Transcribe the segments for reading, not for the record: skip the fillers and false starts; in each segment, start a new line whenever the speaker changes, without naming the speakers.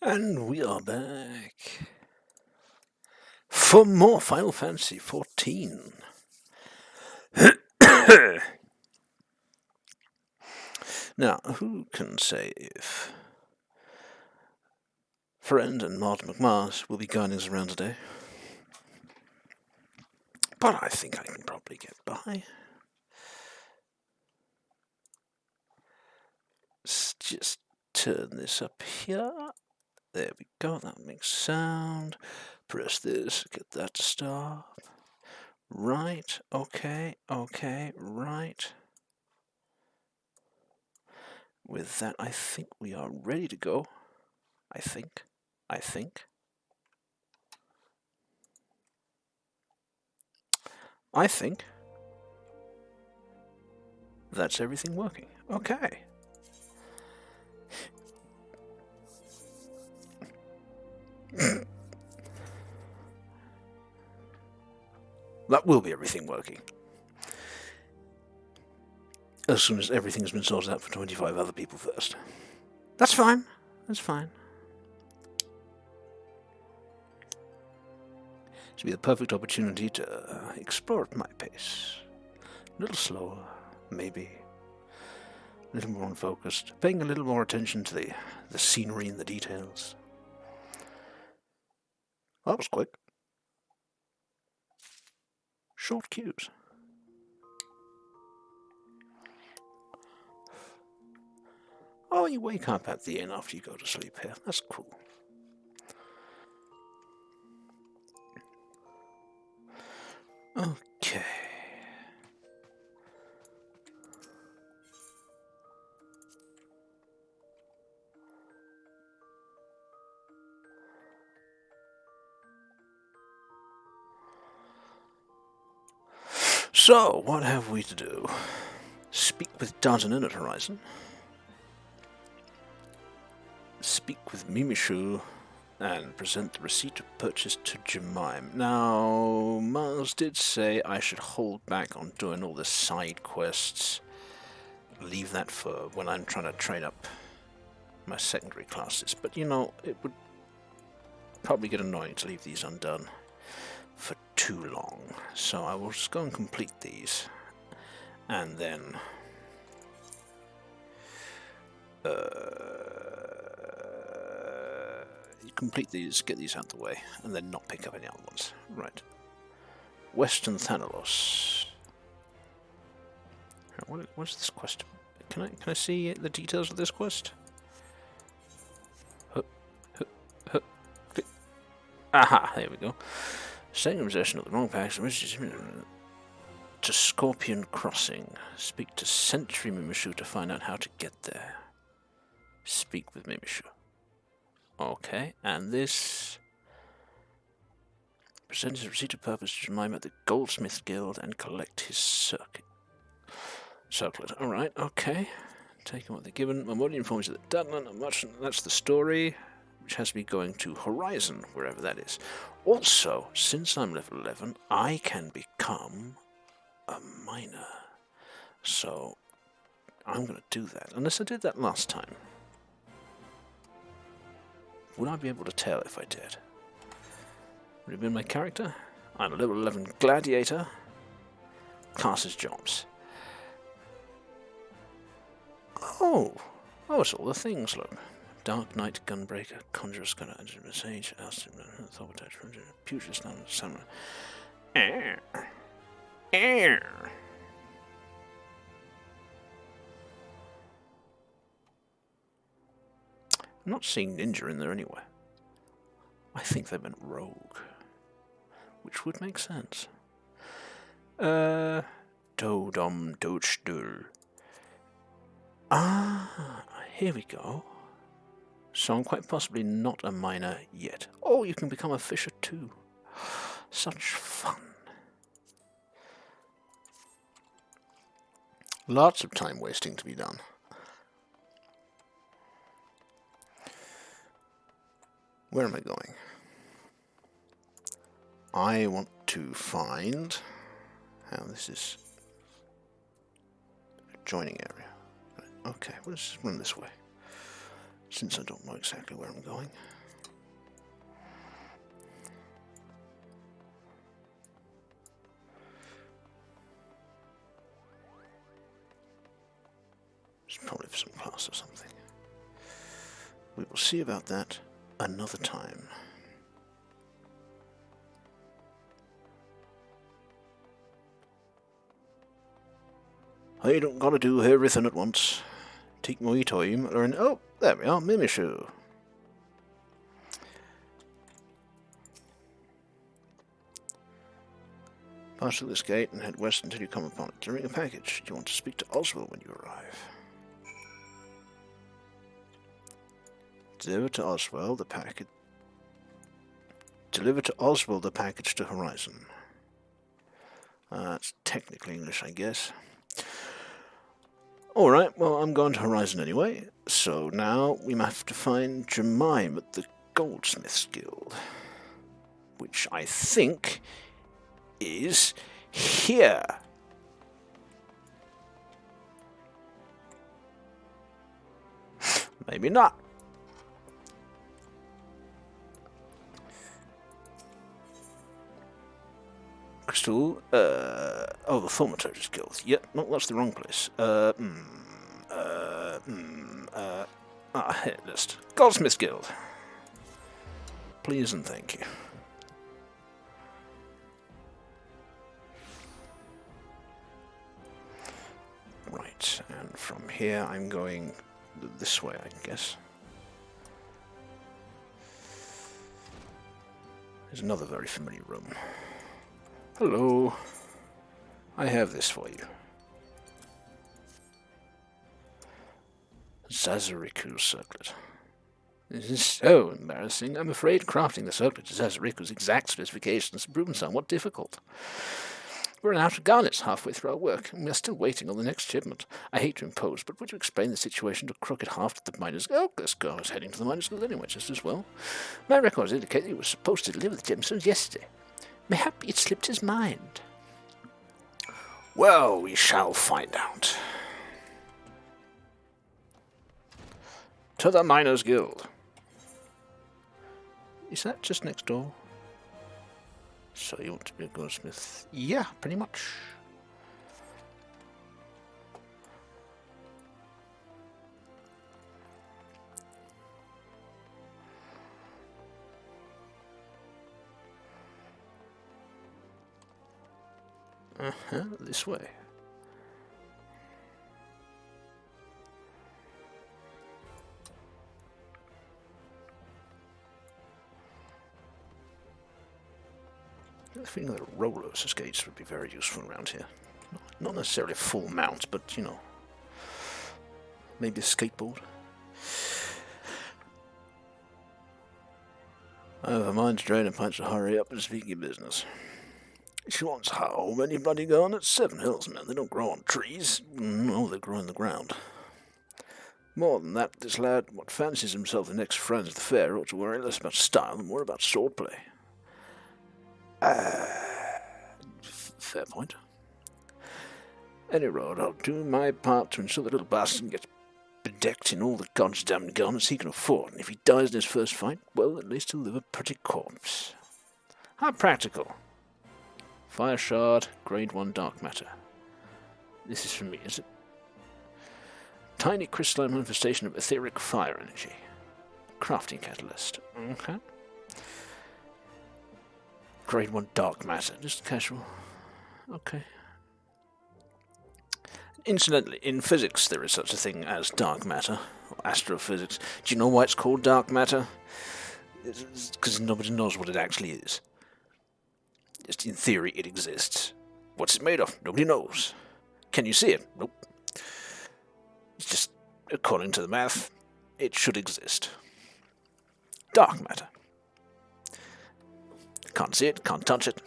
And we are back for more Final Fantasy XIV. Now, who can say if Friend and Martin McMahon will be guiding us around today? But I think I can probably get by. Let's just turn this up here. There we go, that makes sound. Press this, get that to stop. Right, okay, right. With that, I think we are ready to go. I think. That's everything working. Okay. That will be everything working. As soon as everything's been sorted out for 25 other people first. That's fine. That's fine. This will be the perfect opportunity to explore at my pace. A little slower, maybe. A little more unfocused. Paying a little more attention to the scenery and the details. That was quick. Short queues. Oh, you wake up at the inn after you go to sleep here. That's cool. Okay. So, what have we to do? Speak with D'Artagnan at Horizon. Speak with Mimishu and present the receipt of purchase to Jemime. Now, Mars did say I should hold back on doing all the side quests. Leave that for when I'm trying to train up my secondary classes. But you know, it would probably get annoying to leave these undone for too long. So I will just go and complete these. And then complete these, get these out of the way, and then not pick up any other ones. Right. Western Thanalos. What's this quest? Can I see the details of this quest? Aha, there we go. Staying in possession of the wrong packs to Scorpion Crossing. Speak to Sentry Mimishu to find out how to get there. Speak with Mimishu. Okay, and this present his receipt of purpose to Jemima at the Goldsmith Guild and collect his circlet. Alright, okay. Taking what they're given. My body informs you that Dudlin and Merchant, that's the story, which has me going to Horizon, wherever that is. Also, since I'm level 11, I can become a miner. So, I'm going to do that. Unless I did that last time. Would I be able to tell if I did? Would it have been my character? I'm a level 11 gladiator. Classes jobs. Oh, it's all the things, look. Dark Knight, Gunbreaker, Conjurer, Scholar, Sage, Thorbatach, Pugilist, Samurai. I'm not seeing Ninja in there anywhere. I think they meant Rogue, which would make sense. Dodom Dochdul. Ah, here we go. So I'm quite possibly not a miner yet. Oh, you can become a fisher too. Such fun. Lots of time wasting to be done. Where am I going? I want to find how this is a joining area. Okay, let's run this way. since I don't know exactly where I'm going. It's probably for some class or something. We will see about that another time. I don't gotta do everything at once. Take my time, learn. Oh, there we are, Mimishu. Pass through this gate and head west until you come upon it. Delivering a package. You want to speak to Oswald when you arrive. Deliver to Oswald the package. Deliver to Oswald the package to Horizon. That's technically English, I guess. Alright, well, I'm going to Horizon anyway, so now we have to find Jemime at the Goldsmiths Guild, which I think is here. Maybe not. Crystal, oh, the Thaumaturge's Guild. Yep, no, that's the wrong place. Hit list. Goldsmiths Guild. Please and thank you. Right, and from here I'm going this way, I guess. There's another very familiar room. Hello. I have this for you. Zazariku's circlet. This is so embarrassing. I'm afraid crafting the circlet to Zazariku's exact specifications has proven somewhat difficult. We're out of garnets halfway through our work, and we're still waiting on the next shipment. I hate to impose, but would you explain the situation to Crooked half to the miners? Oh, this girl was heading to the miners' guild anyway, just as well. My records indicate that he was supposed to deliver the gemstones yesterday. Mayhap it slipped his mind. Well, we shall find out. To the miners' guild. Is that just next door? So you want to be a goldsmith? Yeah, pretty much. This way. I think that roller skates would be very useful around here. Not necessarily a full mount, but, you know, maybe a skateboard. I have a mind to drain a punch to hurry up and speak your business. She wants how many bloody garnets? 7 hills, man. They don't grow on trees. No, they grow in the ground. More than that, this lad, what fancies himself the next friend at the fair, ought to worry less about style and more about swordplay. Fair point. Any road, I'll do my part to ensure the little bastard gets bedecked in all the goddamn garments he can afford, and if he dies in his first fight, well, at least he'll live a pretty corpse. How practical. Fire shard, grade 1 dark matter. This is for me, is it? Tiny crystalline manifestation of etheric fire energy. Crafting catalyst. Okay. Grade 1 dark matter, just casual. Okay. Incidentally, in physics there is such a thing as dark matter, or astrophysics. Do you know why it's called dark matter? It's because nobody knows what it actually is. Just in theory, it exists. What's it made of? Nobody knows. Can you see it? Nope. It's just, according to the math, it should exist. Dark matter. Can't see it, can't touch it.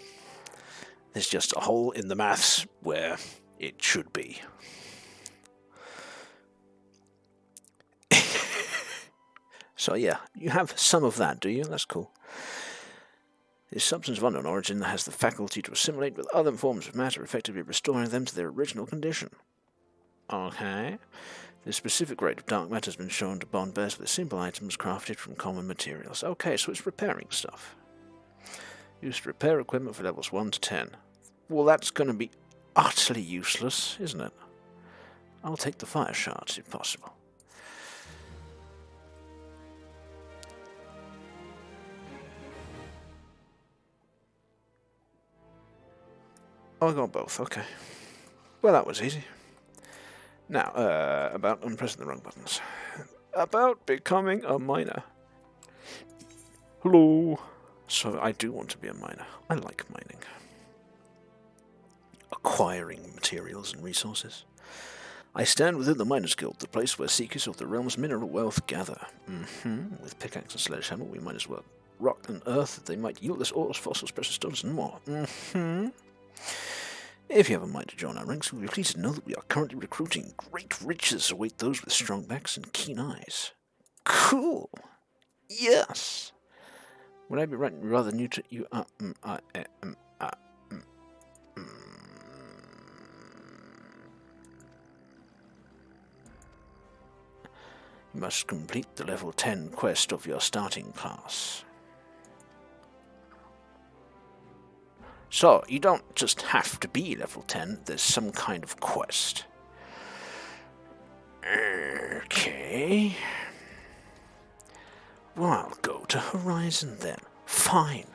There's just a hole in the maths where it should be. So yeah, you have some of that, do you? That's cool. This substance of unknown origin has the faculty to assimilate with other forms of matter, effectively restoring them to their original condition. Okay. The specific grade of dark matter has been shown to bond best with simple items crafted from common materials. Okay, so it's repairing stuff. Used to repair equipment for levels 1 to 10. Well, that's going to be utterly useless, isn't it? I'll take the fire shards if possible. Oh, I got both, okay. Well, that was easy. Now, I'm pressing the wrong buttons. About becoming a miner. Hello. So I do want to be a miner. I like mining. Acquiring materials and resources. I stand within the Miners Guild, the place where seekers of the realm's mineral wealth gather. With pickaxe and sledgehammer, we miners work rock and earth that they might yield us ores, fossils, precious stones, and more. If you have a mind to join our ranks, we'll be pleased to know that we are currently recruiting. Great riches await those with strong backs and keen eyes. Cool. Yes. Would I be rather new to you? You must complete the level 10 quest of your starting class. So, you don't just have to be level 10, there's some kind of quest. Okay. Well, I'll go to Horizon then. Fine.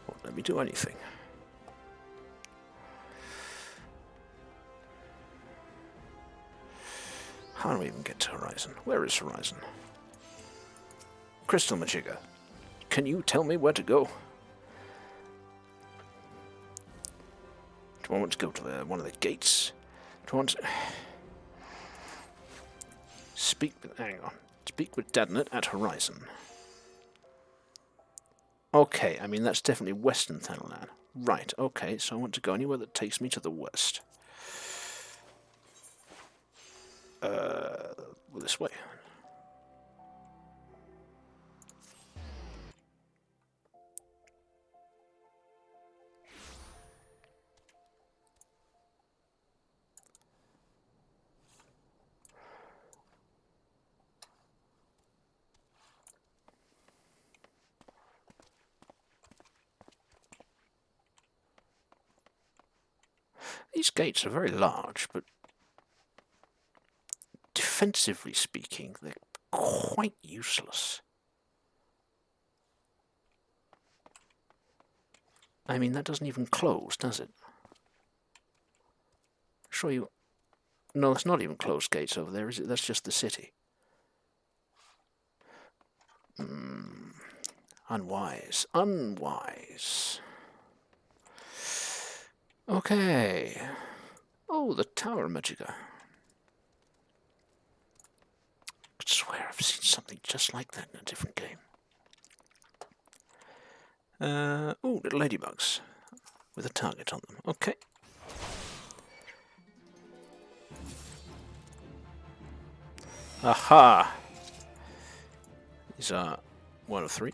Won't let me do anything. How do we even get to Horizon? Where is Horizon? Crystal Machiga, can you tell me where to go? Do I want to go to one of the gates? Do I want to... Speak with Dadnet at Horizon. Okay, I mean that's definitely Western Thanalan. Right, okay, so I want to go anywhere that takes me to the west. Well, this way. These gates are very large, but defensively speaking, they're quite useless. I mean, that doesn't even close, does it? Sure you... No, it's not even closed gates over there, is it? That's just the city. Unwise. Okay. Oh, the Tower Magica. I could swear I've seen something just like that in a different game. Oh, little ladybugs with a target on them. Okay. Aha! These are one of 3.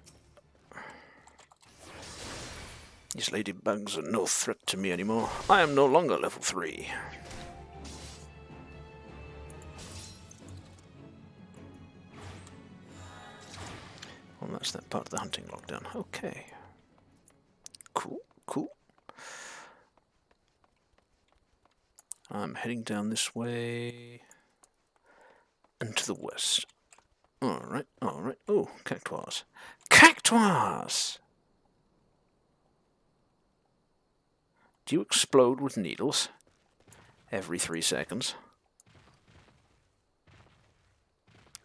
These ladybugs are no threat to me anymore. I am no longer level 3. Well, that's that part of the hunting lockdown. Okay. Cool. I'm heading down this way and to the west. Alright. Oh, cactuars. Cactuars! Do you explode with needles? Every 3 seconds.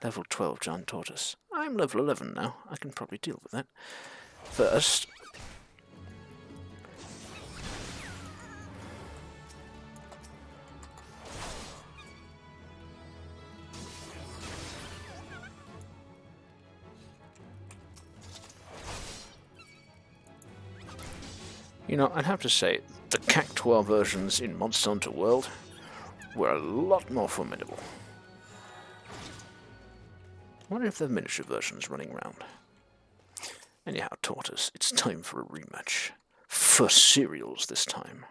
Level 12 giant tortoise. I'm level 11 now. I can probably deal with that. First... You know, I'd have to say, the cactuar versions in Monster Hunter World were a lot more formidable. I wonder if there are miniature versions running around. Anyhow, Tortoise, it's time for a rematch. For cereals this time.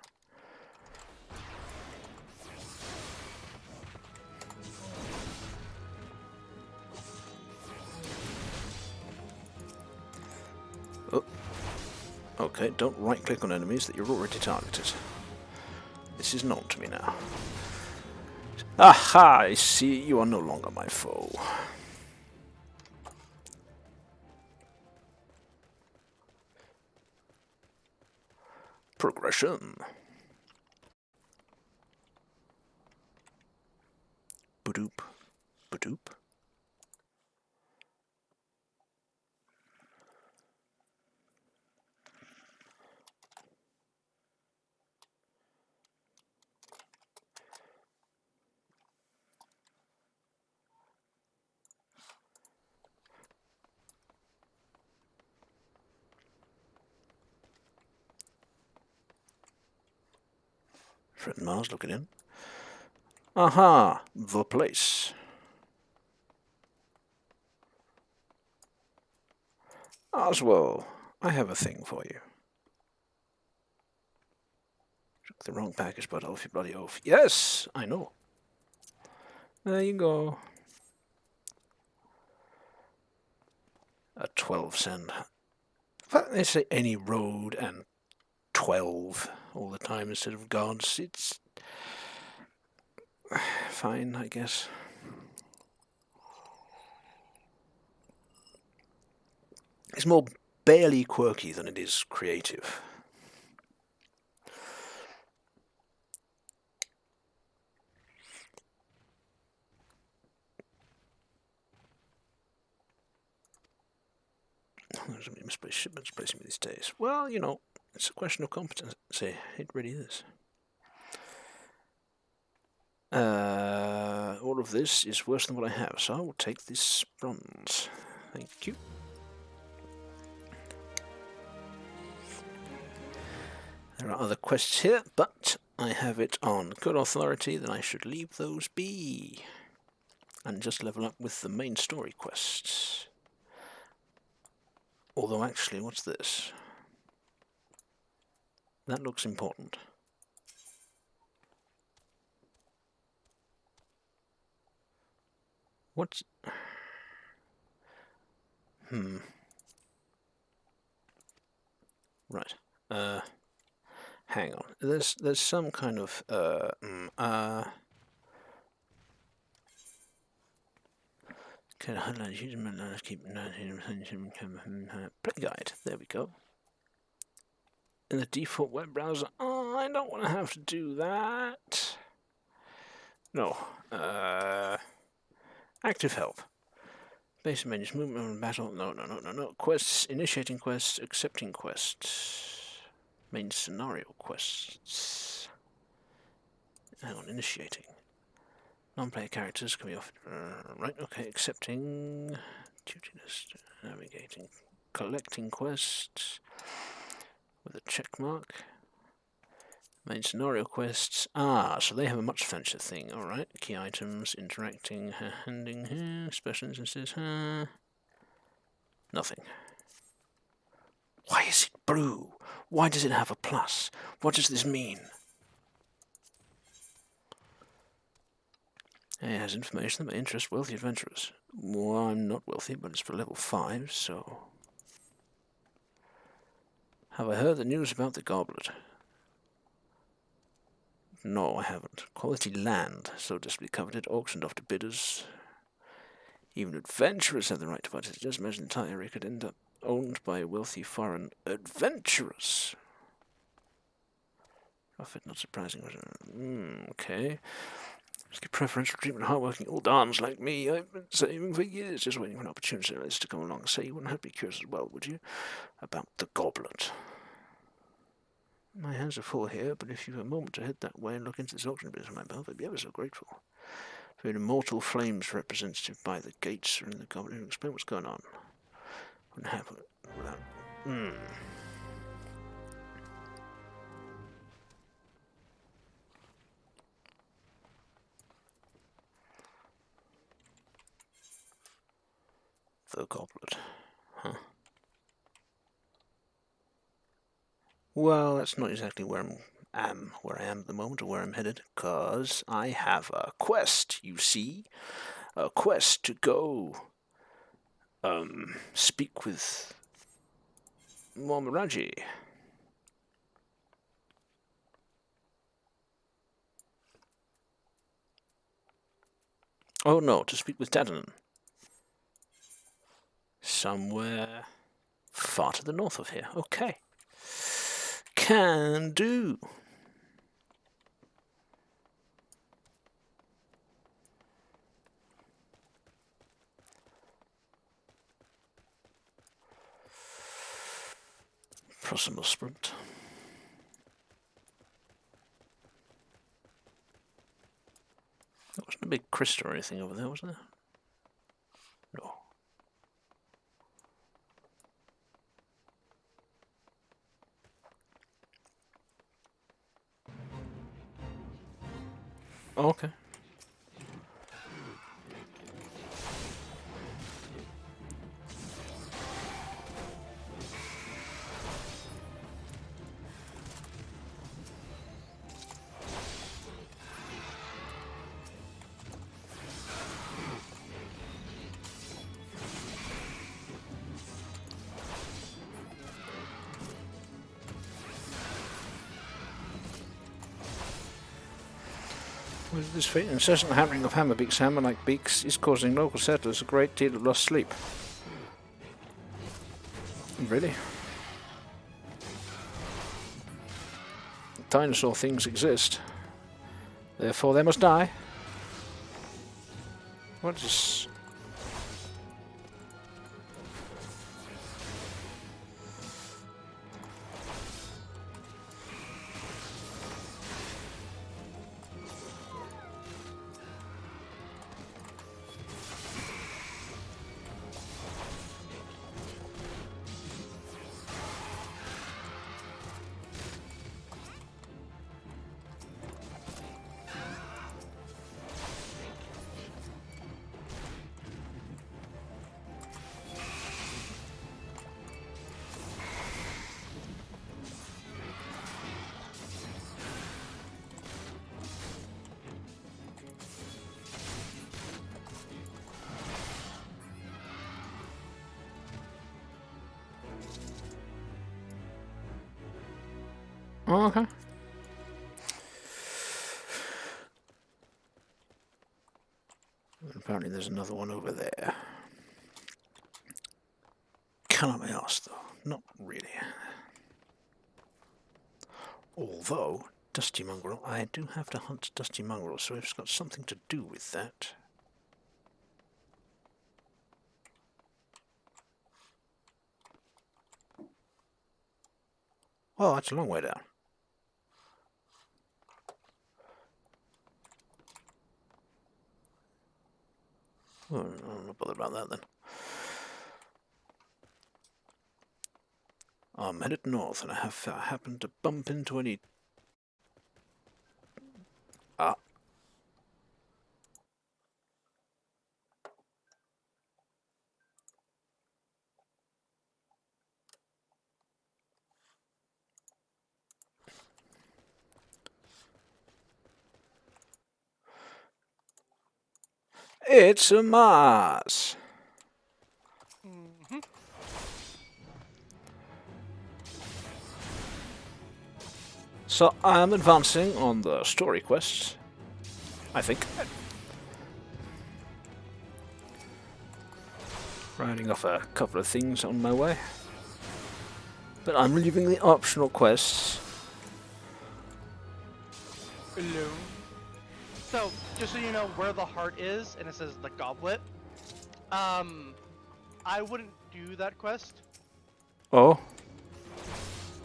Oh. Okay, don't right-click on enemies that you're already targeted. This is known to me now. Aha! I see you are no longer my foe. Progression. Badoop. Badoop. Friend Mars looking in. Aha! The place. Oswald, I have a thing for you. Took the wrong package, but off you bloody oaf. Yes, I know. There you go. A 12 cent. They say any road and 12 all the time instead of gods. It's fine, I guess. It's more barely quirky than it is creative. There's many misplaced shipments placing me these days. Well, you know, it's a question of competency. It really is. All of this is worse than what I have, so I will take this bronze. Thank you. There are other quests here, but I have it on good authority that I should leave those be. And just level up with the main story quests. Although actually, what's this? That looks important. What's... Right. Hang on. There's some kind of play guide. There we go. In the default web browser. Oh, I don't want to have to do that. No. Active help. Basic menus, movement and battle. No. Quests, initiating quests, accepting quests. Main scenario quests. Hang on, initiating. Non-player characters can be offered. Right, okay, accepting. Duty list, navigating. Collecting quests. With a check mark. Main scenario quests. Ah, so they have a much fancier thing. Alright, key items, interacting, handing, special instances, nothing. Why is it blue? Why does it have a plus? What does this mean? It has information that may interest wealthy adventurers. Well, I'm not wealthy, but it's for level 5, so... Have I heard the news about the goblet? No, I haven't. Quality land, so desperately coveted, auctioned off to bidders. Even adventurers have the right to participate. Just imagine the entire area could end up owned by wealthy foreign adventurers. Profit not surprising. Okay. Let's give preferential treatment to hardworking old arms like me. I've been saving for years, just waiting for an opportunity like this to come along. Say you wouldn't have to be curious as well, would you? About the goblet. My hands are full here, but if you have a moment to head that way and look into this auction business on my belt, I'd be ever so grateful. For an immortal flames representative by the gates or in the goblet, and explain what's going on. Wouldn't happen without... The goblet. Huh. Well, that's not exactly where I am at the moment, or where I'm headed, because I have a quest, you see. A quest to go speak with More Miraji. Oh no, to speak with Tadanon. Somewhere far to the north of here. Okay. Can do. Proximal sprint. There wasn't a big crystal or anything over there, was there? No. Oh, okay. With this fate, incessant hammering of hammerbeaks, hammer-like beaks, is causing local settlers a great deal of lost sleep. Really? Dinosaur things exist. Therefore they must die. What is... Oh, okay. Apparently there's another one over there. Can I ask though? Not really. Although, Dusty Mongrel, I do have to hunt Dusty Mongrel, so it's got something to do with that. Oh, that's a long way down. Oh, I'm not bothered about that then. I'm headed north, and I happened to bump into any... Ah. It's a Mars! So I'm advancing on the story quests, I think. Rounding off a couple of things on my way. But I'm leaving the optional quests.
Hello. So, just so you know where the heart is, and it says the goblet, I wouldn't do that quest.
Oh?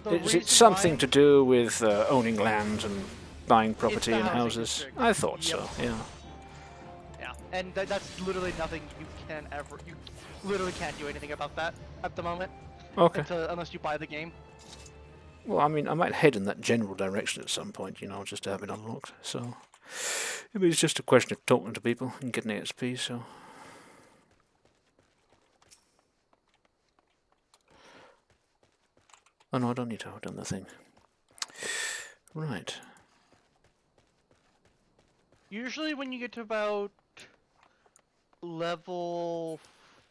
The
Is
reason
it something
why,
to do with owning land and buying property and
housing
houses?
district.
I thought
Yep.
so, yeah.
Yeah, and that's literally nothing you can ever, you literally can't do anything about that at the moment.
Okay.
Unless you buy the game.
Well, I mean, I might head in that general direction at some point, you know, just to have it unlocked, so... I mean, it's just a question of talking to people and getting XP, so... Oh no, I don't need to have done the thing. Right.
Usually when you get to about level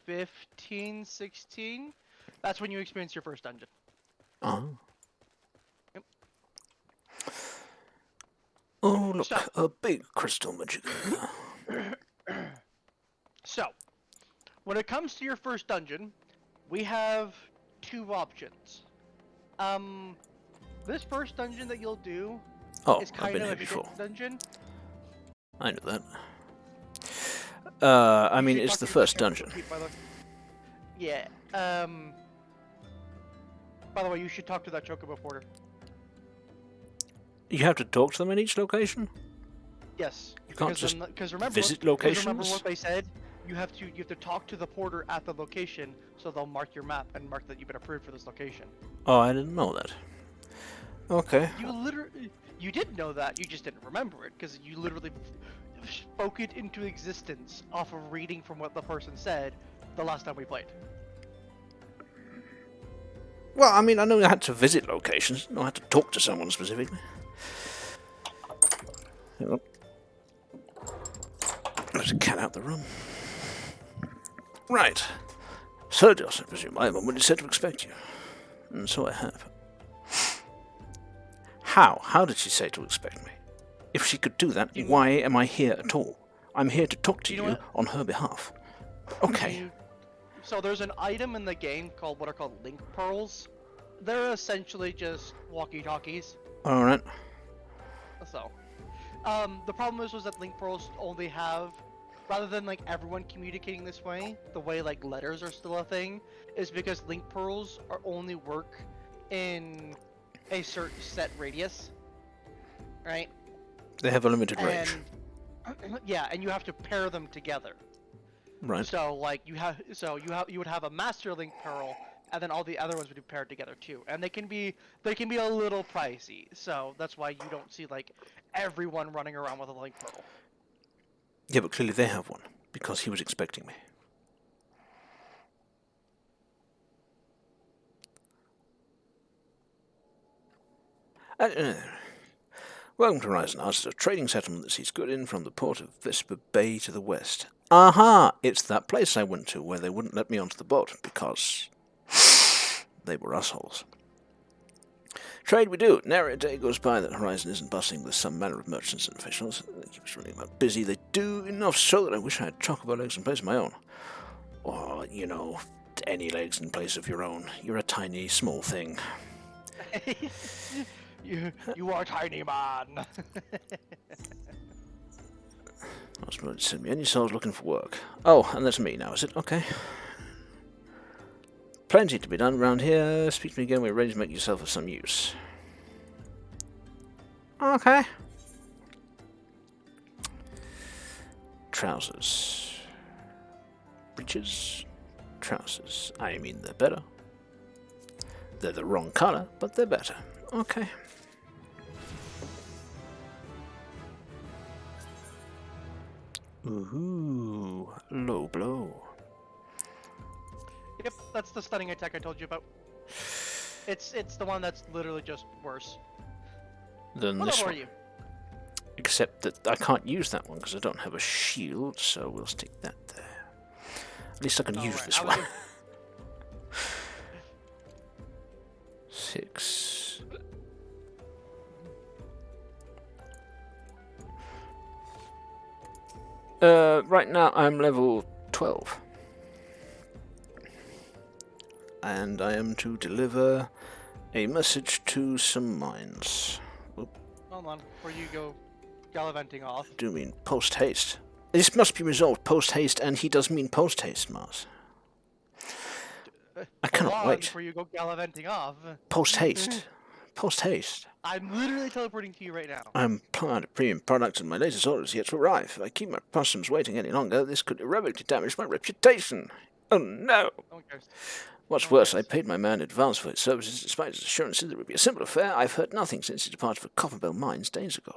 15, 16, that's when you experience your first dungeon.
Oh.
Yep.
Oh, look,
So,
a big crystal magic.
so when it comes to your first dungeon, we have two options. This first dungeon that you'll do
Oh,
is
I've
kind
been
of
here
a shit
before.
dungeon.
I know that. I
You
mean,
should
it's
talk
the
to
first
the
dungeon.
by the Yeah. By the way, you should talk to that Chocobo porter.
You have to talk to them in each location?
Yes.
You can't just visit
Because remember
locations?
what they said. You have to talk to the porter at the location, so they'll mark your map and mark that you've been approved for this location.
Oh, I didn't know that. Okay.
You did know that. You just didn't remember it because you literally spoke it into existence off of reading from what the person said the last time we played.
Well, I mean, I know I had to visit locations. I had to talk to someone specifically. Yep. There's a cat out the room. Right. Sir Joss, I presume I am when he said to expect you. And so I have. How? How did she say to expect me? If she could do that, why am I here at all? I'm here to talk to you on her behalf. Okay.
So there's an item in the game called what are called link pearls. They're essentially just walkie-talkies.
Alright.
So, the problem was that link pearls only have, rather than like everyone communicating this way, the way like letters are still a thing, is because link pearls are only work in a certain set radius, right?
They have a limited range.
Yeah, and you have to pair them together.
Right.
So like you would have a master link pearl, and then all the other ones would be paired together too, and they can be a little pricey. So that's why you don't see like everyone running around with a link pearl.
Yeah, but clearly they have one because he was expecting me. Welcome to Horizon. Ours is a trading settlement that sees good in from the port of Vesper Bay to the west. Aha! It's that place I went to where they wouldn't let me onto the boat because they were assholes. Trade we do. Nary a day goes by that Horizon isn't bustling with some manner of merchants and officials. They keep us running about busy. They do enough so that I wish I had chocobo legs in place of my own. Or, you know, any legs in place of your own. You're a tiny, small thing.
You are tiny, man.
I was supposed to send me any souls looking for work. Oh, and that's me now, is it? Okay. Plenty to be done around here. Speak to me again when you're ready to make yourself of some use. Okay. Trousers. Breeches. Trousers. I mean, they're better. They're the wrong colour, but they're better. Okay. Ooh, low blow.
Yep, that's the stunning attack I told you about. It's the one that's literally just worse.
Than
What
this
level
one.
are you?
Except that I can't use that one because I don't have a shield, so we'll stick that there. At least I can use this one. 6. Right now I'm level 12. And I am to deliver a message to some mines. Oop.
Hold on, before you go gallivanting off.
I do mean post-haste. This must be resolved post-haste, and he does mean post-haste, Mars. I cannot wait.
Before you go gallivanting off.
Post-haste. Post-haste.
I'm literally teleporting to you right now.
I'm applying a premium product and my latest order is yet to arrive. If I keep my customs waiting any longer, this could irrevocably damage my reputation. Oh no!
No one cares.
What's worse, I paid my man in advance for his services despite his assurances that it would be a simple affair. I've heard nothing since his departure for Copperbell Mines days ago.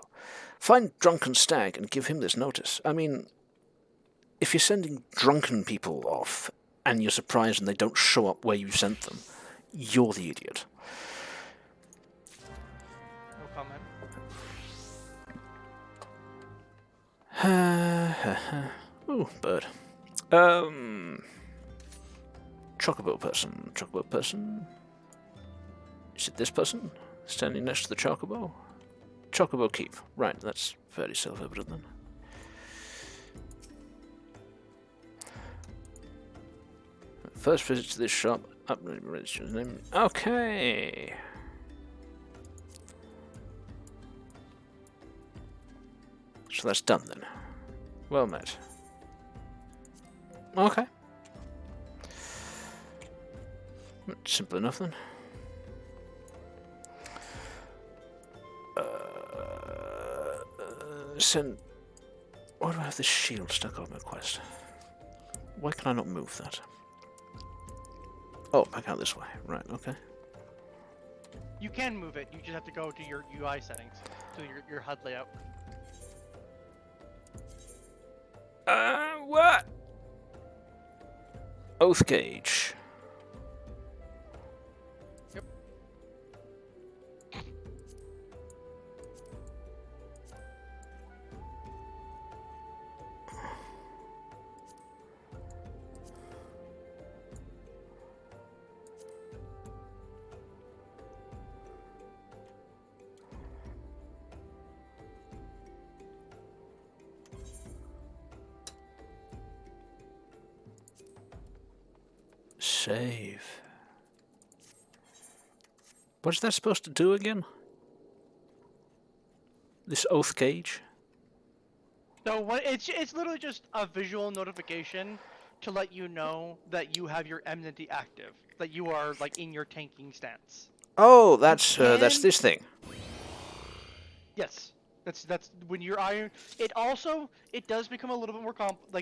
Find Drunken Stag and give him this notice. I mean, if you're sending drunken people off and you're surprised and they don't show up where you sent them, you're the idiot.
No comment.
Ooh, bird. Chocobo person. Is it this person? Standing next to the Chocobo? Chocobo Keep. Right, that's fairly self-evident then. First visit to this shop. Register his name. Okay. So that's done then. Well met. Okay. Simple enough then. Send. Why do I have this shield stuck on my quest? Why can I not move that? Oh, back out this way. Right, okay.
You can move it, you just have to go to your UI settings, to your HUD layout.
What? Oath gauge.
Yep.
Save. What's that supposed to do again? This oath gauge?
So what? It's literally just a visual notification to let you know that you have your enmity active, that you are like in your tanking stance.
Oh, that's this thing.
Yes, that's when you're iron. It does become a little bit more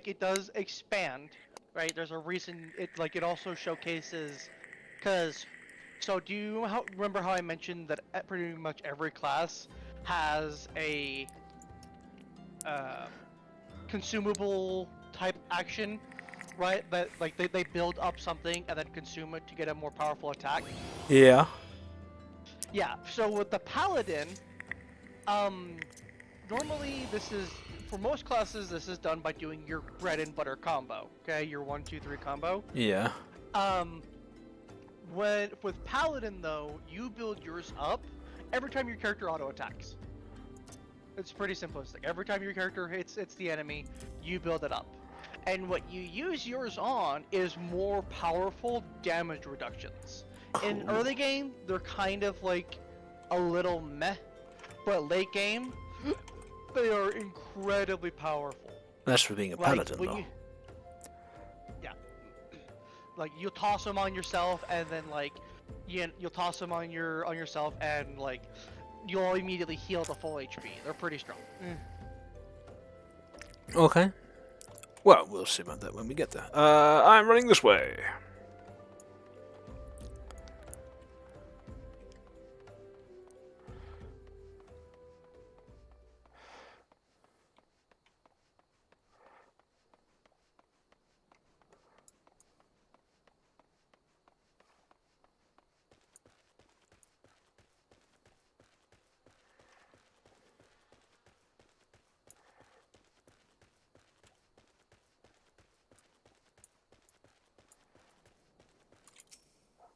it does expand, right? There's a reason it also showcases, so do you remember how I mentioned that pretty much every class has a consumable type action, right? That like they build up something and then consume it to get a more powerful attack.
Yeah.
Yeah. So with the paladin, normally this is for most classes this is done by doing your bread and butter combo. Okay, your 1-2-3 combo.
Yeah.
With paladin though, you build yours up every time your character auto attacks. It's pretty simplistic. Every time your character hits the enemy, you build it up. And what you use yours on is more powerful damage reductions.
Cool.
In early game, they're kind of like a little meh, but late game, they are incredibly powerful.
That's for being a paladin, though.
Yeah. Like you'll toss them on yourself, and then like you'll toss them on yourself, and like you'll immediately heal the full HP. They're pretty strong.
Okay. Well, we'll see about that when we get there. I'm running this way.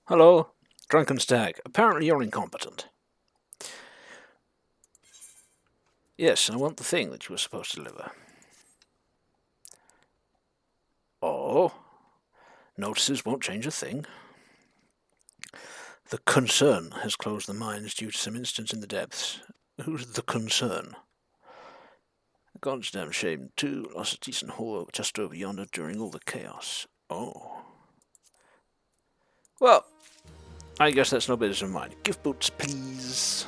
Hello, drunken stag. Apparently you're incompetent. Yes, I want the thing that you were supposed to deliver. Oh, notices won't change a thing. The concern has closed the mines due to some incidents in the depths. Who's the concern? God's damn shame, too. Lost a decent haul just over yonder during all the chaos. Oh. Well, I guess that's no business of mine. Gift boots, please.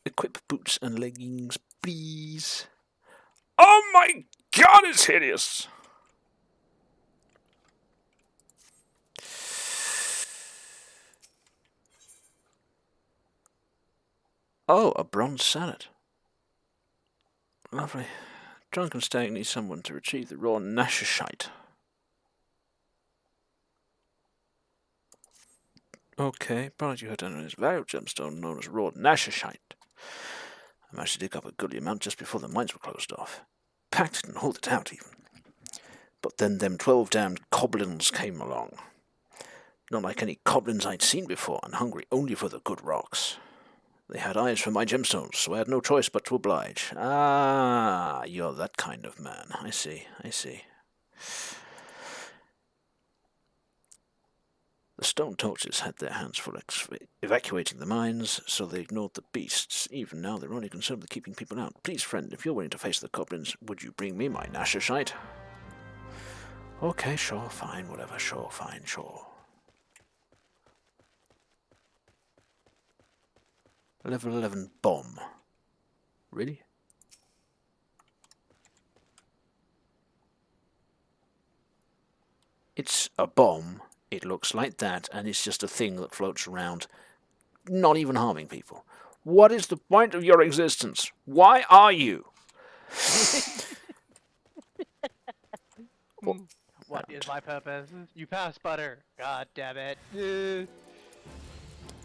Equip boots and leggings, please. Oh my god, it's hideous! Oh, a bronze salad. Lovely. Drunken stag needs someone to retrieve the raw nashishite. Okay, product you heard on this valuable gemstone known as raw nashishite. I managed to dig up a goodly amount just before the mines were closed off. Packed it and hauled it out even. But then them 12 damned goblins came along. Not like any goblins I'd seen before, and hungry only for the good rocks. They had eyes for my gemstones, so I had no choice but to oblige. Ah, you're that kind of man. I see, I see. The stone torches had their hands full evacuating the mines, so they ignored the beasts. Even now, they're only concerned with keeping people out. Please, friend, if you're willing to face the goblins, would you bring me my Nashashite? Okay, sure, fine, whatever, sure, fine, sure. Level 11 bomb. Really? It's a bomb. It looks like that, and it's just a thing that floats around, not even harming people. What is the point of your existence? Why are you?
What is my purpose? You pass butter. God damn it.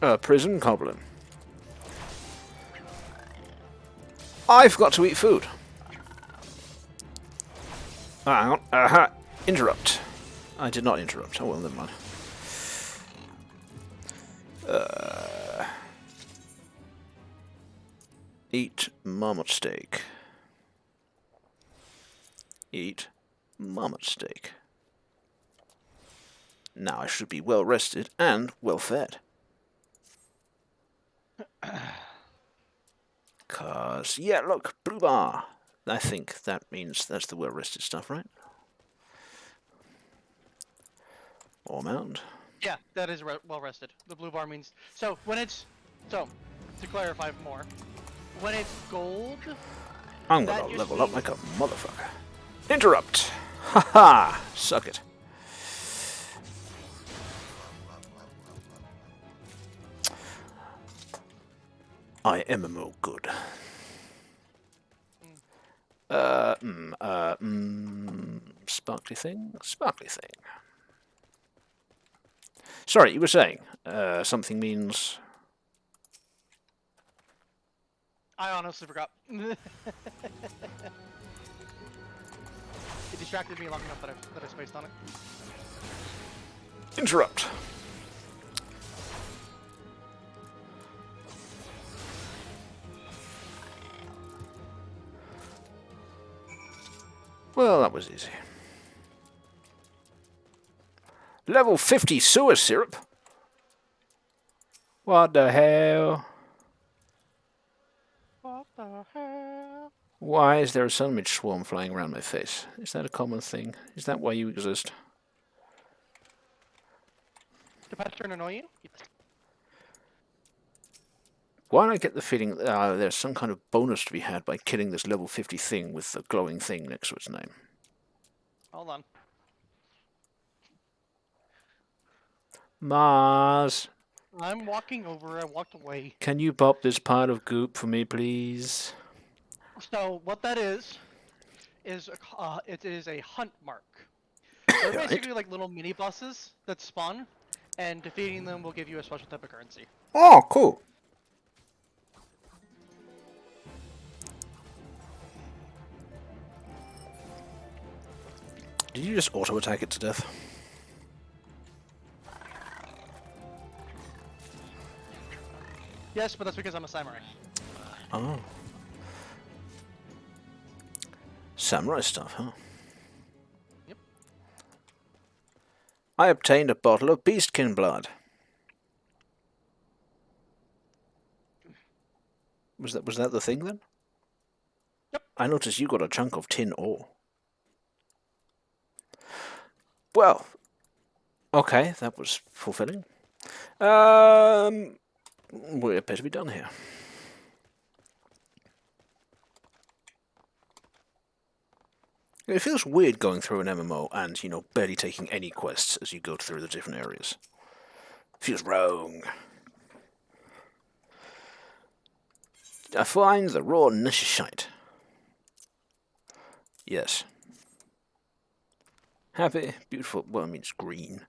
A prison goblin. I've got to eat food. Hang on. Interrupt. I did not interrupt. Oh well, never mind. Eat marmot steak. Eat marmot steak. Now I should be well rested and well fed. 'Cause, yeah, look, blue bar. I think that means that's the well rested stuff, right? Or mound.
Yeah, that is well rested. The blue bar means so to clarify more, when it's gold,
I'm gonna level up like a motherfucker. Interrupt! Haha! Suck it. I MMO good. Sparkly thing? Sparkly thing. Sorry, you were saying, something means...
I honestly forgot. It distracted me long enough that I spaced on it.
Interrupt. Well, that was easy. Level 50 sewer syrup? What the hell?
What the hell?
Why is there a sandwich swarm flying around my face? Is that a common thing? Is that why you exist?
To pester and annoy you? Yes.
Why do I get the feeling that there's some kind of bonus to be had by killing this level 50 thing with the glowing thing next to its name?
Hold on.
Mars,
I'm walking over. I walked away.
can you pop this pile of goop for me, please?
So what that is it is a hunt mark. They're
Right.
basically like little mini bosses that spawn, and defeating them will give you a special type of currency.
Oh, cool. Did you just auto-attack it to death?
Yes, but that's because I'm a samurai.
Oh. Samurai stuff, huh?
Yep.
I obtained a bottle of beastkin blood. Was that the thing then?
Yep.
I noticed you got a chunk of tin ore. Well, okay, that was fulfilling. We appear to be done here. It feels weird going through an MMO and, you know, barely taking any quests as you go through the different areas. Feels wrong. I find the raw nashashite. Yes. Happy, beautiful, well, I mean, it's green.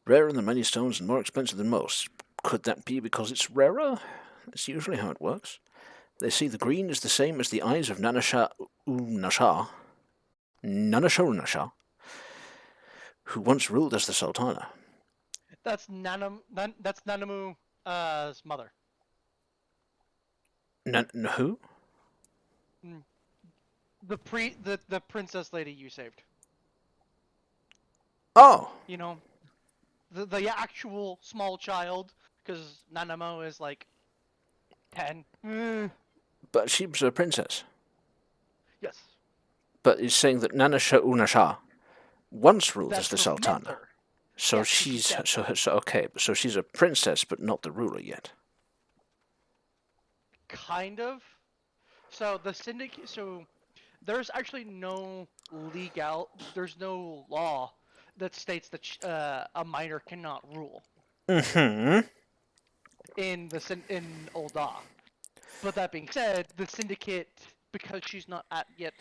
Rarer than many stones and more expensive than most. Could that be because it's rarer? That's usually how it works. They see the green is the same as the eyes of Nanasha. who once ruled as the Sultana.
That's that's Nanamu's mother.
Who?
Mm. The princess lady you saved.
Oh!
You know, the actual small child, because Nanamo is like 10.
But she was a princess.
Yes.
But it's saying that Nana Shah Shah once ruled as
That's
the
her
Sultana.
mother.
So
Yes,
she's
dead.
so okay. So she's a princess, but not the ruler yet.
Kind of. So the syndicate. So there's actually no There's no law that states that a minor cannot rule
Mm-hmm.
in Ul'dah. But that being said, the syndicate, because she's not at yet,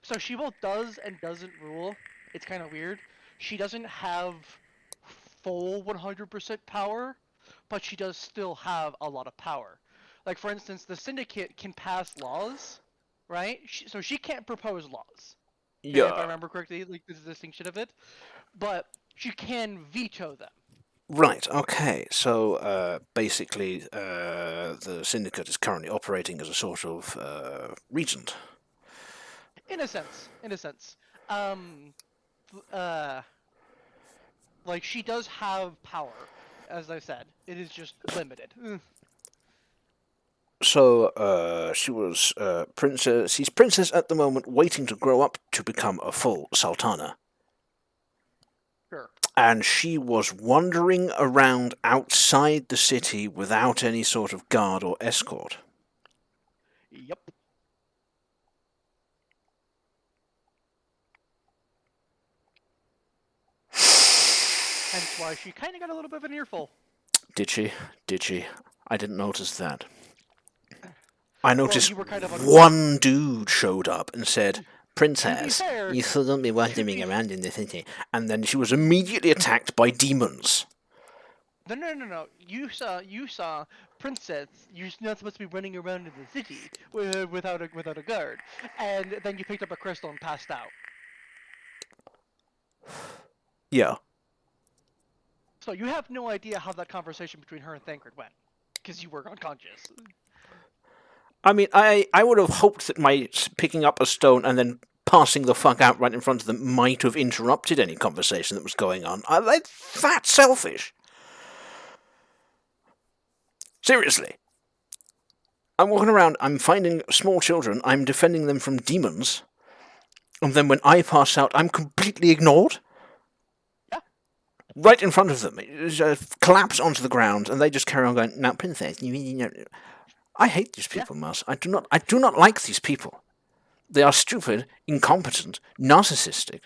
so she both does and doesn't rule. It's kind of weird. She doesn't have full 100% power, but she does still have a lot of power. Like for instance, the syndicate can pass laws, right? So she can't propose laws, if I
Yeah.
remember correctly, like the distinction of it. But she can veto them.
Right. Okay. So basically, the syndicate is currently operating as a sort of regent.
In a sense. In a sense. Um, uh, like she does have power, as I said. It is just limited.
So she was princess. She's princess at the moment, waiting to grow up to become a full sultana.
Sure.
And she was wandering around outside the city without any sort of guard or escort.
Yep. Hence why she kind of got a little bit of an earful.
Did she? Did she? I didn't notice that. I
Well,
noticed
you were kind of
one dude showed up and said,
To be
"Princess,
fair,
you shouldn't be
to
wandering
be
around in the city." And then she was immediately attacked by demons.
no. You saw princess. You're not supposed to be running around in the city without a guard, and then you picked up a crystal and passed out.
Yeah.
So you have no idea how that conversation between her and Thancred went, because you were unconscious.
I mean, I would have hoped that my picking up a stone and then passing the fuck out right in front of them might have interrupted any conversation that was going on. That's selfish. Seriously. I'm walking around, I'm finding small children, I'm defending them from demons, and then when I pass out, I'm completely ignored?
Yeah.
Right in front of them. Collapse onto the ground, and they just carry on going, "Now, princess, you know." I hate these
Yeah.
people, Mars. I do not like these people. They are stupid, incompetent, narcissistic,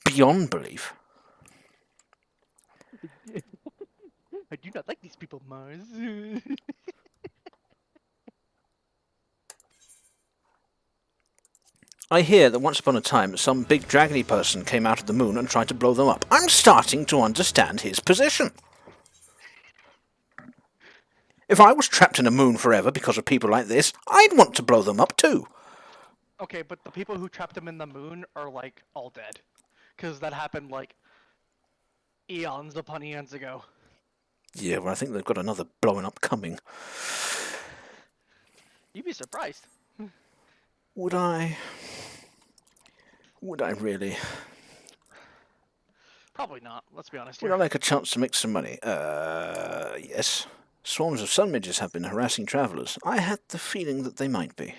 beyond belief.
I do not like these people, Mars.
I hear that once upon a time, some big dragony person came out of the moon and tried to blow them up. I'm starting to understand his position. If I was trapped in a moon forever because of people like this, I'd want to blow them up too.
Okay, but the people who trapped him in the moon are like all dead, because that happened like eons upon eons ago.
Yeah, well, I think they've got another blowing up coming.
You'd be surprised.
Would I? Would I really?
Probably not. Let's be honest
Would
here.
I like a chance to make some money? Yes. Swarms of sun midges have been harassing travellers. I had the feeling that they might be.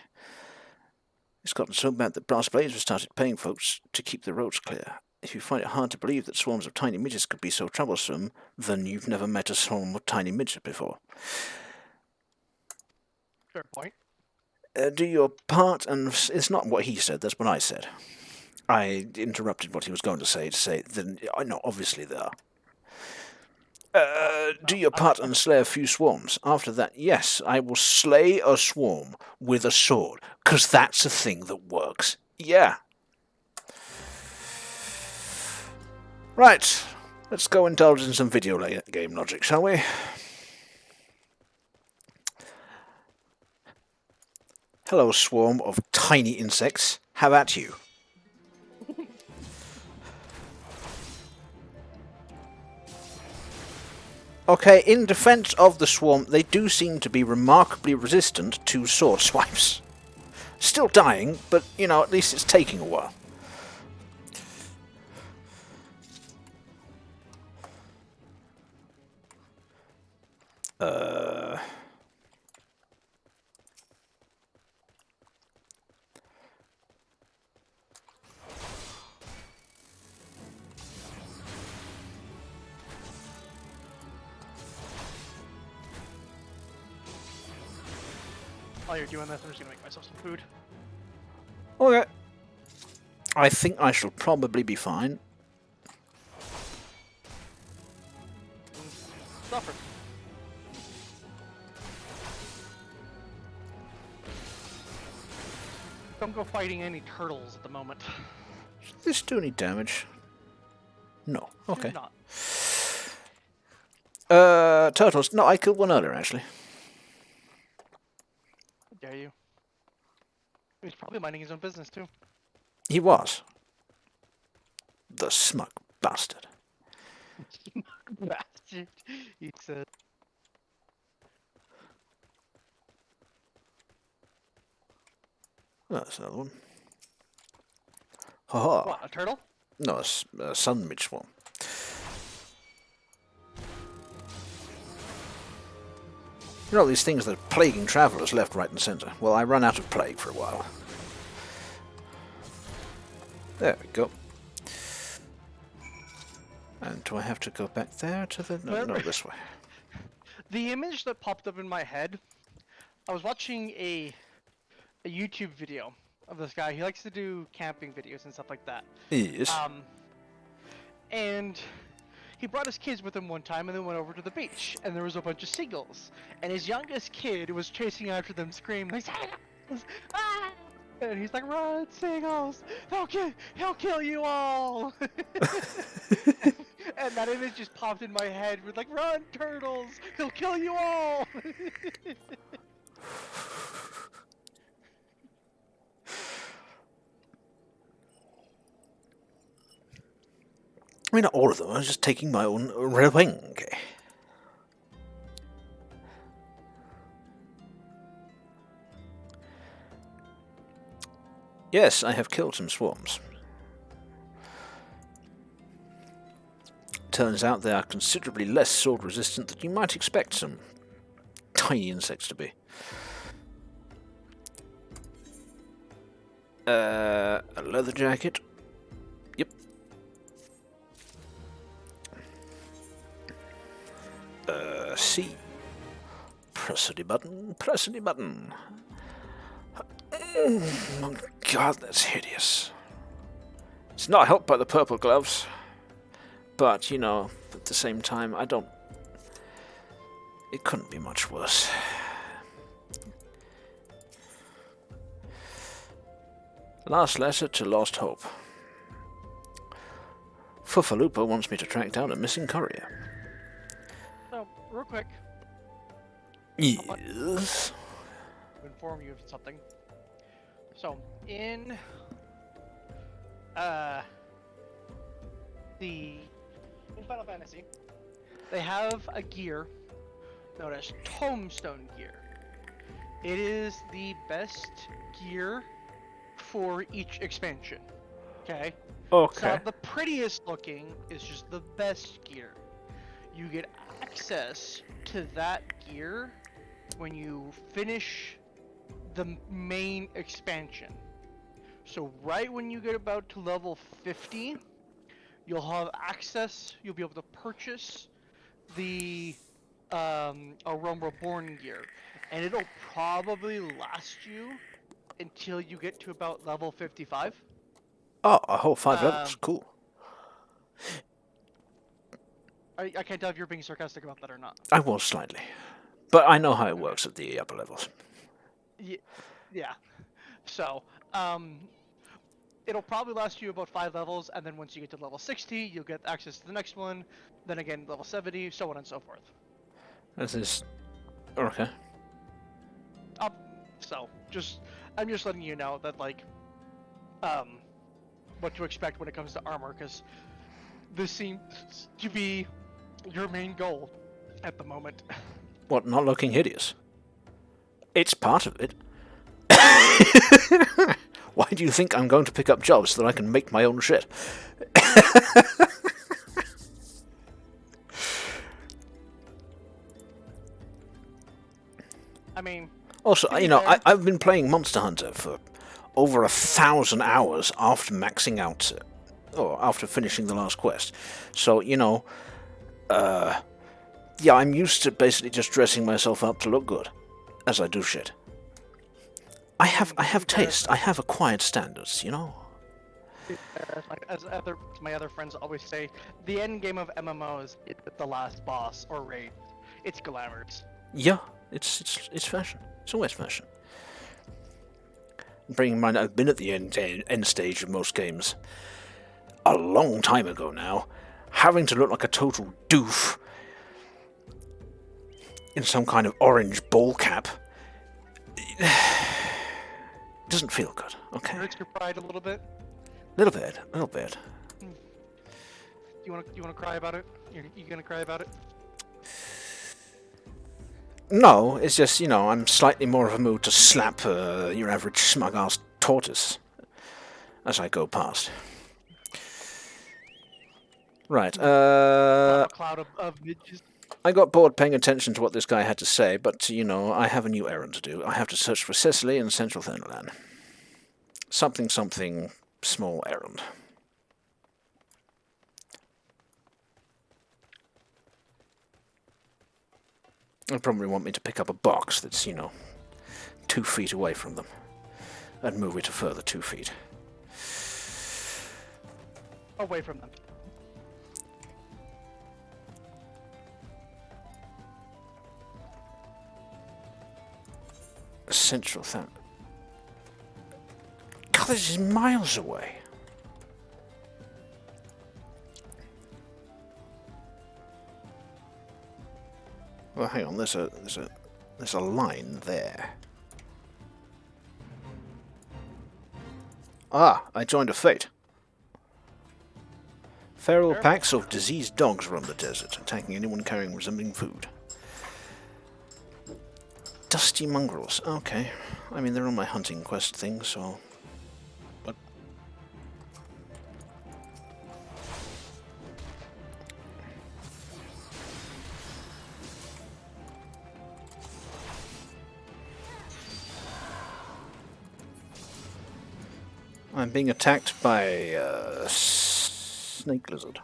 It's gotten so bad that brass blades have started paying folks to keep the roads clear. If you find it hard to believe that swarms of tiny midgets could be so troublesome, then you've never met a swarm of tiny midgets before.
Fair point.
Do your part, and it's not what he said, that's what I said. I interrupted what he was going to say that, I know, obviously there are. Do your part and slay a few swarms. After that, yes, I will slay a swarm with a sword, because that's a thing that works. Yeah. Right, let's go indulge in some video game logic, shall we? Hello, swarm of tiny insects. How about you? Okay, in defense of the swarm, they do seem to be remarkably resistant to sword swipes. Still dying, but, you know, at least it's taking a while.
While you're doing this, I'm just gonna make myself some food.
Okay. I think I shall probably be fine.
Suffer. Don't go fighting any turtles at the moment.
Does this do any damage? No. Okay.
Do not.
Turtles. No, I killed one earlier, actually.
How dare you? He's probably minding his own business too.
He was. The smug bastard.
Bastard. He said.
Oh, that's another one. Ha-ha.
What, a turtle?
No, a sun midge swarm. You know, these things that are plaguing travellers left, right and centre. Well, I run out of plague for a while. There we go. And do I have to go back there to the... No, this way.
The image that popped up in my head, I was watching a YouTube video of this guy. He likes to do camping videos and stuff like that.
Yes.
And he brought his kids with him one time and then went over to the beach, and there was a bunch of seagulls. And his youngest kid was chasing after them, screaming, like, "Seagulls! Ah!" And he's like, "Run, seagulls! He'll kill you all!" And that image just popped in my head with like, "Run, turtles! He'll kill you all!"
I mean, not all of them. I was just taking my own rewing. Yes, I have killed some swarms. Turns out they are considerably less sword resistant than you might expect some tiny insects to be. A leather jacket. Yep. C. Press any button, press any button. Oh god, that's hideous. It's not helped by the purple gloves. But, you know, at the same time, I don't... It couldn't be much worse. Last letter to Lost Hope. Fufalupa wants me to track down a missing courier.
So, real quick.
Yes.
To inform you of something. So, in Final Fantasy, they have a gear known as Tombstone gear. It is the best gear for each expansion. Okay?
Okay.
It's not the prettiest looking, it's just the best gear. You get access to that gear when you finish the main expansion. So right when you get about to level 50, you'll have access, you'll be able to purchase the A Realm Reborn gear. And it'll probably last you until you get to about level 55.
Oh, a whole 5 levels. Cool.
I can't tell if you're being sarcastic about that or not.
I was slightly. But I know how it works at the upper levels.
Yeah. So, it'll probably last you about 5 levels, and then once you get to level 60, you'll get access to the next one, then again level 70, so on and so forth.
This is... Okay.
So, I'm just letting you know that, like, what to expect when it comes to armor, because this seems to be your main goal, at the moment.
What, not looking hideous? It's part of it. Why do you think I'm going to pick up jobs so that I can make my own shit?
I mean,
Also,
to be
you know,
fair,
I've been playing Monster Hunter for over 1,000 hours after maxing out, or after finishing the last quest. So, you know, yeah, I'm used to basically just dressing myself up to look good as I do shit. I have taste. I have acquired standards, you know.
as my other friends always say, the end game of MMOs is the last boss or raid. It's glamorous.
Yeah, it's fashion. It's always fashion. Bearing in mind, I've been at the end stage of most games a long time ago now, having to look like a total doof in some kind of orange ball cap. It doesn't feel good. Okay,
Hurts your pride a little bit.
little bit.
You want to cry about it? You gonna cry about it?
No, it's just, you know, I'm slightly more of a mood to slap your average smug-ass tortoise as I go past. Right,
A cloud of midges.
I got bored paying attention to what this guy had to say, but, you know, I have a new errand to do. I have to search for Cecily in Central Thanalan. Something, small errand. They'll probably want me to pick up a box that's, you know, 2 feet away from them. And move it a further 2 feet.
Away from them.
Central Than... God, this is miles away. Well, hang on, there's a line there. Ah, I joined a fate. Feral packs of diseased dogs roam the desert, attacking anyone carrying resembling food. Dusty mongrels. Okay. I mean, they're on my hunting quest thing, so... What? I'm being attacked by a snake lizard.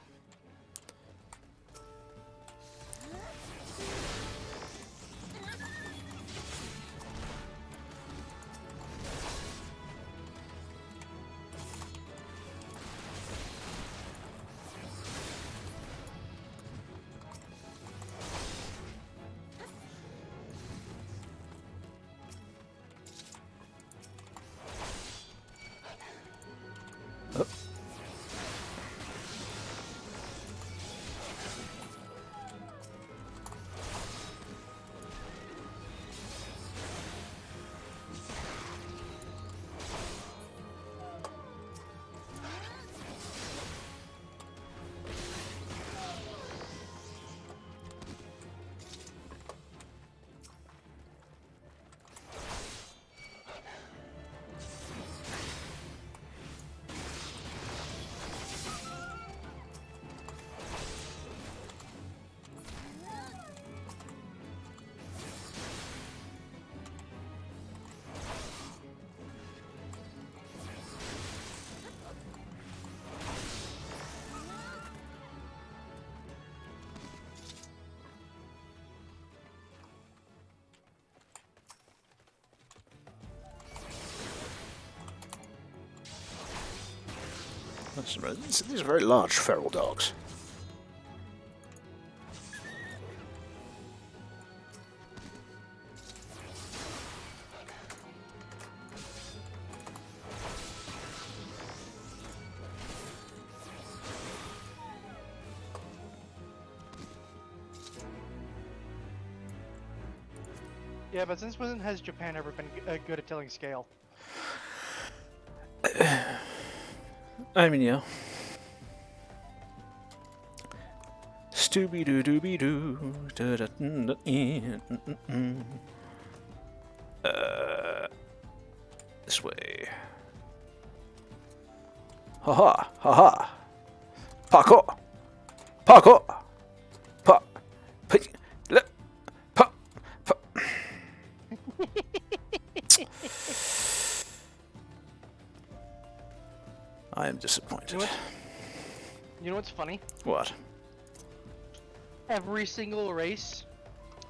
These are very large feral dogs.
Yeah, but since when has Japan ever been good at telling scale?
I mean, yeah. Dooby doo dooby doo. This way. Ha ha ha ha. Parkour. Parkour. Pa. Pa. Le. Pa. Pa. I am disappointed.
You know what's funny?
What?
Every single race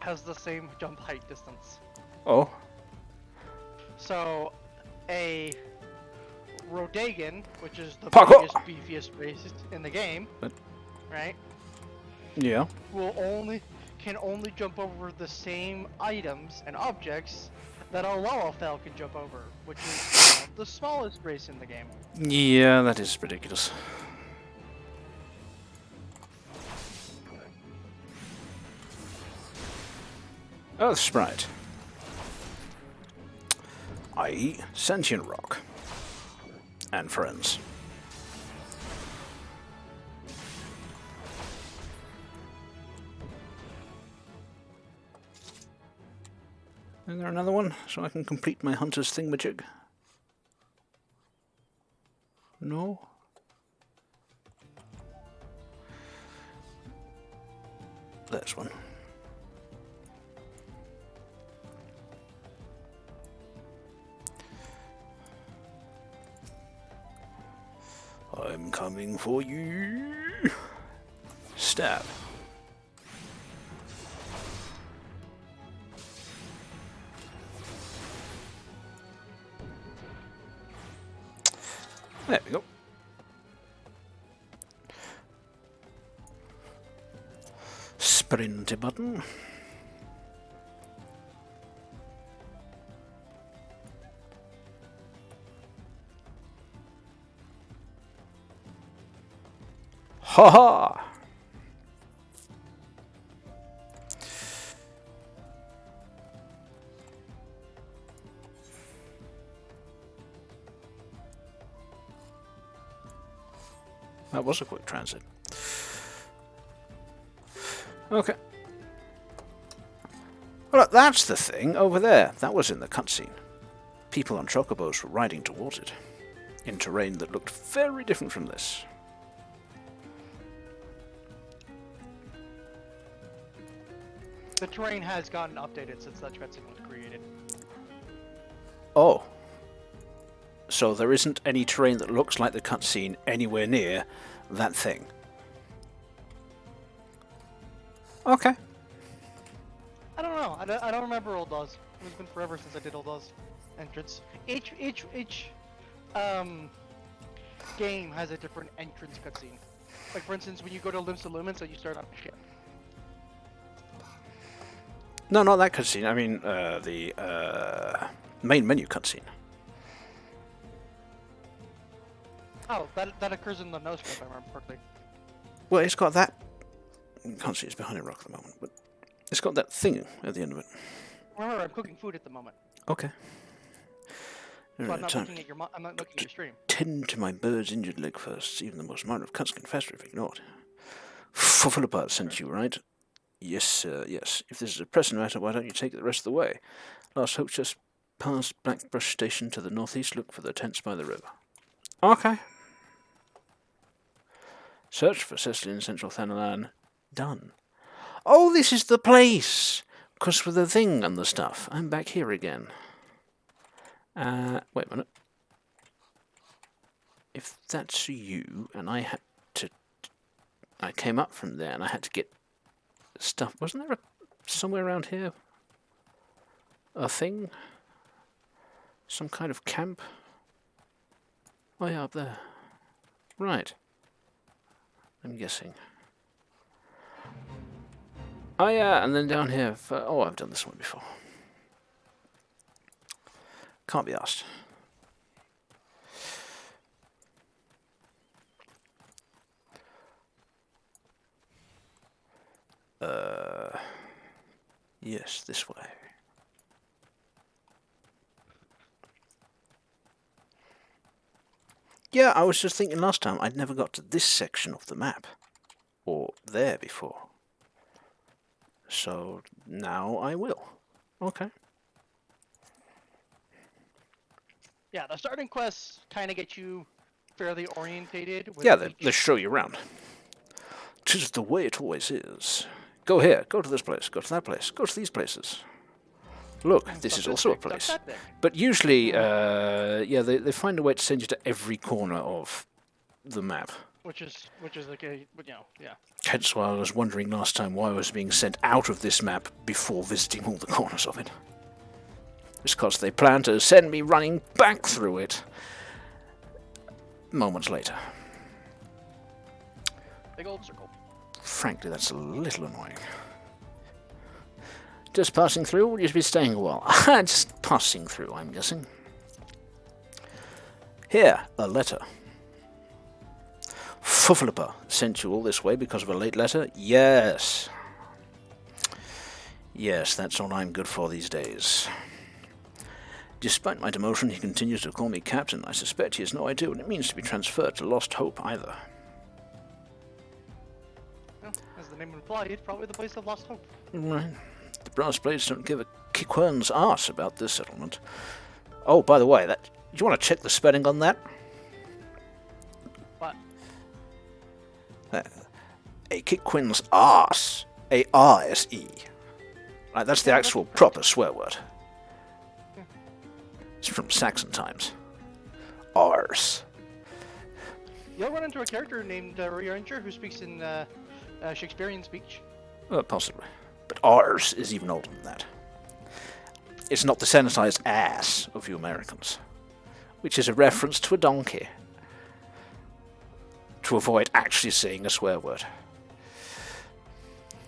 has the same jump height distance.
Oh.
So, a Rodagan, which is the
Parkour!
biggest, beefiest race in the game,
But-
right?
Yeah.
Can only jump over the same items and objects that a Lalafell can jump over, which is the smallest race in the game.
Yeah, that is ridiculous. Earth Sprite. I.e. Sentient Rock. And friends. Is there another one, so I can complete my hunter's thingamajig? No? There's one. I'm coming for you. Stab. There we go. Sprinty button. Ha ha! That was a quick transit. Okay. Well, that's the thing over there. That was in the cutscene. People on chocobos were riding towards it, in terrain that looked very different from this.
The terrain has gotten updated since that cutscene was created.
Oh. So there isn't any terrain that looks like the cutscene anywhere near that thing. Okay.
I don't know. I don't remember Old Oz. It's been forever since I did Old Oz entrance. Each game has a different entrance cutscene. Like for instance, when you go to Limsa Lumen, so you start on a ship.
No, not that cutscene. I mean, the main menu cutscene.
Oh, that occurs in the no script, if I remember correctly.
Well, it's got that. You can't see it's behind a rock at the moment, but it's got that thing at the end of it.
Remember, I'm cooking food at the moment,
Okay.
so I'm not looking at I'm not looking at your stream.
Tend to my bird's injured leg first. Even the most minor of cuts can fester if ignored. Fuffleapart sent you, right? Yes, sir, yes. If this is a pressing matter, why don't you take it the rest of the way? Last hope just past Blackbrush Station to the northeast. Look for the tents by the river. Okay. Search for Cecily in Central Thanalan. Done. Oh, this is the place! Because for the thing and the stuff. I'm back here again. Wait a minute. If that's you, and I had to... I came up from there and I had to get stuff. Wasn't there somewhere around here a thing? Some kind of camp? Oh yeah, up there. Right. I'm guessing. Oh yeah, and then down here. Oh, I've done this one before. Can't be asked. Yes, this way. Yeah, I was just thinking last time I'd never got to this section of the map. Or there before. So now I will. Okay.
Yeah, the starting quests kind of get you fairly orientated with
Yeah, they
each.
show you around. 'Tis the way it always is. Go here, go to this place, go to that place, go to these places. Look, this
Suck
is
this
also a
dick, suck
place.
that dick.
But usually, yeah, they find a way to send you to every corner of the map.
Which is like a, yeah.
Hence why I was wondering last time why I was being sent out of this map before visiting all the corners of it. It's because they plan to send me running back through it moments later.
Big old circle.
Frankly, that's a little annoying. Just passing through, or will you be staying a while? Just passing through, I'm guessing. Here, a letter. Fuffalipper sent you all this way because of a late letter? Yes. Yes, that's all I'm good for these days. Despite my demotion, he continues to call me captain. I suspect he has no idea what it means to be transferred to Lost Hope either.
Well, as the name implied, it's probably the place of lost hope.
Right. The brass blades don't give a kickworm's arse about this settlement. Oh, by the way, do you want to check the spelling on that?
What?
A kickquin's arse. A-R-S-E. Right, that's the actual proper swear word. It's from Saxon times. Arse.
You'll run into a character named Rearranger who speaks in Shakespearean speech.
Possibly. But ours is even older than that. It's not the sanitized ass of you Americans, which is a reference to a donkey. To avoid actually saying a swear word.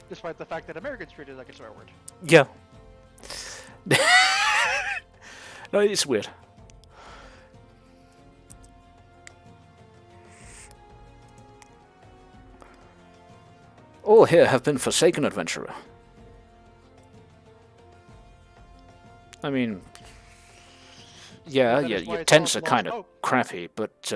Despite the fact that Americans treat it like a swear word.
Yeah. No, it's weird. All here have been forsaken, adventurer. I mean, yeah, your tents are kind of crappy, but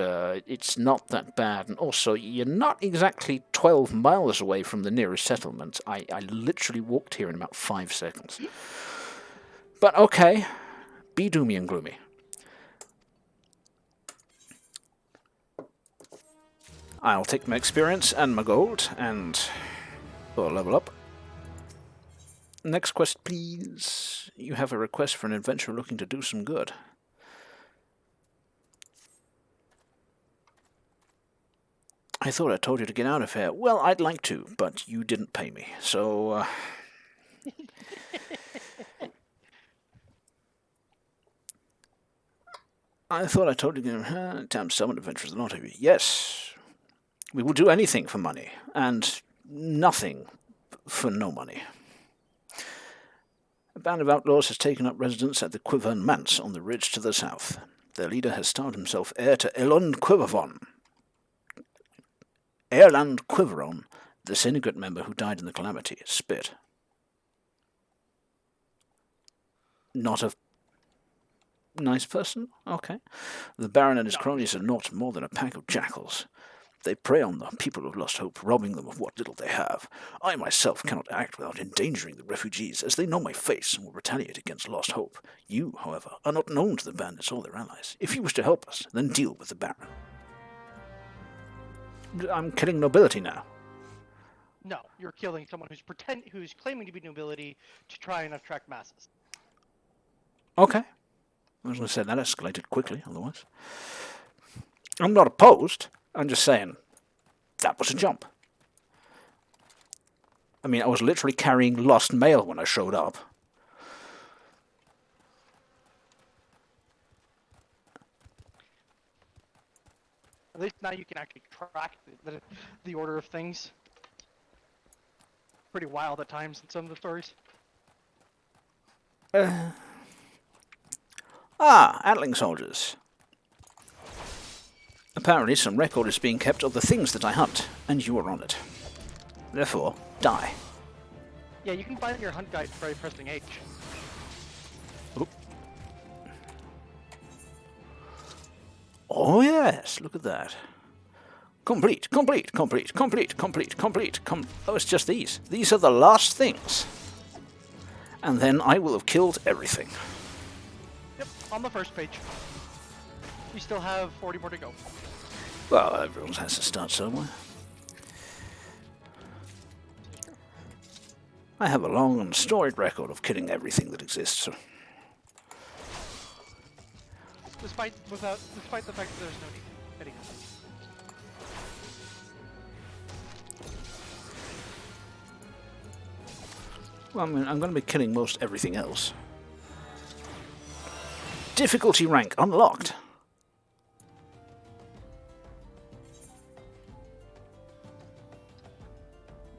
it's not that bad. And also, you're not exactly 12 miles away from the nearest settlement. I literally walked here in about 5 seconds. But okay, be doomy and gloomy. I'll take my experience and my gold, and we'll level up. Next quest, please. You have a request for an adventurer looking to do some good. I thought I told you to get out of here. Well, I'd like to, but you didn't pay me, so... I thought I told you to get... Damn summon adventurers, not of you. Yes. We will do anything for money, and nothing for no money. A band of outlaws has taken up residence at the Quivern Manse on the ridge to the south. Their leader has styled himself heir to Elund Quivervon. Erland Quiveron, the syndicate member who died in the calamity, spit. Not a nice person? Okay. The Baron and his cronies are not more than a pack of jackals. They prey on the people of Lost Hope, robbing them of what little they have. I myself cannot act without endangering the refugees, as they know my face and will retaliate against Lost Hope. You, however, are not known to the bandits or their allies. If you wish to help us, then deal with the Baron. I'm killing nobility now.
No, you're killing someone who's claiming to be nobility to try and attract masses.
Okay. I was going to say that escalated quickly, otherwise. I'm not opposed. I'm just saying, that was a jump. I mean, I was literally carrying lost mail when I showed up.
At least now you can actually track the order of things. Pretty wild at times in some of the stories.
Antling soldiers. Apparently some record is being kept of the things that I hunt, and you are on it. Therefore, die.
Yeah, you can find your hunt guide by pressing H.
Oop. Oh yes, look at that. Complete, complete, complete, complete, complete, complete, oh, it's just these. These are the last things. And then I will have killed everything.
Yep, on the first page. We still have 40 more to go.
Well, everyone has to start somewhere. I have a long and storied record of killing everything that exists. So.
Despite the fact that there's no need. Anyhow.
Well, I mean, I'm going to be killing most everything else. Difficulty rank unlocked.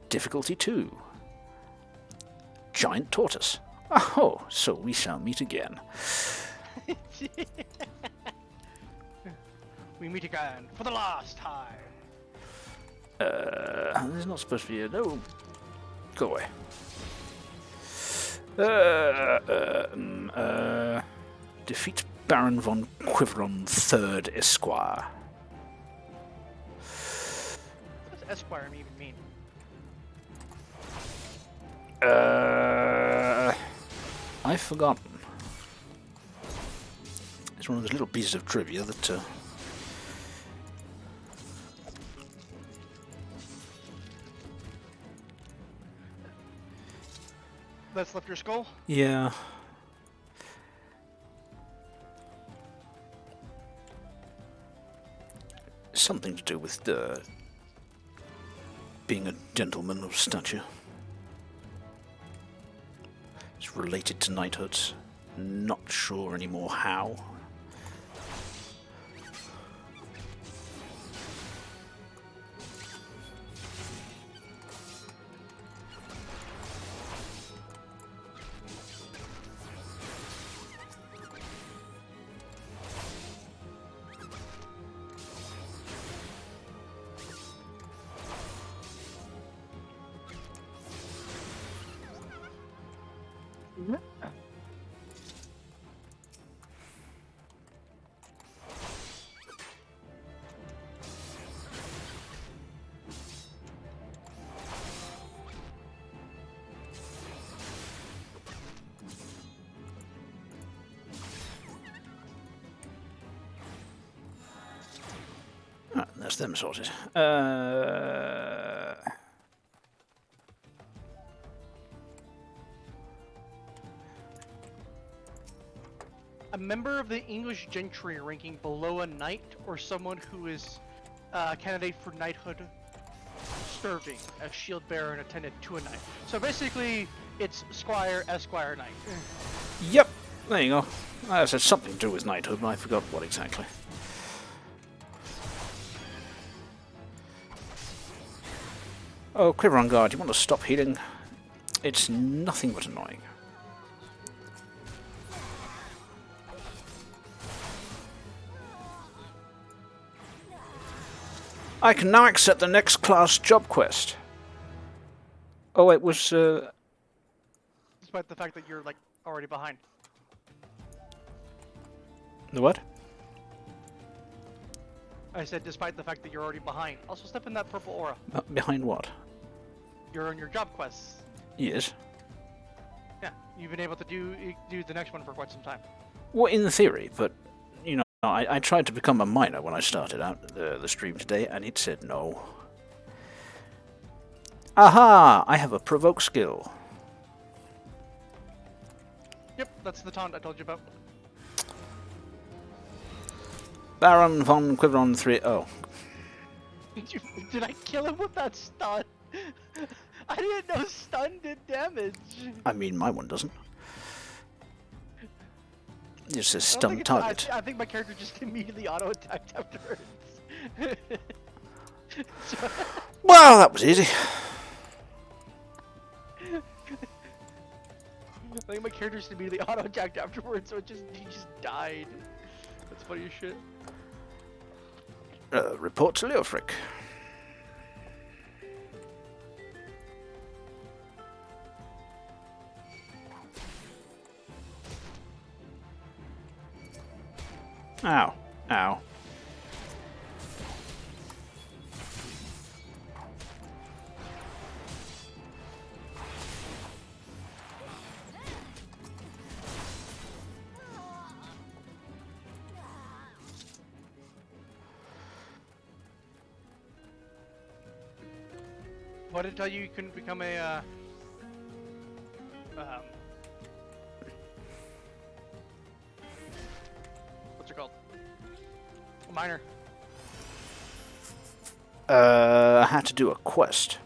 Difficulty 2. Giant tortoise. Oh, so we shall meet again.
We meet again for the last time.
There's not supposed to be a... No. Go away. Defeat Baron von Quiveron III Esquire.
What does Esquire even mean?
I've forgotten. It's one of those little pieces of trivia that...
Let's lift your skull.
Yeah. Something to do with being a gentleman of stature. It's related to knighthoods. Not sure anymore how. Ah, that's them sorted.
A member of the English gentry ranking below a knight or someone who is a candidate for knighthood serving as shield bearer and attendant to a knight. So basically, it's squire, esquire, knight.
Yep, there you go. That said something to do with knighthood, but I forgot what exactly. Oh, Quiver on guard, you want to stop healing? It's nothing but annoying. I can now accept the next class job quest. Oh, it was...
Despite the fact that you're, like, already behind.
The what?
I said despite the fact that you're already behind. Also step in that purple aura.
Behind what?
You're on your job quests.
Yes.
Yeah, you've been able to do the next one for quite some time.
Well, in theory, but, you know, I tried to become a miner when I started out the stream today, and it said no. Aha! I have a provoke skill.
Yep, that's the taunt I told you about.
Baron von Quiveron 3... Oh.
Did I kill him with that stun? I didn't know stun did damage.
I mean, my one doesn't. It says stun target.
I think my character just immediately auto-attacked afterwards.
Well, that was easy.
I think my character just immediately auto-attacked afterwards, so he just died. That's funny as shit.
Report to Leofric. Ow. Ow.
What did I tell you you couldn't become a, what's it called? A miner.
I had to do a quest.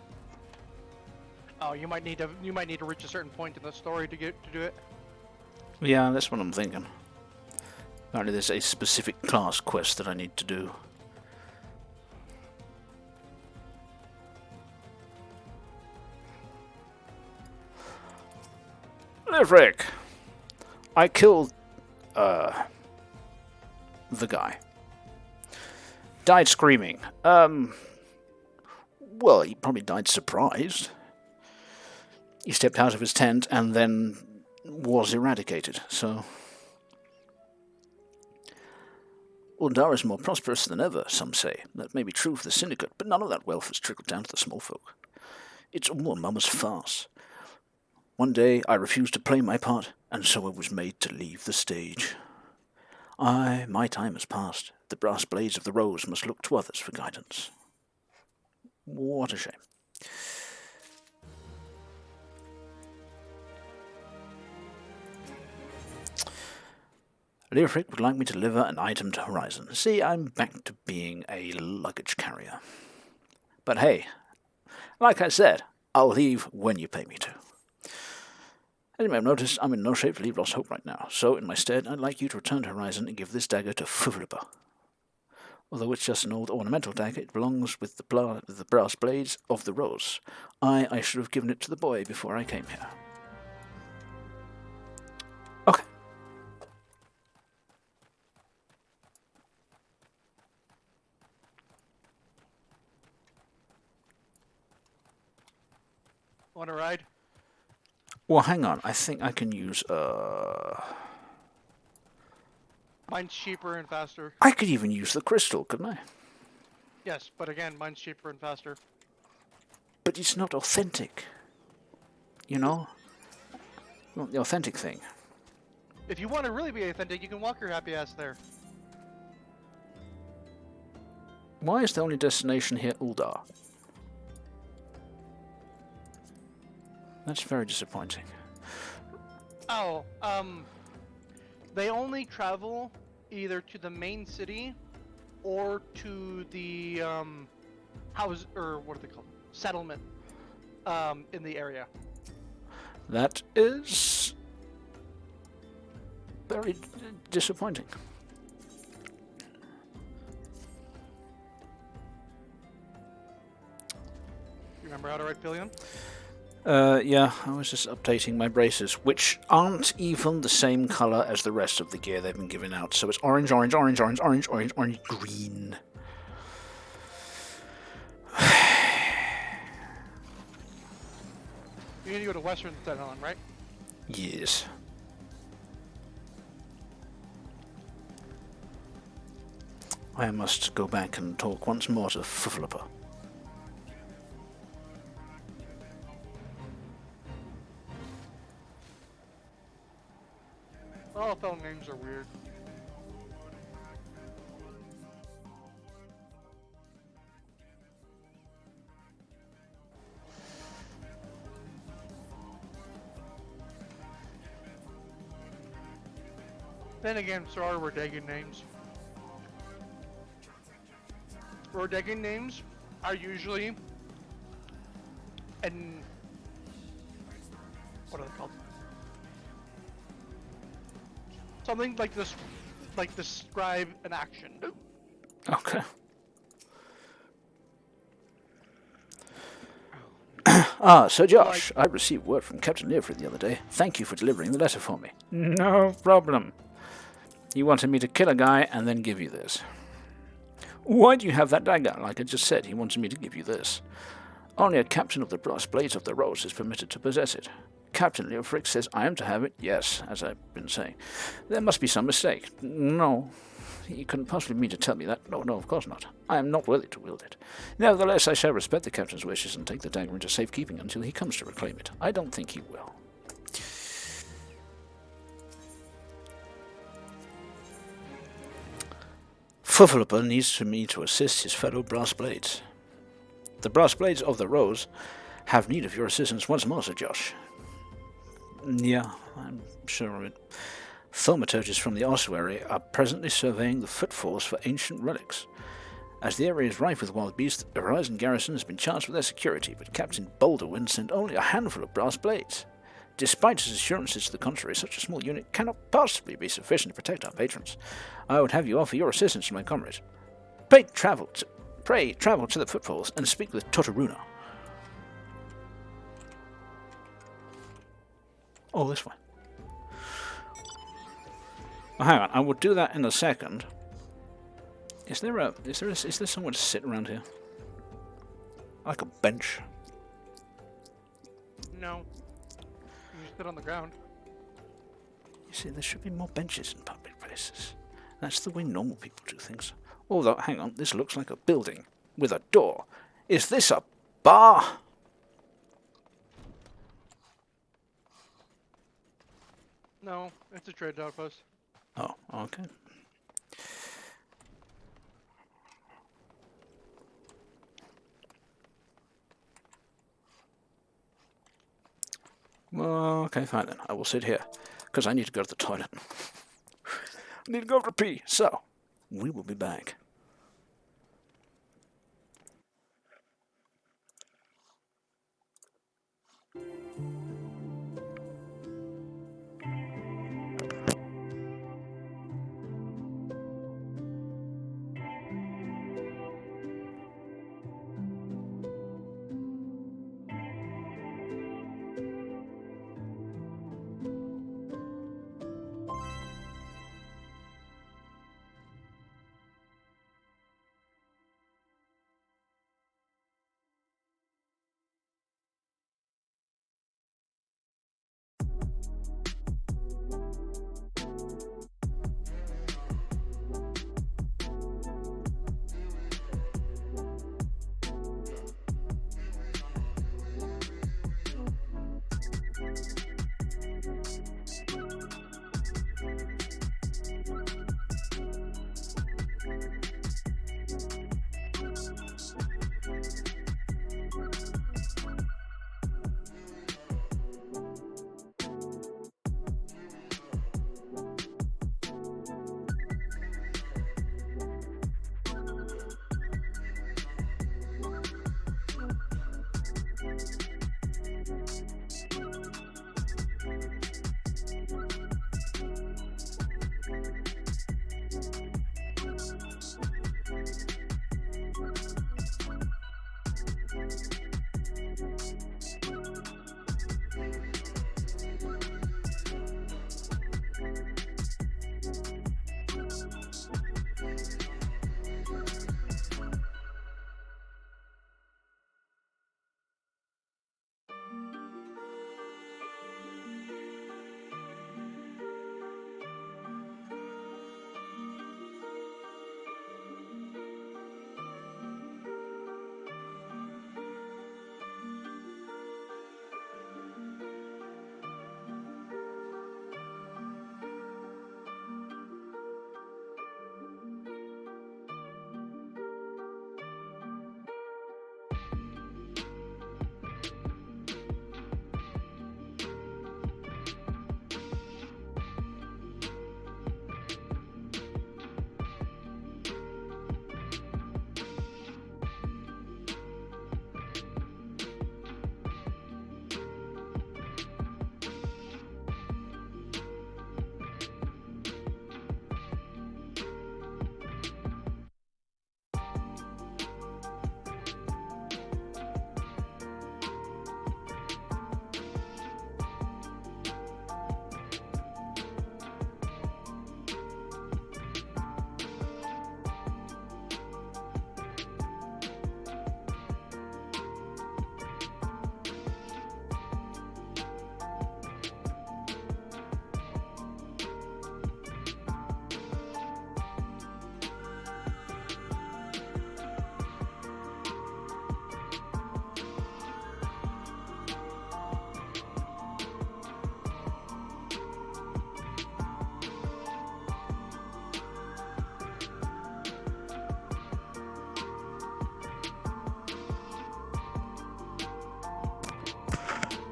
Oh, you might need to reach a certain point in the story to do it.
Yeah, that's what I'm thinking. Apparently there's a specific class quest that I need to do. Liverick! I killed, the guy. Died screaming. Well, he probably died surprised. He stepped out of his tent and then was eradicated, so... Uldar is more prosperous than ever, some say. That may be true for the Syndicate, but none of that wealth has trickled down to the small folk. It's all a mama's farce. One day I refused to play my part, and so I was made to leave the stage. My time has passed. The brass blades of the rose must look to others for guidance. What a shame. Leofric would like me to deliver an item to Horizon. See, I'm back to being a luggage carrier. But hey, like I said, I'll leave when you pay me to. As you may have noticed, I'm in no shape to leave Lost Hope right now, so in my stead, I'd like you to return to Horizon and give this dagger to Fuvlipa. Although it's just an old ornamental dagger, it belongs with the brass blades of the rose. I should have given it to the boy before I came here. Okay.
Want to ride?
Well, hang on. I think I can use,
Mine's cheaper and faster.
I could even use the crystal, couldn't I?
Yes, but again, mine's cheaper and faster.
But it's not authentic. You know? Not the authentic thing.
If you want to really be authentic, you can walk your happy ass there.
Why is the only destination here Uldar? That's very disappointing.
Oh, they only travel either to the main city or to the house, or what are they called? Settlement in the area.
That is very disappointing.
You remember how to ride pillion?
Yeah, I was just updating my braces, which aren't even the same colour as the rest of the gear they've been giving out. So it's orange, orange, orange, orange, orange, orange, orange, green.
You need to go to Western Settlement, right?
Yes. I must go back and talk once more to Fuvlipa.
All phone names are weird. Then again, so are Rodegan names. Rodegan names are usually and what are they called? Something like this, like describe an action.
Okay. Sir Josh, I received word from Captain Leofrid the other day. Thank you for delivering the letter for me. No problem. He wanted me to kill a guy and then give you this. Why do you have that dagger? Like I just said, he wanted me to give you this. Only a captain of the brass blades of the rose is permitted to possess it. Captain Leofric says I am to have it. Yes, as I've been saying. There must be some mistake. No, he couldn't possibly mean to tell me that. No, of course not. I am not worthy to wield it. Nevertheless, I shall respect the captain's wishes and take the dagger into safekeeping until he comes to reclaim it. I don't think he will. Fuvlipa needs me to assist his fellow brass blades. The brass blades of the Rose have need of your assistance once more, Sir Josh. Yeah, I'm sure of it. Thaumaturges from the ossuary are presently surveying the footfalls for ancient relics. As the area is rife with wild beasts, the Horizon Garrison has been charged with their security, but Captain Boulderwind sent only a handful of brass blades. Despite his assurances to the contrary, such a small unit cannot possibly be sufficient to protect our patrons. I would have you offer your assistance to my comrades. Pray travel to the footfalls and speak with Totaruna. Oh, this way. Oh, hang on, I will do that in a second. Is there somewhere to sit around here? Like a bench?
No. You just sit on the ground.
You see, there should be more benches in public places. That's the way normal people do things. Although, hang on, this looks like a building with a door. Is this a bar?
No, it's a trade outpost.
Oh, okay. Well, okay, fine then. I will sit here, because I need to go to the toilet. I need to go to pee, so we will be back.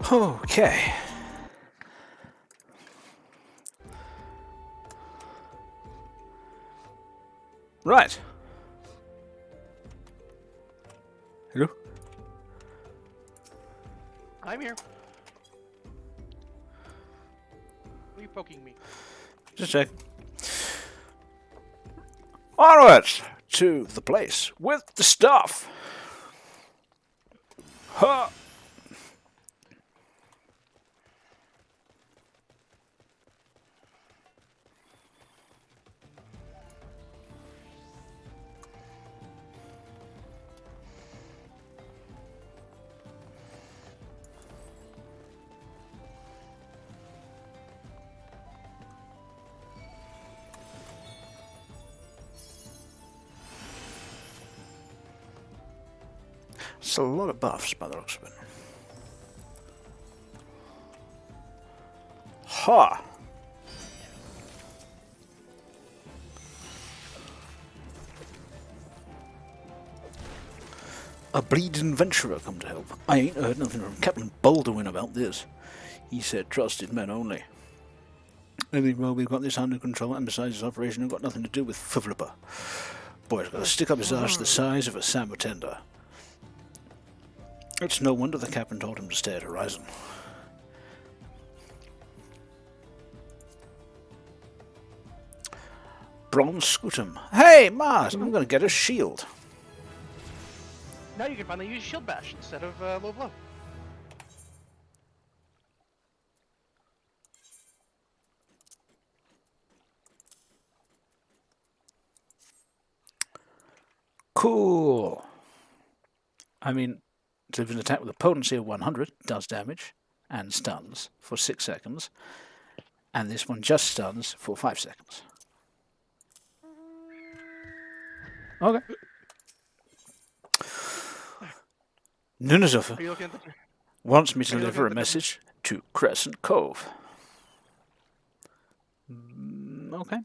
Okay. Right. Hello?
I'm here. Why are you poking me?
Just a sec. Onwards to the place with the stuff. Huh. It's a lot of buffs by the looks of it. Ha! A bleeding venturer come to help. I ain't heard nothing from Captain Baldwin about this. He said trusted men only. Anyway, well, we've got this under control, and besides, this operation has got nothing to do with Flipper. Boy's got to stick up his arse the size of a Sam tender. It's no wonder the captain told him to stay at Horizon. Bronze Scootum. Hey, Mars, I'm going to get a shield.
Now you can finally use Shield Bash instead of Low Blow.
Cool. I mean, to an attack with a potency of 100 does damage and stuns for 6 seconds, and this one just stuns for 5 seconds. Okay. Nunazufa wants me to deliver a message to Crescent Cove. Okay.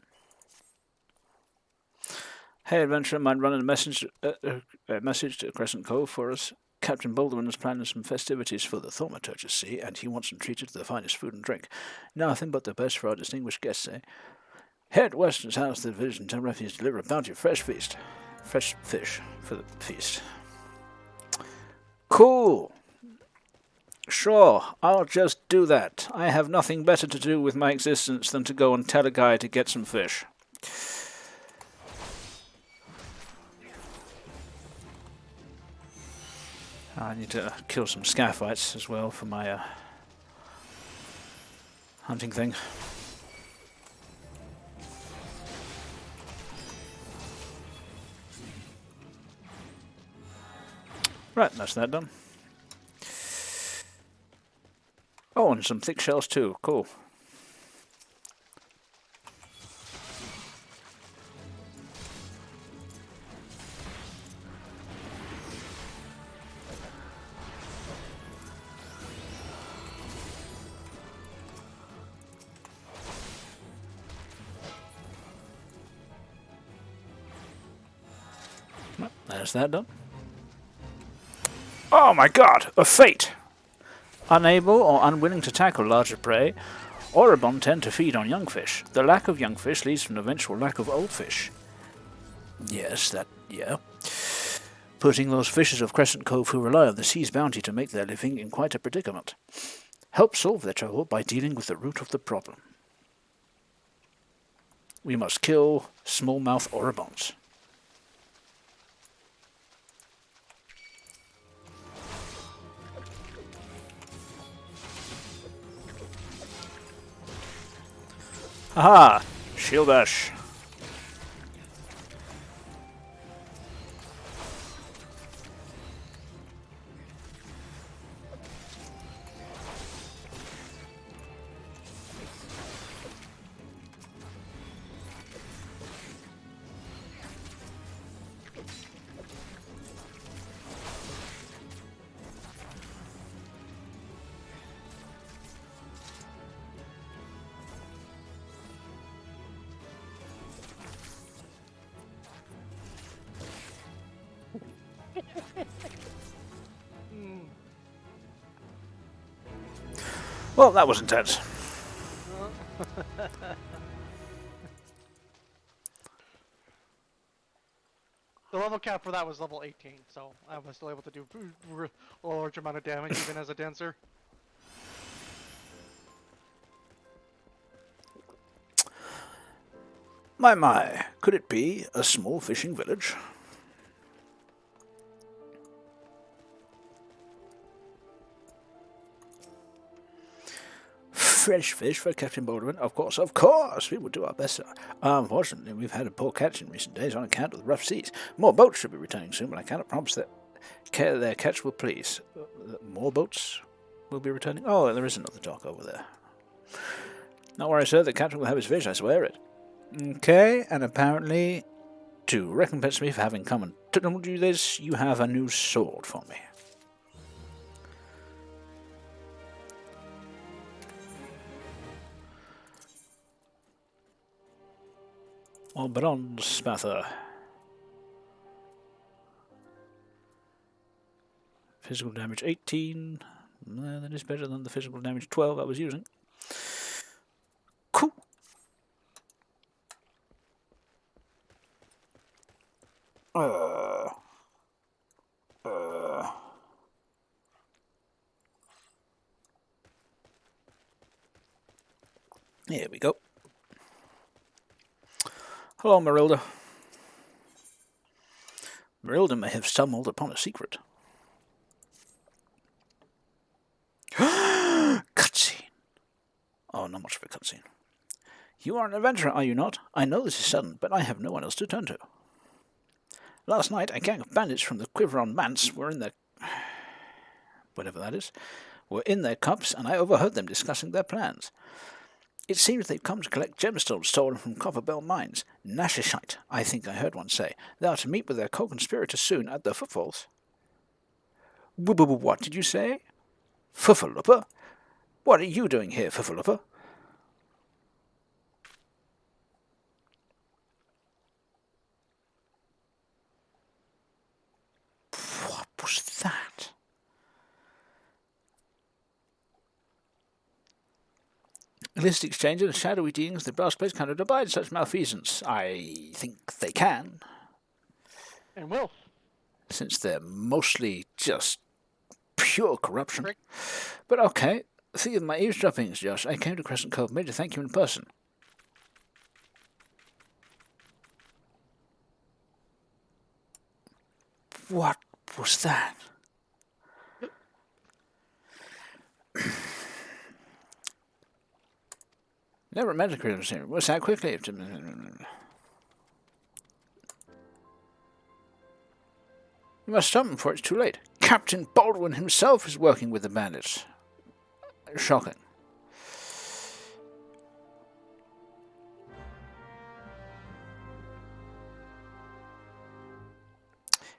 Hey, adventurer, mind running a message to Crescent Cove for us? Captain Baldwin is planning some festivities for the thaumaturges, see, and he wants them treated to the finest food and drink. Nothing but the best for our distinguished guests, eh? Head west and south to the village and tell refugees to deliver a bounty of fresh fish for the feast. Cool. Sure, I'll just do that. I have nothing better to do with my existence than to go and tell a guy to get some fish. I need to kill some scaphites as well for my hunting thing. Right, that's that done. Oh, and some thick shells too. Cool. Well, there's that done. Oh my god, a fate! Unable or unwilling to tackle larger prey, Oribon tend to feed on young fish. The lack of young fish leads to an eventual lack of old fish. Yes, yeah. Putting those fishers of Crescent Cove who rely on the sea's bounty to make their living in quite a predicament. Help solve their trouble by dealing with the root of the problem. We must kill smallmouth Oribons. Aha! Shield Bash. Well, that was intense.
The level cap for that was level 18, so I was still able to do a large amount of damage even as a dancer.
My, could it be a small fishing village? Fresh fish for Captain Baldwin, of course, we will do our best, sir. Unfortunately, we've had a poor catch in recent days on account of the rough seas. More boats should be returning soon, but I cannot promise that their catch will please. More boats will be returning? Oh, there is another dock over there. Not worry, sir, the captain will have his fish, I swear it. Okay, and apparently, to recompense me for having come and told you this, you have a new sword for me. Or bronze spather. Physical damage 18. That is better than the physical damage 12 I was using. Cool. Here we go. Hello, Marilda. Marilda may have stumbled upon a secret. Cutscene. Oh, not much of a cutscene. You are an adventurer, are you not? I know this is sudden, but I have no one else to turn to. Last night, a gang of bandits from the Quiveron Manse were in their... whatever that is, were in their cups, and I overheard them discussing their plans. It seems they've come to collect gemstones stolen from Copperbell mines. Nashishite, I think I heard one say. They are to meet with their co-conspirators soon at the footfalls. What did you say? Fuffalupper? What are you doing here, Fuffalupper? What was that? Illicit exchanges and shadowy dealings, the brass plates cannot abide such malfeasance. I think they can.
And will.
Since they're mostly just pure corruption. Rick. But okay, see my eavesdroppings, Josh. I came to Crescent Cove Mid to thank you in person. What was that? Never met a Christmas. What's that quickly? You must stop him before it's too late. Captain Baldwin himself is working with the bandits. Shocking.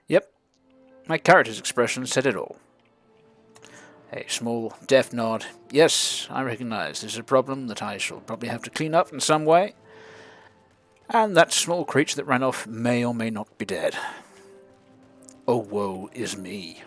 Yep. My character's expression said it all. A small, deaf nod. Yes, I recognize this is a problem that I shall probably have to clean up in some way. And that small creature that ran off may or may not be dead. Oh, woe is me.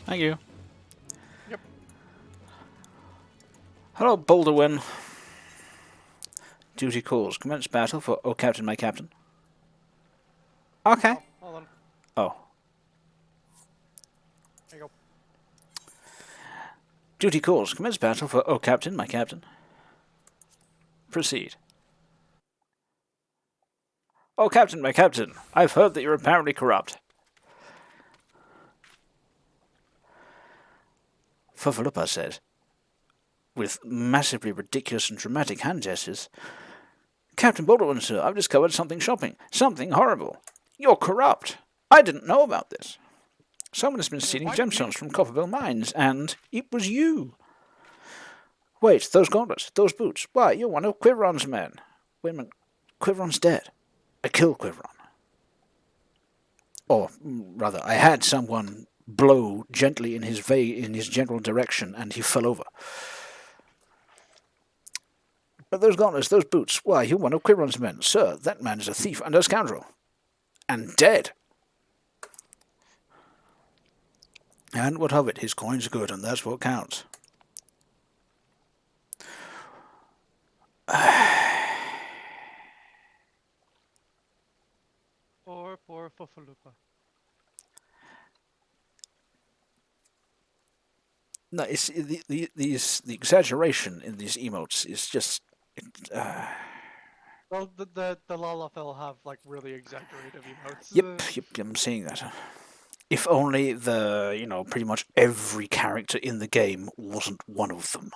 Thank you.
Yep.
Hello, Boulderwin. Duty calls. Commence battle for... Oh, Captain, my Captain. Okay.
Oh, hold on.
Oh.
There you go.
Duty calls. Commence battle for... Oh, Captain, my Captain. Proceed. Oh, Captain, my Captain. I've heard that you're apparently corrupt. Fuffaluppa said, with massively ridiculous and dramatic hand gestures, Captain Baldwin, sir, I've discovered something shocking. Something horrible. You're corrupt. I didn't know about this. Someone has been stealing gemstones from Copperbell mines, and it was you. Wait, those gauntlets, those boots. Why, you're one of Quiveron's men. Wait a minute. Quiveron's dead. I killed Quiveron. Or, rather, I had someone blow gently in his general direction, and he fell over. But those gauntlets, those boots, why, you're one of Quiveron's men. Sir, that man is a thief and a scoundrel. And dead. And what of it? His coin's good, and that's what counts.
Poor Fufalupa.
No, it's the exaggeration in these emotes is just.
Well, the Lalafell have like really exaggerated emotes.
Yep, I'm seeing that. If only pretty much every character in the game wasn't one of them.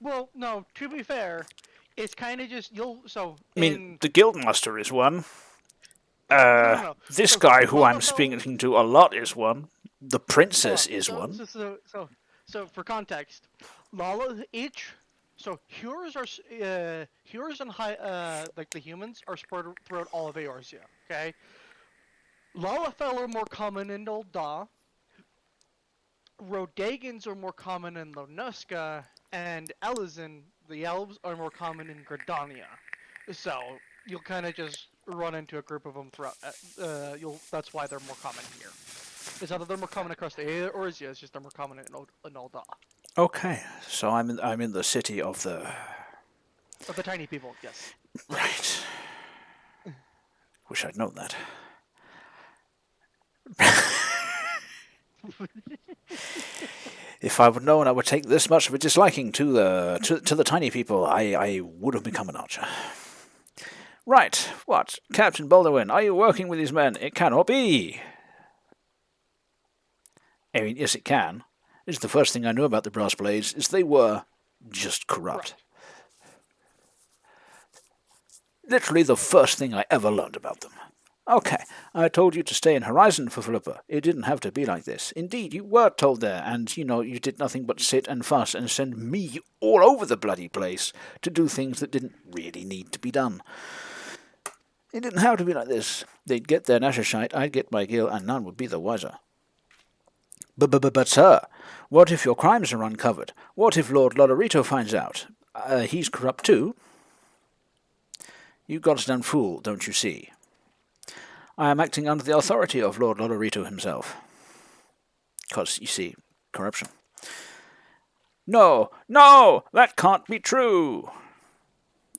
Well, no, to be fair, it's kind of just the
Guildmaster is one.
No.
This guy who I'm speaking to a lot is one. The princess is one.
So for context, Hures and like the humans are spread throughout all of Eorzea. Okay, Lalafell are more common in Ul'dah. Rodagans are more common in Lonuska, and Elizin, the elves, are more common in Gridania. So you'll kind of just run into a group of them throughout. That's why they're more common here. It's not that they're more common across the Eorzea, it's just they're more common in Ul'dah.
Okay, so I'm in the city of the
tiny people, yes.
Right. Wish I'd known that. If I would known I would take this much of a disliking to the tiny people, I would have become an archer. Right, what? Captain Baldwin, are you working with these men? It cannot be! I mean, yes it can. It's the first thing I knew about the Brass Blades, is they were just corrupt. Right. Literally the first thing I ever learned about them. Okay, I told you to stay in Horizon for Philippa. It didn't have to be like this. Indeed, you were told there, and, you did nothing but sit and fuss and send me all over the bloody place to do things that didn't really need to be done. It didn't have to be like this. They'd get their Nashashite, I'd get my Gil, and none would be the wiser. But sir, what if your crimes are uncovered? What if Lord Lodorito finds out? He's corrupt too. You goddamn fool, don't you see? I am acting under the authority of Lord Lodorito himself. Because, you see, corruption. No, that can't be true!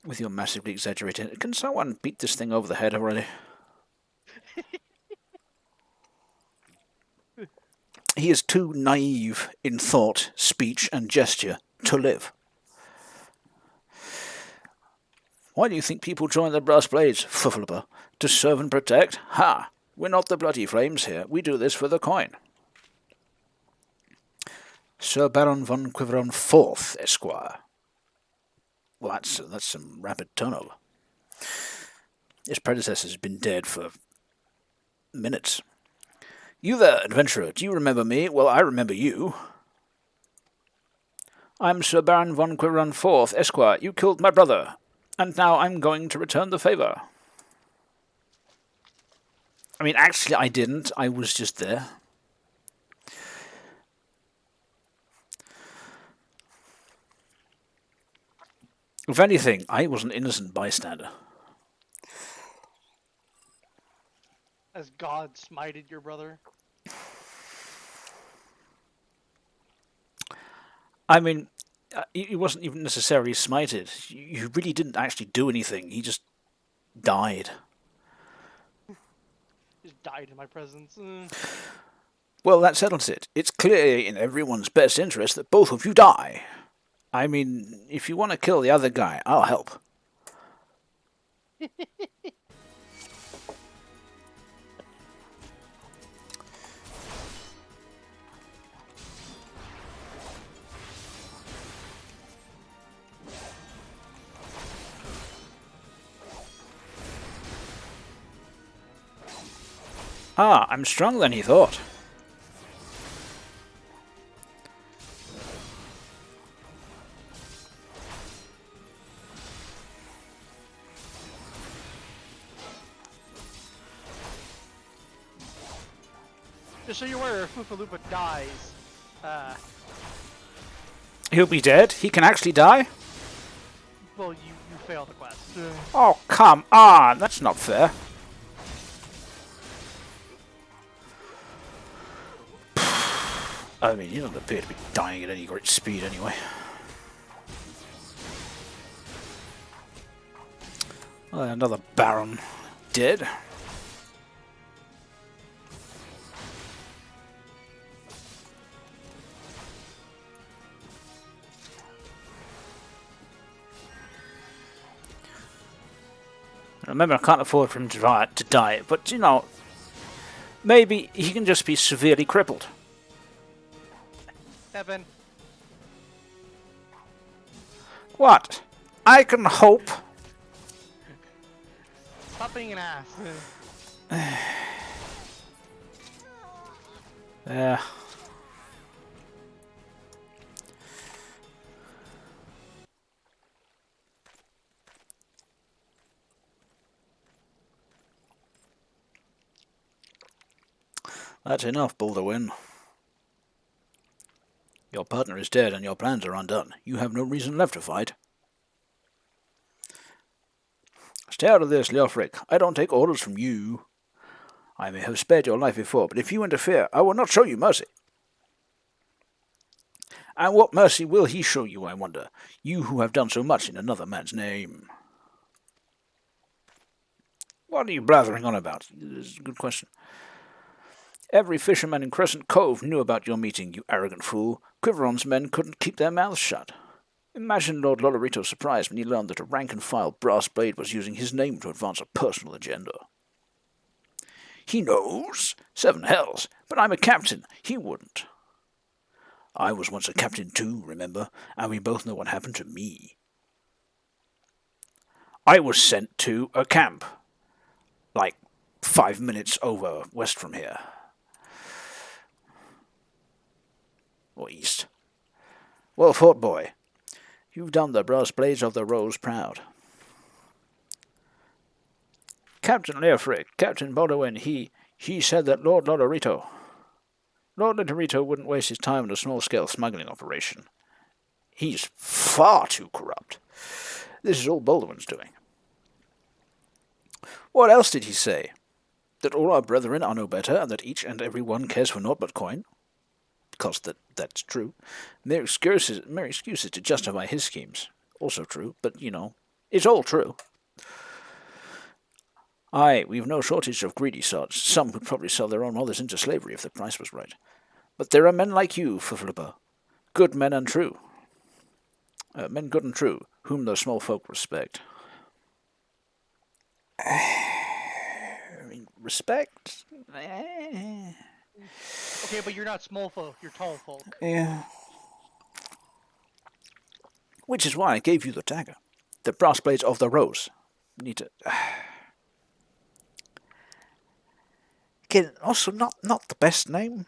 With your massively exaggerated... Can someone beat this thing over the head already? He is too naive in thought, speech, and gesture to live. Why do you think people join the Brass Blades, Fuffalaba? To serve and protect? Ha! We're not the bloody flames here. We do this for the coin. Sir Baron von Quiveron IV, Esquire. Well, that's some rapid turnover. His predecessor's been dead for minutes. You there, adventurer, do you remember me? Well, I remember you. I'm Sir Baron von Quiveron IV, Esquire. You killed my brother, and now I'm going to return the favour. I mean, actually, I didn't. I was just there. If anything, I was an innocent bystander.
As God smited your brother?
I mean, he wasn't even necessarily smited. You really didn't actually do anything. He just died.
Just died in my presence.
Well, that settles it. It's clearly in everyone's best interest that both of you die. I mean, if you want to kill the other guy, I'll help. Ah, I'm stronger than he thought.
Just so you're aware, if Lufa dies,
He'll be dead? He can actually die?
well, you fail the quest.
Oh, come on! That's not fair. I mean, you don't appear to be dying at any great speed anyway. Another Baron dead. Remember, I can't afford for him to die, but you know, maybe he can just be severely crippled.
Evan.
What? I can hope.
Stop being an ass.
Yeah. That's enough, Baldwin. Your partner is dead and your plans are undone. You have no reason left to fight. Stay out of this, Leofric. I don't take orders from you. I may have spared your life before, but if you interfere, I will not show you mercy. And what mercy will he show you, I wonder? You who have done so much in another man's name. What are you blathering on about? This is a good question. Every fisherman in Crescent Cove knew about your meeting, you arrogant fool. Quiveron's men couldn't keep their mouths shut. Imagine Lord Lolorito's surprise when he learned that a rank-and-file brass blade was using his name to advance a personal agenda. He knows? 7 hells. But I'm a captain. He wouldn't. I was once a captain too, remember? And we both know what happened to me. I was sent to a camp. Like 5 minutes over west from here. Or east. Well fought, boy. You've done the brass blades of the Rose proud. Captain Leofric, Captain Baldwin, he said that Lord Lolorito wouldn't waste his time on a small-scale smuggling operation. He's far too corrupt. This is all Baldwin's doing. What else did he say? That all our brethren are no better, and that each and every one cares for naught but coin? Because that's true. Mere excuses to justify his schemes. Also true, but, you know, it's all true. Aye, we've no shortage of greedy sods. Some would probably sell their own mothers into slavery if the price was right. But there are men like you, Fufluba. Good men and true. Men good and true, whom those small folk respect. I mean, respect?
Okay, but you're not small folk, you're tall folk.
Yeah. Which is why I gave you the dagger. The brass blades of the Rose. We need to... Again, also not the best name.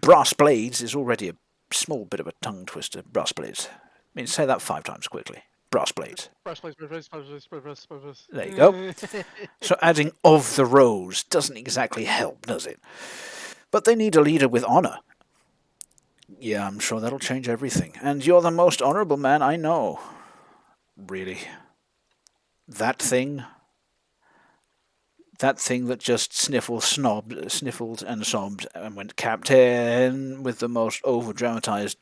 Brass blades is already a small bit of a tongue twister. Brass blades. I mean, say that 5 times quickly. Brass blades.
Brass blades, brass blades, brass blades.
There you go. So adding of the Rose doesn't exactly help, does it? But they need a leader with honor. Yeah, I'm sure that'll change everything. And you're the most honorable man I know. Really. That thing that just sniffled and sobbed and went captain with the most over-dramatized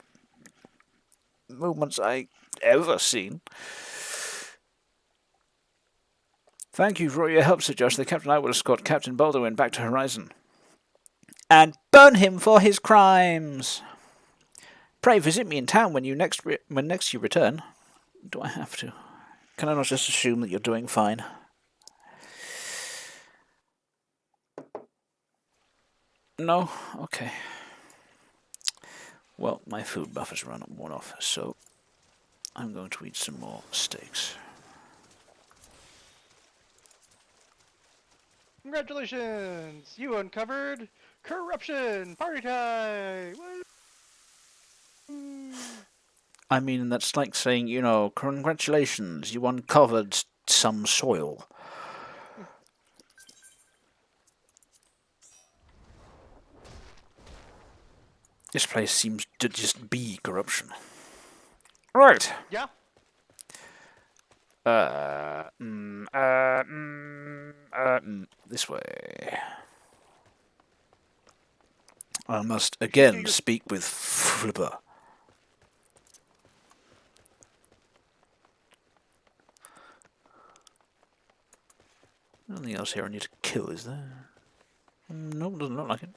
movements I ever seen. Thank you for all your help, Sir Josh. The captain I would escort Captain Baldwin back to Horizon. And burn him for his crimes. Pray visit me in town when next you return. Do I have to? Can I not just assume that you're doing fine? No? Okay. Well, my food buffer's run one off, so I'm going to eat some more steaks.
Congratulations! You uncovered corruption! Party time! Woo!
I mean, that's like saying, you know, congratulations, you uncovered some soil. This place seems to just be corruption. Right.
Yeah.
This way. I must
If you do
again
your
speak with Flipper. Nothing else here I need to kill, is there? No, doesn't look like it.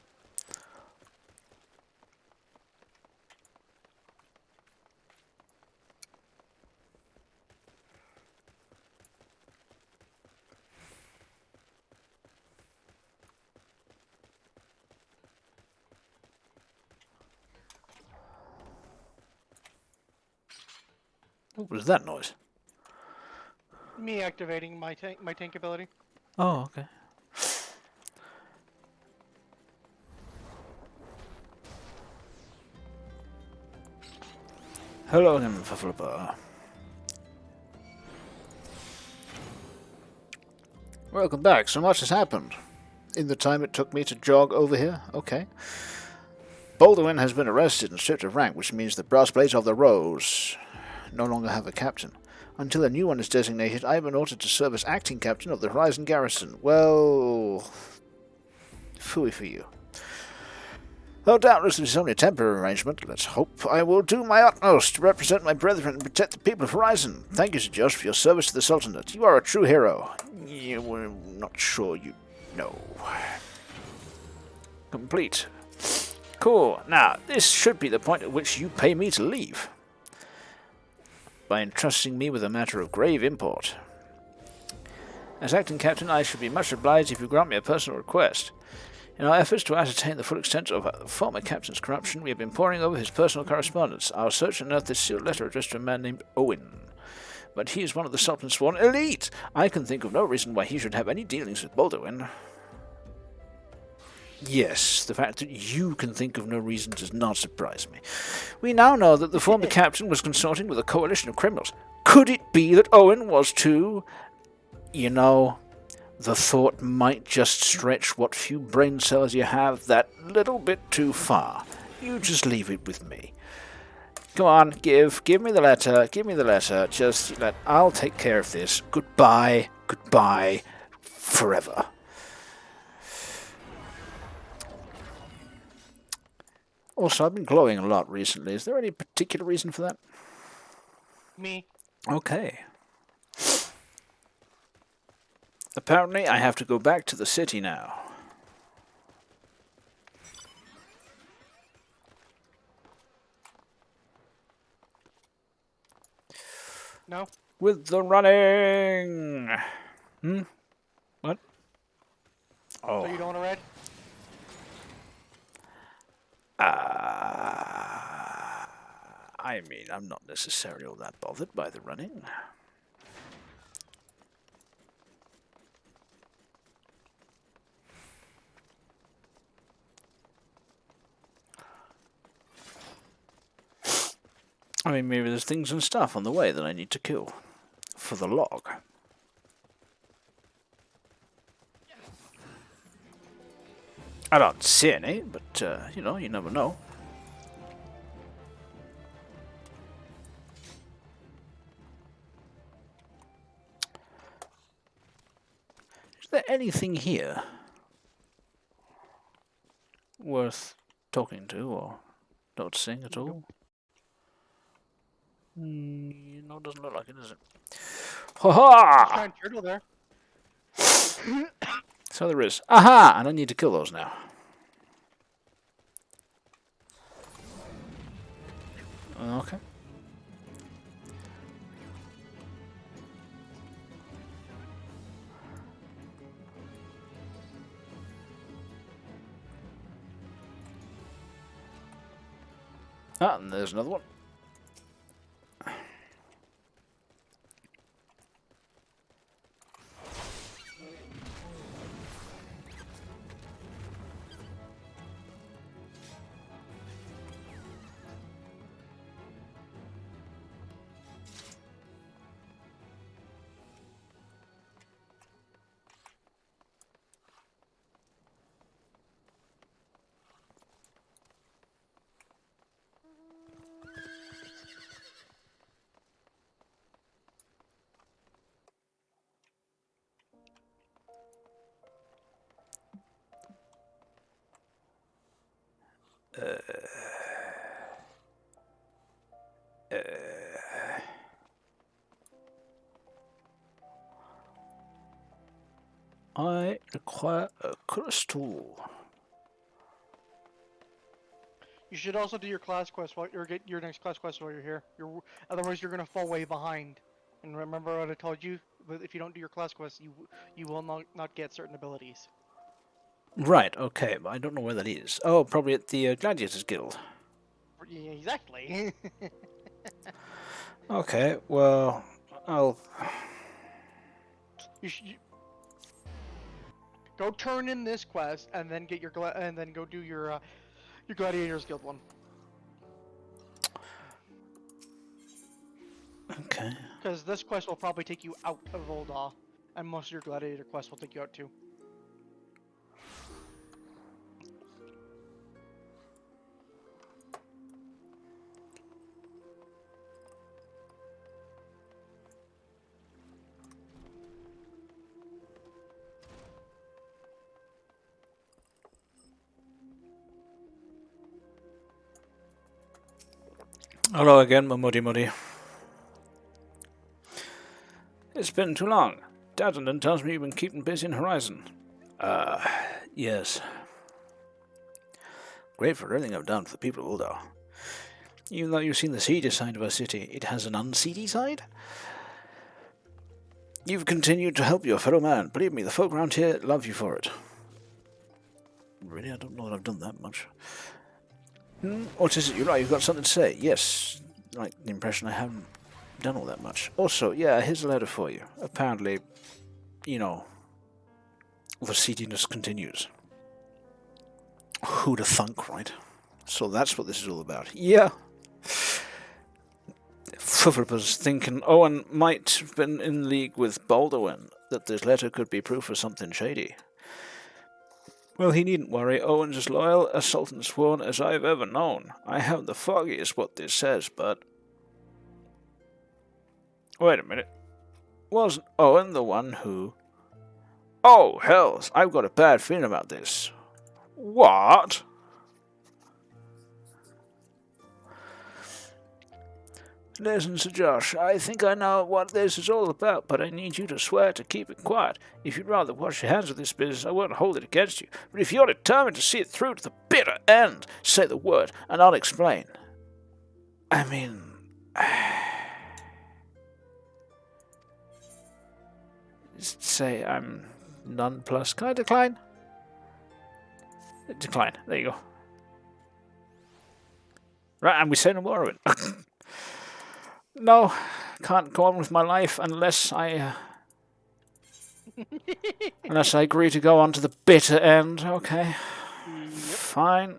What was that noise?
me activating my tank ability.
Oh, okay. Hello again, Flipper. Welcome back. So much has happened in the time it took me to jog over here. Okay. Baldwin has been arrested and stripped of rank, which means the brass blades of the Rose no longer have a captain. Until a new one is designated, I have been ordered to serve as acting captain of the Horizon Garrison. Well, phooey for you. Though doubtless this is only a temporary arrangement, let's hope I will do my utmost to represent my brethren and protect the people of Horizon. Thank you, Sir Josh, for your service to the Sultanate. You are a true hero. You were not sure you know. Complete. Cool. Now, this should be the point at which you pay me to leave. By entrusting me with a matter of grave import. As acting captain, I should be much obliged if you grant me a personal request. In our efforts to ascertain the full extent of the former captain's corruption, we have been poring over his personal correspondence. Our search unearthed this sealed letter addressed to a man named Owen. But he is one of the Sultan's sworn elite. I can think of no reason why he should have any dealings with Baldwin. Yes, the fact that you can think of no reason does not surprise me. We now know that the former captain was consorting with a coalition of criminals. Could it be that Owen was too? You know, the thought might just stretch what few brain cells you have that little bit too far. You just leave it with me. Come on, give me the letter, I'll take care of this. Goodbye, forever. Also, I've been glowing a lot recently. Is there any particular reason for that?
Me.
Okay. Apparently, I have to go back to the city now.
No.
With the running! What? Oh.
So you don't want to ride?
I mean, I'm not necessarily all that bothered by the running. I mean, maybe there's things and stuff on the way that I need to kill for the log. I don't see any, but, you know, you never know. Is there anything here worth talking to or noticing at all? No, it doesn't look like it, does it? Ha ha!
Giant turtle there.
So there is. Aha! And I need to kill those now. Okay. Ah, and there's another one. I require a crystal.
You should also do your class quest while get your next class quest while you're here. Otherwise you're gonna fall way behind. And remember what I told you? If you don't do your class quest, you will not get certain abilities.
Right, okay, but I don't know where that is. Oh, probably at the Gladiators Guild.
Yeah, exactly.
Okay, well, I'll...
you should go turn in this quest and then get your and then go do your Gladiators Guild one.
Okay.
Because this quest will probably take you out of Ul'dah, and most of your Gladiator quests will take you out too.
Hello again, my muddy. It's been too long. Dadden tells me you've been keeping busy in Horizon. Yes. Great for everything I've done for the people of Ul'dah. Even though you've seen the seedy side of our city, it has an unseedy side? You've continued to help your fellow man. Believe me, the folk around here love you for it. Really? I don't know that I've done that much. What is it? You're right, you've got something to say. Yes. Like the impression I haven't done all that much. Also, yeah, here's a letter for you. Apparently, you know, the seediness continues. Who'da thunk, right? So that's what this is all about. Yeah. Flippers thinking Owen might have been in league with Baldwin, that this letter could be proof of something shady. Well, he needn't worry. Owen's as loyal, a Sultan sworn as I've ever known. I haven't the foggiest what this says, but... Wait a minute. Wasn't Owen the one who... Oh, hells, I've got a bad feeling about this. What? Listen, Sir Josh, I think I know what this is all about, but I need you to swear to keep it quiet. If you'd rather wash your hands of this business, I won't hold it against you. But if you're determined to see it through to the bitter end, say the word, and I'll explain. I mean... say I'm nonplussed. Can I decline? Decline. There you go. Right, and we say no more of it. No, can't go on with my life unless I agree to go on to the bitter end. Okay, yep. Fine.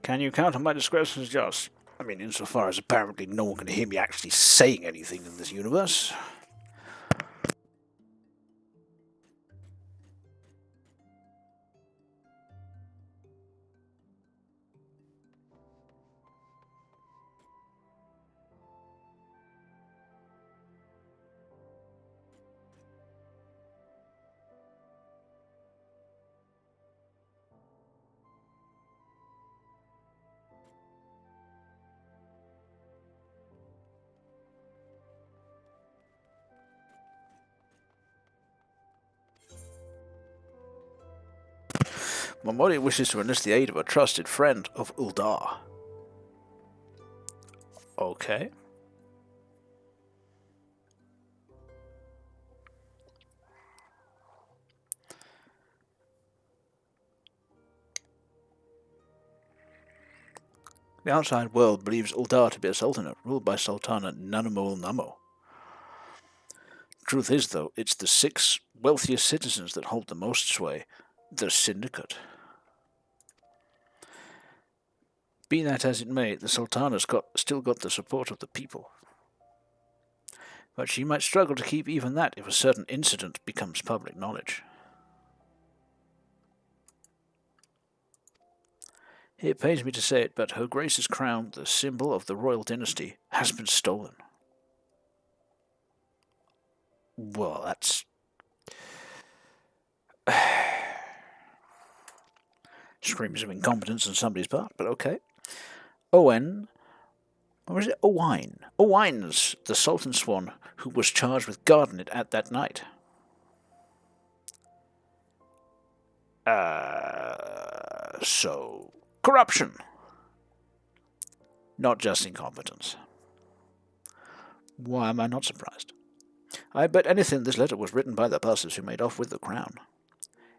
Can you count on my discretion, Josh? I mean, insofar as apparently no one can hear me actually saying anything in this universe. Momori wishes to enlist the aid of a trusted friend of Ul'dah. Okay. The outside world believes Ul'dah to be a sultanate ruled by Sultana Nanamol Namo. Truth is, though, it's the 6 wealthiest citizens that hold the most sway, the Syndicate. Be that as it may, the Sultana's still got the support of the people. But she might struggle to keep even that if a certain incident becomes public knowledge. It pains me to say it, but Her Grace's crown, the symbol of the royal dynasty, has been stolen. Well, that's... screams of incompetence on somebody's part, but okay. Owen... Or is it Owain? Owain's the Sultan Swan who was charged with guarding it at that night. So... corruption. Not just incompetence. Why am I not surprised? I bet anything this letter was written by the bastards who made off with the crown.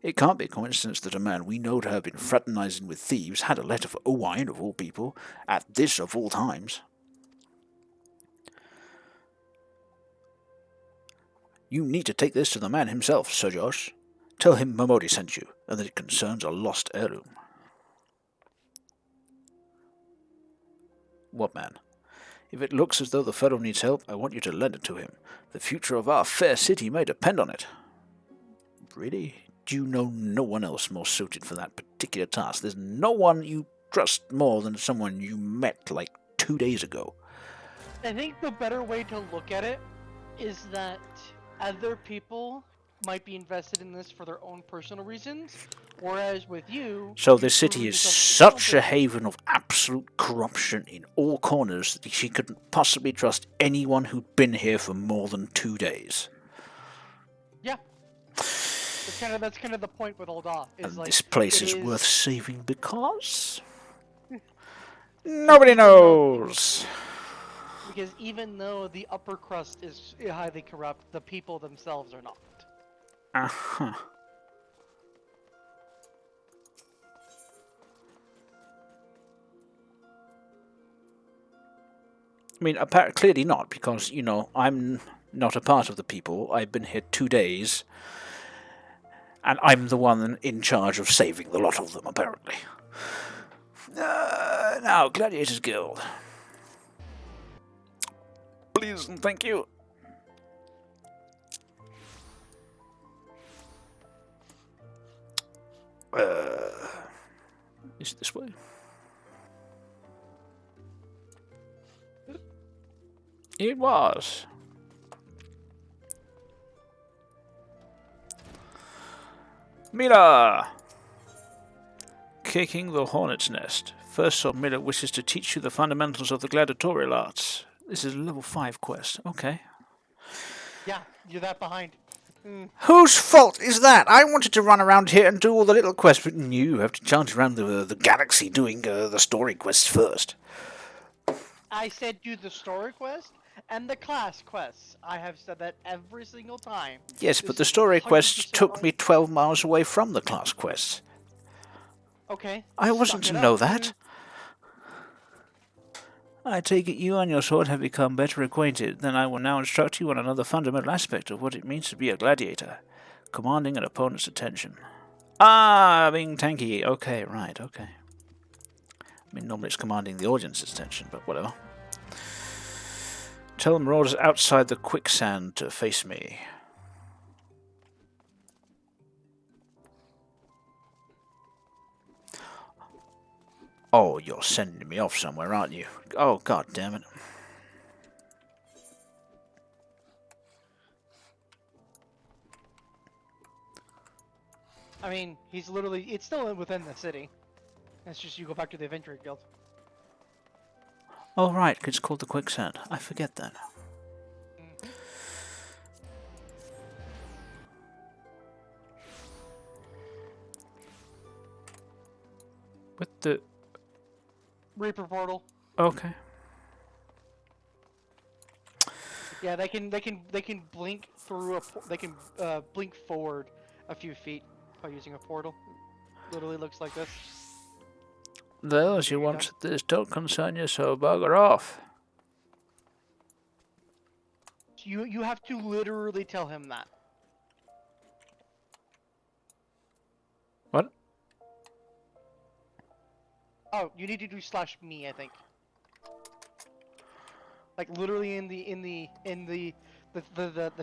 It can't be a coincidence that a man we know to have been fraternizing with thieves had a letter for Owain, of all people, at this of all times. You need to take this to the man himself, Sir Josh. Tell him Momodi sent you, and that it concerns a lost heirloom. What man? If it looks as though the fellow needs help, I want you to lend it to him. The future of our fair city may depend on it. Really? Do you know no one else more suited for that particular task? There's no one you trust more than someone you met like 2 days ago.
I think the better way to look at it is that other people might be invested in this for their own personal reasons, whereas with you...
So this city is such a haven of absolute corruption in all corners that she couldn't possibly trust anyone who'd been here for more than 2 days.
Yeah. That's kind of the point with Ul'dah.
And
like,
this place is worth saving because... nobody knows!
Because even though the upper crust is highly corrupt, the people themselves are not.
Uh-huh. I mean, clearly not, because, you know, I'm not a part of the people. I've been here 2 days, and I'm the one in charge of saving the lot of them, apparently. Now, Gladiators Guild. Please and thank you. Is it this way? It was. Mila! Kicking the Hornet's Nest. First Sir Miller wishes to teach you the fundamentals of the gladiatorial arts. This is a level 5 quest. Okay.
Yeah, you're that behind.
Whose fault is that? I wanted to run around here and do all the little quests, but you have to charge around the galaxy doing the story quests first.
I said do the story quest and the class quests. I have said that every single time.
Yes, but the story quests took me 12 miles away from the class quests.
Okay.
I wasn't to know that. I take it you and your sword have become better acquainted, then I will now instruct you on another fundamental aspect of what it means to be a gladiator. Commanding an opponent's attention. Ah, being tanky. Okay, right, okay. I mean, normally it's commanding the audience's attention, but whatever. Tell the marauders outside the quicksand to face me. Oh, you're sending me off somewhere, aren't you? Oh, god damn it.
I mean, he's literally... It's still within the city. It's just you go back to the Adventurer Guild.
Oh, right, it's called the quicksand. I forget that. With the...
Reaper portal.
Okay.
Yeah, they can blink through they can blink forward a few feet by using a portal. Literally looks like this.
Those you want this don't concern you, so bugger off.
You have to literally tell him that.
What?
Oh, you need to do /me, I think. Like literally in the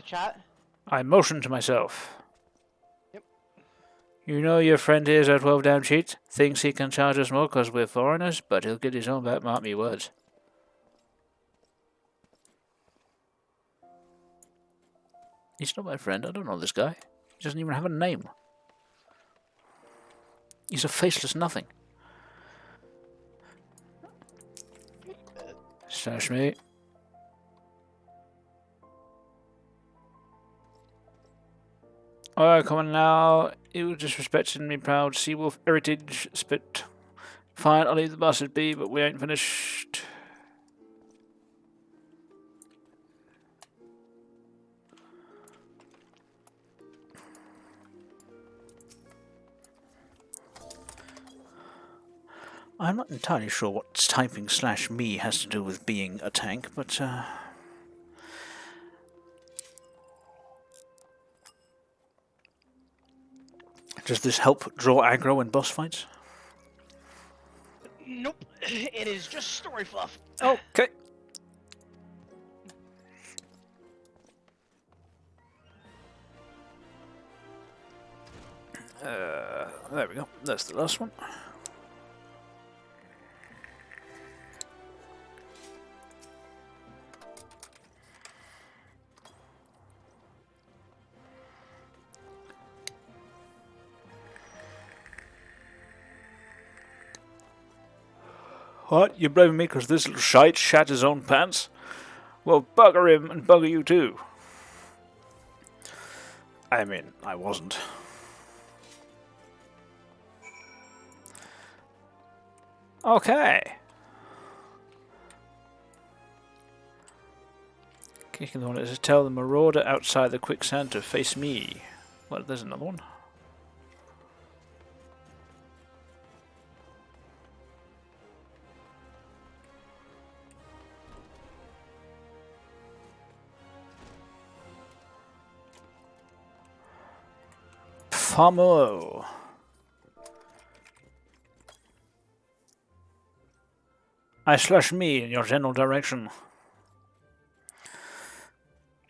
chat.
I motion to myself.
Yep.
You know your friend here's a 12 damn cheat. Thinks he can charge us more because we're foreigners, but he'll get his own back, mark me words. He's not my friend. I don't know this guy. He doesn't even have a name. He's a faceless nothing. Slash me. Alright, come on now. You disrespecting me proud Seawolf heritage spit. Fine, I'll leave the bastard be, but we ain't finished. I'm not entirely sure what typing slash me has to do with being a tank, but does this help draw aggro in boss fights?
Nope. It is just story fluff.
Okay. There we go. That's the last one. What? You blaming me because this little shite shat his own pants? Well, bugger him and bugger you too. I mean, I wasn't. Okay. Kicking the one that says, tell the marauder outside the quicksand to face me. Well, there's another one. Pommel. I slash me in your general direction.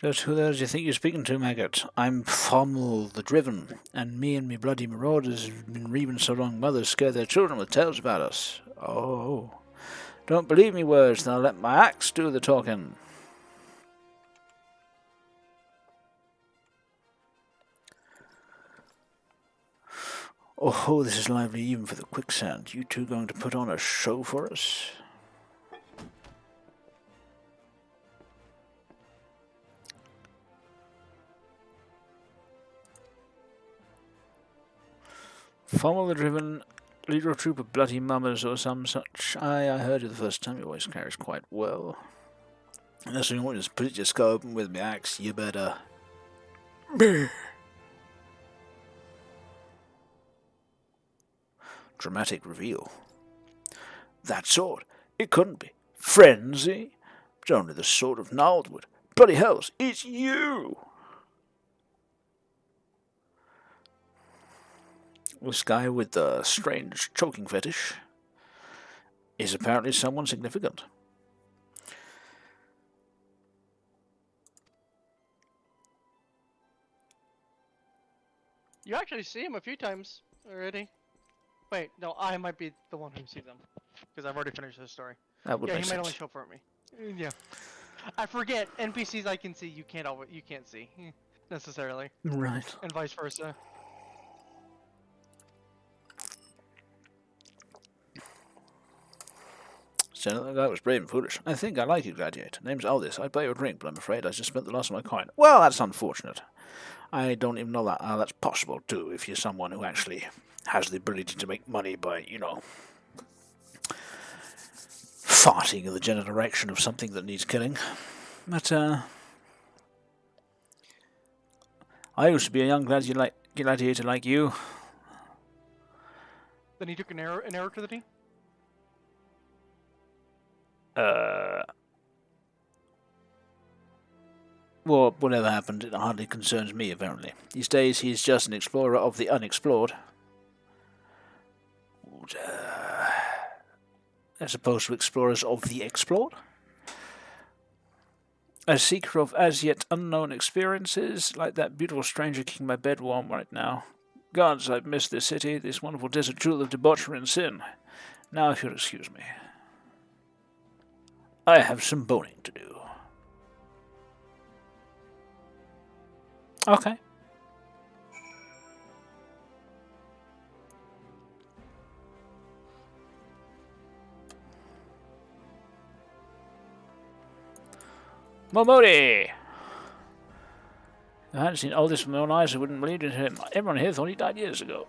Just who there do you think you're speaking to, maggot? I'm Pommel the Driven, and me and me bloody marauders have been reaving so long mothers scare their children with tales about us. Oh. Don't believe me words, then I'll let my axe do the talking. Oh, this is lively even for the quicksand. You two going to put on a show for us? Follow the driven leader of troop of bloody mummers or some such. I heard you the first time. Your voice carries quite well. Unless you want to put your skull open with my axe, you better. Dramatic reveal. That sword, it couldn't be. Frenzy? It's only the sword of Naldwood. Bloody hells, it's you! This guy with the strange choking fetish is apparently someone significant.
You actually see him a few times already. Wait, no, I might be the one who sees them because I've already finished this story.
That would
Yeah,
make
he
sense.
might only show up for me. Yeah, I forget NPCs I can see. You can't see necessarily,
Right.
and vice versa.
So that guy was brave and foolish. I think I like you, Gladiator. Name's Aldous. I'd buy you a drink, but I'm afraid I just spent the last of my coin. Well, that's unfortunate. I don't even know that that's possible, too, if you're someone who actually has the ability to make money by, farting in the general direction of something that needs killing. But, I used to be a young gladiator like you.
Then he took an arrow to the knee.
Well, whatever happened, it hardly concerns me, apparently. These days, he's just an explorer of the unexplored. As opposed to explorers of the explored. A seeker of as yet unknown experiences, like that beautiful stranger keeping my bed warm right now. gods, I've missed this city, this wonderful desert jewel of debauchery and sin. Now, if you'll excuse me, I have some boning to do. Okay. Momodi! If I hadn't seen all this with my own eyes, I wouldn't believe it. Everyone here thought he died years ago.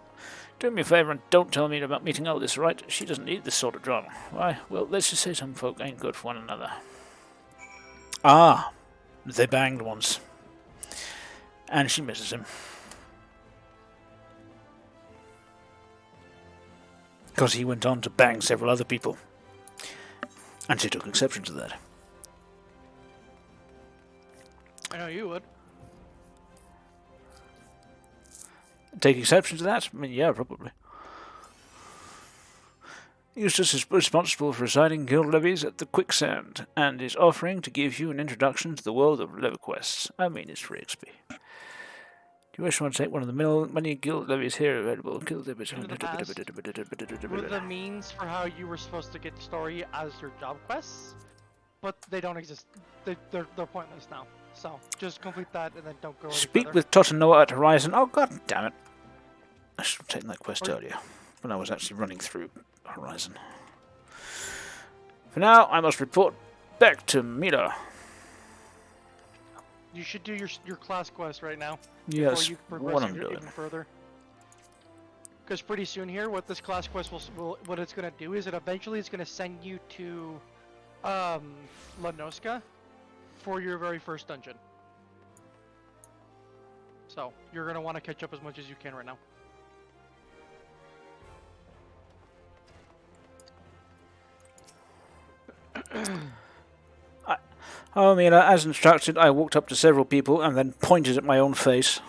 Do me a favour and don't tell me about meeting Aldous, right? She doesn't need this sort of drama. Why? Well, let's just say some folk ain't good for one another. Ah, they banged once. And she misses him. Because he went on to bang several other people. And she took exception to that.
I know you would.
Take exception to that? I mean, yeah, probably. Eustace is responsible for assigning guild levies at the Quicksand, and is offering to give you an introduction to the world of lever quests. I mean, it's free XP. Do you wish to take one of the many guild levies here available? Guild levies.
Were the means for how you were supposed to get the story as your job quests, but they don't exist. They're pointless now. So just complete that and then don't go any
Speak
further.
with Totenoa at Horizon. Oh, god damn it. I should have taken that quest earlier, when I was actually running through Horizon. For now, I must report back to Mila.
You should do your class quest right now.
Yes,
before you progress
what I'm doing.
even further. Because pretty soon here, what this class quest what it's gonna do is it eventually is gonna send you to Lanoska for your very first dungeon. So you're gonna want to catch up as much as you can right now.
Oh, Mila, as instructed, I walked up to several people and then pointed at my own face.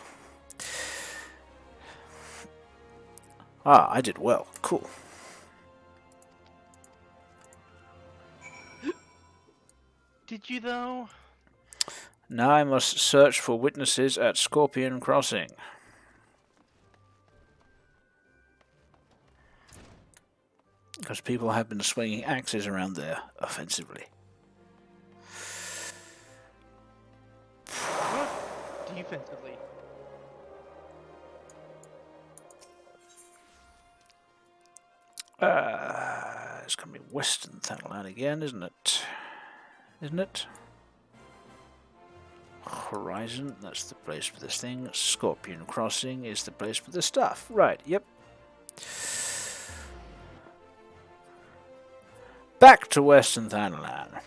Ah, I did well. Cool.
Did you though?
Now I must search for witnesses at Scorpion Crossing. Because people have been swinging axes around there offensively.
Defensively.
It's going to be Western Thanalan again, isn't it? Isn't it? Horizon, that's the place for this thing. Scorpion Crossing is the place for the stuff. Right, yep. Back to Western Thanalan.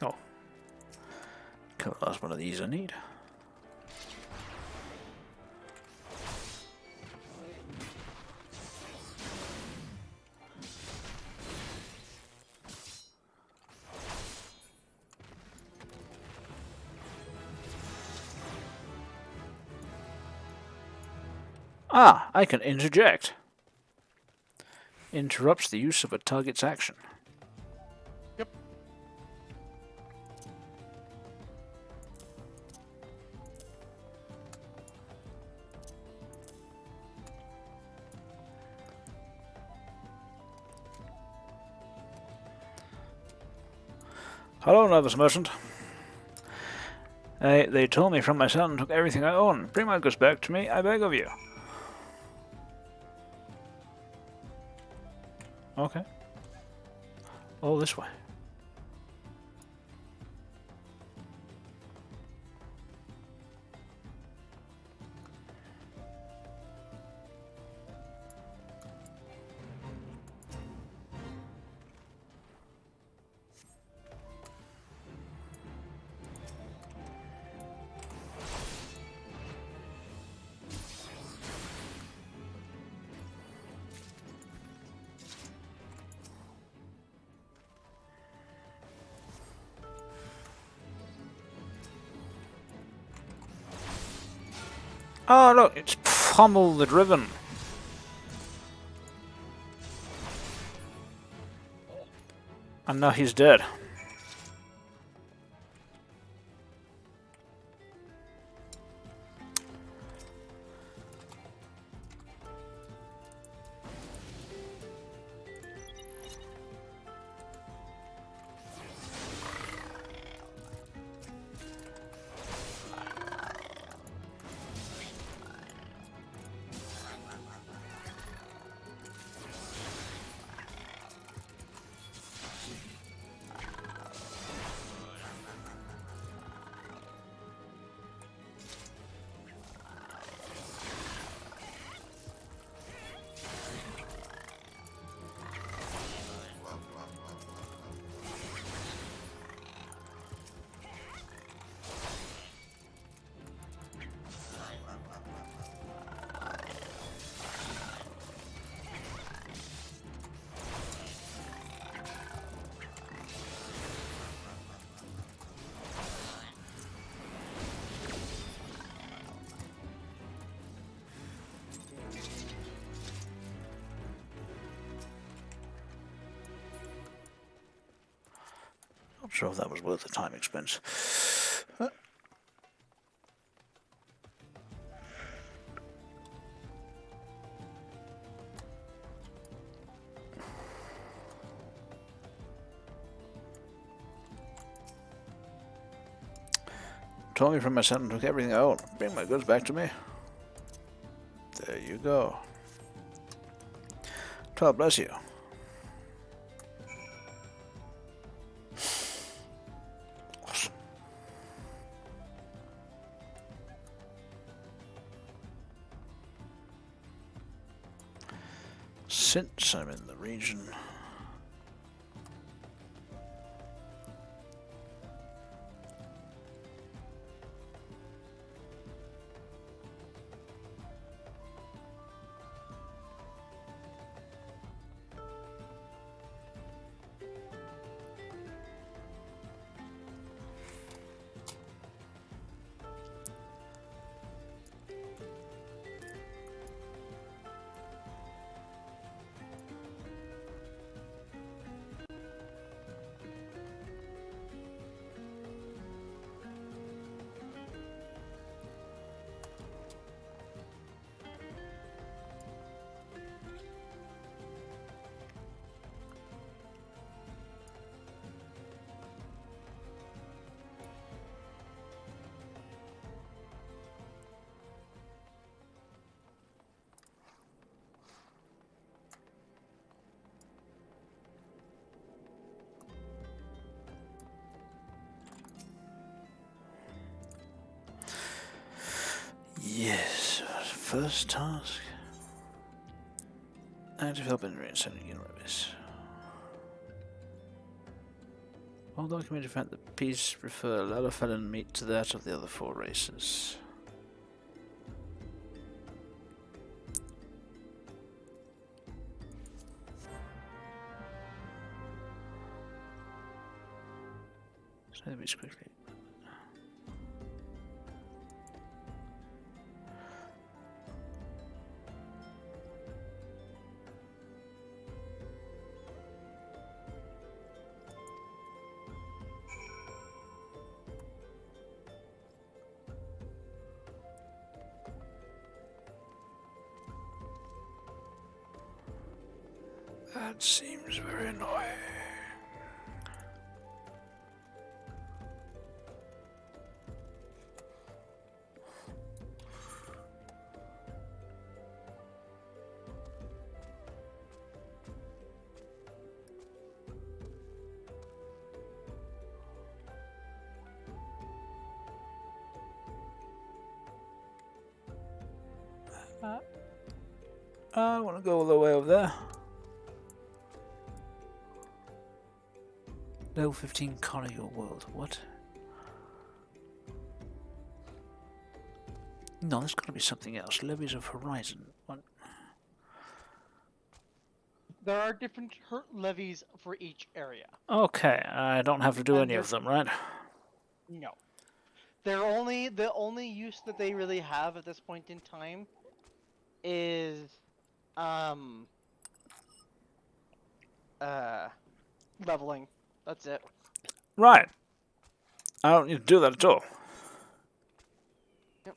Oh. Cool, that's one of these I need. Ah, I can interject. Interrupts the use of a target's action.
Yep.
Hello, nervous merchant. They told me from my son and took everything I own. Bring my goods back to me, I beg of you. Okay. All this way. Oh, look, it's Pummel the Driven. And now he's dead. Not sure if that was worth the time expense. Tore me from my son and took everything I own. Bring my goods back to me. There you go. God bless you. Awesome. Since I'm in the region, yes, first task. Active help in sending universe. All documented fact that peace prefer Lalafell meat to that of the other 4 races. Say this quickly. That seems very annoying. I want to go all the way over there. Level 15 Color Your World. What? No, there's got to be something else. Levies of Horizon. What?
There are different levies for each area.
Okay, I don't have to do any of them, right?
No. They're only the only use that they really have at this point in time is um uh leveling. That's it.
Right. I don't need to do that at all.
Yep.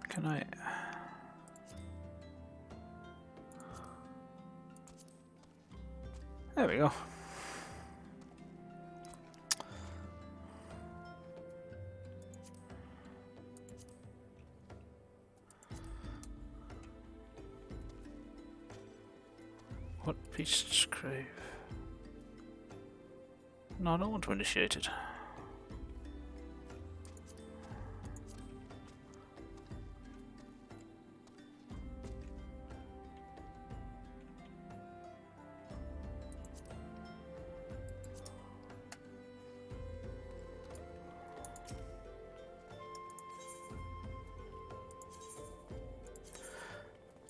Can I... There we go. What beasts crave? No, I don't want to initiate it.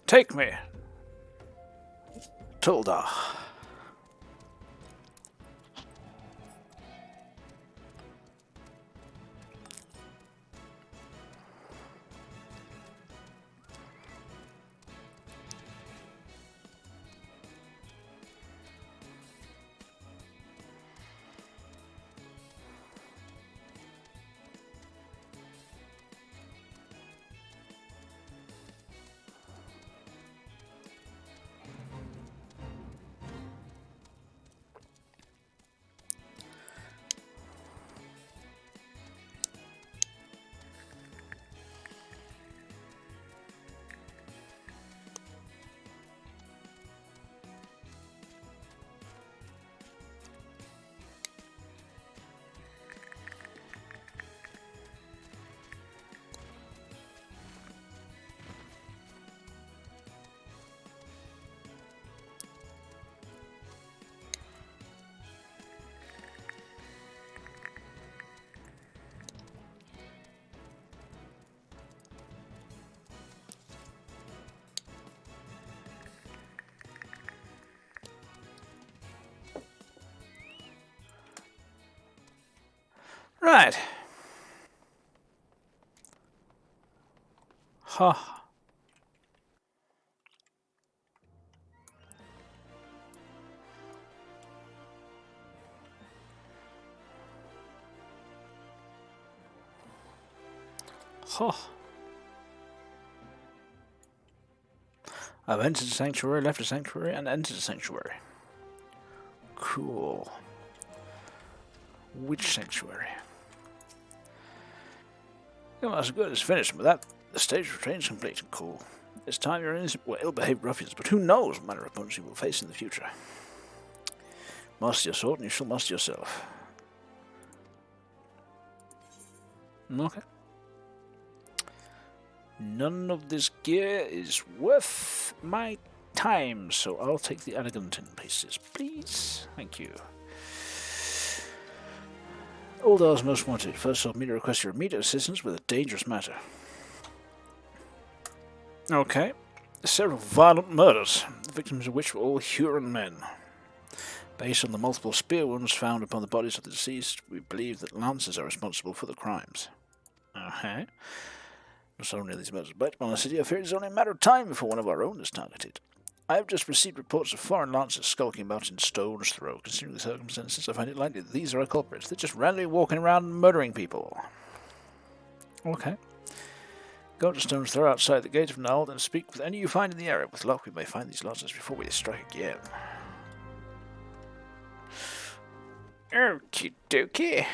Take me! Tilda. Right. Huh. Huh. I've entered the sanctuary, left the sanctuary, and entered the sanctuary. Cool. Which sanctuary? Well, that's good. It's finished. But that the stage of training is complete and cool. This time you're in ill-behaved ruffians, but who knows what manner of opponents you will face in the future. Master your sword, and you shall master yourself. Okay. None of this gear is worth my time, so I'll take the elegant pieces, please. Thank you. All those most wanted. First off, me to request your immediate assistance with a dangerous matter. Okay. Several violent murders, the victims of which were all Huron men. Based on the multiple spear wounds found upon the bodies of the deceased, we believe that lancers are responsible for the crimes. Okay. Not only are these murders but on the city, I fear it is only a matter of time before one of our own is targeted. I have just received reports of foreign lancers skulking about in Stone's Throw. Considering the circumstances, I find it likely that these are our culprits. They're just randomly walking around and murdering people. Okay. Go to Stone's Throw outside the gate of Null, and speak with any you find in the area. With luck, we may find these lancers before we strike again. Okie dokie.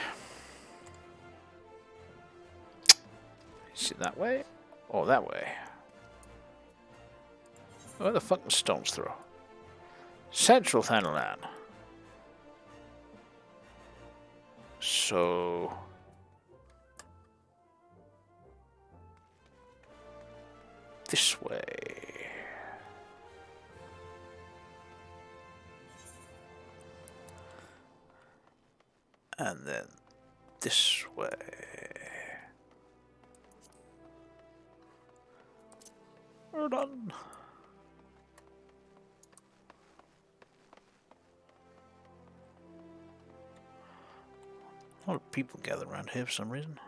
Is it that way? Or that way? Where the fuck is Stone's Throw? Central Thanalan. So... this way. And then this way. We're done. A lot of people gather around here for some reason.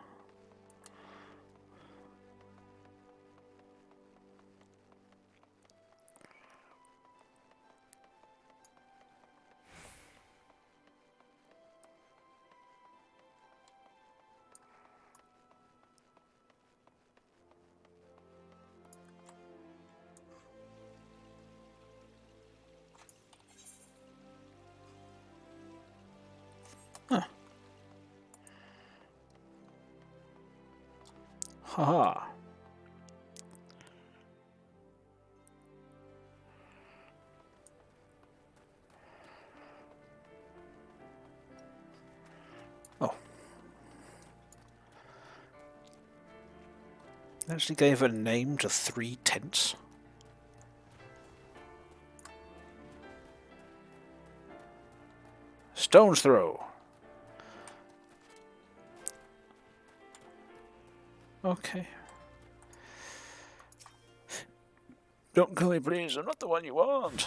Huh. Haha. Oh. They actually gave a name to 3 tents. Stone's throw. Okay. Don't kill me, please. I'm not the one you want.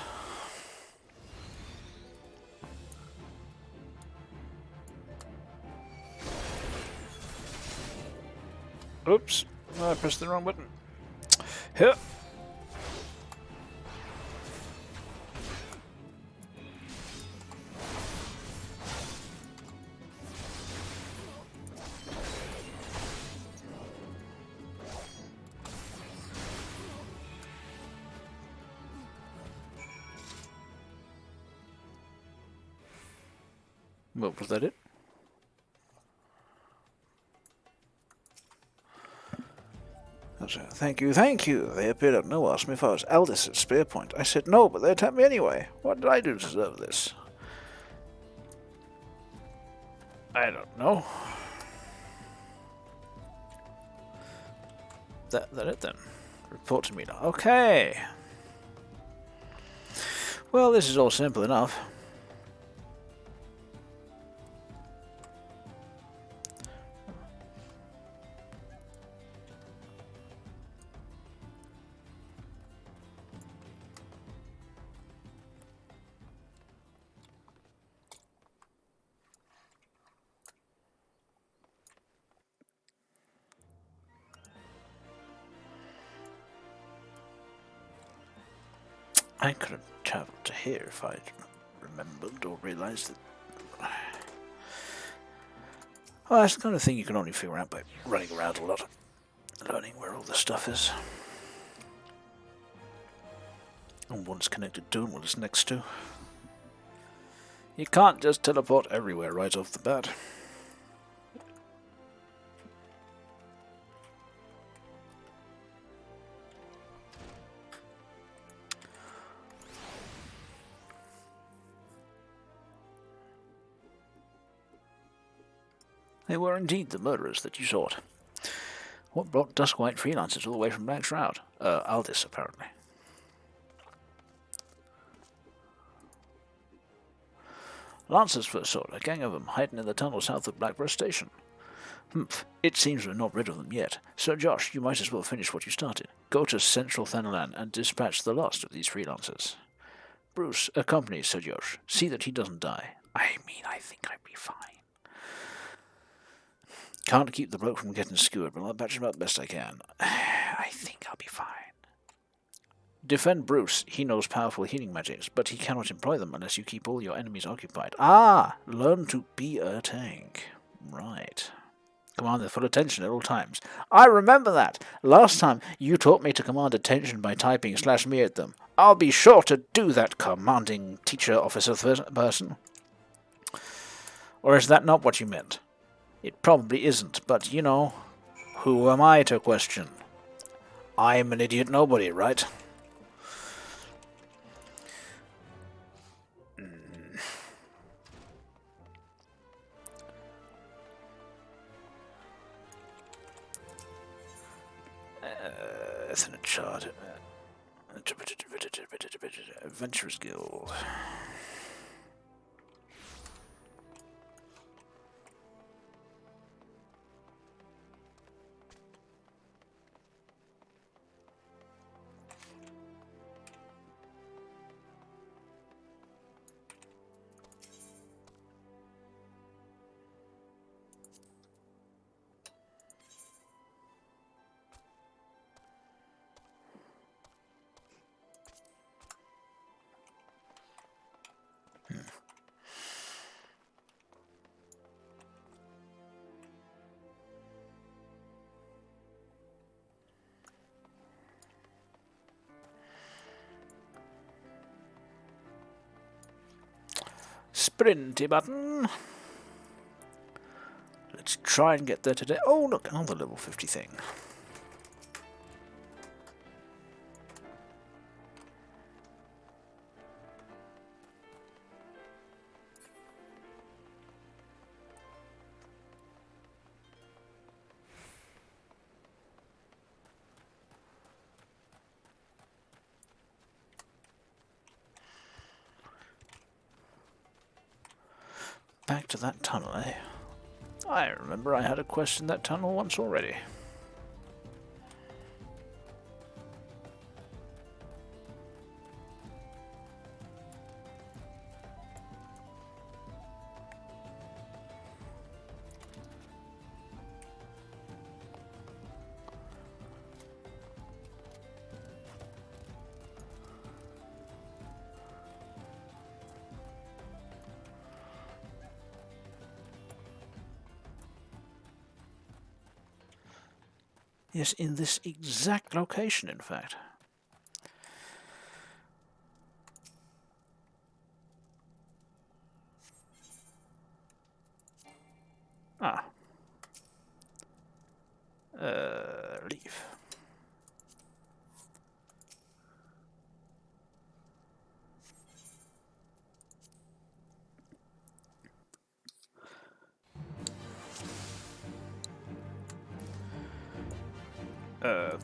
Oops. I pressed the wrong button. Here. Well, was that it? Thank you, thank you. They appeared out of nowhere, asked me if I was eldest at Spear Point. I said no, but they attacked me anyway. What did I do to deserve this? I don't know. That it then. Report to me now. Okay. Well, this is all simple enough. I could have travelled to here if I'd remembered or realised that. Well, that's the kind of thing you can only figure out by running around a lot, learning where all the stuff is, and what it's connected to and what it's next to. You can't just teleport everywhere right off the bat. They were indeed the murderers that you sought. What brought Duskwhite freelancers all the way from Black Shroud? Aldis, apparently. Lancers first saw a gang of them hiding in the tunnel south of Blackborough Station. Humph, it seems we're not rid of them yet. Sir Josh, you might as well finish what you started. Go to Central Thanalan and dispatch the last of these freelancers. Bruce, accompany Sir Josh. See that he doesn't die. I think I'd be fine. Can't keep the bloke from getting skewered, but I'll patch him up best I can. I think I'll be fine. Defend Bruce. He knows powerful healing magics, but he cannot employ them unless you keep all your enemies occupied. Ah! Learn to be a tank. Right. Command their full attention at all times. I remember that! Last time you taught me to command attention by typing /me at them. I'll be sure to do that, commanding teacher officer person. Or is that not what you meant? It probably isn't, but you know, who am I to question? I'm an idiot nobody, right? Ethnic chart. Adventurers Guild. sprinty button. Let's try and get there today. Oh, look, another level 50 thing. Back to that tunnel, eh? I remember I had a quest in that tunnel once already. Yes, in this exact location, in fact. Ah. Leave.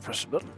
Press the button.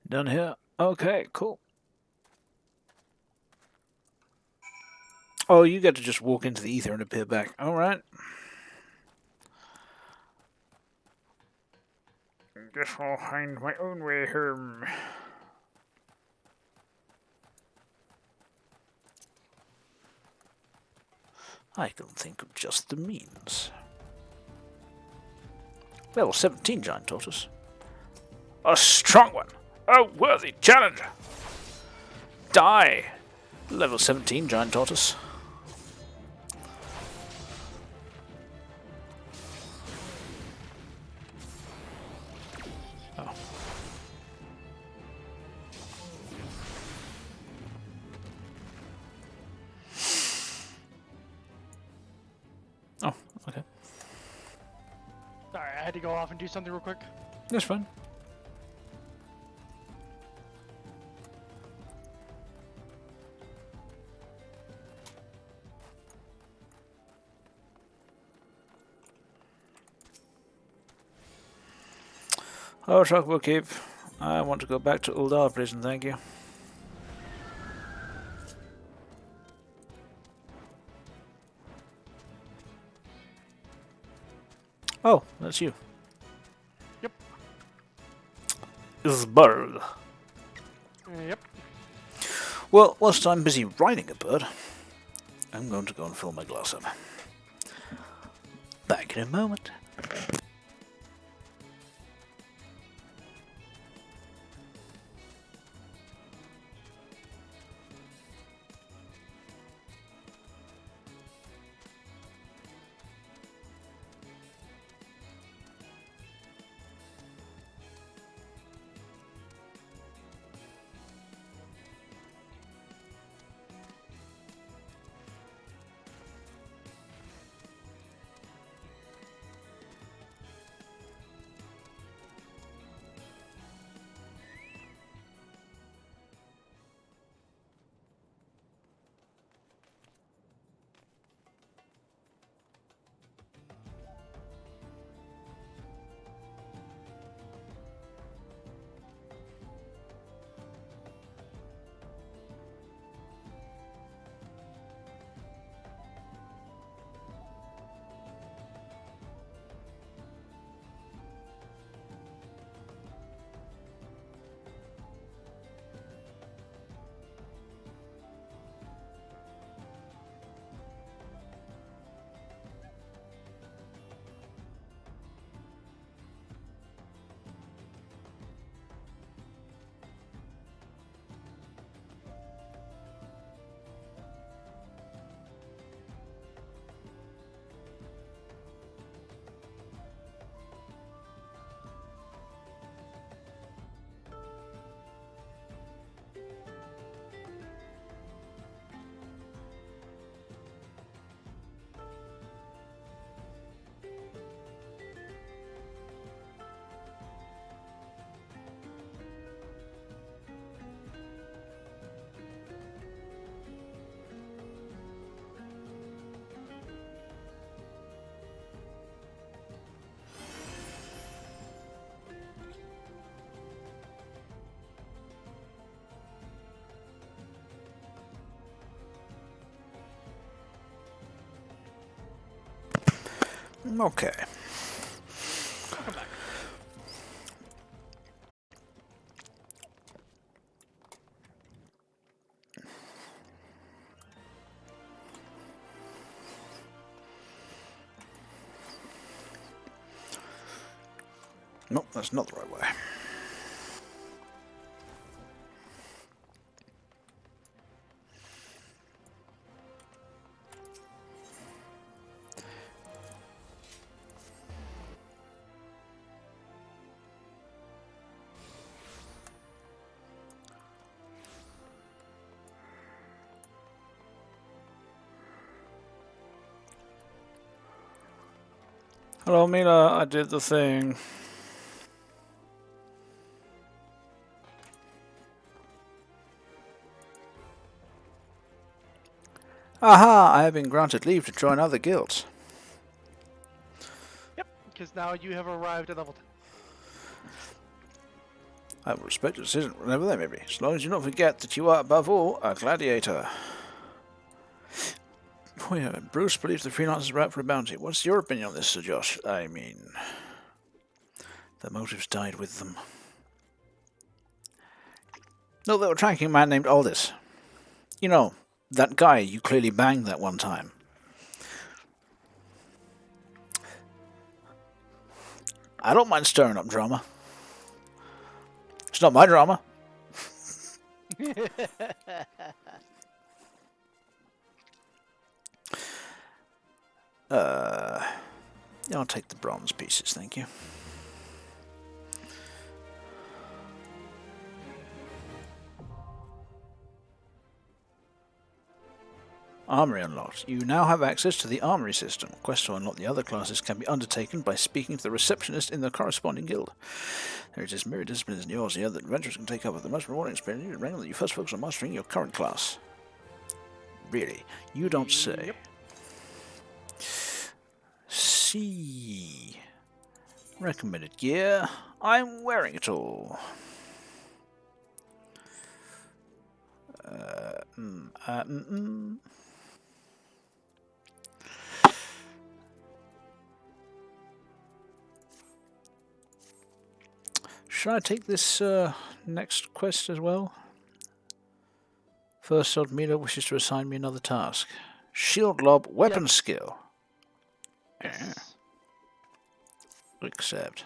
Done here. Okay, cool. Oh, you get to just walk into the ether and appear back. Alright. Guess I'll find my own way home. I can think of just the means. Level 17 giant tortoise. A strong one! A worthy challenge! Die! Level 17 giant tortoise. Oh. Oh, okay.
Sorry, I had to go off and do something real quick.
That's fine. Oh, Shock will keep. I want to go back to Uldar prison, thank you. Oh, that's you.
Yep.
Isberg.
Yep.
Well, whilst I'm busy riding a bird, I'm going to go and fill my glass up. Back in a moment. Okay.
I'll come back.
Nope, that's not the right way. Hello, Mila. I did the thing. Aha! I have been granted leave to join other guilds.
Yep, because now you have arrived at level 10.
I will respect your decision whenever they may be, as long as you don't forget that you are, above all, a gladiator. Oh yeah, Bruce believes the freelancers are out for a bounty. What's your opinion on this, Sir Josh? I mean, their motives died with them. No, they were tracking a man named Aldous. You know, that guy you clearly banged that one time. I don't mind stirring up drama. It's not my drama. I'll take the bronze pieces, thank you. Armory unlocked. You now have access to the armory system. Quests to unlock the other classes can be undertaken by speaking to the receptionist in the corresponding guild. There is this myriad disciplines in yours here that adventurers can take up with the most rewarding experience. You recommend that you first focus on mastering your current class. Really? You don't say. Yep. See. Recommended gear. I'm wearing it all. Should I take this next quest as well? First Old Mila wishes to assign me another task. Shield lob weapon skill.
Yes.
Accept.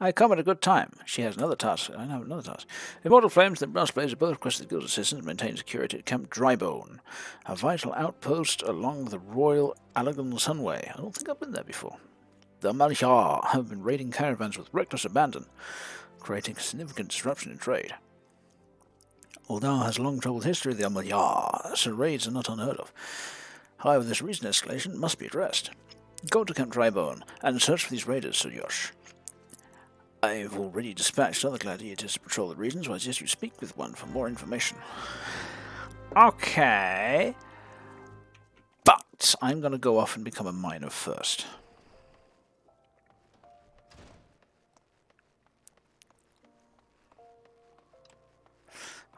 I come at a good time. She has another task. I have another task. Immortal Flames and Brass Blades have both requested the guild's assistance to maintain security at Camp Drybone, a vital outpost along the Royal Allegan Sunway. I don't think I've been there before. The Maljar have been raiding caravans with reckless abandon, creating significant disruption in trade. Although it has a long troubled history, the Maljar, so raids are not unheard of. However, this recent escalation must be addressed. Go to Camp Drybone and search for these raiders, Sir Josh. I've already dispatched other gladiators to patrol the regions, so I suggest you speak with one for more information. Okay. But I'm going to go off and become a miner first.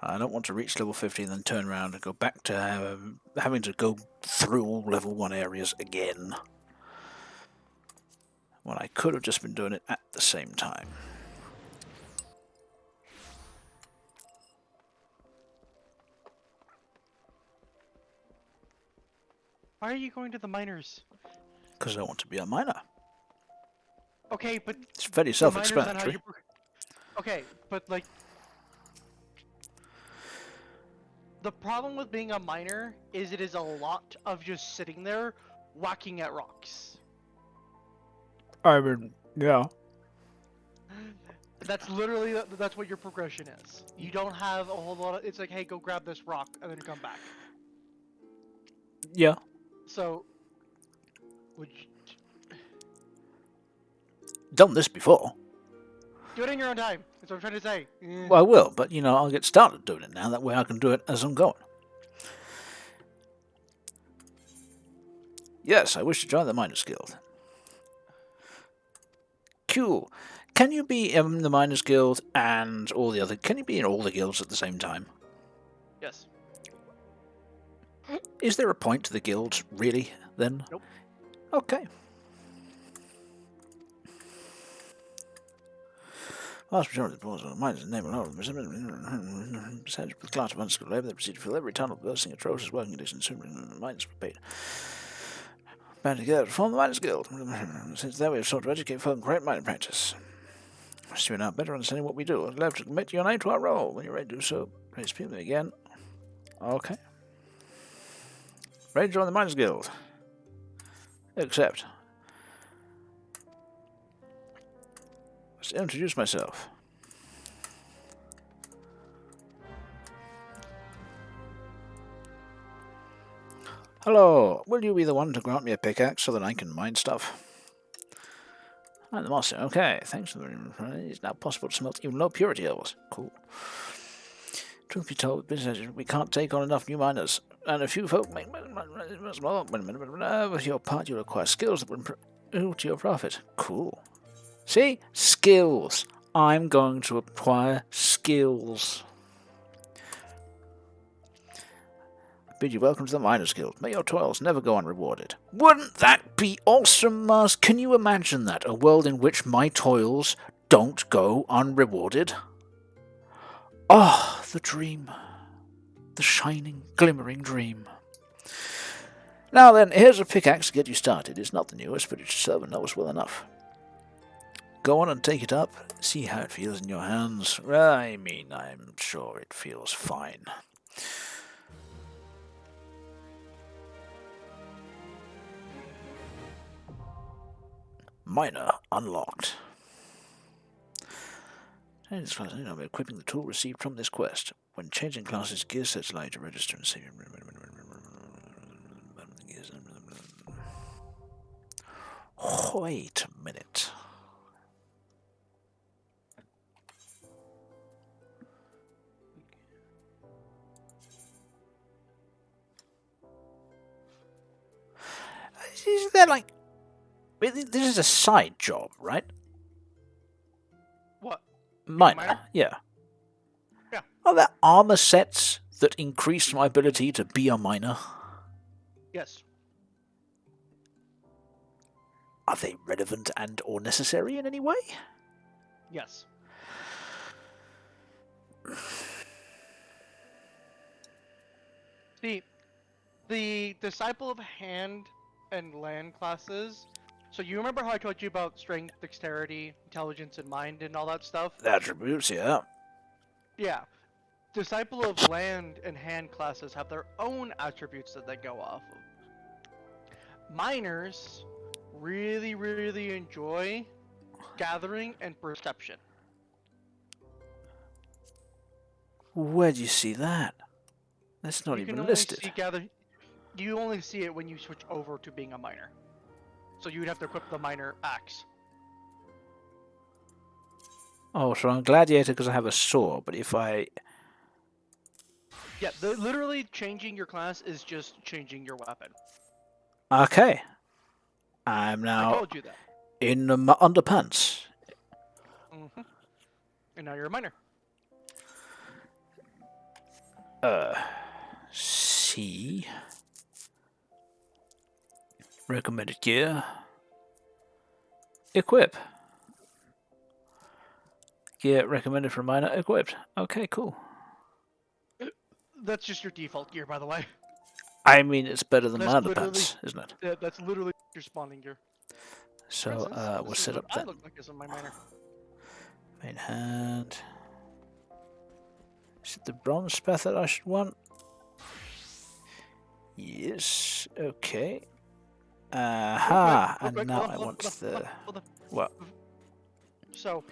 I don't want to reach level 50 and then turn around and go back to having to go through all level 1 areas again, when I could have just been doing it at the same time.
Why are you going to the miners?
Because I want to be a miner.
Okay, but
it's very self-explanatory.
Okay, but like, the problem with being a miner is it is a lot of just sitting there whacking at rocks.
I mean, yeah.
That's literally, that's what your progression is. You don't have a whole lot of, it's like, hey, go grab this rock and then come back.
Yeah.
So, would you...
Done this before.
Do it in your own time. That's what I'm trying to say.
Well, I will, but you know, I'll get started doing it now. That way I can do it as I'm going. Yes, I wish to join the Miners Guild. Cool. Can you be in the Miners Guild and all the other... Can you be in all the guilds at the same time?
Yes.
Is there a point to the guilds, really, then?
Nope.
Okay. Vast majority of the boards on the mines enable all of them. Percentage of the class of unskilled labor that proceed to fill every tunnel, bursting atrocious working conditions sooner than the mines were paid. Band together to form the Miners Guild. Since then we have sought to educate folk and create mining practice. So you're now better understanding what we do. I'd love to commit your name to our role. When you're ready to do so, please speak with me again. Okay. Ready to join the Miners Guild. Accept. Let's introduce myself. Hello, will you be the one to grant me a pickaxe so that I can mine stuff? I'm the master. Okay, thanks for the... It's now possible to smelt even low purity ores. Cool. Truth be told, business we can't take on enough new miners, and a few folk make more. With your part, you'll acquire skills that will improve to your profit. Cool. See? Skills. I'm going to acquire skills. Bid you welcome to the Miners Guild. May your toils never go unrewarded. Wouldn't that be awesome, Mars? Can you imagine that? A world in which my toils don't go unrewarded? Ah, the dream. The shining, glimmering dream. Now then, here's a pickaxe to get you started. It's not the newest, but it should serve and know us well enough. Go on and take it up. See how it feels in your hands. I mean, I'm sure it feels fine. Miner unlocked. In this class, I'll be equipping the tool received from this quest. When changing classes, gear sets allow you to register and save. Wait a minute. Is there like... This is a side job, right?
What?
Miner? Yeah.
Yeah.
Are there armor sets that increase my ability to be a miner?
Yes.
Are they relevant and or necessary in any way?
Yes. See, the Disciple of Hand and Land classes. So you remember how I told you about strength, dexterity, intelligence, and mind and all that stuff?
The attributes, yeah.
Yeah. Disciple of Land and Hand classes have their own attributes that they go off of. Miners really, really enjoy gathering and perception.
Where do you see that? That's not
You can
even
only
listed.
see you only see it when you switch over to being a miner. So you would have to equip the miner axe.
Oh, so I'm gladiator because I have a sword, but if I...
Yeah, literally changing your class is just changing your weapon.
Okay. I'm
I
now
told you that.
in the underpants.
Mm-hmm. And now you're a miner.
C. Recommended gear. Equip. Gear recommended for miner equipped. Okay, cool.
That's just your default gear, by the way.
I mean, it's better than
That's
my
literally-
underpants, isn't it?
That's literally your spawning gear. For
So,
instance,
we'll
this is
set
what
up
I
that.
look like as my miner.
Main hand. Is it the bronze speth that I should want? Yes. Okay. Aha!
Real quick,
And now
hold
I
on,
want
hold on.
the... What?
So,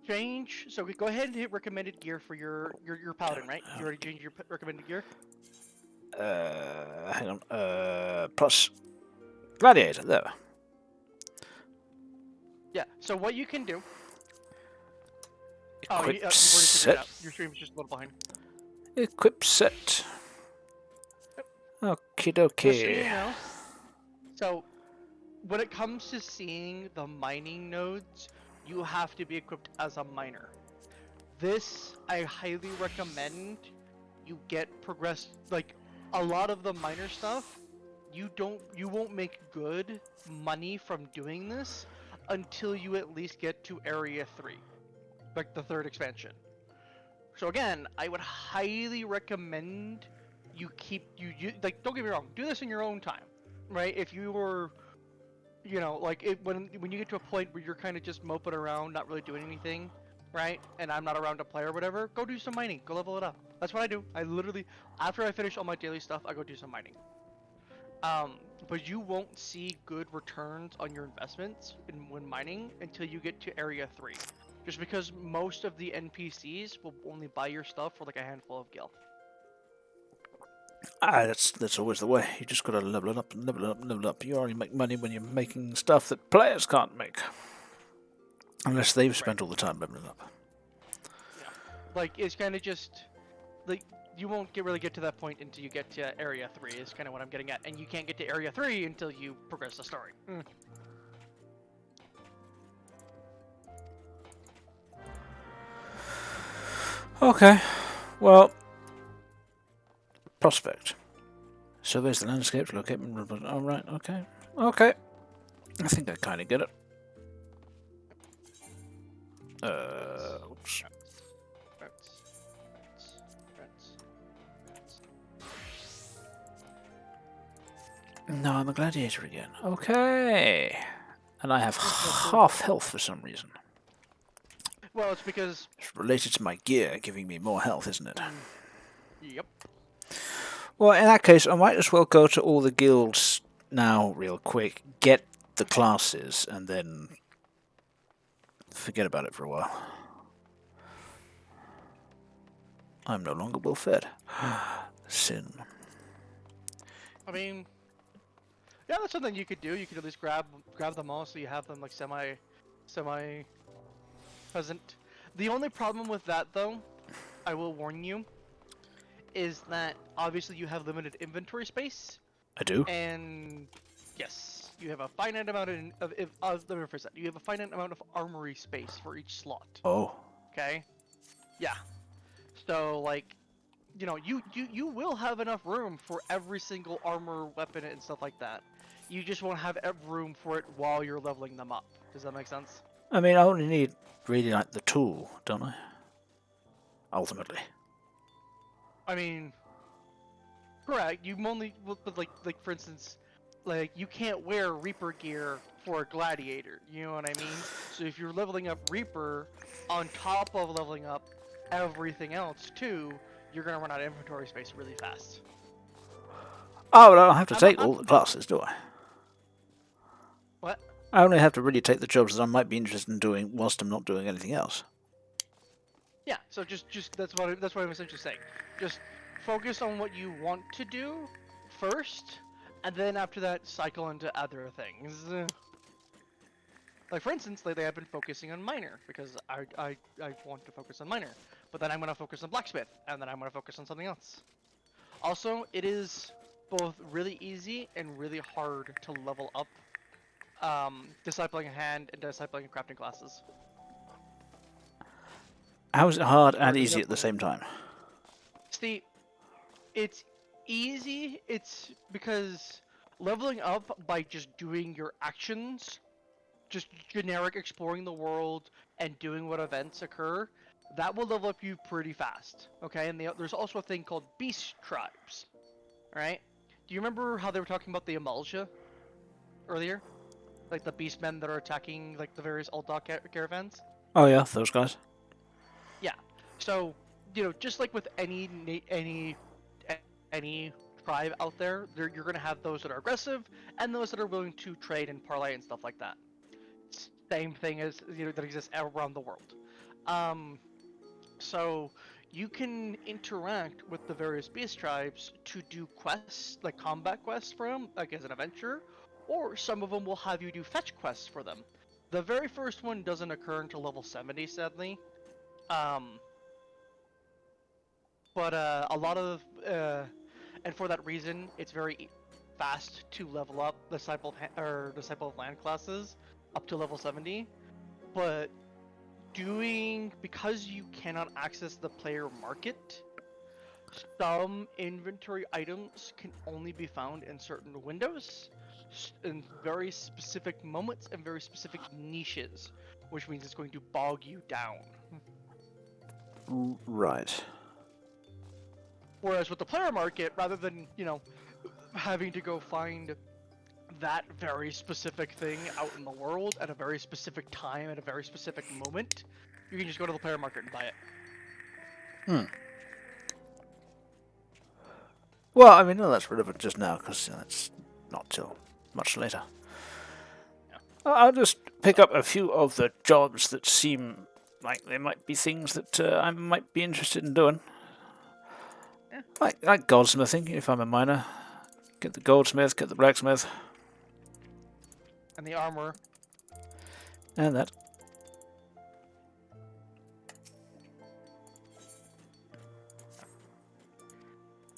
change. So go ahead and hit recommended gear for your paladin, right? You already changed your recommended gear.
Hang on. Plus gladiator. There.
Yeah. So what you can do.
Equip
You've already figured
set.
it out. Your stream's just a little behind.
Equip set. Okie
Just so you
dokie.
know. So, when it comes to seeing the mining nodes, you have to be equipped as a miner. This, I highly recommend you get progressed. Like, a lot of the miner stuff you won't make good money from doing this until you at least get to Area 3, like the third expansion. So again, I would highly recommend you like, don't get me wrong, do this in your own time, right? If you were, like when you get to a point where you're kind of just moping around, not really doing anything, right? And I'm not around to play or whatever, go do some mining, go level it up. That's what I do. I literally, after I finish all my daily stuff, I go do some mining. But you won't see good returns on your investments when mining until you get to Area 3. Just because most of the NPCs will only buy your stuff for like a handful of gil.
That's always the way. You just gotta level it up and level it up and level it up. You only make money when you're making stuff that players can't make. Unless they've spent all the time leveling up.
Yeah. Like, it's kind of just, like, you won't really get to that point until you get to Area 3 is kind of what I'm getting at. And you can't get to Area 3 until you progress the story.
Okay. Well, prospect. Surveys the landscapes, locate... Oh, right, okay. Okay. I think I kind of get it. Oops. No, I'm a gladiator again. Okay. And I have half health for some reason.
Well, it's because...
It's related to my gear giving me more health, isn't it?
Yep.
Well, in that case, I might as well go to all the guilds now real quick, get the classes, and then forget about it for a while. I'm no longer well fed. Sin.
I mean... Yeah, that's something you could do. You could at least grab them all so you have them like semi present. The only problem with that, though, I will warn you, is that obviously you have limited inventory space.
I do.
And yes, you have a finite amount of let me rephrase that. You have a finite amount of armory space for each slot.
Oh.
Okay. Yeah. So like, you will have enough room for every single armor, weapon, and stuff like that. You just won't have room for it while you're leveling them up. Does that make sense?
I mean, I only need really like the tool, don't I? Ultimately.
I mean, correct. You only, but like for instance, like you can't wear Reaper gear for a gladiator. You know what I mean? So if you're leveling up Reaper on top of leveling up everything else too, you're gonna run out of inventory space really fast.
Oh, but I don't have to take all the classes, do I?
What?
I only have to really take the jobs that I might be interested in doing whilst I'm not doing anything else.
Yeah, so just that's what I'm essentially saying. Just focus on what you want to do first, and then after that, cycle into other things. Like for instance, lately I've been focusing on miner because I want to focus on miner, but then I'm gonna focus on blacksmith, and then I'm gonna focus on something else. Also, it is both really easy and really hard to level up discipling a hand and discipling a crafting classes.
How is it hard and easy at the same time?
See, it's easy. It's because leveling up by just doing your actions, just generic exploring the world and doing what events occur, that will level up you pretty fast. Okay, and there's also a thing called beast tribes. Right? Do you remember how they were talking about the Emulsia earlier? Like the beastmen that are attacking like the various old dog caravans?
Oh yeah, those guys.
Yeah. So, just like with any tribe out there, you're gonna have those that are aggressive and those that are willing to trade and parlay and stuff like that. Same thing as that exists around the world. So you can interact with the various beast tribes to do quests, like combat quests for them, like as an adventurer, or some of them will have you do fetch quests for them. The very first one doesn't occur until level 70, sadly. But a lot of, and for that reason, it's very fast to level up Disciple of Land classes up to level 70. But because you cannot access the player market, some inventory items can only be found in certain windows, in very specific moments and very specific niches, which means it's going to bog you down.
Right.
Whereas with the player market, rather than, having to go find that very specific thing out in the world at a very specific time at a very specific moment, you can just go to the player market and buy it.
Well, I mean, no, that's relevant just now because that's not till much later.
Yeah.
I'll just pick up a few of the jobs that seem like they might be things that I might be interested in doing.
Yeah.
Like goldsmithing, if I'm a miner. Get the goldsmith, get the blacksmith.
And the armor.
And that.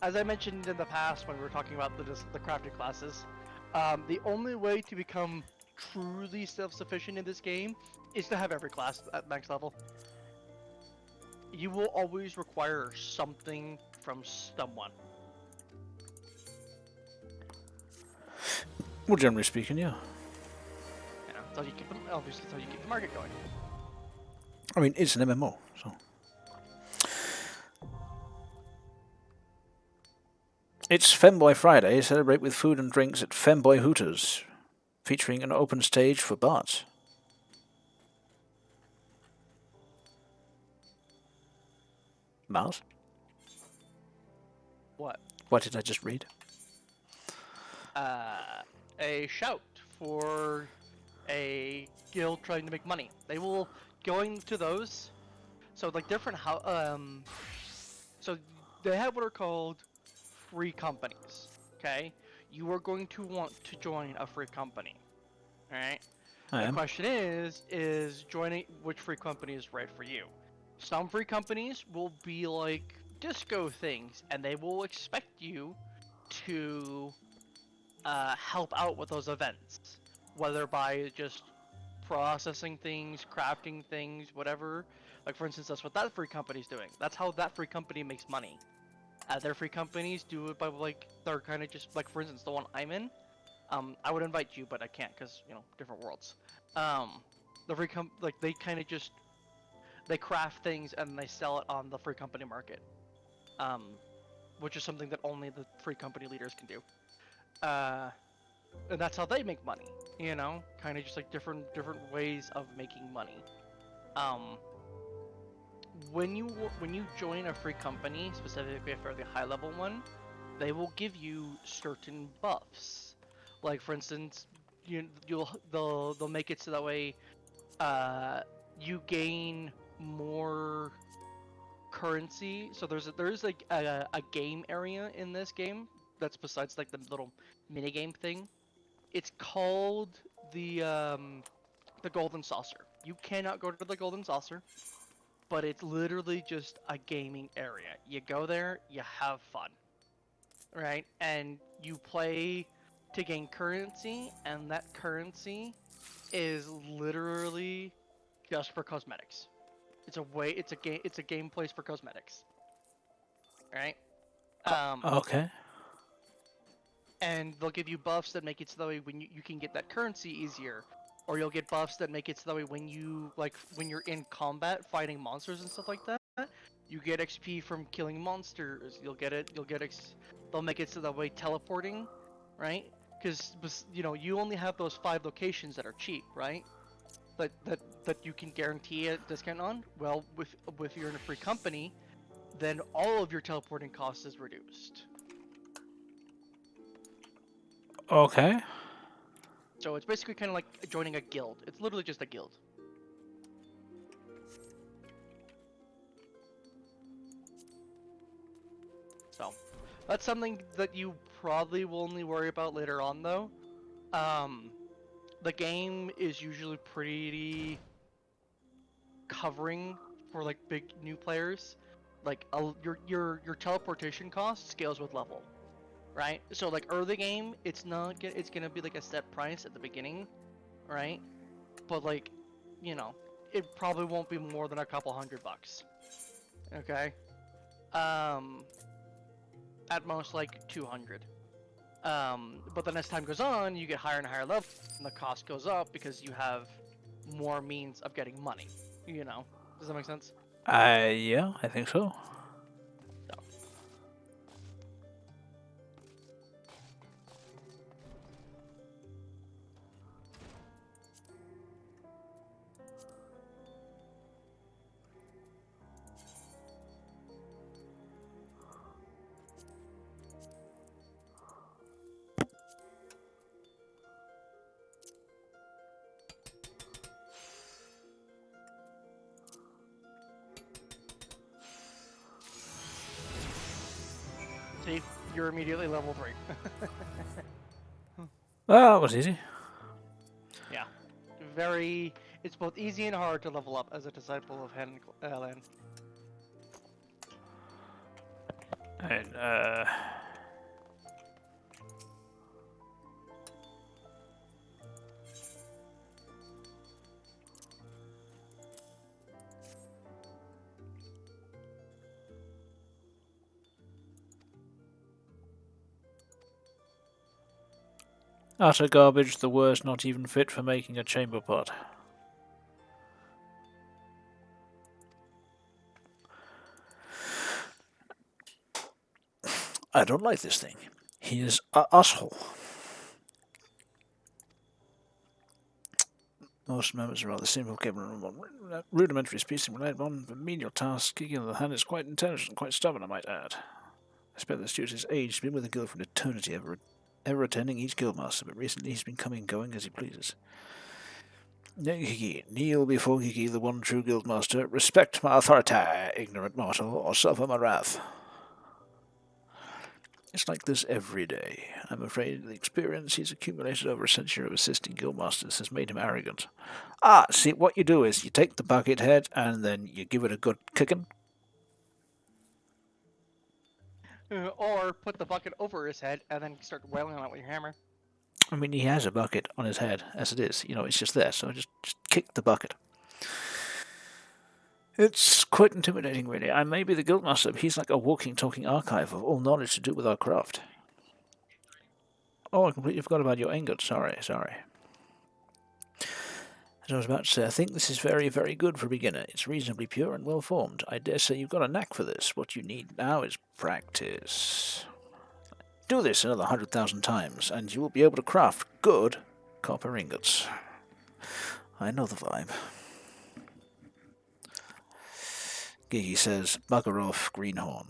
As I mentioned in the past when we were talking about the crafting classes, the only way to become truly self-sufficient in this game is to have every class at max level. You will always require something from someone.
Well, generally speaking, yeah.
That's how you keep them. Obviously, that's how you keep the market going.
I mean, it's an MMO, so. It's Femboy Friday. Celebrate with food and drinks at Femboy Hooters, featuring an open stage for bards. Miles?
What?
What did I just read?
A shout for a guild trying to make money. They will going to those. So like different so they have what are called free companies. Okay, you are going to want to join a free company. All right.
I
The
am.
question is joining which free company is right for you. Some free companies will be like disco things, and they will expect you to help out with those events, whether by just processing things, crafting things, whatever. Like for instance, that's what that free company's doing. That's how that free company makes money. Other free companies do it by like they're kind of just like for instance the one I'm in. I would invite you, but I can't because different worlds. The free like they kind of just they craft things and they sell it on the free company market. Which is something that only the free company leaders can do. And that's how they make money. Kind of just like different ways of making money. When you join a free company, specifically a fairly high level one, they will give you certain buffs. Like for instance, they'll make it so that way you gain more currency. So there's like a game area in this game that's besides like the little mini game thing. It's called the Golden Saucer. You cannot go to the Golden Saucer, but it's literally just a gaming area. You go there, you have fun, right? And you play to gain currency, and that currency is literally just for cosmetics. It's a game place for cosmetics, right?
Okay.
And they'll give you buffs that make it so that way when you can get that currency easier, or you'll get buffs that make it so that way when you're in combat fighting monsters and stuff like that, you get XP from killing monsters. They'll make it so that way teleporting, right? Because you only have those 5 locations that are cheap, right? That you can guarantee a discount on. Well, with you're in a free company, then all of your teleporting cost is reduced.
Okay.
So it's basically kind of like joining a guild. It's literally just a guild. So that's something that you probably will only worry about later on, though. The game is usually pretty covering for like big new players. Like your teleportation cost scales with level, right? So like early game, it's gonna be like a set price at the beginning, right? But like, it probably won't be more than a couple $100. Okay. at most like 200. But then as time goes on, you get higher and higher level, and the cost goes up because you have more means of getting money. You know, does that make sense?
Yeah, I think so.
So. See, you're immediately level 3.
Well, that was easy.
Yeah, very. It's both easy and hard to level up as a disciple of Lan.
And, utter garbage, the worst, not even fit for making a chamber pot. I don't like this thing. He is a asshole. Most members are rather simple, capable of rudimentary speech related on the menial task. Kicking on the hand is quite intelligent and quite stubborn, I might add. I expect the student his age, been with the guild for an eternity, ever attending each guildmaster, but recently he's been coming and going as he pleases. Kiki, kneel before Kiki, the one true guildmaster. Respect my authority, ignorant mortal, or suffer my wrath. It's like this every day. I'm afraid the experience he's accumulated over a century of assisting guildmasters has made him arrogant. Ah, see, what you do is you take the bucket head and then you give it a good kicking.
Or put the bucket over his head and then start wailing on it with your hammer.
I mean, he has a bucket on his head, as it is. You know, it's just there, so just kick the bucket. It's quite intimidating, really. I may be the guildmaster, but he's like a walking, talking archive of all knowledge to do with our craft. Oh, I completely forgot about your ingot. Sorry. As I was about to say, I think this is very, very good for a beginner. It's reasonably pure and well formed. I dare say you've got a knack for this. What you need now is practice. Do this another 100,000 times, and you will be able to craft good copper ingots. I know the vibe. Gigi says, bugger off, greenhorn.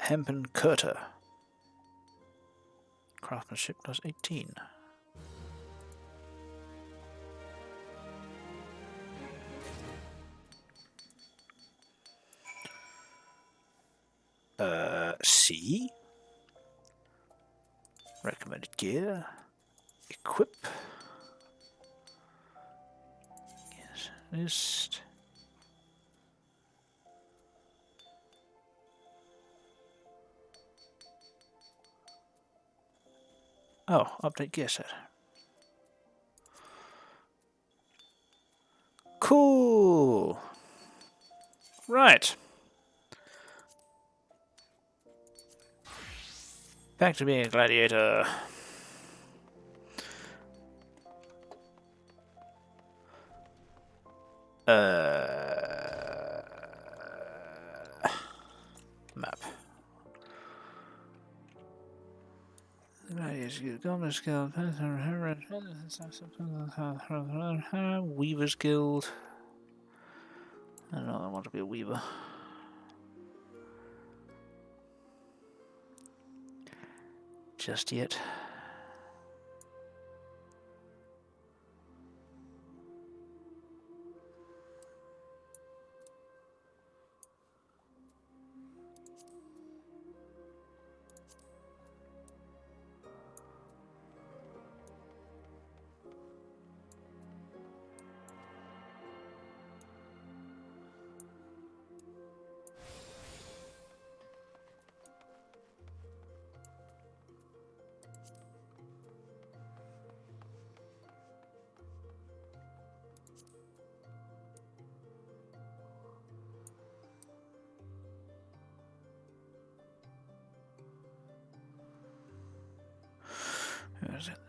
Hempen Curter. Craftsmanship plus 18. C. Recommended gear. Equip. Yes, list. Oh, update gear set. Cool. Right. Back to being a gladiator. Map. Weaver's Guild. I don't know, I want to be a weaver. Just yet.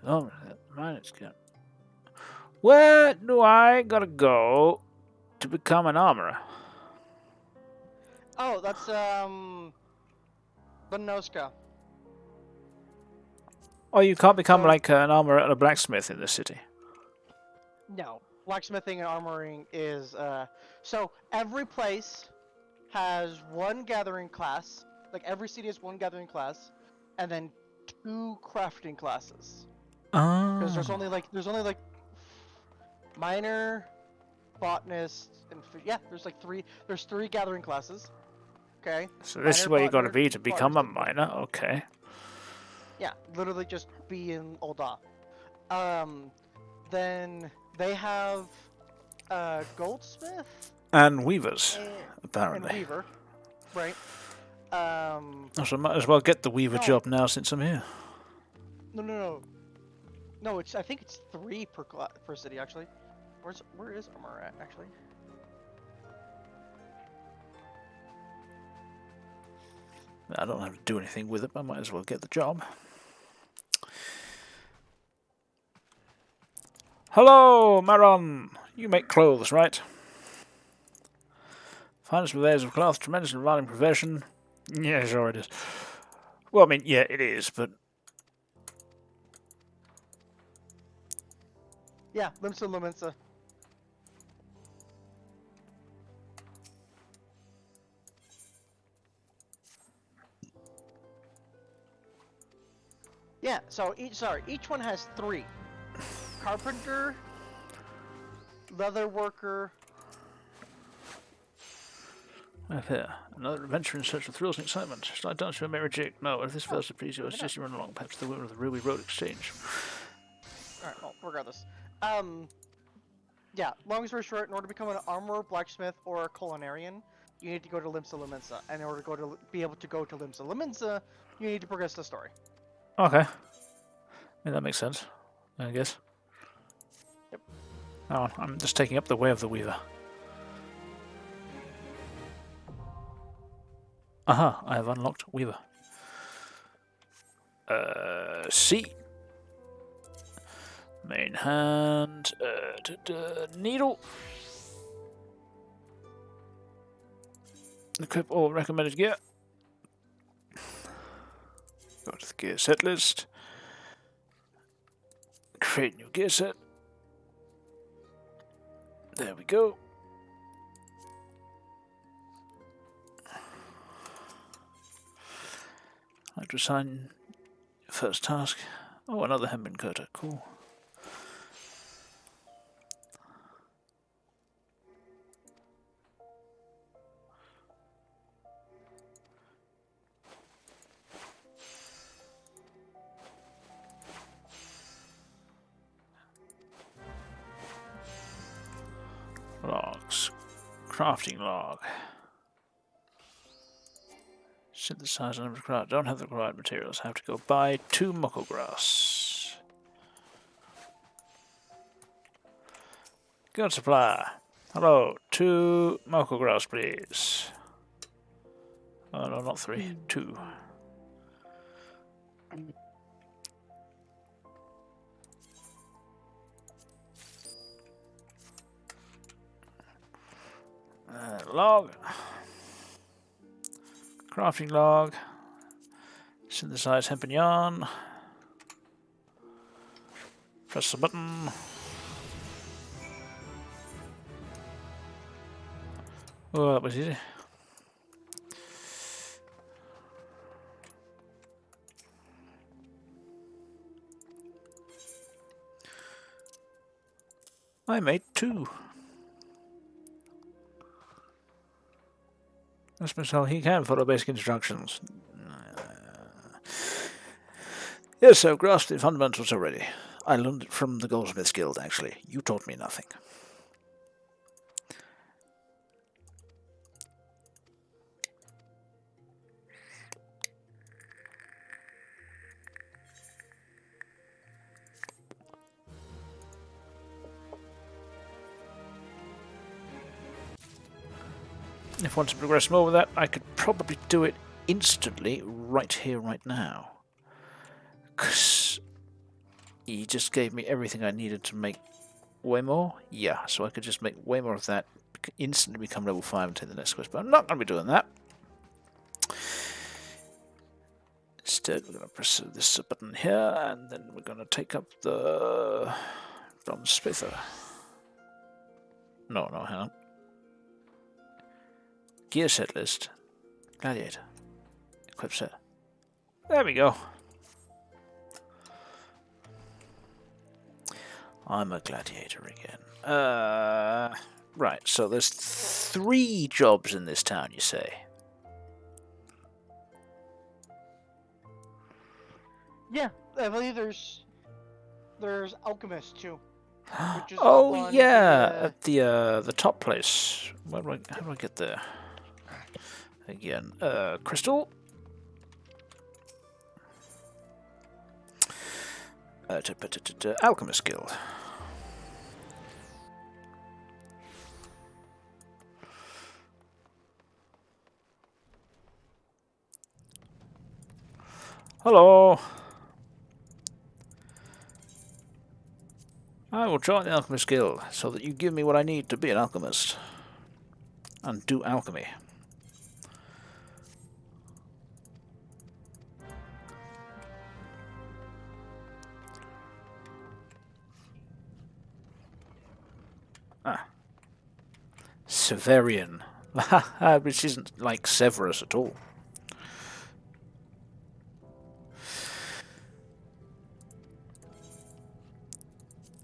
Oh, mine is good. Where do I gotta go to become an armorer?
Oh, that's Benoska.
Oh, you can't become
So
like an armorer and a blacksmith in this city.
no, blacksmithing and armoring is so every place has one gathering class. Like every city has one gathering class, and then 2 crafting classes. Because
Oh.
there's only like miner, botanist, and yeah, there's 3 gathering classes. Okay,
So this is
miner,
where you gotta be to become
botanist,
a
and
miner. Okay.
yeah, literally just be in Ul'dah. Then they have goldsmith
And weavers,
and,
apparently.
weaver, right?
So I might as well get the weaver
No,
job now since I'm here.
no. I think it's 3 per city actually. Where is armor at actually?
I don't have to do anything with it, but I might as well get the job. Hello, Maron! You make clothes, right? Finest purveyors of cloth, tremendous and rewarding profession. Yeah, sure it is. Well, I mean, yeah, it is, but...
Yeah, Limsa Lumensa. Yeah, so each one has 3. Carpenter, leather worker.
Here, another adventure in search of thrills and excitement. Shall I dance you a merry jig? No, if this fails to please you, I suggest you run along, perhaps the winner of the Ruby Road Exchange.
Alright, well, regardless. Yeah, long story short, in order to become an armorer, blacksmith, or a culinarian, you need to go to Limsa Lumensa. And in order to be able to go to Limsa Lumensa, you need to progress the story.
Okay. Yeah, that makes sense, I guess.
Yep.
Oh, I'm just taking up the way of the weaver. Aha, I have unlocked weaver. C. Main hand. Needle. Equip all recommended gear. Go to the gear set list. Create new gear set. There we go. I have to assign first task. Oh, another hembin cutter. Cool. Logs. Crafting log. Synthesize and required. Don't have the required materials. Have to go buy 2 muckle grass. Good supply. Hello, 2 muckle grass, please. Oh no, not 3. 2. Log. Crafting log. Synthesize hemp and yarn. Press the button. Oh, that was easy. I made 2. That's how he can follow basic instructions. Yes, I've grasped the fundamentals already. I learned it from the Goldsmiths Guild, actually. You taught me nothing. If I want to progress more with that, I could probably do it instantly, right here, right now. 'Cause He just gave me everything I needed to make way more. Yeah, so I could just make way more of that, instantly become level 5 and take the next quest. But I'm not going to be doing that. Instead, we're going to press this button here, and then we're going to take up the bronze spither. No, hang on. Gear set list. Gladiator. Equip set. There we go. I'm a gladiator again. Right, so there's 3 jobs in this town, you say?
Yeah, I believe there's alchemists too. Which is
Oh
up on
yeah, at the top place. How do I get there? Again, crystal. Alchemist Guild. Hello. I will join the Alchemist Guild so that you give me what I need to be an alchemist and do alchemy. Severian. Which isn't like Severus at all.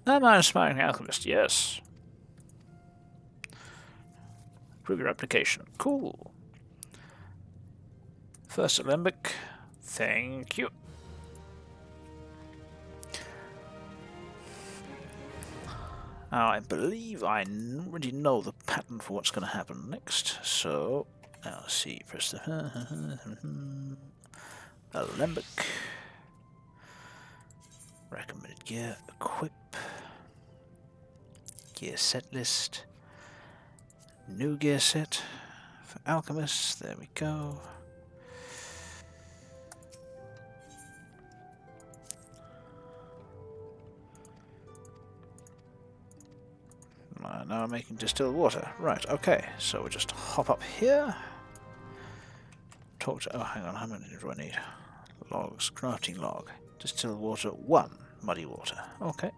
Am I an aspiring alchemist? Yes. Prove your application. Cool. First alembic. Thank you. Now, I believe I already know the pattern for what's going to happen next. So, now let's see. Press the alembic. Recommended gear. Equip. Gear set list. New gear set for alchemists. There we go. Now I'm making distilled water. Right, okay. So we'll just hop up here. Talk to... Oh, hang on. How many do I need? Logs. Crafting log. Distilled water 1. Muddy water. Okay.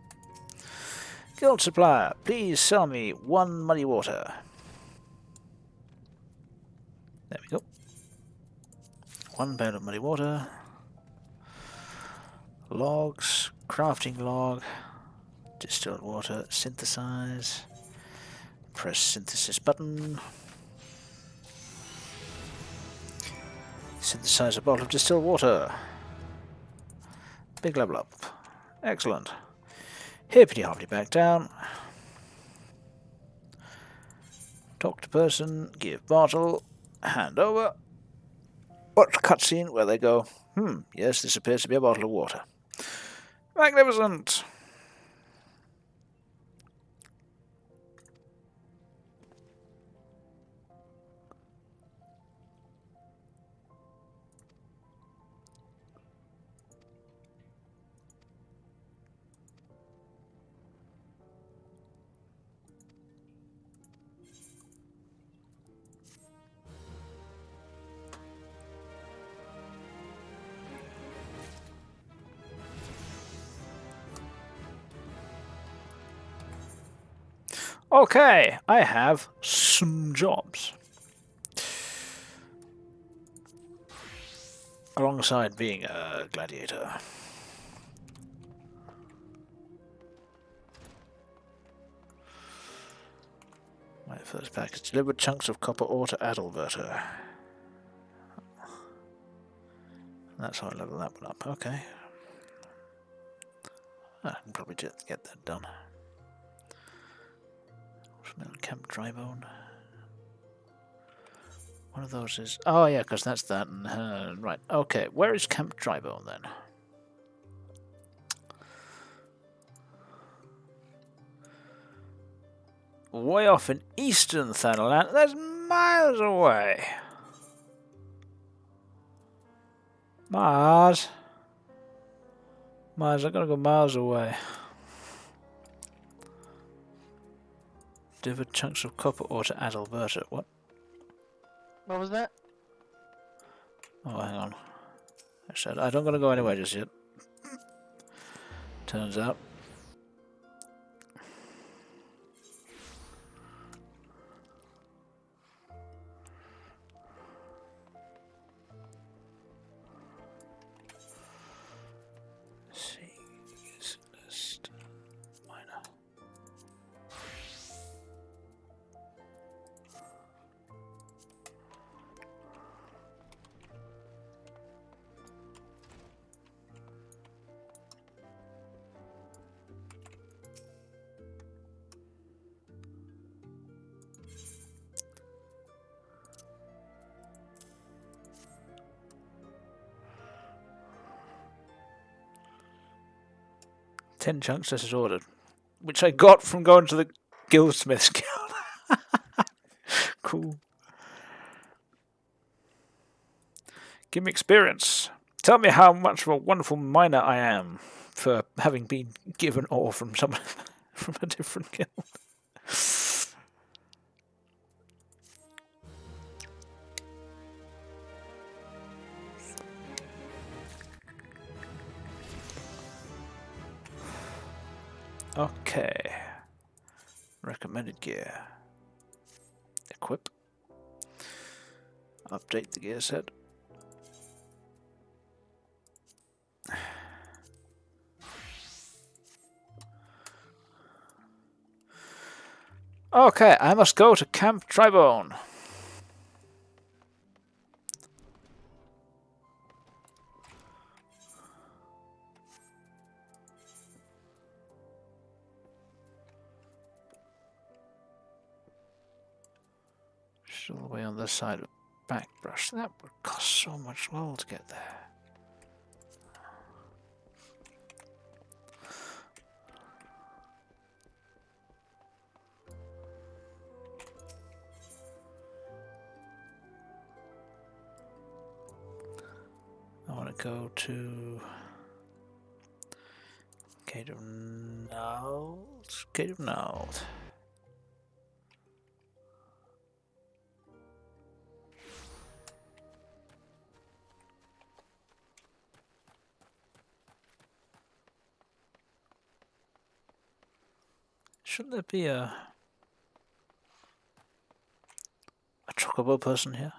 Guild supplier. Please sell me 1 muddy water. There we go. 1 bale of muddy water. Logs. Crafting log. Distilled water. Synthesize. Press synthesis button. Synthesize a bottle of distilled water. Big level up. Excellent. Hippity hoppity back down. Talk to person. Give bottle. Hand over. Watch cutscene where they go, yes, this appears to be a bottle of water. Magnificent! Okay, I have some jobs. Alongside being a gladiator. My first package. Delivered chunks of copper ore to Adalberta. That's how I level that one up. Okay. I can probably get that done. Camp Drybone. One of those is... Oh, yeah, because that's that. And, right, okay. Where is Camp Drybone, then? Way off in eastern Thanalan. That's miles away. Mars. Miles, I gotta go miles away. Deliver chunks of copper ore to Adalberta. What?
What was that?
Oh, hang on. I said I don't gotta go anywhere just yet. Turns out. Seas list miner. 10 chunks, this is ordered. Which I got from going to the Guildsmith's Guild. Cool. Give me experience. Tell me how much of a wonderful miner I am for having been given ore from someone from a different guild. Okay. Recommended gear. Equip. Update the gear set. Okay, I must go to Camp Tribone. Still the way on this side of Backbrush. That would cost so much gold to get there. I want to go to Gate of Nald. Gate of Nald. Shouldn't there be a chocobo person here?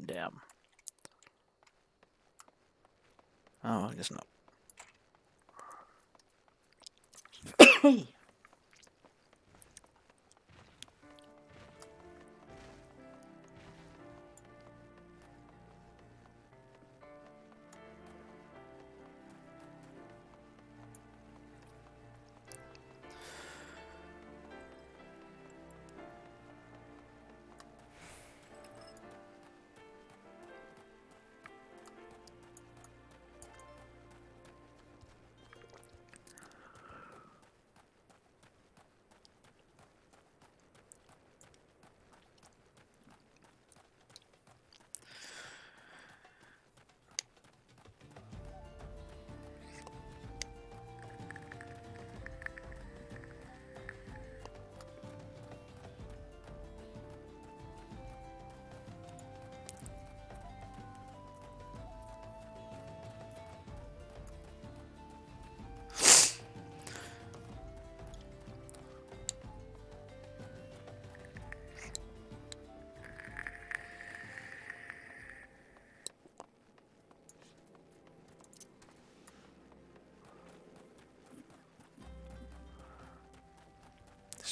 Damn. Oh, I guess not.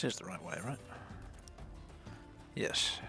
This is the right way, right? Yes.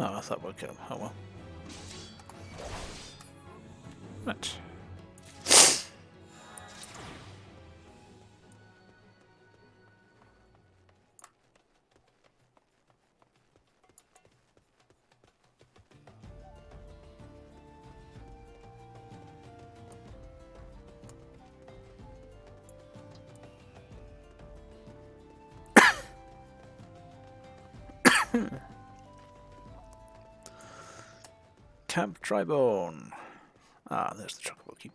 Oh, I thought we'd kill him. Oh well. Right. Camp Tribone. Ah, there's the Chocobo Keep.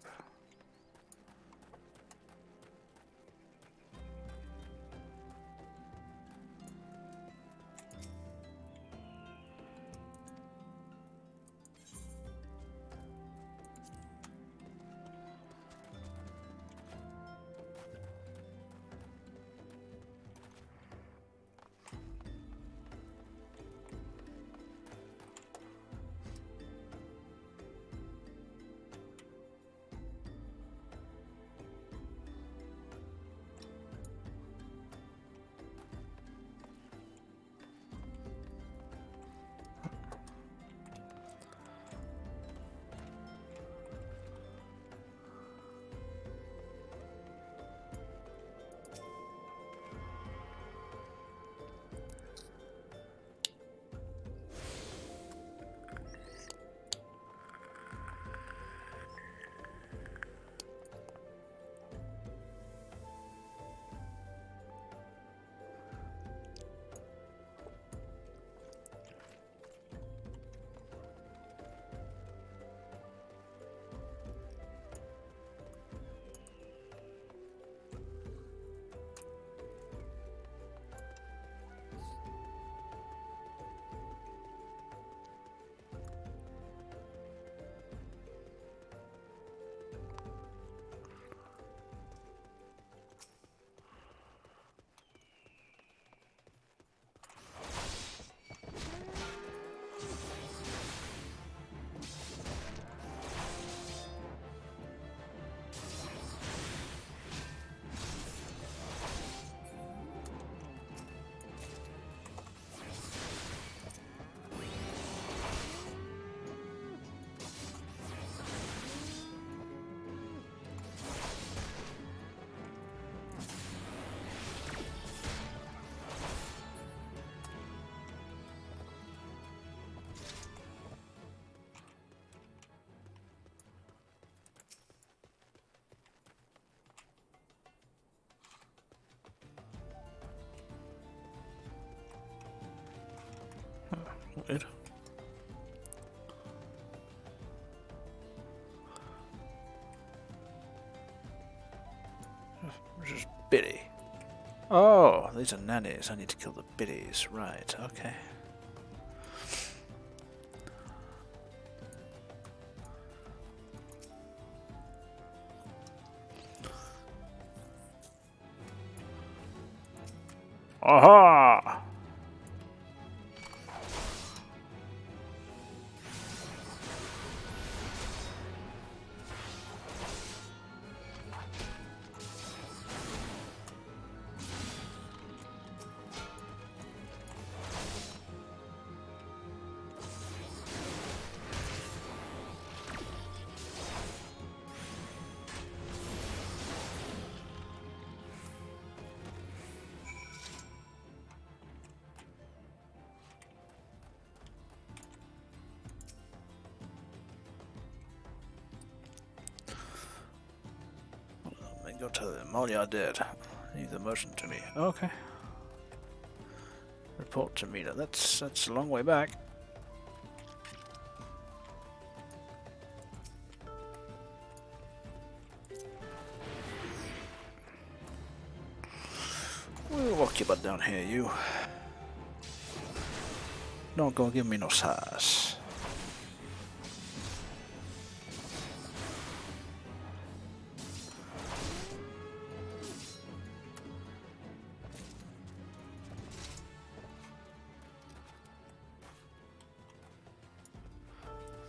Weird. Just biddy. Oh, these are nannies. I need to kill the biddies. Right, okay. Aha! Go tell them all you're dead. Leave the motion to me. Okay. Report to Mina. That's a long way back. We'll walk your butt down here, you. Don't go give me no size.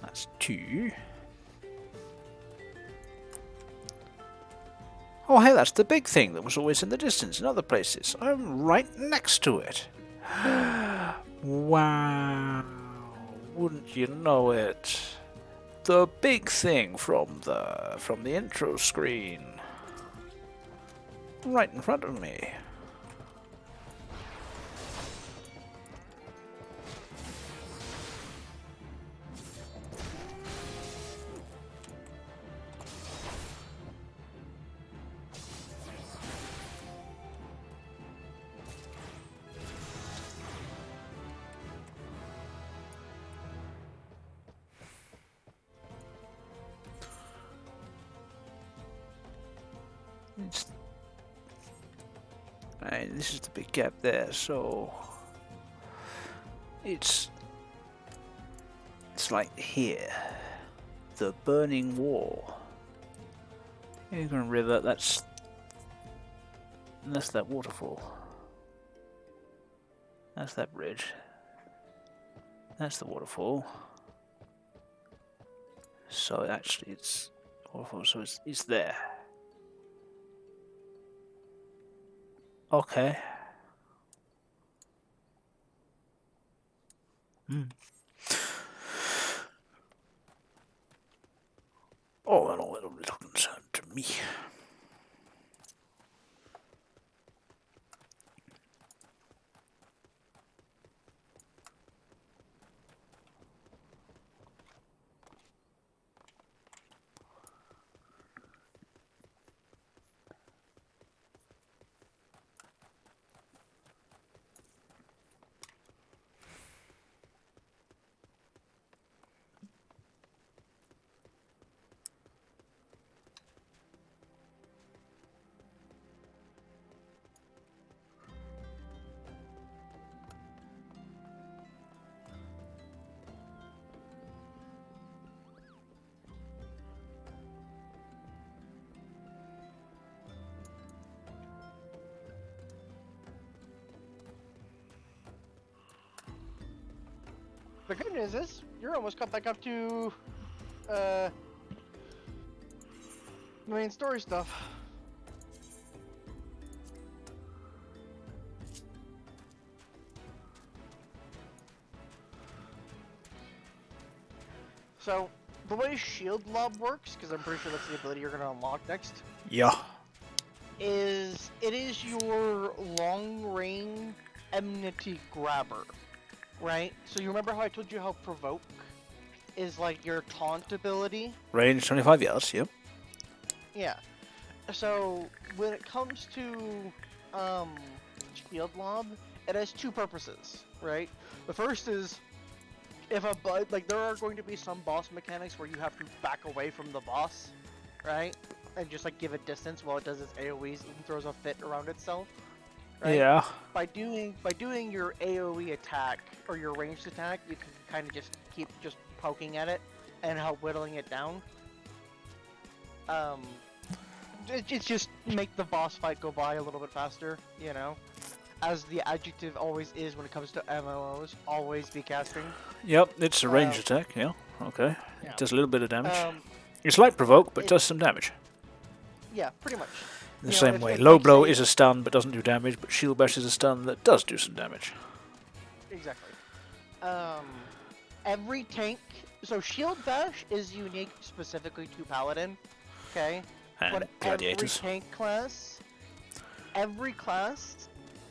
That's two. Oh, hey, that's the big thing that was always in the distance in other places. I'm right next to it. Wow. Wouldn't you know it? The big thing from the intro screen. Right in front of me. And this is the big gap there, so it's like here, the burning wall. Ignorant River, that's that waterfall. That's that bridge. That's the waterfall. So actually it's waterfall, so it's there. Okay. Oh, and all a little concern to me.
The good news is, you're almost got back up to, main story stuff. So, the way Shield Lob works, because I'm pretty sure that's the ability you're going to unlock next,
Yeah.
is it is your long-range enmity grabber, right? So you remember how I told you how Provoke is like your taunt ability?
Range 25 yards, yep.
Yeah. So when it comes to Shield Lob, it has two purposes, right? The first is if there are going to be some boss mechanics where you have to back away from the boss, right? And just like give it distance while it does its AoEs and throws a fit around itself. Right?
Yeah.
By doing your AoE attack or your ranged attack, you can kind of just keep just poking at it and help whittling it down. It's just make the boss fight go by a little bit faster, you know? As the adjective always is when it comes to MMOs, always be casting.
Yep, it's a ranged attack, yeah. Okay.
Yeah.
It does a little bit of damage. It's like Provoke, but does some damage.
Yeah, pretty much.
In the same way, Low Blow is a stun but doesn't do damage, but Shield Bash is a stun that does do some damage.
Exactly. Every tank... So Shield Bash is unique specifically to Paladin, okay?
And
but
Gladiators.
Every class,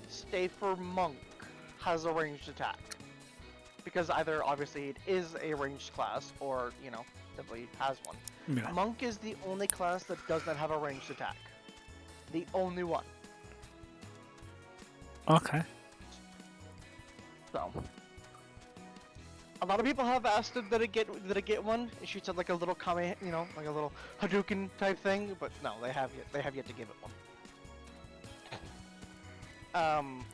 save for Monk, has a ranged attack. Because either, obviously, it is a ranged class, or, you know, simply has one.
Yeah.
Monk is the only class that does not have a ranged attack. The only one.
Okay.
So, a lot of people have asked that it get one. It shoots out like a little Kame, you know, like a little Hadouken type thing, but no, they have yet to give it one.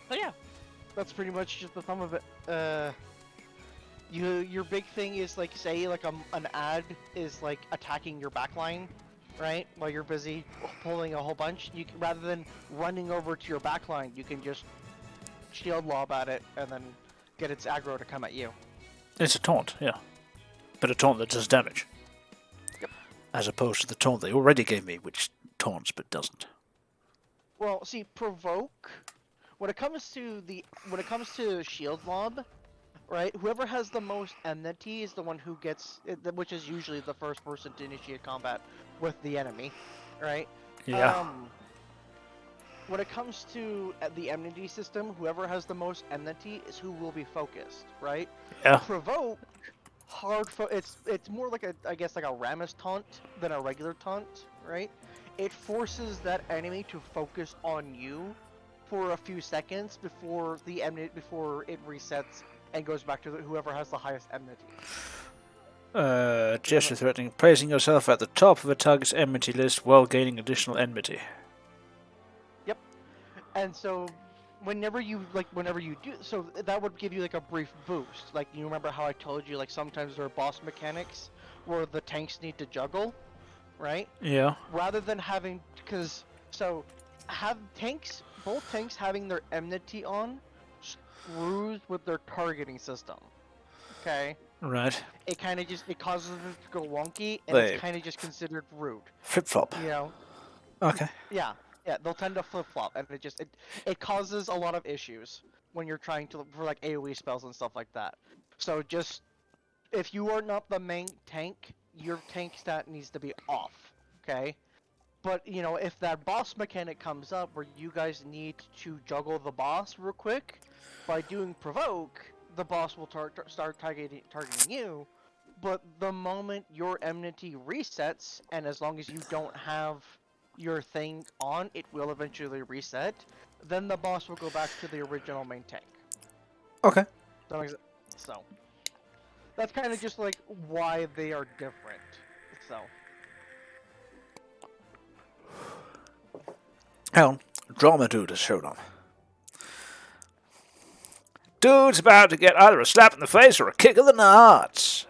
But yeah, that's pretty much just the thumb of it. Your big thing is like, say like an ad is like attacking your backline, right? While you're busy pulling a whole bunch, you can, rather than running over to your backline, you can just shield lob at it and then get its aggro to come at you.
It's a taunt, yeah. But a taunt that does damage.
Yep.
As opposed to the taunt they already gave me, which taunts but doesn't.
Well, see, Provoke, when it comes to shield lob, right? Whoever has the most enmity is the one who gets, which is usually the first person to initiate combat with the enemy, right?
Yeah.
Um, when it comes to the enmity system, whoever has the most enmity is who will be focused, right?
Yeah.
Provoke, it's more like I guess like a Rammus taunt than a regular taunt, right? It forces that enemy to focus on you for a few seconds before before it resets and goes back to whoever has the highest enmity.
Gesture threatening. Placing yourself at the top of a target's enmity list while gaining additional enmity.
Yep. And so whenever you do so, that would give you like a brief boost. Like, you remember how I told you like sometimes there are boss mechanics where the tanks need to juggle, right?
Yeah.
Rather than having, because so have both tanks having their enmity on screws with their targeting system. Okay,
Right.
it kind of just it causes it to go wonky, and it's
They
kind of just considered rude.
flip flop.
You know,
Okay.
yeah, they'll tend to flip flop, and it causes a lot of issues when you're trying to for like AOE spells and stuff like that. So just if you are not the main tank, your tank stat needs to be off. Okay. But, you know, if that boss mechanic comes up where you guys need to juggle the boss real quick, by doing provoke, the boss will start targeting you. But the moment your enmity resets, and as long as you don't have your thing on, it will eventually reset. Then the boss will go back to the original main tank.
Okay.
So that's kind of just like why they are different. So.
Hang on. Drama dude has showed up. Dude's about to get either a slap in the face or a kick of the nuts.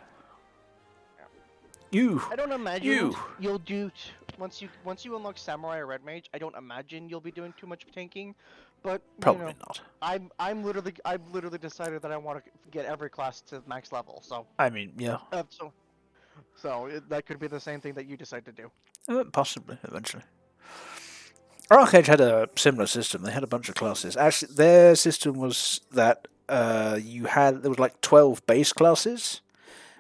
You.
I don't imagine
You.
you'll do once you unlock Samurai or Red Mage. I don't imagine you'll be doing too much tanking, but
Probably
you know,
not.
I've literally decided that I want to get every class to max level. So
I mean, yeah.
That could be the same thing that you decide to do.
Possibly, eventually. Arcade had a similar system. They had a bunch of classes. Actually, their system was that there was like 12 base classes,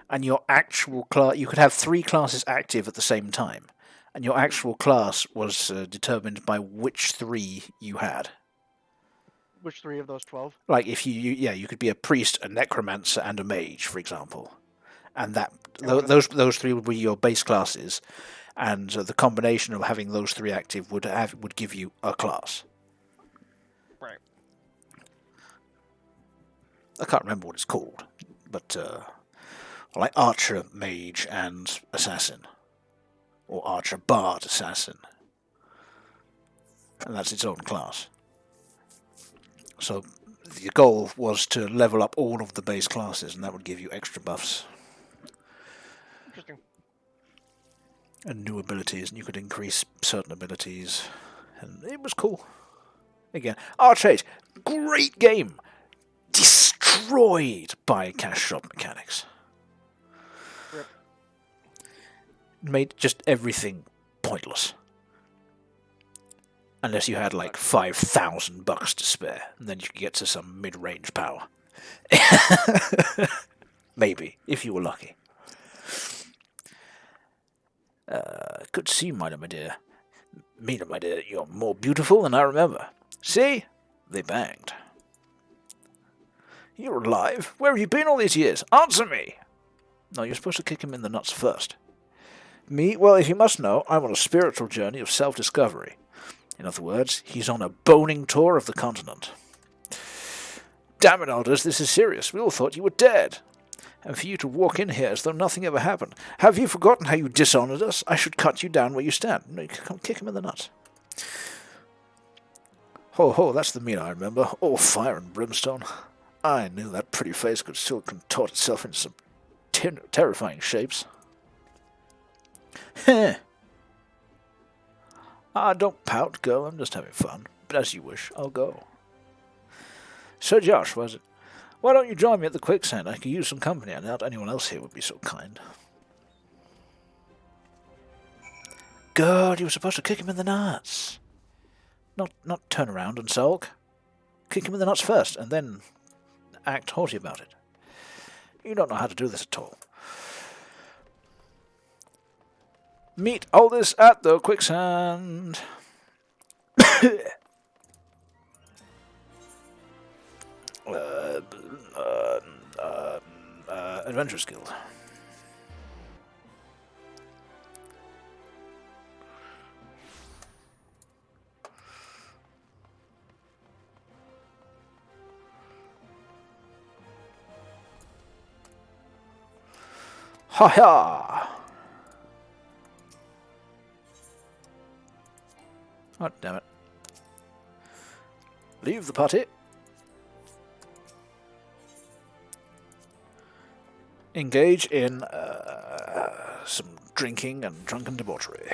and your actual class, you could have 3 classes active at the same time, and your actual class was determined by which 3 you had.
Which 3 of those 12?
Like if you could be a priest, a necromancer, and a mage, for example, and those 3 would be your base classes. And the combination of having those 3 active would give you a class.
Right.
I can't remember what it's called, but like archer, mage, and assassin, or archer, bard, assassin, and that's its own class. So the goal was to level up all of the base classes, and that would give you extra buffs.
Interesting.
And new abilities, and you could increase certain abilities, and it was cool. Again, Arcade, great game, destroyed by cash shop mechanics.
Rip.
Made just everything pointless, unless you had like $5,000 to spare, and then you could get to some mid-range power. Maybe, if you were lucky. Good to see you, my dear. Mina, my dear, you're more beautiful than I remember. See? They banged. You're alive? Where have you been all these years? Answer me! No, you're supposed to kick him in the nuts first. Me? Well, if you must know, I'm on a spiritual journey of self-discovery. In other words, he's on a boning tour of the continent. Damn it, Aldous, this is serious. We all thought you were dead. And for you to walk in here as though nothing ever happened. Have you forgotten how you dishonoured us? I should cut you down where you stand. No, you can kick him in the nuts. Ho ho, that's the Mina I remember. All fire and brimstone. I knew that pretty face could still contort itself into some terrifying shapes. Heh. Don't pout, girl. I'm just having fun. But as you wish, I'll go. Sir Josh, was it? Why don't you join me at the quicksand? I could use some company. I doubt anyone else here would be so kind. God, you were supposed to kick him in the nuts. Not turn around and sulk. Kick him in the nuts first, and then act haughty about it. You don't know how to do this at all. Meet Aldous at the quicksand. Adventurers Guild. Ha ha! Oh, damn it. Leave the party. Engage in some drinking and drunken debauchery.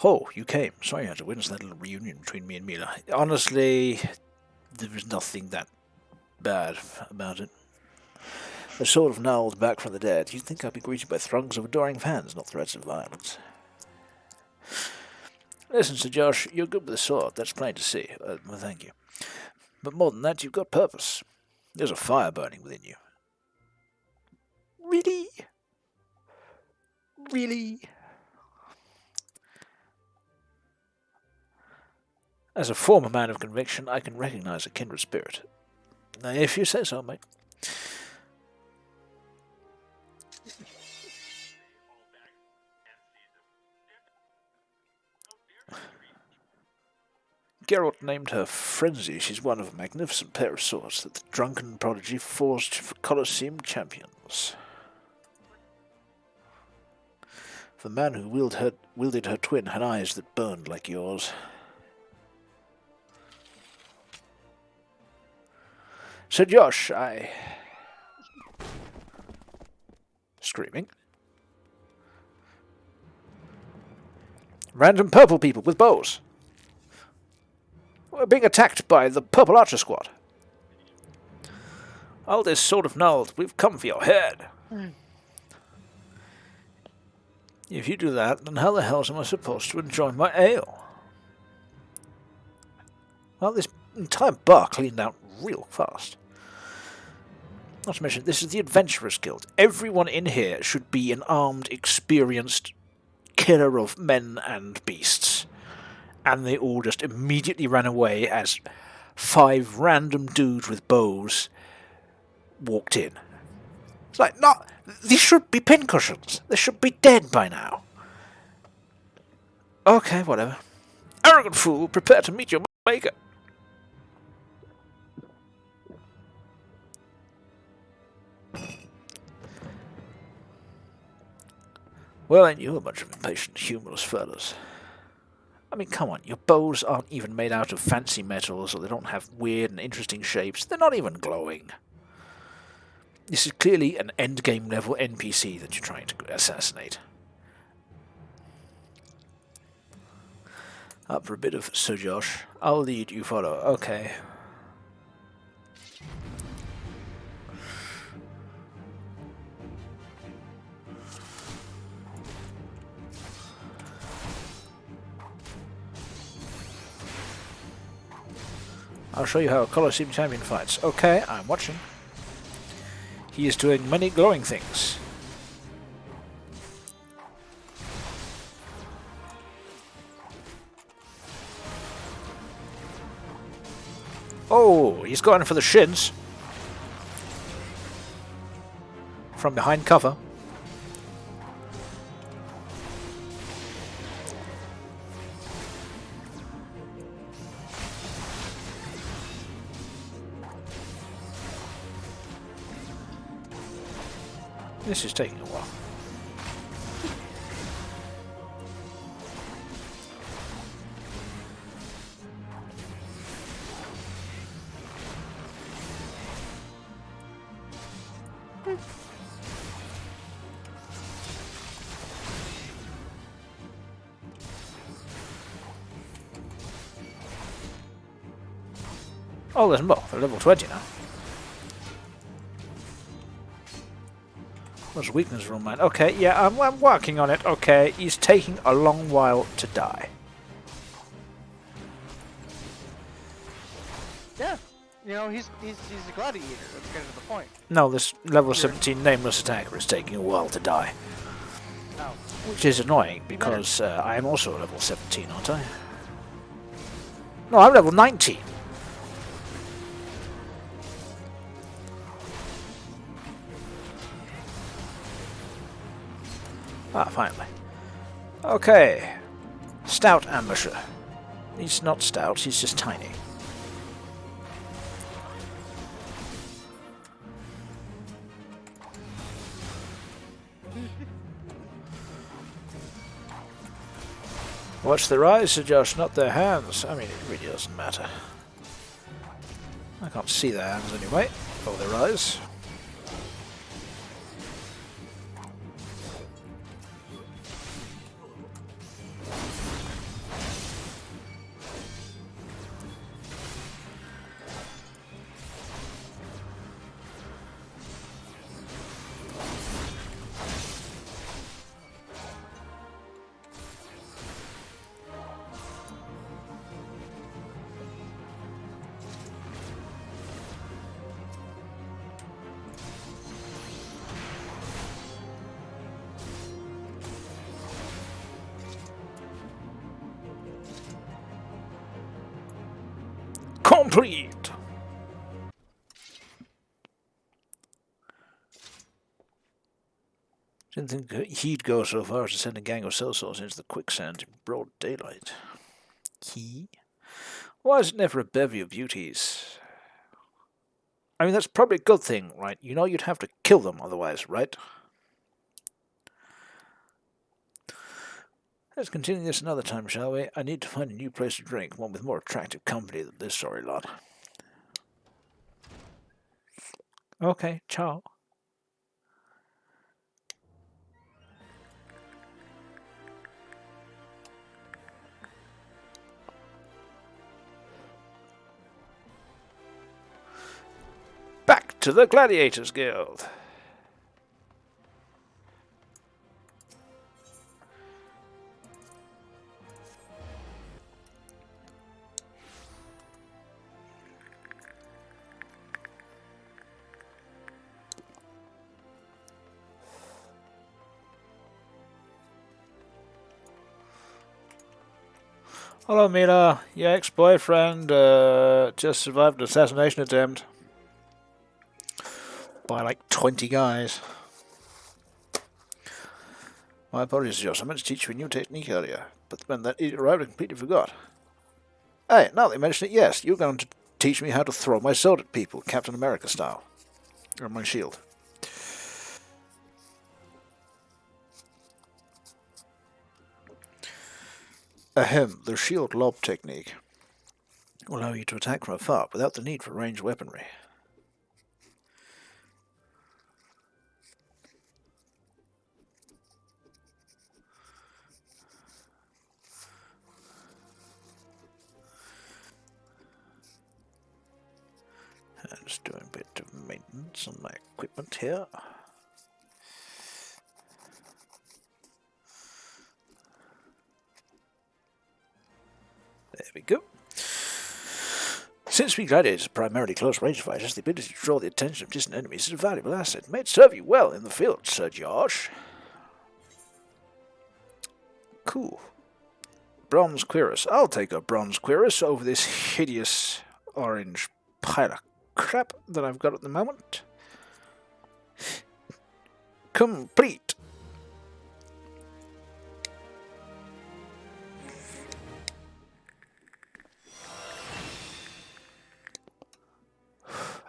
Oh, you came. Sorry you had to witness that little reunion between me and Mila. Honestly, there was nothing that bad about it. They're sort of gnarled back from the dead. You'd think I'd be greeted by throngs of adoring fans, not threats of violence. Listen, Sir Josh, you're good with the sword, that's plain to see. Well, thank you. But more than that, you've got purpose. There's a fire burning within you. Really? Really? As a former man of conviction, I can recognize a kindred spirit. If you say so, mate. Geralt named her Frenzy. She's one of a magnificent pair of swords that the drunken prodigy forged for Colosseum champions. The man who wielded her twin had eyes that burned like yours. So Josh, Screaming. Random purple people with bows. We're being attacked by the Purple Archer Squad. All this sort of gnarled. We've come for your head. If you do that, then how the hell am I supposed to enjoy my ale? Well, this entire bar cleaned out real fast. Not to mention, this is the Adventurers Guild. Everyone in here should be an armed, experienced killer of men and beasts. And they all just immediately ran away as 5 random dudes with bows walked in. It's like, no, these should be pincushions. They should be dead by now. Okay, whatever. Arrogant fool, prepare to meet your maker. Well, ain't you a bunch of impatient, humorless fellas? I mean, come on, your bows aren't even made out of fancy metals, or they don't have weird and interesting shapes. They're not even glowing. This is clearly an endgame level NPC that you're trying to assassinate. Up for a bit of Sir Josh. I'll lead, you follow. Okay. I'll show you how a Colosseum champion fights. Okay, I'm watching. He is doing many glowing things. Oh, he's going for the shins. From behind cover. This is taking a while. Oh, there's more. They're level 20 now. What's weakness room, man? Okay, yeah, I'm working on it. Okay, he's taking a long while to die.
Yeah, You know, he's a gladiator. That's kind of the point.
No, this level 17 nameless attacker is taking a while to die.
Oh.
Which is annoying, because I am also level 17, aren't I? No, I'm level 19! Ah, finally. Okay. Stout ambusher. He's not stout, he's just tiny. Watch their eyes, Sir Josh, not their hands. I mean, it really doesn't matter. I can't see their hands anyway, or their eyes. Complete! Didn't think he'd go so far as to send a gang of sellswords into the quicksand in broad daylight. He? Why is it never a bevy of beauties? I mean, that's probably a good thing, right? You know you'd have to kill them otherwise, right? Let's continue this another time, shall we? I need to find a new place to drink, one with more attractive company than this sorry lot. Okay, ciao. Back to the Gladiators Guild. Hello, Mila. Your ex-boyfriend just survived an assassination attempt by like 20 guys. My apologies, Josh. I meant to teach you a new technique earlier, but when that idiot arrived, I completely forgot. Hey, now that you mention it, yes, you're going to teach me how to throw my sword at people, Captain America style. Or my shield. Ahem, the shield lob technique will allow you to attack from afar without the need for ranged weaponry. I'm just doing a bit of maintenance on my equipment here. There we go. Since we gladiators are primarily close-range fighters, the ability to draw the attention of distant enemies is a valuable asset. It may serve you well in the field, Sir Josh. Cool. Bronze cuirass. I'll take a bronze cuirass over this hideous orange pile of crap that I've got at the moment. Complete.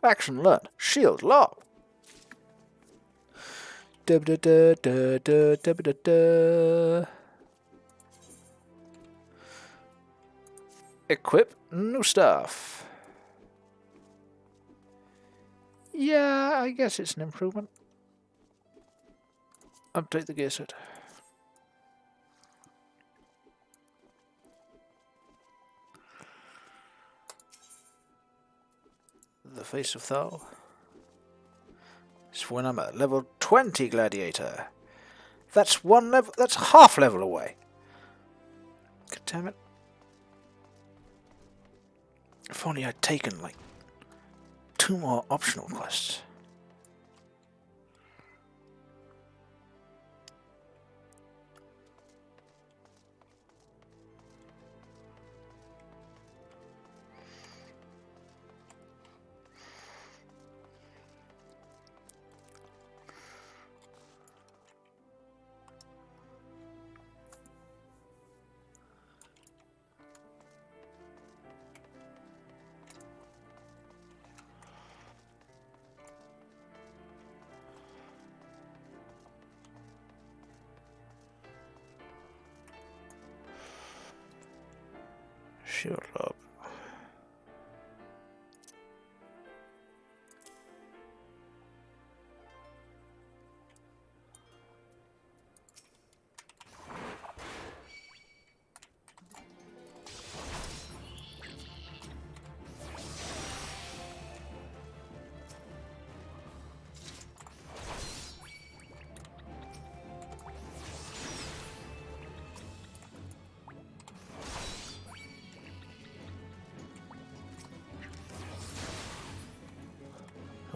Action learned. Shield lob. Equip new stuff. Yeah, I guess it's an improvement. Update the gear set. The face of Thal. It's when I'm at level 20 gladiator. That's one level. That's half level away. God damn it. If only I'd taken like 2 more optional quests. Shut up.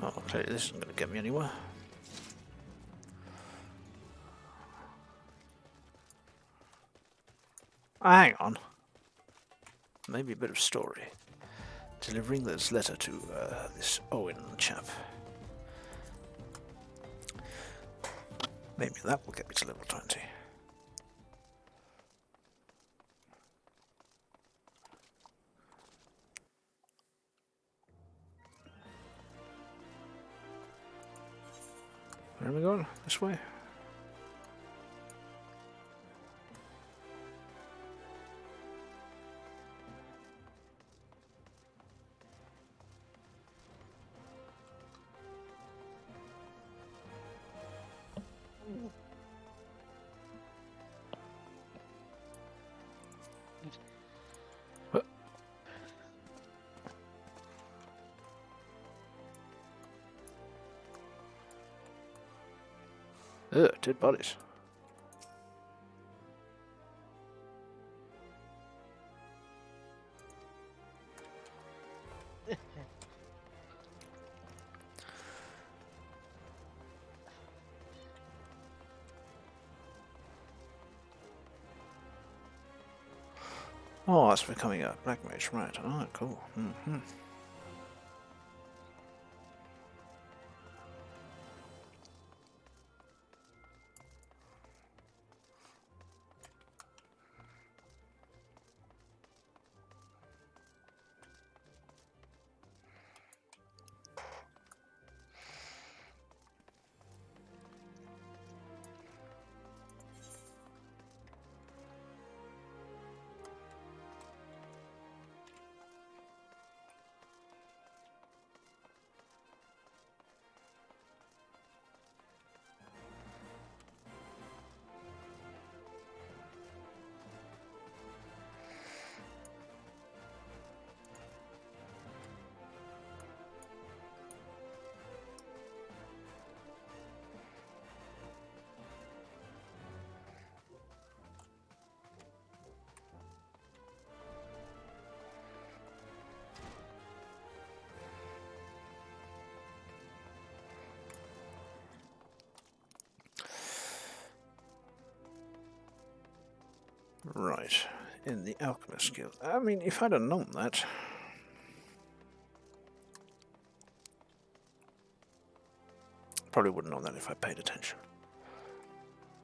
I'll tell you, this isn't going to get me anywhere. Hang on. Maybe a bit of story. Delivering this letter to this Owen chap. Maybe that will get me to level 20. Where am I going? This way? Ugh, dead bodies. Oh, that's becoming a black mage, right? Oh, cool. Mm-hmm. Right, in the Alchemist Guild. I mean, if I'd have known that... Probably wouldn't have known that if I paid attention.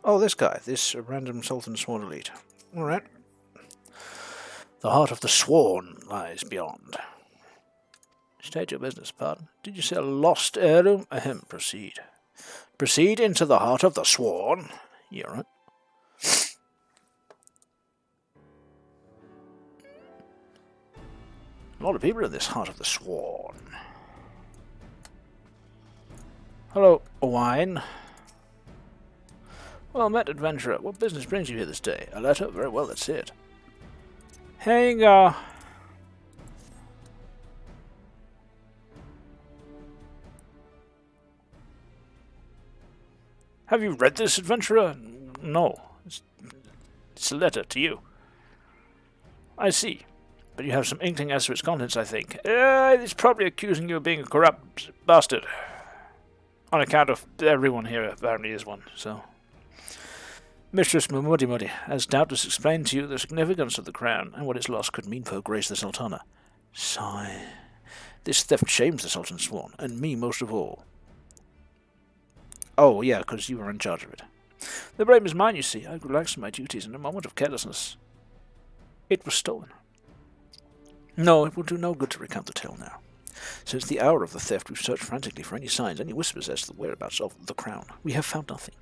Oh, this guy, this random Sultan Sworn Elite. Alright. The heart of the Sworn lies beyond. State your business, pardon. Did you say a lost heirloom? Ahem, proceed. Proceed into the heart of the Sworn. You alright? A lot of people in this heart of the Sworn. Hello, wine. Well met, adventurer. What business brings you here this day? A letter? Very well, that's it. Here you go. Have you read this, adventurer? No. It's a letter to you. I see. but you have some inkling as to its contents, I think. It's probably accusing you of being a corrupt bastard. On account of everyone here apparently is one, so... Mistress Mumudi has doubtless explained to you the significance of the crown and what its loss could mean for Her Grace the Sultana. Sigh. This theft shames the Sultan Sworn, and me most of all. Oh, yeah, because you were in charge of it. The blame is mine, you see. I relaxed in my duties in a moment of carelessness. It was stolen. No, it will do no good to recount the tale now. Since the hour of the theft, we've searched frantically for any signs, any whispers as to the whereabouts of the crown. We have found nothing.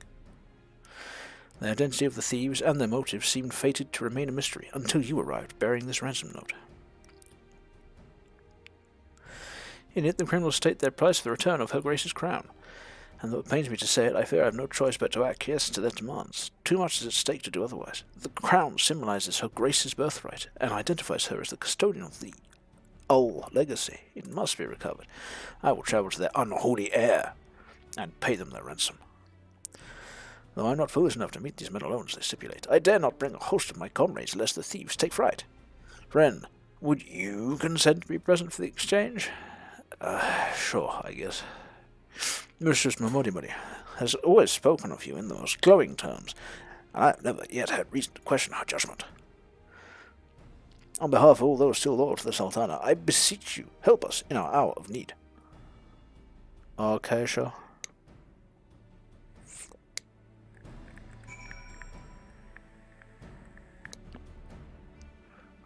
The identity of the thieves and their motives seemed fated to remain a mystery until you arrived, bearing this ransom note. In it, the criminals state their price for the return of Her Grace's crown, and though it pains me to say it, I fear I have no choice but to acquiesce to their demands. Too much is at stake to do otherwise. The crown symbolizes Her Grace's birthright, and identifies her as the custodian of the old legacy. It must be recovered. I will travel to their unholy heir, and pay them their ransom. Though I am not foolish enough to meet these men alone, as they stipulate, I dare not bring a host of my comrades, lest the thieves take fright. Friend, would you consent to be present for the exchange? Sure, I guess. Mistress Mamodi has always spoken of you in the most glowing terms, and I have never yet had reason to question her judgment. On behalf of all those still loyal to the Sultana, I beseech you, help us in our hour of need. Okay, sure.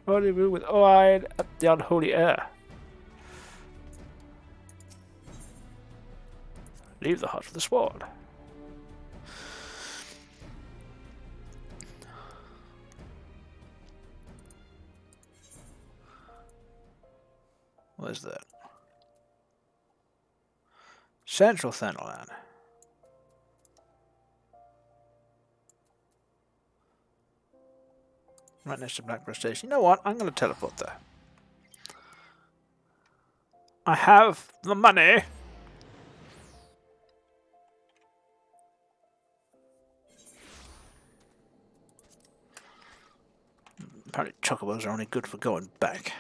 Rendezvous with Oide at the unholy heir. Leave the hut for the sword. What is that? Central Thanalan. Right next to Blackbird Station. You know what? I'm going to teleport there. I have the money. Apparently chocobos are only good for going back.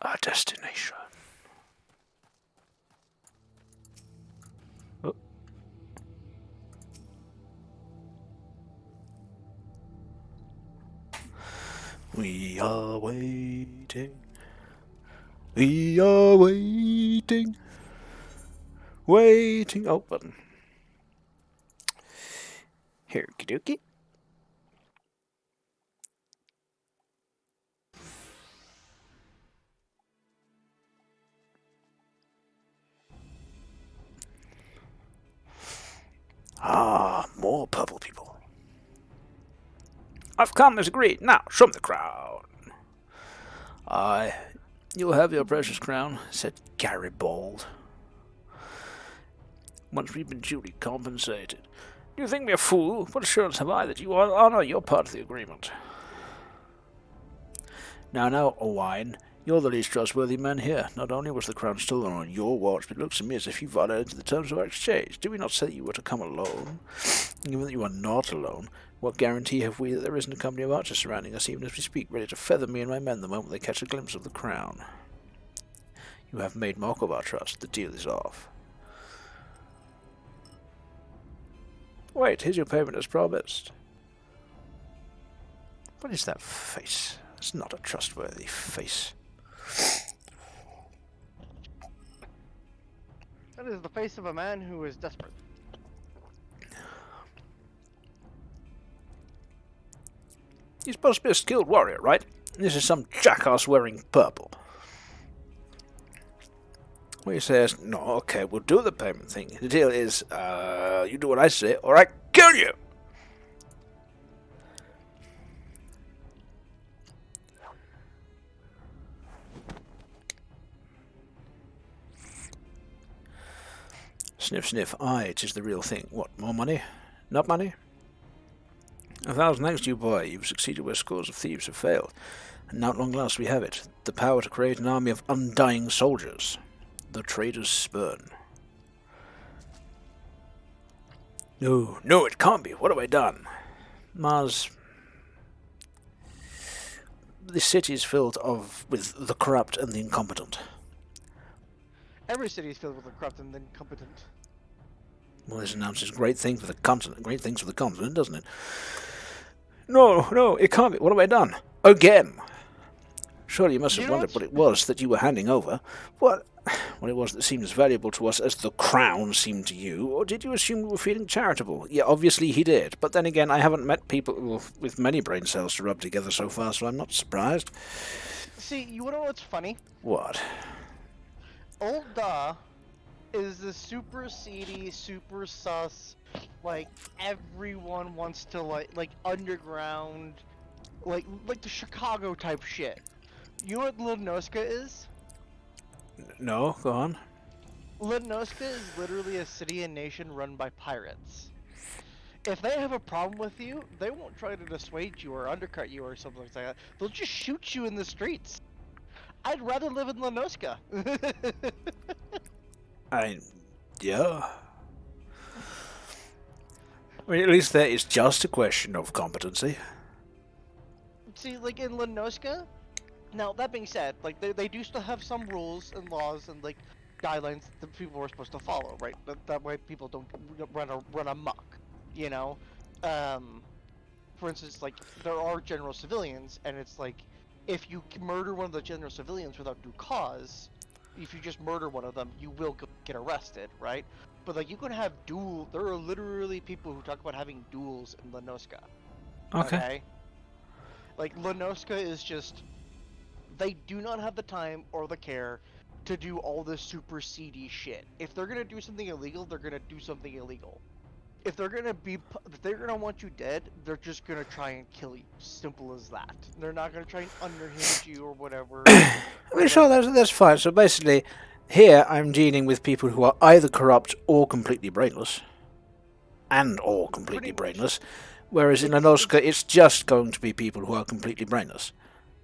Our destination. Oh. We are waiting. We are waiting. Waiting. Oh, button. Herky dookie. Ah, more purple people. I've come as agreed. Now, show me the crown. Aye, you'll have your precious crown, said Garibaldi. Once we've been duly compensated. Do you think me a fool? What assurance have I that you will honour your part of the agreement? Now, Owain, you're the least trustworthy man here. Not only was the crown stolen on your watch, but it looks to me as if you violated the terms of our exchange. Did we not say that you were to come alone? Given that you are not alone, what guarantee have we that there isn't a company of archers surrounding us even as we speak, ready to feather me and my men the moment they catch a glimpse of the crown? You have made mock of our trust. The deal is off. Wait, here's your payment as promised. What is that face? It's not a trustworthy face.
That is the face of a man who is desperate.
You're supposed to be a skilled warrior, right? This is some jackass wearing purple. Well, he says, no, okay, we'll do the payment thing. The deal is, you do what I say, or I kill you! Sniff, sniff. Aye, 'tis the real thing. What, more money? Not money? 1,000 thanks to you, boy. You've succeeded where scores of thieves have failed. And now at long last we have it. The power to create an army of undying soldiers. The trader's spurn. No, no, it can't be. What have I done? Mars... This city is filled with the corrupt and the incompetent.
Every city is filled with the corrupt and the incompetent.
Well, this announces great things for the continent, doesn't it? No, no, it can't be. What have I done? Again! Surely you must have wondered what it was that you were handing over. What it was that seemed as valuable to us as the crown seemed to you, or did you assume we were feeling charitable? Yeah, obviously he did, but then again, I haven't met people with many brain cells to rub together so far, so I'm not surprised.
See, you wanna know what's funny?
What?
Old Da is the super seedy, super sus, like, everyone wants to, like underground, like the Chicago type shit. You know what Linoska is?
No, go on.
Linoska is literally a city and nation run by pirates. If they have a problem with you, they won't try to dissuade you or undercut you or something like that. They'll just shoot you in the streets. I'd rather live in Linoska.
Yeah. I mean, at least there is just a question of competency.
See, like in Linoska, now that being said, like they do still have some rules and laws and like guidelines that people are supposed to follow, right? That way people don't run amok, you know. For instance, like there are general civilians, and it's like if you murder one of the general civilians without due cause, if you just murder one of them, you will get arrested, right? But like you can have there are literally people who talk about having duels in Linoska. Okay? Like Linoska is just, they do not have the time or the care to do all this super seedy shit. If they're gonna do something illegal, they're gonna do something illegal. If they're gonna want you dead, they're just gonna try and kill you. Simple as that. They're not gonna try and underhand you or whatever.
I mean, sure, that's fine. So basically, here I'm dealing with people who are either corrupt or completely brainless. Or completely brainless. Whereas in Linoska, it's just going to be people who are completely brainless.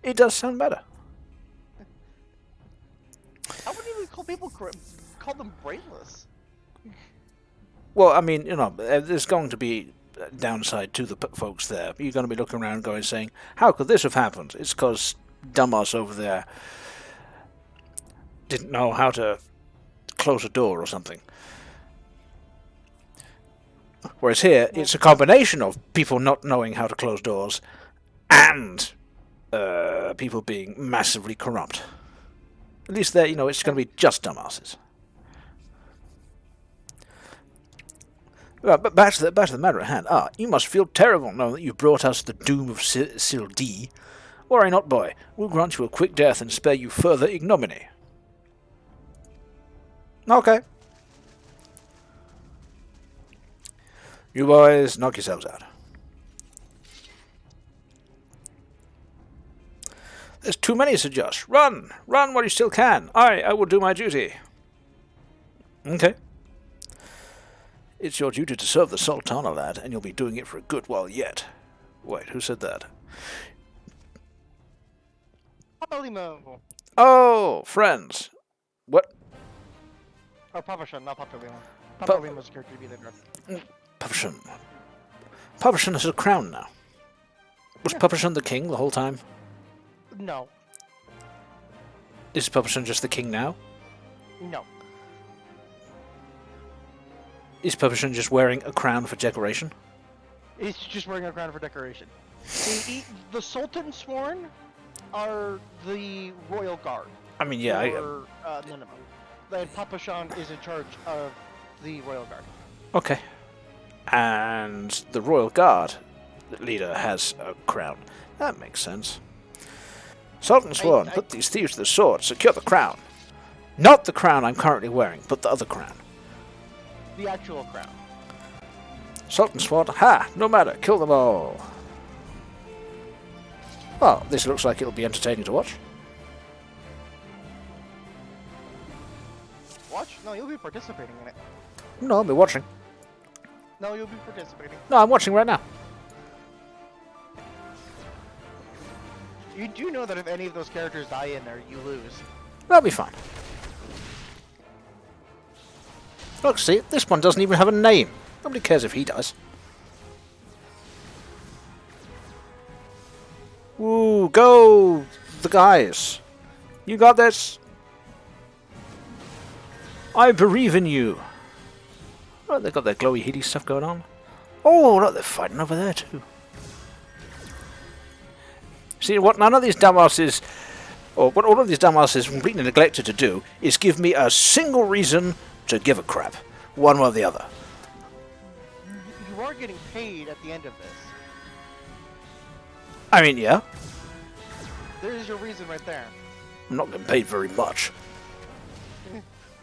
It does sound better.
I wouldn't even call them brainless.
Well, I mean, you know, there's going to be a downside to the folks there. You're going to be looking around going, saying, how could this have happened? It's because dumbass over there didn't know how to close a door or something. Whereas here, it's a combination of people not knowing how to close doors and people being massively corrupt. At least there, you know, it's going to be just dumbasses. Well, but back to the matter at hand. You must feel terrible knowing that you brought us the doom of Sil D. Worry not, boy. We'll grant you a quick death and spare you further ignominy. Okay. You boys, knock yourselves out. There's too many, Sir Josh. Run! Run while you still can. I will do my duty. Okay. It's your duty to serve the Sultana, lad, and you'll be doing it for a good while yet. Wait, who said that?
Papalimo.
Oh, friends. What?
Or Papashan, not Papalimo. Papalimo's character to be the drug.
Papashan. Papashan has a crown now. Was Papashan the king the whole time?
No.
Is Papashan just the king now?
No.
Is Papashan just wearing a crown for decoration?
He's just wearing a crown for decoration. The Sultan Sworn are the royal guard.
I mean, yeah.
Nineveh. And Papashan is in charge of the royal guard.
Okay. And the royal guard leader has a crown. That makes sense. Sultan Sworn, put these thieves to the sword. Secure the crown. Not the crown I'm currently wearing, but the other crown.
The actual crown.
Sultan Sworn, ha! No matter, kill them all. Well, this looks like it'll be entertaining to watch.
Watch? No, you'll be participating in it.
No, I'll be watching.
No, you'll be participating.
No, I'm watching right now.
You do know that if any of those characters die in there, you lose.
That'll be fine. Look, see, this one doesn't even have a name. Nobody cares if he does. Ooh, go! The guys. You got this. I believe in you. Oh, they've got their glowy healy stuff going on. Oh, look, they're fighting over there too. See, what none of these dumbasses, or what all of these dumbasses completely neglected to do, is give me a single reason to give a crap. One way or the other.
You are getting paid at the end of this.
I mean, yeah.
There is your reason right there.
I'm not getting paid very much.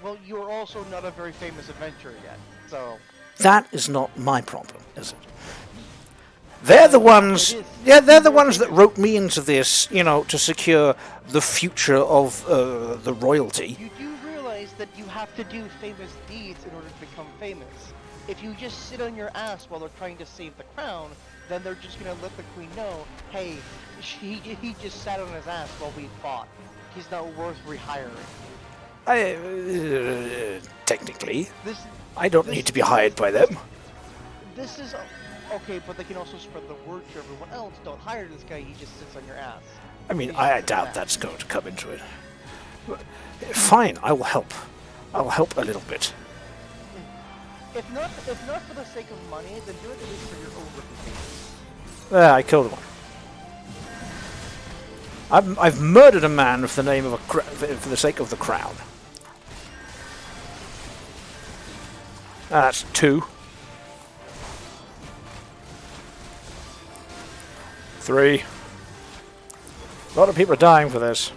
Well, you are also not a very famous adventurer yet, so...
That is not my problem, is it? They're the ones, yeah, they're the ones that wrote me into this, you know, to secure the future of the royalty.
You do realize that you have to do famous deeds in order to become famous. If you just sit on your ass while they're trying to save the crown, then they're just gonna let the queen know, hey, he just sat on his ass while we fought. He's not worth rehiring.
Technically,
This
I don't need to be hired by them.
This is okay, but they can also spread the word to everyone else. Don't hire this guy. He just sits on your ass.
I mean, I doubt that's going to come into it. Fine, I will help. I will help a little bit.
If not for the sake of money, then do it at least for your own reputation.
There, I killed one. I've murdered a man for the name of for the sake of the crown. That's 2. 3. A lot of people are dying for this.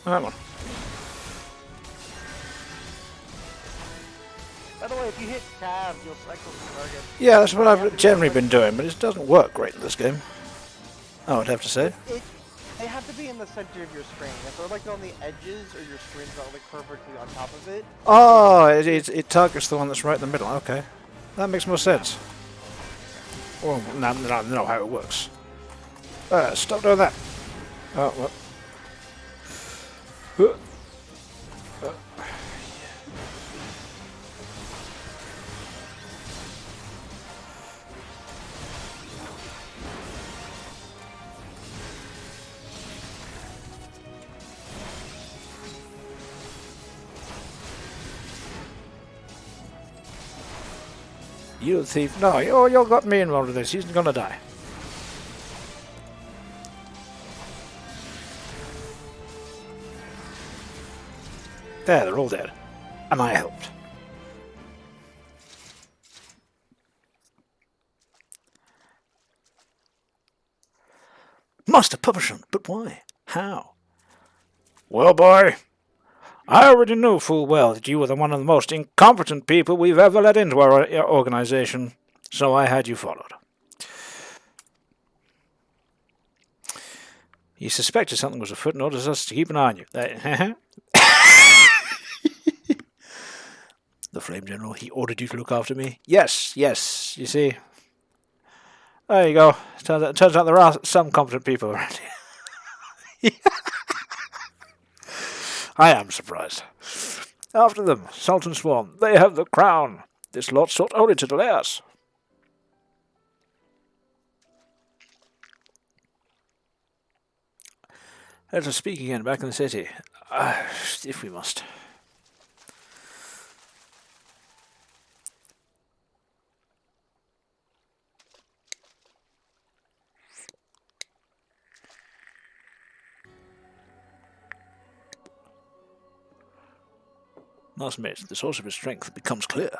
That one.
By the way, if you hit tab, you'll cycle the target.
Yeah, that's what I've generally been doing, but it doesn't work great in this game. I would have to say.
They have to be in the center of your screen. If they're like on the edges, or your screen's not like perfectly on top of it.
Oh, it targets the one that's right in the middle. Okay, that makes more sense. Well, now I know how it works. Stop doing that. Oh, what? You thief. No, you got me involved with this. He's gonna die. There, they're all dead. And I helped. Master Publisher, but why? How? Well, boy, I already knew full well that you were one of the most incompetent people we've ever let into our organization, so I had you followed. You suspected something was afoot and ordered us to keep an eye on you. The Flame General, he ordered you to look after me? Yes, you see. There you go. Turns out there are some competent people around here. I am surprised. After them, Sultan Swan. They have the crown. This lot sought only to delay us. Let us speak again back in the city. If we must. must admit, the source of his strength becomes clear.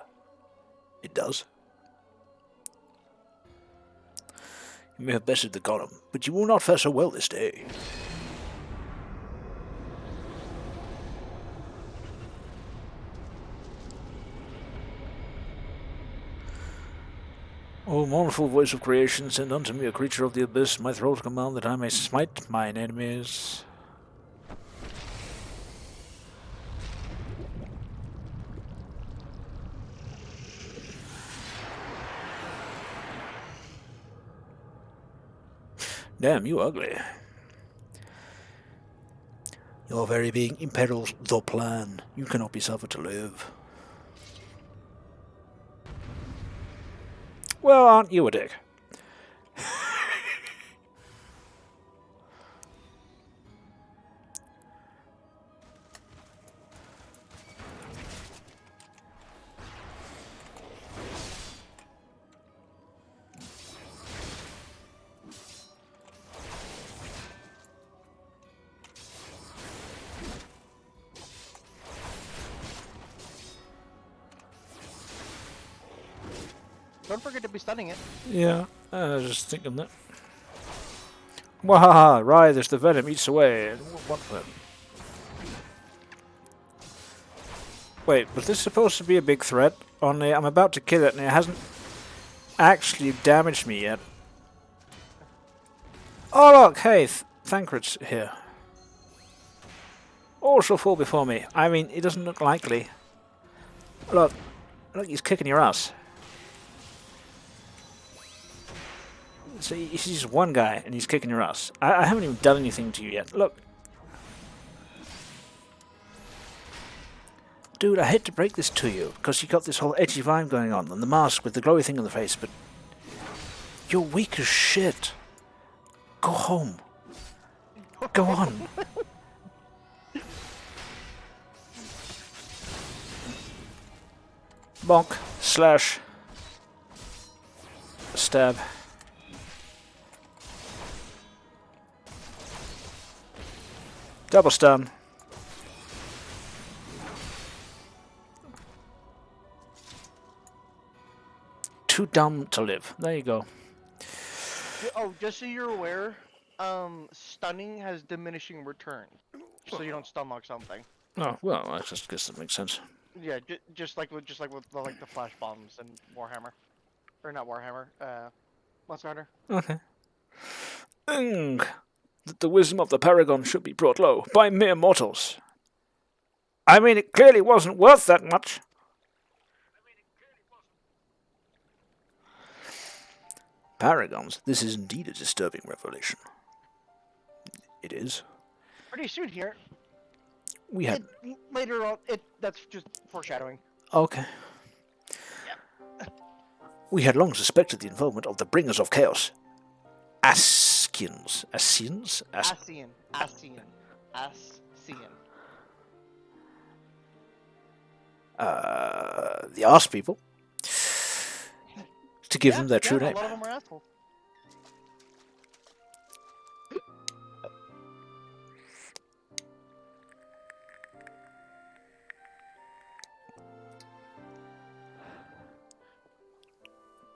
It does. You may have bested the golem, but you will not fare so well this day. O mournful voice of creation, send unto me a creature of the abyss, my throat command that I may smite mine enemies. Damn, you ugly. Your very being imperils the plan. You cannot be suffered to live. Well, aren't you a dick?
Don't forget to be stunning it.
Yeah, I was just thinking that. Wahaha, writhe as the venom eats away. What venom? Wait, was this supposed to be a big threat? Only I'm about to kill it and it hasn't actually damaged me yet. Oh look, hey, Thancred's here. All shall fall before me. I mean, it doesn't look likely. Look, he's kicking your ass. So he's just one guy, and he's kicking your ass. I haven't even done anything to you yet. Look. Dude, I hate to break this to you, because you got this whole edgy vibe going on, and the mask with the glowy thing on the face, but... You're weak as shit. Go home. Go on. Bonk. Slash. Stab. Double stun. Too dumb to live. There you go.
Oh, just so you're aware, stunning has diminishing return, so you don't stun lock something.
Oh well, I just guess that makes sense.
Yeah, just like with the flash bombs and Warhammer, or not Warhammer, Monster Hunter.
Okay. That the wisdom of the Paragon should be brought low by mere mortals. I mean, it clearly wasn't worth that much. Paragons, this is indeed a disturbing revelation. It is.
Pretty soon here.
We had...
Later on, that's just foreshadowing.
Okay.
Yeah.
We had long suspected the involvement of the Bringers of Chaos. Askians. Asians?
Asian.
The Arse people. To give them their true name.
A lot of them are assholes.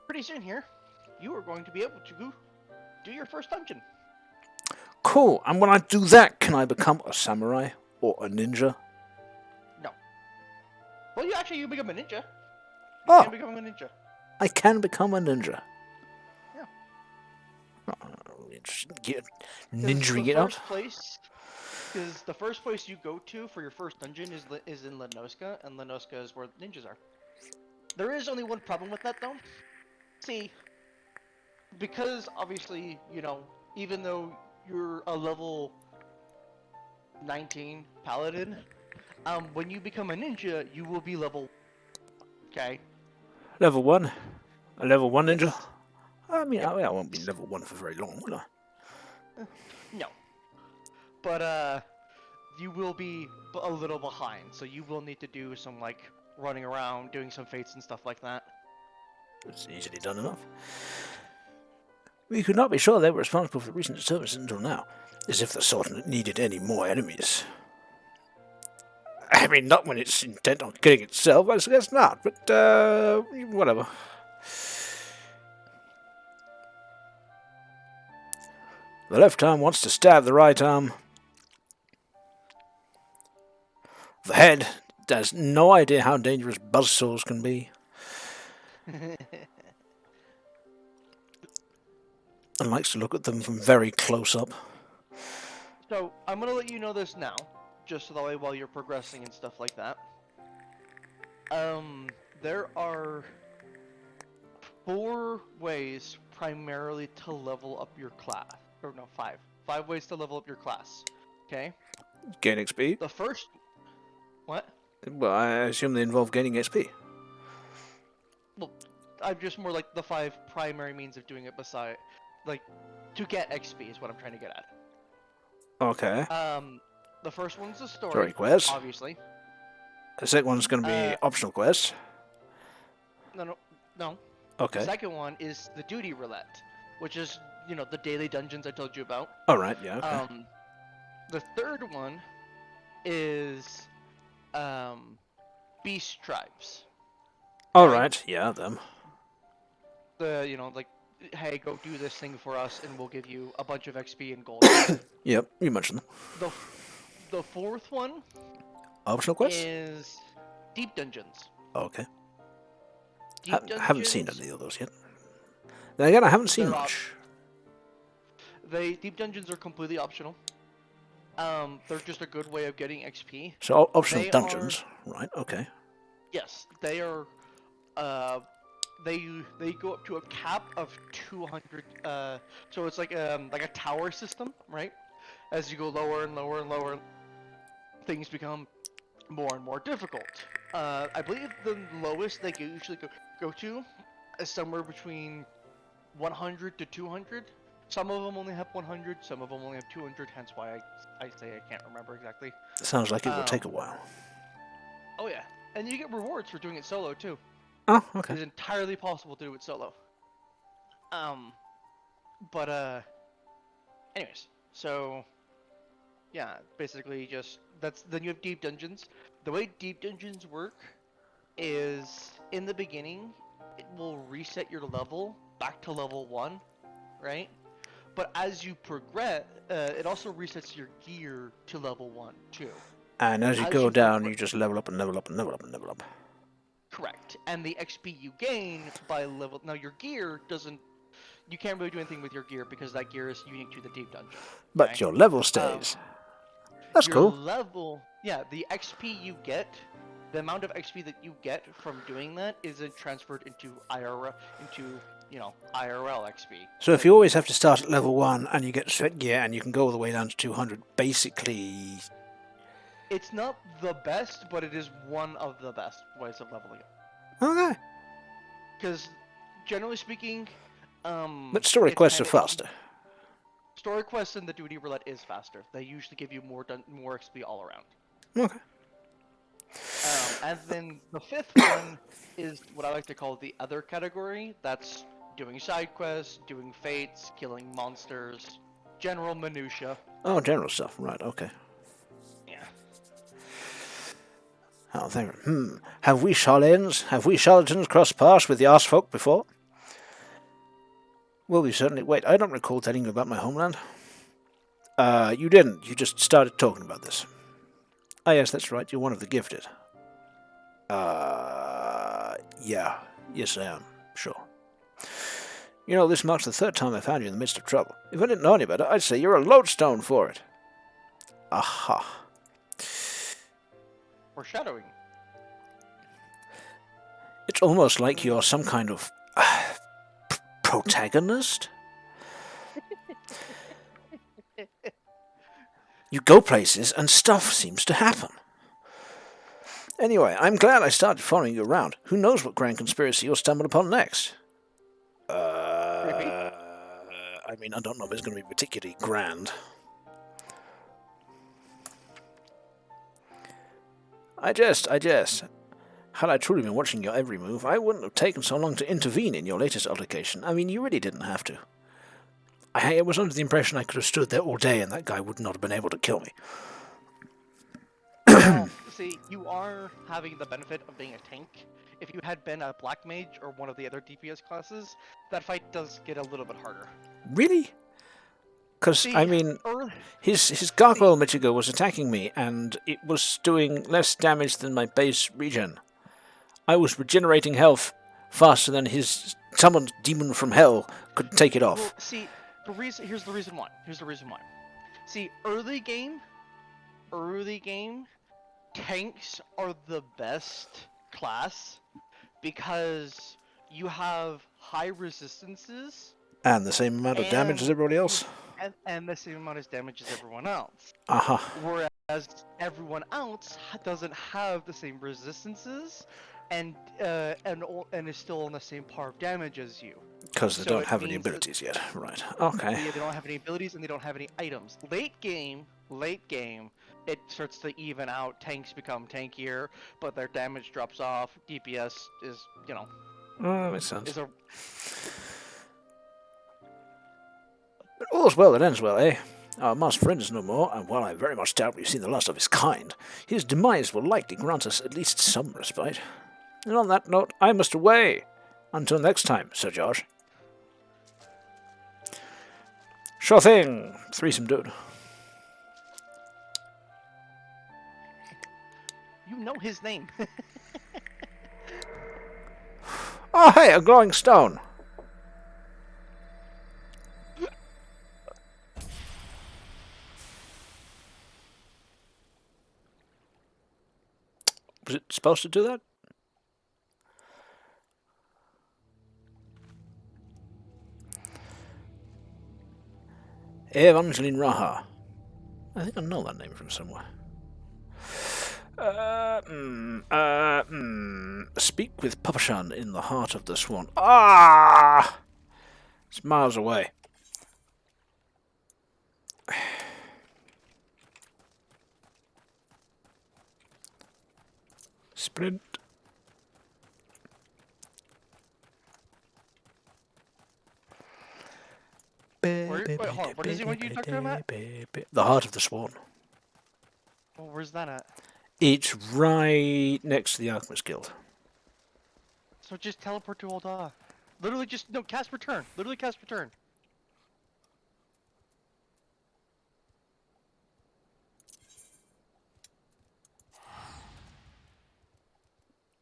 Pretty soon here, you are going to be able to go do your first dungeon.
Cool. And when I do that, can I become a samurai or a ninja?
No. Well, you become a ninja.
Oh.
You can become a ninja.
I can become a ninja.
Yeah.
Oh, interesting. Ninja it out.
Because the first place you go to for your first dungeon is in Lenoska, and Lenoska is where ninjas are. There is only one problem with that, though. See, because obviously, even though you're a level 19 paladin, when you become a ninja, you will be level... Okay?
Level 1? A level 1 ninja? I mean, I won't be level 1 for very long, will I?
No. But, you will be a little behind, so you will need to do some, running around, doing some fates and stuff like that.
It's easily done enough. We could not be sure they were responsible for the recent disturbances until now, as if the Sultan needed any more enemies. I mean, not when it's intent on killing itself, I guess not, but, whatever. The left arm wants to stab the right arm. The head has no idea how dangerous buzzsaws can be. And likes to look at them from very close up.
So, I'm gonna let you know this now, just so that way while you're progressing and stuff like that. There are 4 ways primarily to level up your class. Or no, 5. 5 ways to level up your class. Okay?
Gain XP?
The first... What?
Well, I assume they involve gaining XP.
Well, I'm just more like the 5 primary means of doing it beside... Like, to get XP is what I'm trying to get at.
Okay.
The first one's the
Story quest.
obviously.
The second one's going to be optional quests.
No.
Okay.
The second one is the duty roulette, which is, you know, the daily dungeons I told you about.
Alright, yeah, okay.
The third one is, beast tribes.
Alright, yeah, them.
The, you know, like, hey, go do this thing for us and we'll give you a bunch of XP and gold.
Yep, you mentioned them.
The fourth one
Optional quests?
is deep dungeons.
Okay.
Dungeons,
Haven't seen any of those yet. Then again, I haven't seen much.
Deep dungeons are completely optional. They're just a good way of getting XP.
So optional dungeons, right? Okay.
Yes, they are. They go up to a cap of 200. So it's like a tower system, right? As you go lower and lower and lower, things become more and more difficult. I believe the lowest they can usually go to is somewhere between 100 to 200. Some of them only have 100, some of them only have 200, hence why I say I can't remember exactly.
Sounds like it will take a while.
Oh yeah, and you get rewards for doing it solo too.
Oh, okay.
It's entirely possible to do it solo. Anyways, so yeah, basically just then you have deep dungeons. The way deep dungeons work is in the beginning, it will reset your level back to level 1, right? But as you progress, it also resets your gear to level 1 too.
And as you go down, you just level up and level up and level up and level up.
Correct. And the XP you gain by level... Now, your gear doesn't... You can't really do anything with your gear because that gear is unique to the deep dungeon.
But
okay?
your level stays. That's cool.
Level... Yeah, the XP you get... The amount of XP that you get from doing that isn't transferred into IRL... IRL XP.
So if you always have to start at level 1 and you get sweat gear and you can go all the way down to 200, basically...
It's not the best, but it is one of the best ways of leveling up.
Okay.
Because, generally speaking,
but story quests are faster.
Story quests in the duty roulette is faster. They usually give you more XP all around.
Okay.
And then the fifth one is what I like to call the other category. That's doing side quests, doing fates, killing monsters, general minutia.
Oh, general stuff. Right, okay.
Yeah.
Oh, thank you. Have we charlatans crossed paths with the Arsfolk before? Well, we certainly... Wait, I don't recall telling you about my homeland. You didn't. You just started talking about this. Ah, yes, that's right. You're one of the gifted. Yeah. Yes, I am. Sure. You know, this marks the 3rd time I found you in the midst of trouble. If I didn't know any better, I'd say you're a lodestone for it. Aha.
Foreshadowing.
It's almost like you're some kind of protagonist. You go places and stuff seems to happen. Anyway, I'm glad I started following you around. Who knows what grand conspiracy you'll stumble upon next? I mean, I don't know if it's going to be particularly grand. I jest. Had I truly been watching your every move, I wouldn't have taken so long to intervene in your latest altercation. I mean, you really didn't have to. I was under the impression I could have stood there all day and that guy would not have been able to kill me.
see, you are having the benefit of being a tank. If you had been a black mage or one of the other DPS classes, that fight does get a little bit harder.
Really? Because,
See,
I mean,
early,
his gargoyle Michigo was attacking me, and it was doing less damage than my base regen. I was regenerating health faster than his summoned demon from hell could take it off.
well, see, here's the reason why. Here's the reason why. See, early game, tanks are the best class because you have high resistances
And the same amount of damage as everybody else.
and the same amount of damage as everyone else.
Uh-huh.
Whereas everyone else doesn't have the same resistances and is still on the same par of damage as you.
Because they
So
don't
it
have any
means that-
abilities yet. Right. Okay.
They don't have any abilities and they don't have any items. Late game, it starts to even out. Tanks become tankier, but their damage drops off. DPS is,
That makes sense.
is a
But all's well that ends well, eh? Our masked friend is no more, and while I very much doubt we've seen the last of his kind, his demise will likely grant us at least some respite. And on that note, I must away. Until next time, Sir Josh. Sure thing, threesome dude.
You know his name.
Oh, hey, a glowing stone. Was it supposed to do that? Evangeline Raha. I think I know that name from somewhere. Speak with Papashan in the heart of the swan. Ah! It's miles away. Sprint.
Wait, hold on, what is he when you talk to him at?
The heart of the swan.
Well, where's that at?
It's right next to the Alchemist Guild.
So just teleport to Ul'dah. Literally just, no, cast return. Literally cast return.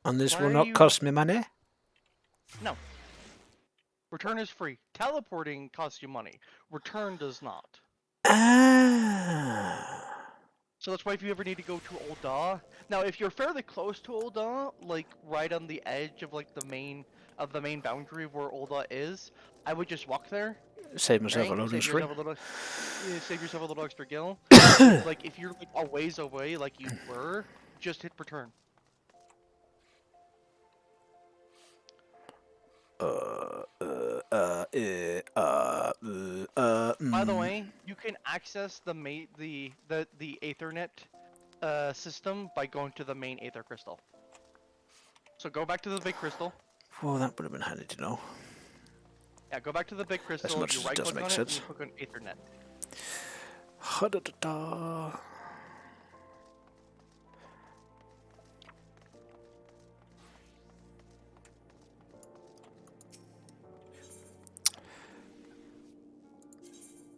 And this
Why
will
are
not
you-
cost me money?
No. Return is free. Teleporting costs you money. Return does not.
Ah.
So that's why if you ever need to go to Ul'dah, now if you're fairly close to Ul'dah, like right on the edge of like the main boundary of where Ul'dah is, I would just walk there.
Save myself
Right?
a loading
Save
screen.
save yourself a little extra gil. Like if you're like a ways away, like you were, just hit return. By the way, you can access the Aethernet system by going to the main Aether crystal. So go back to the big crystal.
Well, that would have been handy to know.
Yeah, go back to the big crystal.
much
You
as it
right
does
click
make
on
sense.
it and you click on Aethernet.
Ha-da-da-da.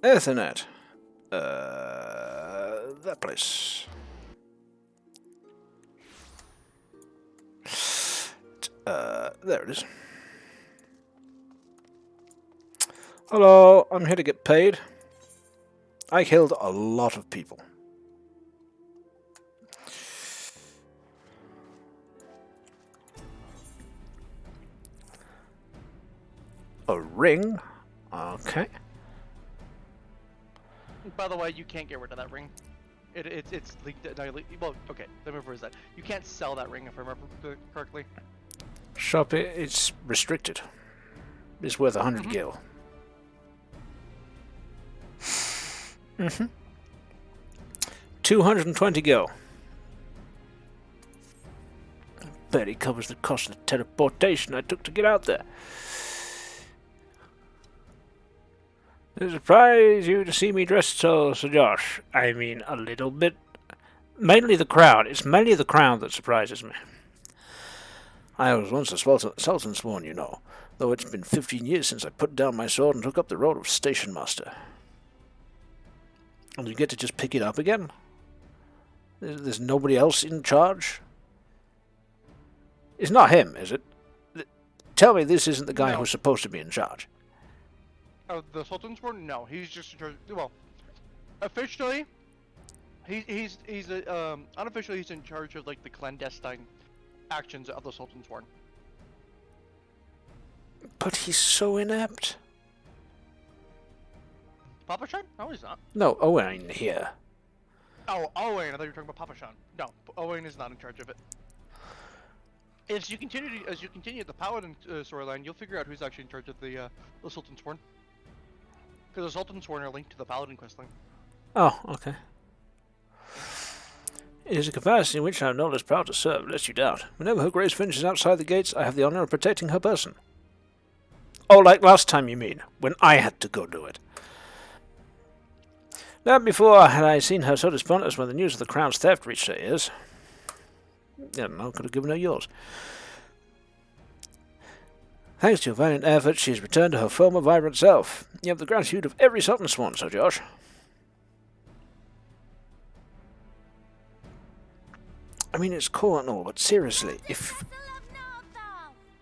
Ethernet. That place. There it is. Hello, I'm here to get paid. I killed a lot of people. A ring? Okay.
By the way, you can't get rid of that ring. It's leaked. No, well, okay. Let me rephrase that. You can't sell that ring if I remember correctly.
Shop it, it's restricted. It's worth 100 gil. 220 gil. Barely covers the cost of the teleportation I took to get out there. It surprised you to see me dressed so, Sir Josh. I mean, a little bit. Mainly the crowd. It's mainly the crowd that surprises me. I was once a sultan's sworn, you know, though it's been 15 years since I put down my sword and took up the role of station master. And you get to just pick it up again? There's nobody else in charge? It's not him, is it? Tell me this isn't the guy
No.
who's supposed to be in charge.
Oh, the Sultan's Sworn? No, he's just in charge. Well, officially, he's unofficially he's in charge of like the clandestine actions of the Sultan's Sworn.
But he's so inept.
Papa Shan? No, he's not.
No, Owain here.
Oh, Owain. I thought you were talking about Papa Shan. No, Owain is not in charge of it. As you continue the Paladin storyline, you'll figure out who's actually in charge of the Sultan's Sworn. Because the Sultan's Sworn are linked to the Paladin questline.
Oh, okay. It is a capacity in which I am no less proud to serve, lest you doubt. Whenever her grace finishes outside the gates, I have the honor of protecting her person. Oh, like last time, you mean, when I had to go do it. Never before had I seen her so despondent when the news of the crown's theft reached her ears. Yeah, no, could have given her yours. Thanks to your valiant efforts, she has returned to her former vibrant self. You have the gratitude of every Sultan Swan, Sir Josh. I mean, it's cool and all, but seriously, if...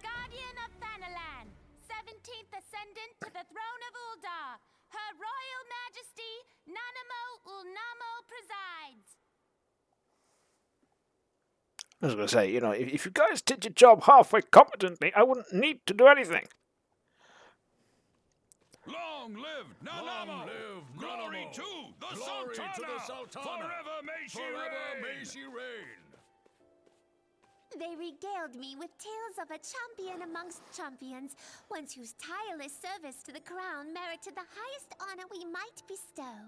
Guardian of Thanalan, 17th ascendant to the throne of Uldar, Her Royal Majesty Nanamo Ulnamo presides.
I was going to say, you know, if you guys did your job halfway competently, I wouldn't need to do anything.
Long live Nanamo!
Long live
Glory
Nanamo!
to the
Glory
Sultana!
to the Sultana!
Forever may she
Forever
reign!
may she reign!
They regaled me with tales of a champion amongst champions, one whose tireless service to the crown merited the highest honor we might bestow.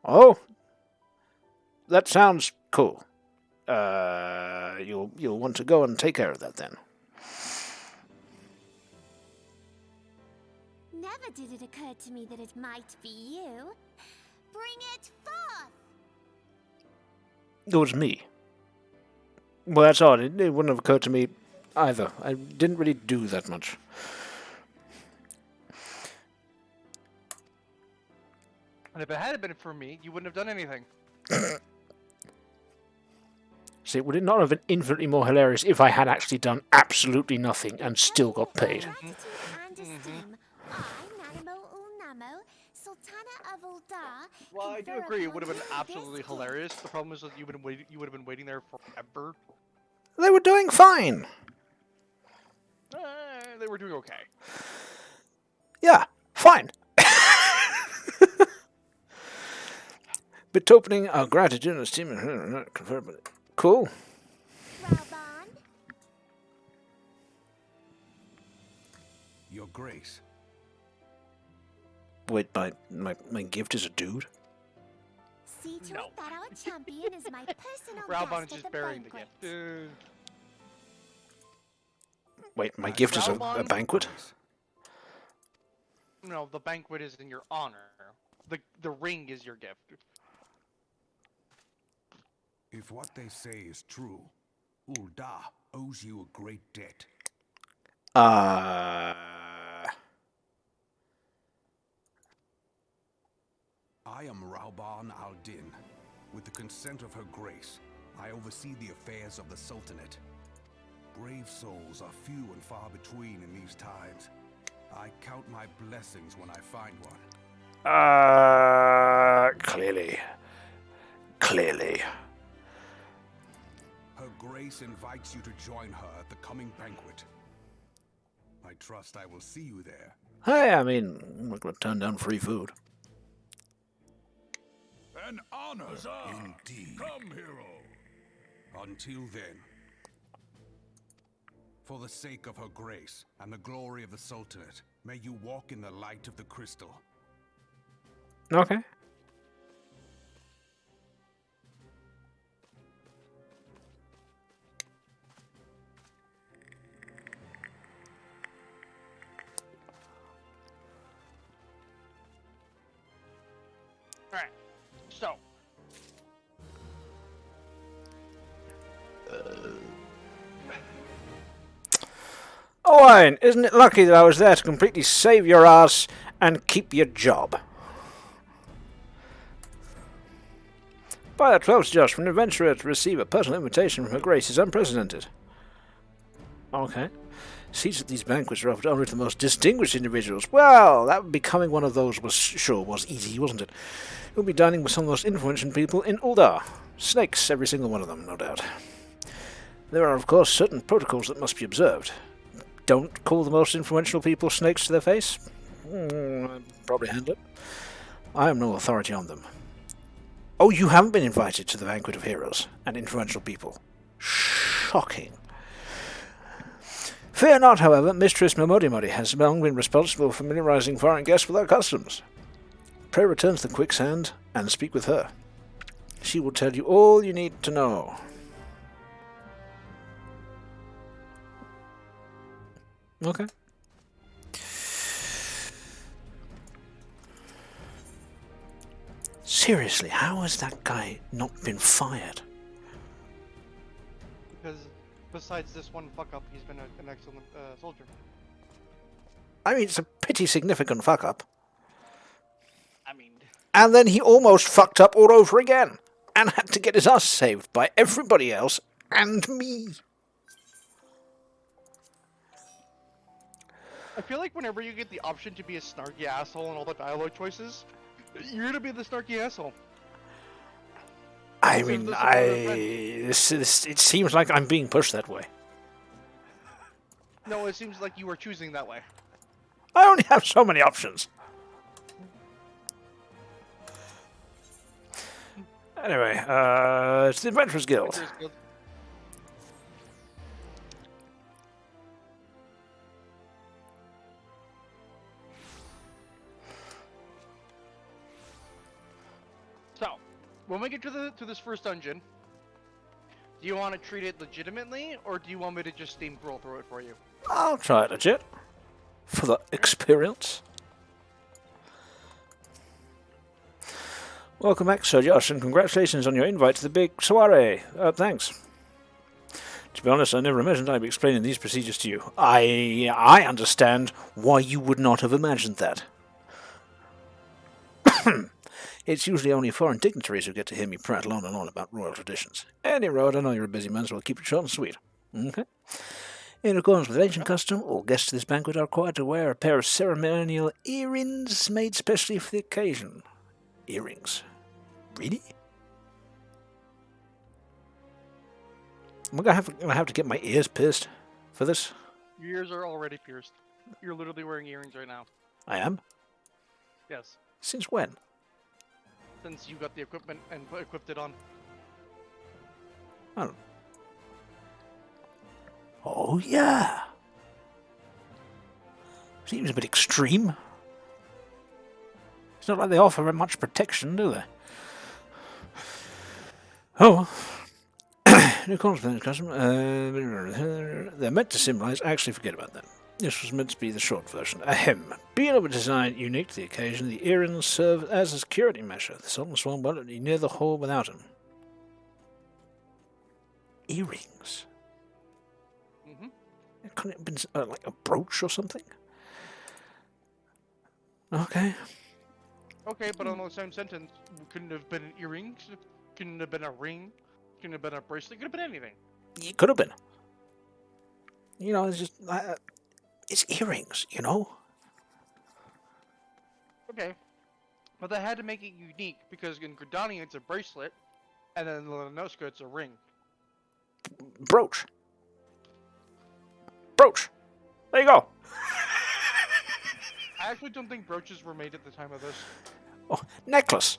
Oh, that sounds cool. You'll want to go and take care of that then.
Never did it occur to me that it might be you. Bring it forth!
It was me. Well, that's odd. It wouldn't have occurred to me either. I didn't really do that much.
And if it hadn't been for me, you wouldn't have done anything.
See, would it not have been infinitely more hilarious if I had actually done absolutely nothing and still got paid?
Gratitude and esteem. I, Nanamo Ulnamo, Sultana of Uldar.
Well, I do
confer
agree. It would have been
upon you
absolutely
this
hilarious. The problem is that you would have been waiting there forever.
They were doing fine.
They were doing okay.
Yeah, fine. Bit opening our gratitude and esteem and confirm it. Cool.
Raubon.
Your Grace.
Wait, my gift is a dude?
See to
No.
it that our champion is my personal
Raubon is
guest
just
at the
burying the
banquet.
gift.
Wait, my gift is a
Raubon?
banquet?
No, the banquet is in your honor. The ring is your gift.
If what they say is true, Uldar owes you a great debt. I am Raubon al-Din. With the consent of Her Grace, I oversee the affairs of the Sultanate. Brave souls are few and far between in these times. I count my blessings when I find one.
Clearly.
Her Grace invites you to join her at the coming banquet. I trust I will see you there.
Hey, I mean, I'm not going to turn down free food.
An honor,
Huzzah!
indeed.
Come, hero!
Until then, for the sake of Her Grace and the glory of the Sultanate, may you walk in the light of the crystal.
Okay.
Alright, so.
Owain, isn't it lucky that I was there to completely save your ass and keep your job? By the 12th, Josh, for an adventurer to receive a personal invitation from Her Grace is unprecedented. Okay. Seats at these banquets are offered only to the most distinguished individuals. Well, that becoming one of those was easy, wasn't it? You'll be dining with some of the most influential people in Uldar. Snakes, every single one of them, no doubt. There are, of course, certain protocols that must be observed. Don't call the most influential people snakes to their face. I'd probably handle it. I am no authority on them. Oh, you haven't been invited to the Banquet of Heroes and influential people. Shocking. Fear not, however, Mistress Momodimori has long been responsible for familiarizing foreign guests with our customs. Pray return to the Quicksand and speak with her. She will tell you all you need to know. Okay. Seriously, how has that guy not been fired?
Because besides this one fuck up, he's been an excellent soldier.
I mean, it's a pretty significant fuck up.
I mean,
And then he almost fucked up all over again. And had to get his ass saved by everybody else and me.
I feel like whenever you get the option to be a snarky asshole and all the dialogue choices, you're gonna be the snarky asshole.
I mean, it seems like I'm being pushed that way.
No, it seems like you are choosing that way.
I only have so many options. Anyway, it's the Adventurers Guild.
Adventurers Guild. So, when we get to this first dungeon, do you want to treat it legitimately, or do you want me to just steamroll through it for you?
I'll try it legit. For the experience. Welcome back, Sir Josh, and congratulations on your invite to the big soiree. Thanks. To be honest, I never imagined I'd be explaining these procedures to you. I understand why you would not have imagined that. It's usually only foreign dignitaries who get to hear me prattle on and on about royal traditions. Any road, I know you're a busy man, so I'll keep it short and sweet. Okay? In accordance with ancient custom, all guests to this banquet are required to wear a pair of ceremonial earrings made specially for the occasion. Earrings? Really? Am I gonna have to get my ears pierced for this?
Your ears are already pierced. You're literally wearing earrings right now.
I am?
Yes.
Since when?
Since you got the equipment and equipped it on.
Oh. Oh, yeah. Seems a bit extreme. It's not like they offer much protection, do they? Oh. New confidence custom. They're meant to symbolize. Actually, forget about that. This was meant to be the short version. Ahem. Being of a design unique to the occasion, the earrings serve as a security measure. The Sultan Swan won't be near the hall without them. Earrings?
Mm-hmm.
Couldn't it have been like a brooch or something? Okay.
Okay, but on the same sentence, couldn't have been earrings, couldn't have been a ring, couldn't have been a bracelet, could have been anything.
It could have been. You know, it's just... it's earrings, you know?
Okay. But they had to make it unique, because in Gridania it's a bracelet, and then in Lenoska it's a ring.
Brooch. Brooch. There you go.
I actually don't think brooches were made at the time of this.
Oh, necklace.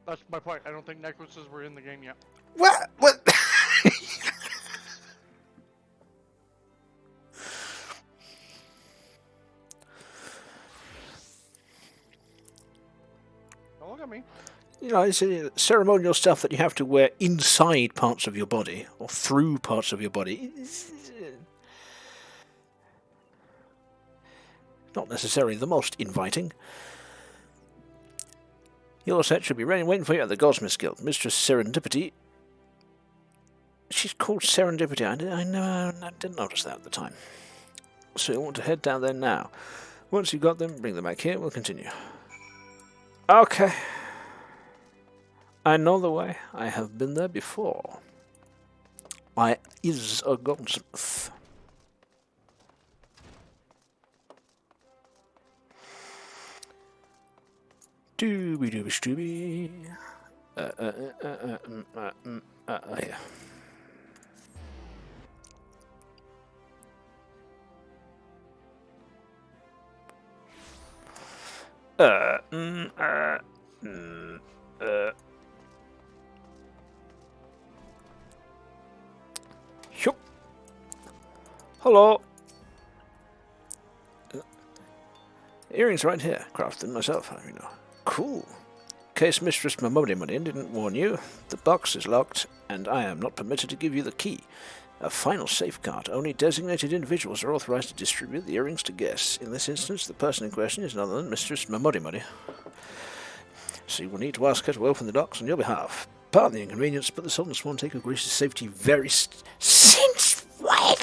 That's my point. I don't think necklaces were in the game yet.
What? What?
Don't look at me.
You know, it's ceremonial stuff that you have to wear inside parts of your body, or through parts of your body. It's not necessarily the most inviting. Your set should be ready waiting for you at the Goldsmiths Guild. Mistress Serendipity She's called Serendipity. I didn't notice that at the time. So you want to head down there now. Once you've got them, bring them back here. We'll continue. Okay. I know the way. I have been there before. I is a goldsmith. Dooby dooby stooby. Yeah. Yup. Hello. Earrings right here. Crafted myself, you know. Cool. In case Mistress Mamodi didn't warn you, the box is locked, and I am not permitted to give you the key. A final safeguard. Only designated individuals are authorized to distribute the earrings to guests. In this instance, the person in question is none other than Mistress Mamodi. So you will need to ask her to open the docks on your behalf. Pardon the inconvenience, but the Sultan's sworn take of Greece's safety very since when?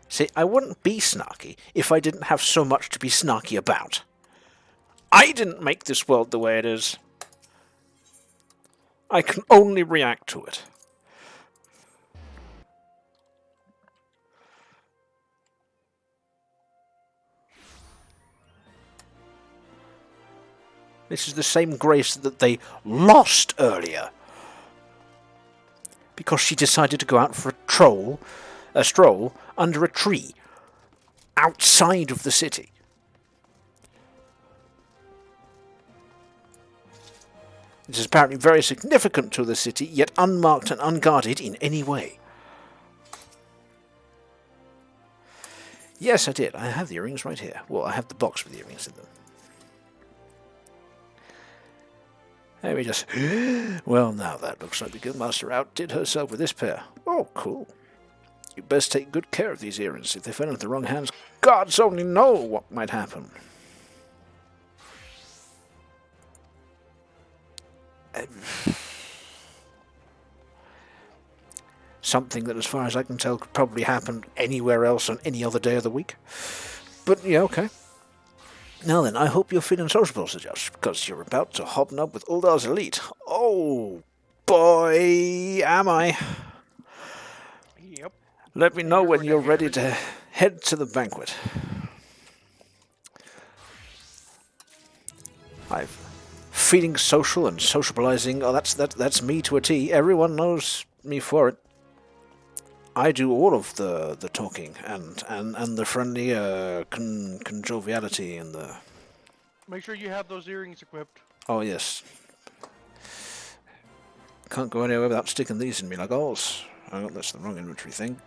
See, I wouldn't be snarky if I didn't have so much to be snarky about. I didn't make this world the way it is. I can only react to it. This is the same Grace that they lost earlier. Because she decided to go out for a stroll under a tree outside of the city. It is apparently very significant to the city, yet unmarked and unguarded in any way. Yes, I did. I have the earrings right here. Well, I have the box with the earrings in them. Let me just... Well, now that looks like the Guildmaster outdid herself with this pair. Oh, cool. You best take good care of these earrings. If they fell into the wrong hands, gods only know what might happen. Something that, as far as I can tell, could probably happen anywhere else on any other day of the week. But, yeah, okay. Now then, I hope you're feeling sociable, Sir Josh, because you're about to hobnob with Uldar's elite. Oh, boy, am I.
Yep.
Let me know when you're ready to head to the banquet. I'm feeling social and sociabilizing. Oh, that's me to a T. Everyone knows me for it. I do all of the talking and the friendly conjoviality and the...
Make sure you have those earrings equipped.
Oh, yes. Can't go anywhere without sticking these in me like alls. Oh, that's the wrong inventory thing.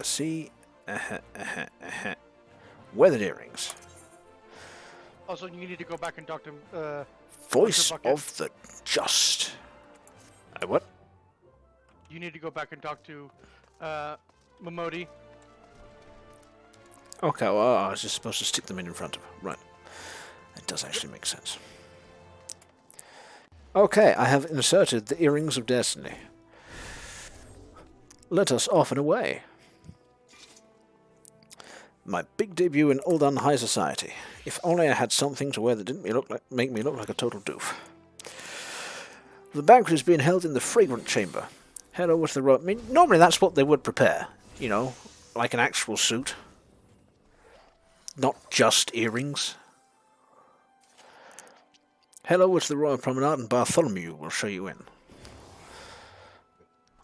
See? Weathered earrings.
Also, you need to go back and talk to
Voice of the Just. What?
You need to go back and talk to Mamodi.
Okay, well, I was just supposed to stick them in front of her. Right. That does actually make sense. Okay, I have inserted the Earrings of Destiny. Let us off and away. My big debut in Uldan High Society. If only I had something to wear that didn't make me look like a total doof. The banquet is being held in the Fragrant Chamber. Head over to the road. I mean, normally that's what they would prepare. You know, like an actual suit. Not just earrings. Head over to the Royal Promenade and Bartholomew will show you in.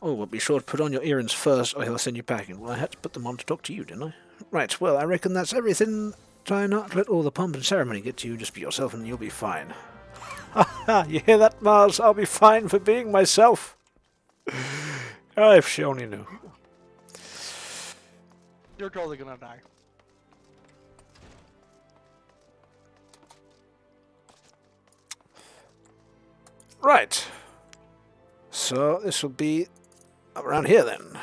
Oh, well, be sure to put on your earrings first or he'll send you packing. Well, I had to put them on to talk to you, didn't I? Right, well, I reckon that's everything. Try not to let all the pomp and ceremony get to you. Just be yourself and you'll be fine. Ha ha! You hear that, Mars? I'll be fine for being myself. Oh, if she only knew.
You're totally gonna die.
Right. So this will be around here then.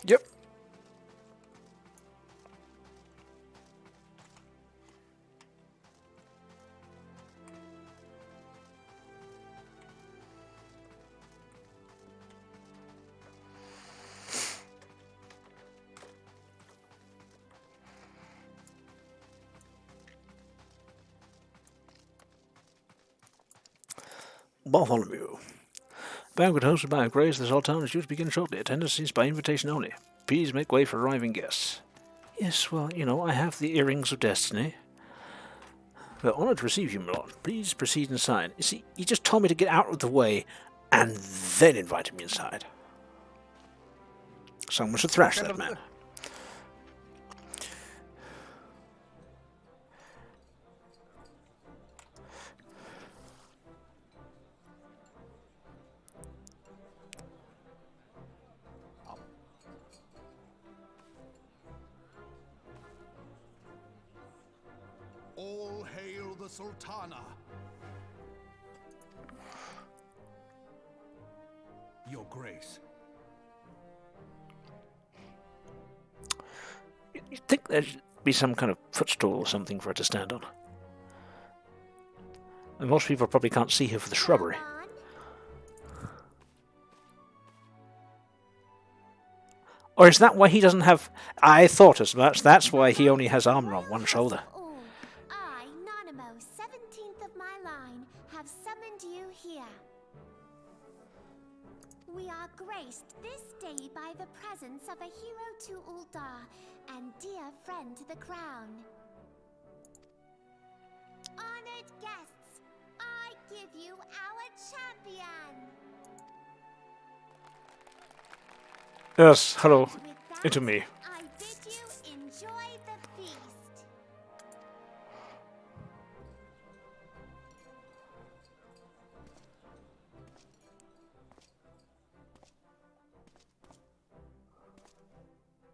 Yep. Bartholomew. Banquet hosted by Grace, this whole town is due to begin shortly. Attendance is by invitation only. Please make way for arriving guests. Yes, well, you know, I have the earrings of destiny. We're honored to receive you, my lord. Please proceed inside. You see, he just told me to get out of the way and then invited me inside. Someone should thrash that man.
All hail the Sultana! Your Grace.
You'd think there should be some kind of footstool or something for her to stand on. And most people probably can't see her for the shrubbery. Or is that why he doesn't have... I thought as much. That's why he only has armor on one shoulder.
I, Nanamo, 17th of my line, have summoned you here. We are graced this day by the presence of a hero to Uldar and dear friend to the crown. Honored guests, I give you our champion.
Yes, hello.
With that,
Into me.
I bid you enjoy the feast.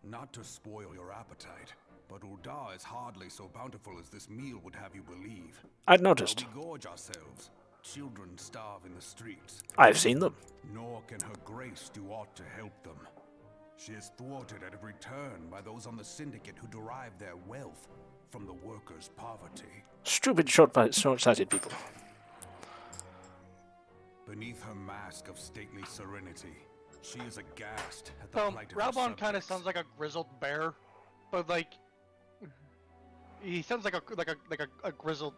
Not to spoil your appetite, but Uldar is hardly so bountiful as this meal would have you believe.
I'd noticed.
While we gorge ourselves, children starve in the streets.
I've seen them.
Nor can her grace do aught to help them. She is thwarted at every turn by those on the syndicate who derive their wealth from the workers' poverty.
Stupid, short-sighted people.
Beneath her mask of stately serenity, she is aghast at the plight of her
Raubon kind of
subjects.
sounds like a grizzled bear, but like he sounds like a grizzled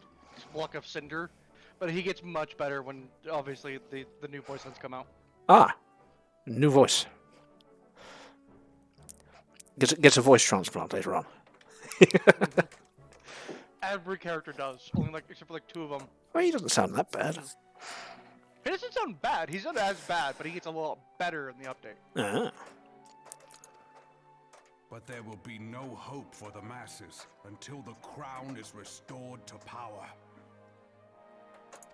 block of cinder. But he gets much better when obviously the new voice lines come out.
Ah, new voice. Gets a voice transplant later on.
Every character does, only except for like 2 of them.
Well, he doesn't sound that bad.
He doesn't sound bad. He's not as bad, but he gets a little better in the update.
Ah.
But there will be no hope for the masses until the crown is restored to power.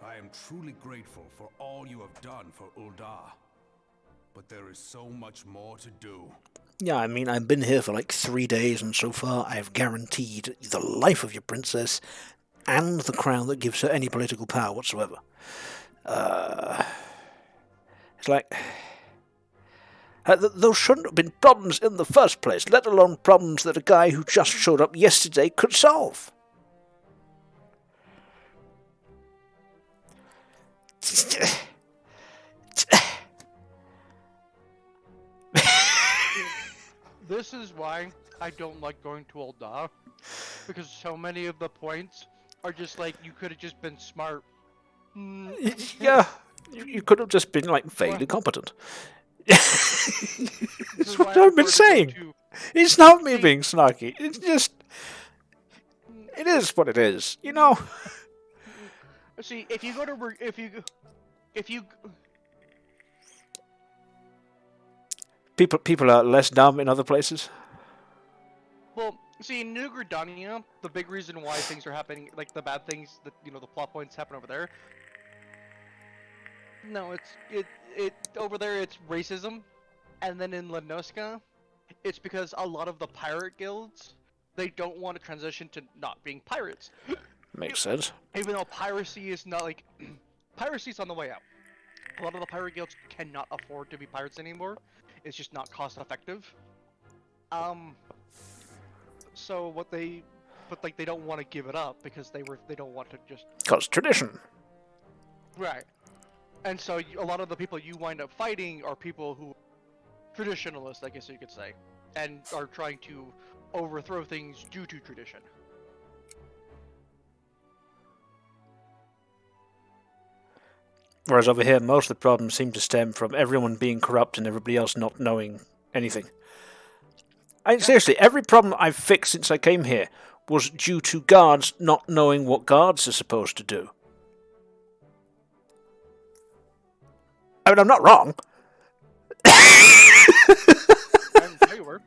I am truly grateful for all you have done for Uldar, but there is so much more to do.
Yeah, I mean, I've been here for like 3 days, and so far I have guaranteed the life of your princess and the crown that gives her any political power whatsoever. It's like... those shouldn't have been problems in the first place, let alone problems that a guy who just showed up yesterday could solve.
This is why I don't like going to Uldar, because so many of the points are just like, you could have just been smart.
Yeah, you could have just been like vaguely competent. That's what I've been saying. It's not me being snarky. It's just... It is what it is, you know?
See, if you go to... If you...
People are less dumb in other places.
Well, see, in New Gridania, the big reason why things are happening, like the bad things, that the plot points happen over there. No, over there it's racism, and then in Lenoska, it's because a lot of the pirate guilds, they don't want to transition to not being pirates.
Makes sense.
Even though piracy is not like, piracy's on the way out. A lot of the pirate guilds cannot afford to be pirates anymore. It's just not cost effective. So what they, but like they don't want to give it up because they don't want to just
Because tradition.
right. And so a lot of the people you wind up fighting are people who traditionalists, I guess you could say, and are trying to overthrow things due to tradition.
Whereas over here, most of the problems seem to stem from everyone being corrupt and everybody else not knowing anything. Seriously, every problem I've fixed since I came here was due to guards not knowing what guards are supposed to do. I mean, I'm not wrong.
They were.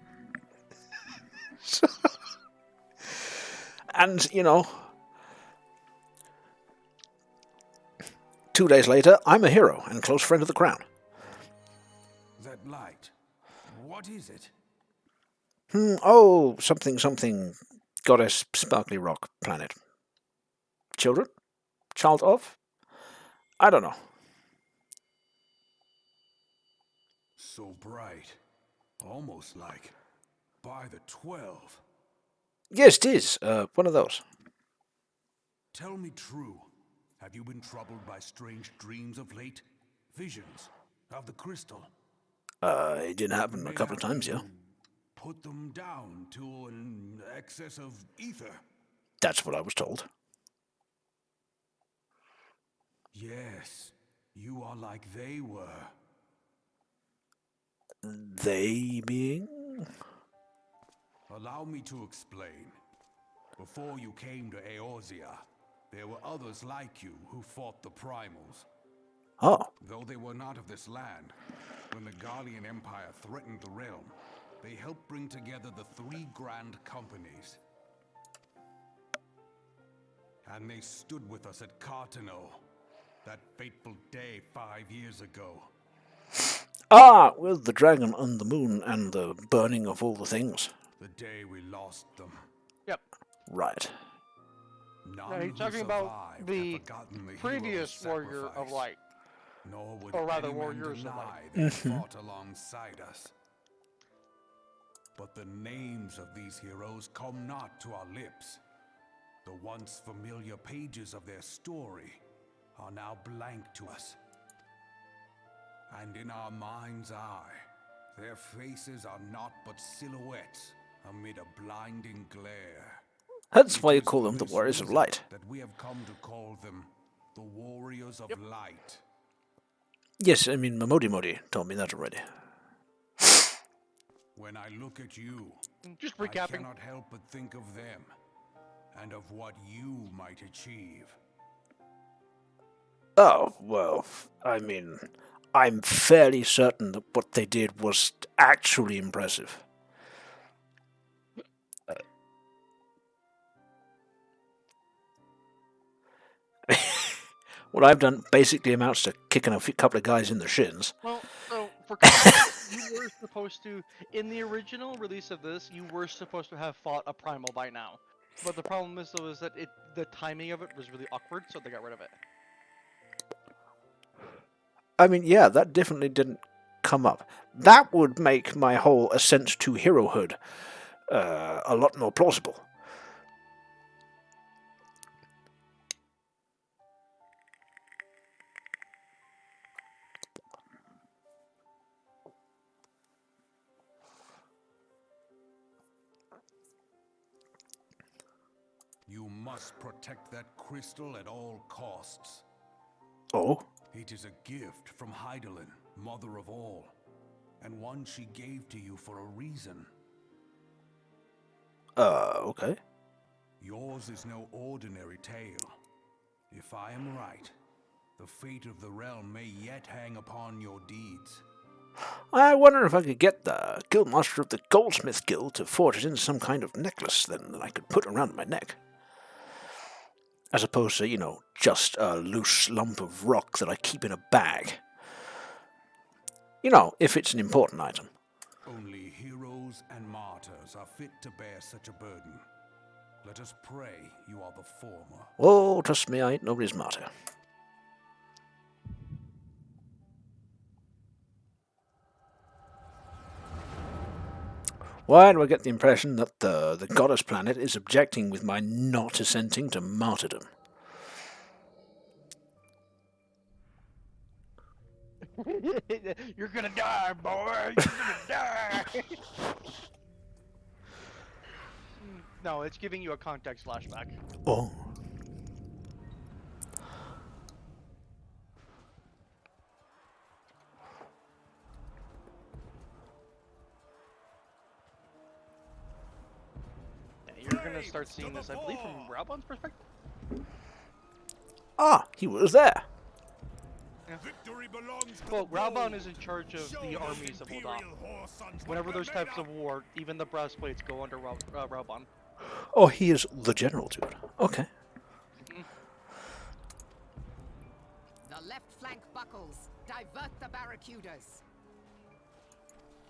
And, you know, 2 days later, I'm a hero and close friend of the crown.
That light. What is it?
Something, goddess, sparkly rock, planet. Children? Child of? I don't know.
So bright. Almost like by the 12.
Yes, it is. One of those.
Tell me true. Have you been troubled by strange dreams of late? Visions of the crystal?
It did happen a couple of times, yeah.
Put them down to an excess of ether.
That's what I was told.
Yes, you are like they were.
They being?
Allow me to explain. Before you came to Eorzea, there were others like you who fought the primals.
Oh.
Though they were not of this land, when the Guardian Empire threatened the realm, they helped bring together the 3 grand companies. And they stood with us at Cartano, that fateful day 5 years ago.
With the dragon and the moon and the burning of all the things.
The day we lost them.
Yep.
Right.
Now, you're talking about the previous warrior of light.
Nor would
Or rather,
any man
warriors of
deny
light.
they fought alongside us. But the names of these heroes come not to our lips. The once familiar pages of their story are now blank to us. And in our mind's eye, their faces are naught but silhouettes amid a blinding glare.
That's why you call them the Warriors of Light.
That we have come to call them the Warriors of Light.
Yes, I mean, Modi told me that already.
When I look at you,
Just
I
recapping.
cannot help but think of them, and of what you might achieve.
Oh, well, I mean, I'm fairly certain that what they did was actually impressive. What I've done basically amounts to kicking a couple of guys in the shins.
Well, so for context, you were supposed to, in the original release of this, you were supposed to have fought a primal by now. But the problem is, though, is that the timing of it was really awkward, so they got rid of it.
I mean, yeah, that definitely didn't come up. That would make my whole ascent to herohood a lot more plausible.
You must protect that crystal at all costs.
Oh?
It is a gift from Heidelin, mother of all, and one she gave to you for a reason.
Okay.
Yours is no ordinary tale. If I am right, the fate of the realm may yet hang upon your deeds.
I wonder if I could get the guildmaster of the Goldsmith Guild to forge it into some kind of necklace then that I could put around my neck. As opposed to, you know, just a loose lump of rock that I keep in a bag. You know, if it's an important item.
Only heroes and martyrs are fit to bear such a burden. Let us pray you are the former.
Oh, trust me, I ain't nobody's martyr.
Why do I get the impression that the goddess planet is objecting with my not assenting to martyrdom?
You're gonna die, boy! You're gonna die! No, it's giving you a context flashback.
Oh.
Yeah, you're gonna start seeing this, I believe, from Raubon's perspective.
Ah, he was there.
Victory belongs to
Well,
the
Raubon
bold.
is in charge of
Show
the
those
armies of Ul'dah.
Imperial whore sons what
Whenever there's
we're made
types of war, even the breastplates go under Raubon.
Oh, he is the general, dude. Okay.
The left flank buckles. Divert the barracudas.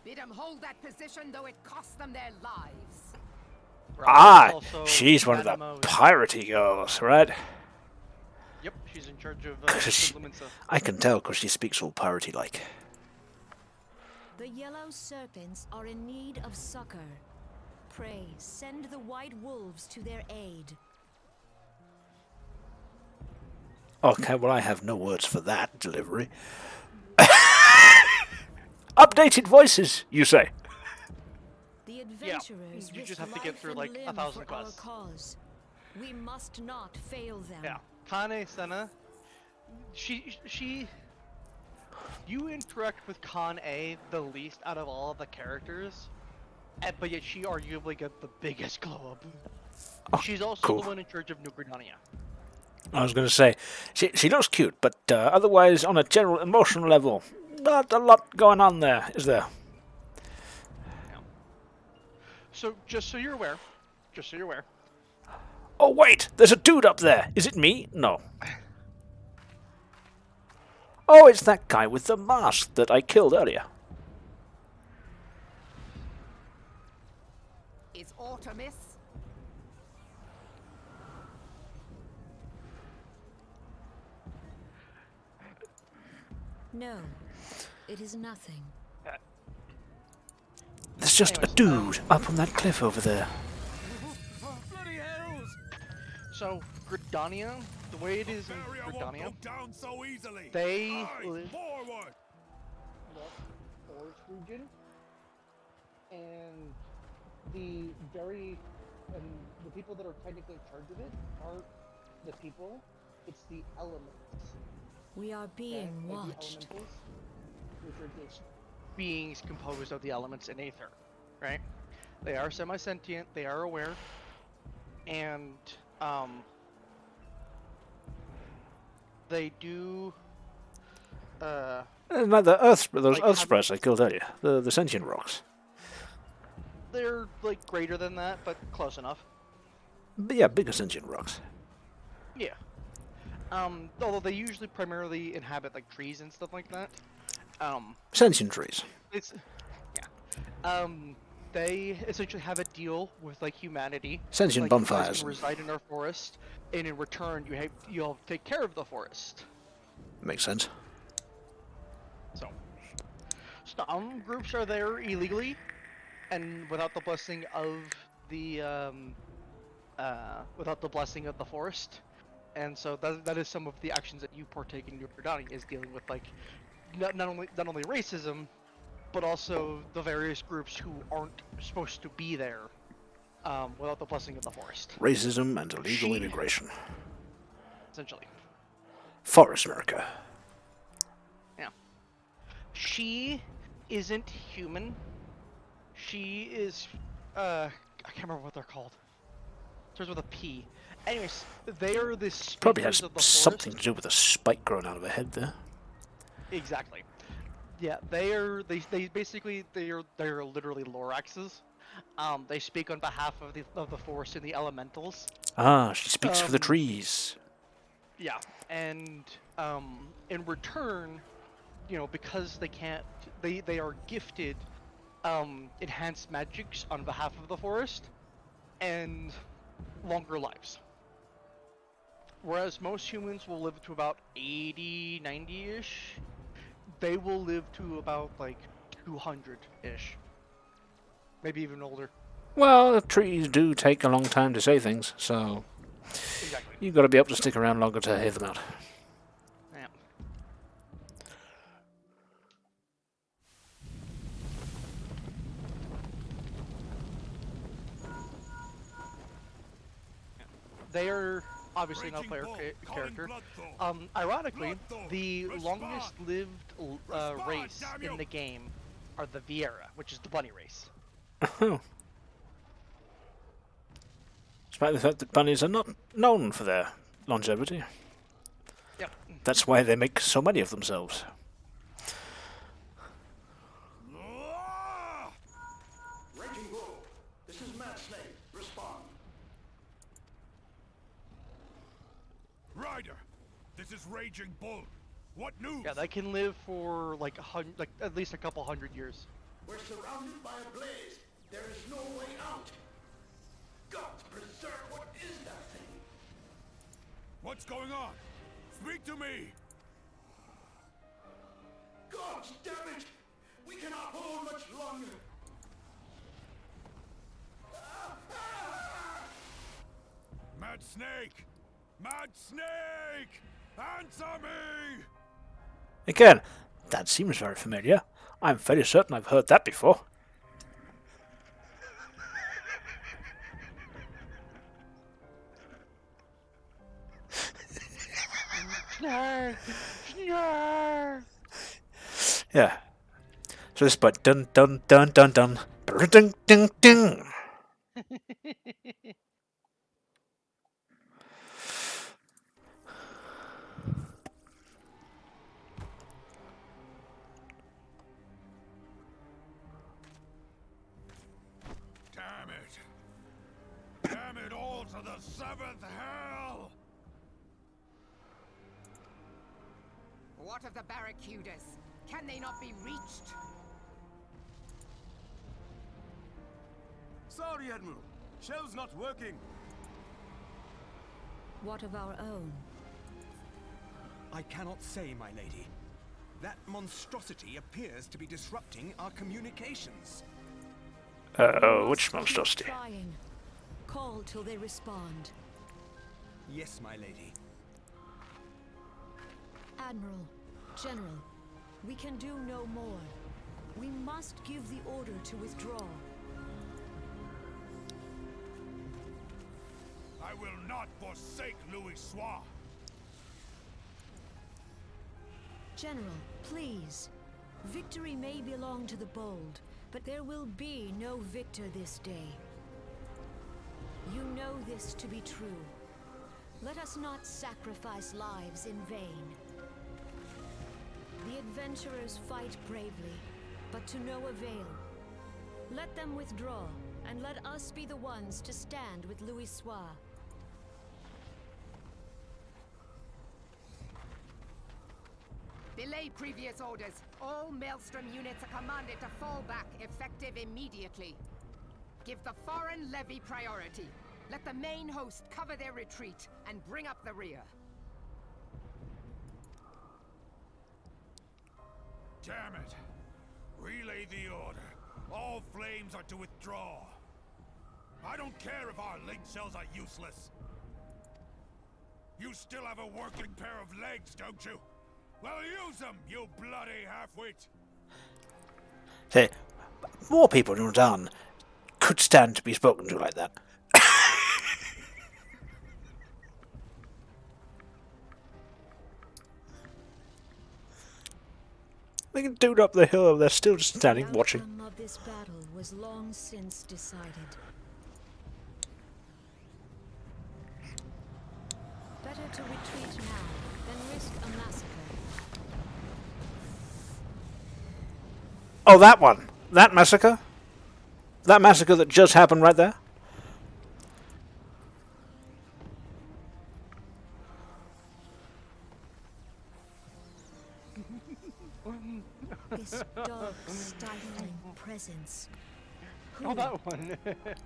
Bid them hold that position, though it costs them their lives.
Raubon's
Ah,
also
she's one of the
Animo's-
piratey girls, right?
Yep, she's in charge of
She-
Implemensa.
I can tell because she speaks all piratey-like.
The yellow serpents are in need of succor. Pray, send the white wolves to their aid.
Okay, well, I have no words for that delivery. Updated voices, you say?
The adventurers
you
risk
just have to get
life
through,
and
like,
limb
1,000
for our
quests.
cause. We must not fail them.
Yeah, Kane Senna. You interact with Kane the least out of all of the characters, but yet she arguably got the biggest glow up.
Oh,
She's also
cool.
the one in charge of New Gridania.
I was going to say, she looks cute, but otherwise, on a general emotional level, not a lot going on there, is there?
So just so you're aware,
Oh, wait! There's a dude up there! Is it me? No. Oh, it's that guy with the mask that I killed earlier.
Is Artemis?
No, it is nothing.
There's just a
Anyways,
dude up on that cliff over there.
Bloody hells!
so Gridania, the way it is in
Barrier won't
Gridania,
go down so easily.
they
Aye,
live
forward!
forest region, and the people that are technically in charge of it aren't the people, it's the elements.
We are being
Like the
watched.
elementals, which are just beings composed of the elements in Aether, right? They are semi-sentient, they are aware, and they do
No, the those
Like
Earth
how-
spreads I killed earlier. The sentient rocks.
they're like greater than that, but close enough.
But yeah, bigger sentient rocks.
Yeah. Although they usually primarily inhabit like trees and stuff like that.
Sentient trees.
It's they essentially have a deal with like humanity.
Sentient
Like, you guys
bonfires.
can reside in our forest, and in return you'll take care of the forest.
Makes sense.
So some groups are there illegally, and without the blessing of the forest. And so that is some of the actions that you partake in your Gridania, is dealing with like not only racism, but also the various groups who aren't supposed to be there without the blessing of the forest,
Racism and illegal
She-
immigration.
essentially.
Forest America.
Yeah. She isn't human. She is I can't remember what they're called. Starts with a P. Anyways, they are the speakers
Probably has
of the
something
forest.
to do with a spike growing out of her head there.
Exactly. Yeah, they basically they're literally Loraxes. They speak on behalf of the forest and the elementals.
Ah, she speaks for the
Um,
trees.
Yeah, and in return, because they are gifted enhanced magics on behalf of the forest and longer lives. Whereas most humans will live to about 80, 90-ish, they will live to about like 200-ish. maybe even older.
Well, trees do take a long time to say things, so
Exactly.
you've got to be able to stick around longer to hear them out.
Yeah. They are obviously an player character. Ironically, the longest-lived race in the game are the Viera, which is the bunny race.
Oh. Despite the fact that bunnies are not known for their longevity.
Yep.
That's why they make so many of themselves.
Raging Bull, this is Mad Snake. Respond.
Ryder, this is Raging Bull. What news?
Yeah, they can live for like at least a couple hundred years.
We're surrounded by a blaze. There is no way out. Gods preserve, what is that thing?
What's going on? Speak to me!
Gods damn it! We cannot hold much longer.
Mad Snake! Mad Snake! Answer me!
Again, that seems very familiar. I'm fairly certain I've heard that before. Yeah. So this but dun dun dun dun dun dun dun dun.
Damn it! Damn it all to the seventh hell!
What of the barracudas? Can they not be reached?
Sorry, Admiral. Shell's not working.
What of our own?
I cannot say, my lady. That monstrosity appears to be disrupting our communications.
Which monstrosity?
Trying. Call till they respond.
Yes, my lady.
Admiral, General, we can do no more. We must give the order to withdraw.
I will not forsake Louis Soir.
General, please. Victory may belong to the bold, but there will be no victor this day. You know this to be true. Let us not sacrifice lives in vain. The adventurers fight bravely, but to no avail. Let them withdraw, and let us be the ones to stand with Louis Soir.
Belay previous orders. All Maelstrom units are commanded to fall back, effective immediately. Give the foreign levy priority. Let the main host cover their retreat and bring up the rear.
Damn it! Relay the order. All flames are to withdraw. I don't care if our link cells are useless. You still have a working pair of legs, don't you? Well, use them, you bloody half-wit!
Say, more people in Rodan could stand to be spoken to like that. They can dude up the hill, they're still just standing watching.
The outcome of this battle was long since decided. Better to retreat now than risk a massacre.
Oh, that one! That massacre? That massacre that just happened right there?
This dark, stifling presence. Who
Oh, that one.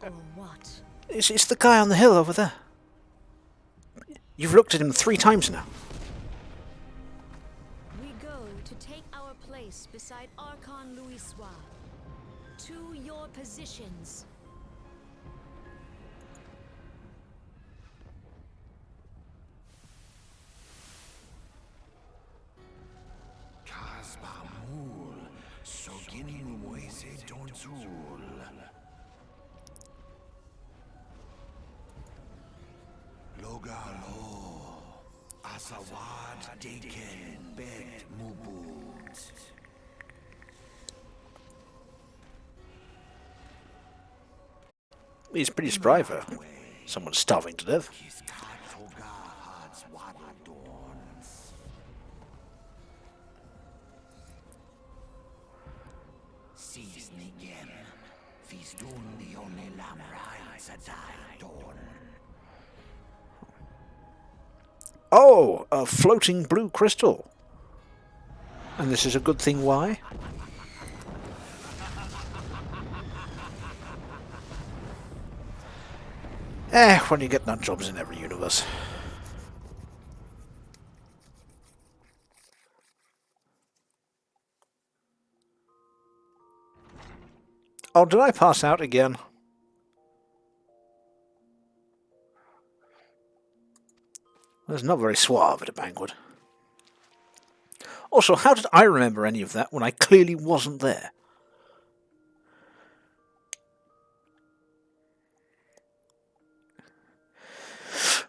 or what?
It's the guy on the hill over there. You've looked at him 3 times now.
We go to take our place beside Archon Louis Soir. To your positions.
Kasbamul, Sogin Moise Donzul. Logalo, Asawad Deken Bet Mubut.
He's pretty spry for someone starving to death. Oh, a floating blue crystal. And this is a good thing, why? When you get nut jobs in every universe. Oh, did I pass out again? That's not very suave at a banquet. Also, how did I remember any of that when I clearly wasn't there?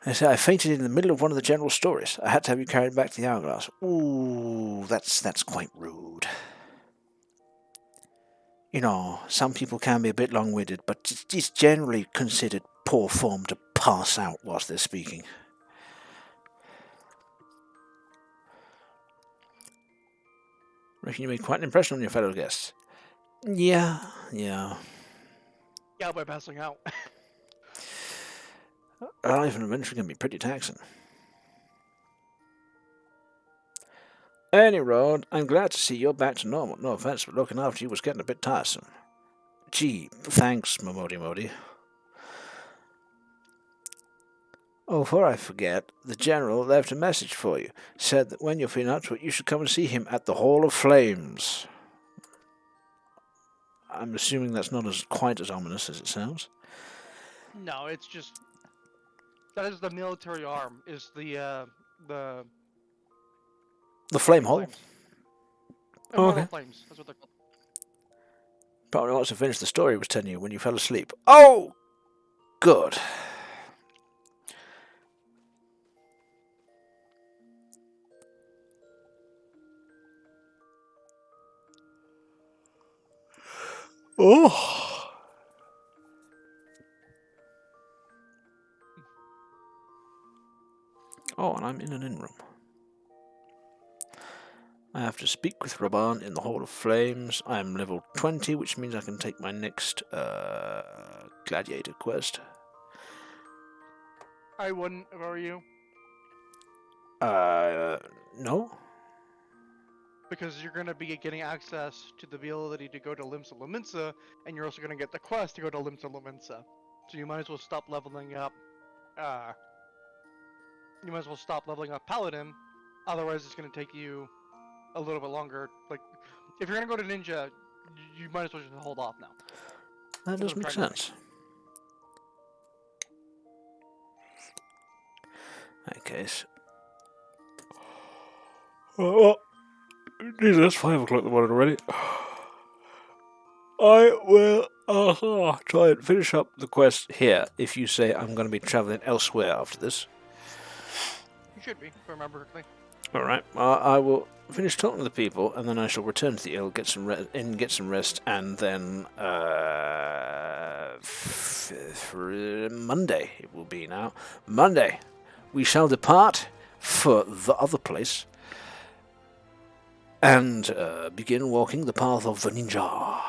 I say I fainted in the middle of one of the general stories. I had to have you carried back to the hourglass. Ooh, that's quite rude. You know, some people can be a bit long-winded, but it's generally considered poor form to pass out whilst they're speaking. Reckon you made quite an impression on your fellow guests. Yeah.
Yeah, by passing out.
Life and adventure can be pretty taxing. Any road, I'm glad to see you're back to normal. No offense, but looking after you was getting a bit tiresome. Gee, thanks, Momodi Modi. Oh, before I forget, the General left a message for you. Said that when you're feeling up to it, you should come and see him at the Hall of Flames. I'm assuming that's not quite as ominous as it sounds.
No, it's just that is the military arm. Is the
Flame Hall?
Flames.
Okay.
Flames. That's what they're called.
Probably wants to finish the story he was telling you when you fell asleep. Oh! Good. Oh! Oh, and I'm in an inn room. I have to speak with Raban in the Hall of Flames. I am level 20, which means I can take my next gladiator quest.
I wouldn't, if I were you.
No?
Because you're going to be getting access to the ability to go to Limsa Lominsa, and you're also going to get the quest to go to Limsa Lominsa. So you might as well stop leveling up. You might as well stop leveling up Paladin. Otherwise, it's going to take you a little bit longer. Like, if you're going to go to Ninja, you might as well just hold off now.
That does make sense. In that case. Oh, Jesus, it's 5 o'clock in the morning already. I will try and finish up the quest here if you say I'm going to be travelling elsewhere after this.
You should be, if I remember correctly.
Alright, I will finish talking to the people, and then I shall return to the inn, get some rest, and then for Monday it will be now. Monday, we shall depart for the other place and begin walking the path of the ninja.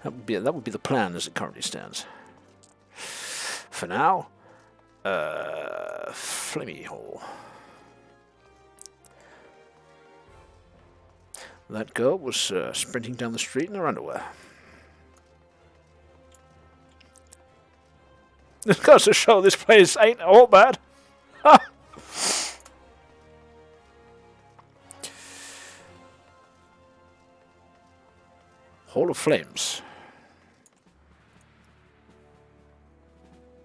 That would be the plan as it currently stands. For now, Flamey Hall. That girl was sprinting down the street in her underwear. This goes to show this place ain't all bad. Hall of Flames.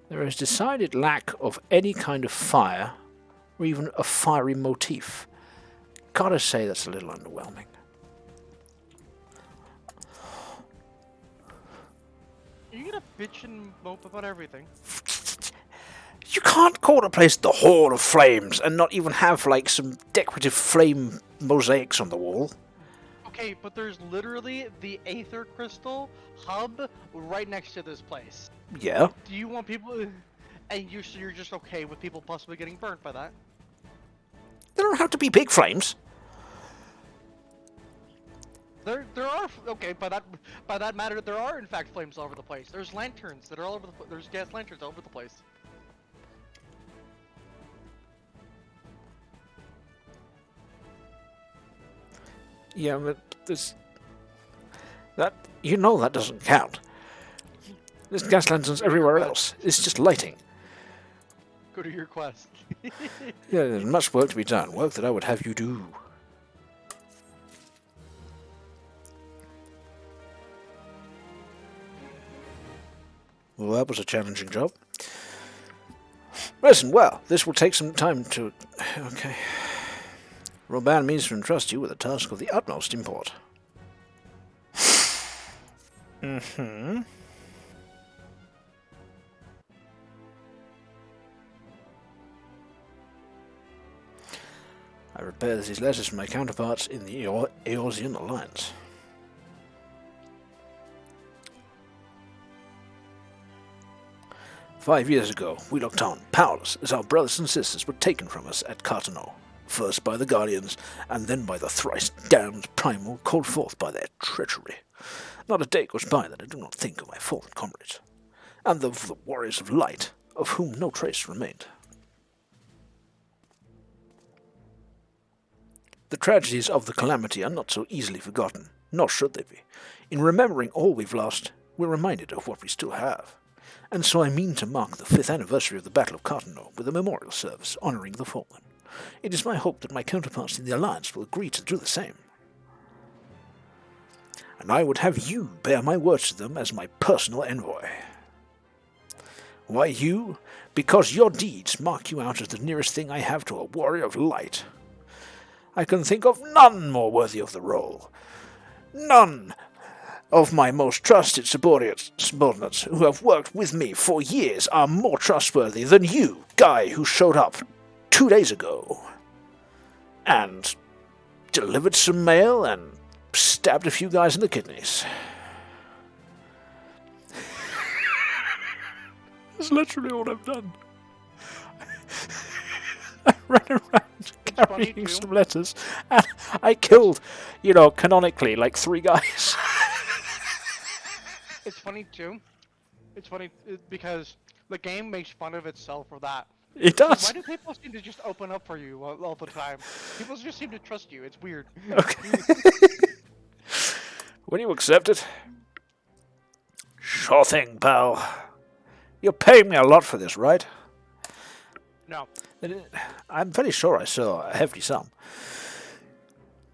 There is decided lack of any kind of fire, or even a fiery motif. Gotta say that's a little underwhelming.
You're gonna bitch and mope about everything.
You can't call a place the Hall of Flames and not even have, like, some decorative flame mosaics on the wall.
Okay, but there's literally the Aether Crystal hub right next to this place.
Yeah.
Do you want people... And you're just okay with people possibly getting burnt by that?
They don't have to be big flames.
There are... Okay, by that matter, there are in fact flames all over the place. There's lanterns that are all over the... There's gas lanterns all over the place.
Yeah, but this... That... You know that doesn't count. There's gas lanterns everywhere else. It's just lighting.
Go to your quest.
Yeah, there's much work to be done. Work that I would have you do. Well, that was a challenging job. Listen, well, this will take some time to... Okay. Roban means to entrust you with a task of the utmost import. Mm-hmm. I prepared these letters for my counterparts in the Eorzean Alliance. "5 years ago, we looked on, powerless, as our brothers and sisters were taken from us at Cartano, first by the Guardians, and then by the thrice-damned Primal, called forth by their treachery. Not a day goes by that I do not think of my fallen comrades, and of the warriors of light, of whom no trace remained. The tragedies of the calamity are not so easily forgotten, nor should they be. In remembering all we've lost, we're reminded of what we still have. And so I mean to mark the 5th anniversary of the Battle of Cartano with a memorial service honouring the fallen. It is my hope that my counterparts in the Alliance will agree to do the same. And I would have you bear my words to them as my personal envoy. Why you? Because your deeds mark you out as the nearest thing I have to a warrior of light. I can think of none more worthy of the role. None of my most trusted subordinates who have worked with me for years are more trustworthy than you, guy who showed up 2 days ago and delivered some mail and stabbed a few guys in the kidneys." That's literally all I've done. I ran around carrying some letters, and I killed, canonically, like 3 guys.
It's funny too. It's funny because the game makes fun of itself for that.
It does.
Why do people seem to just open up for you all the time? People just seem to trust you. It's weird.
Okay. Will you accept it? Sure thing, pal. You're paying me a lot for this, right?
No.
I'm very sure I saw a hefty sum.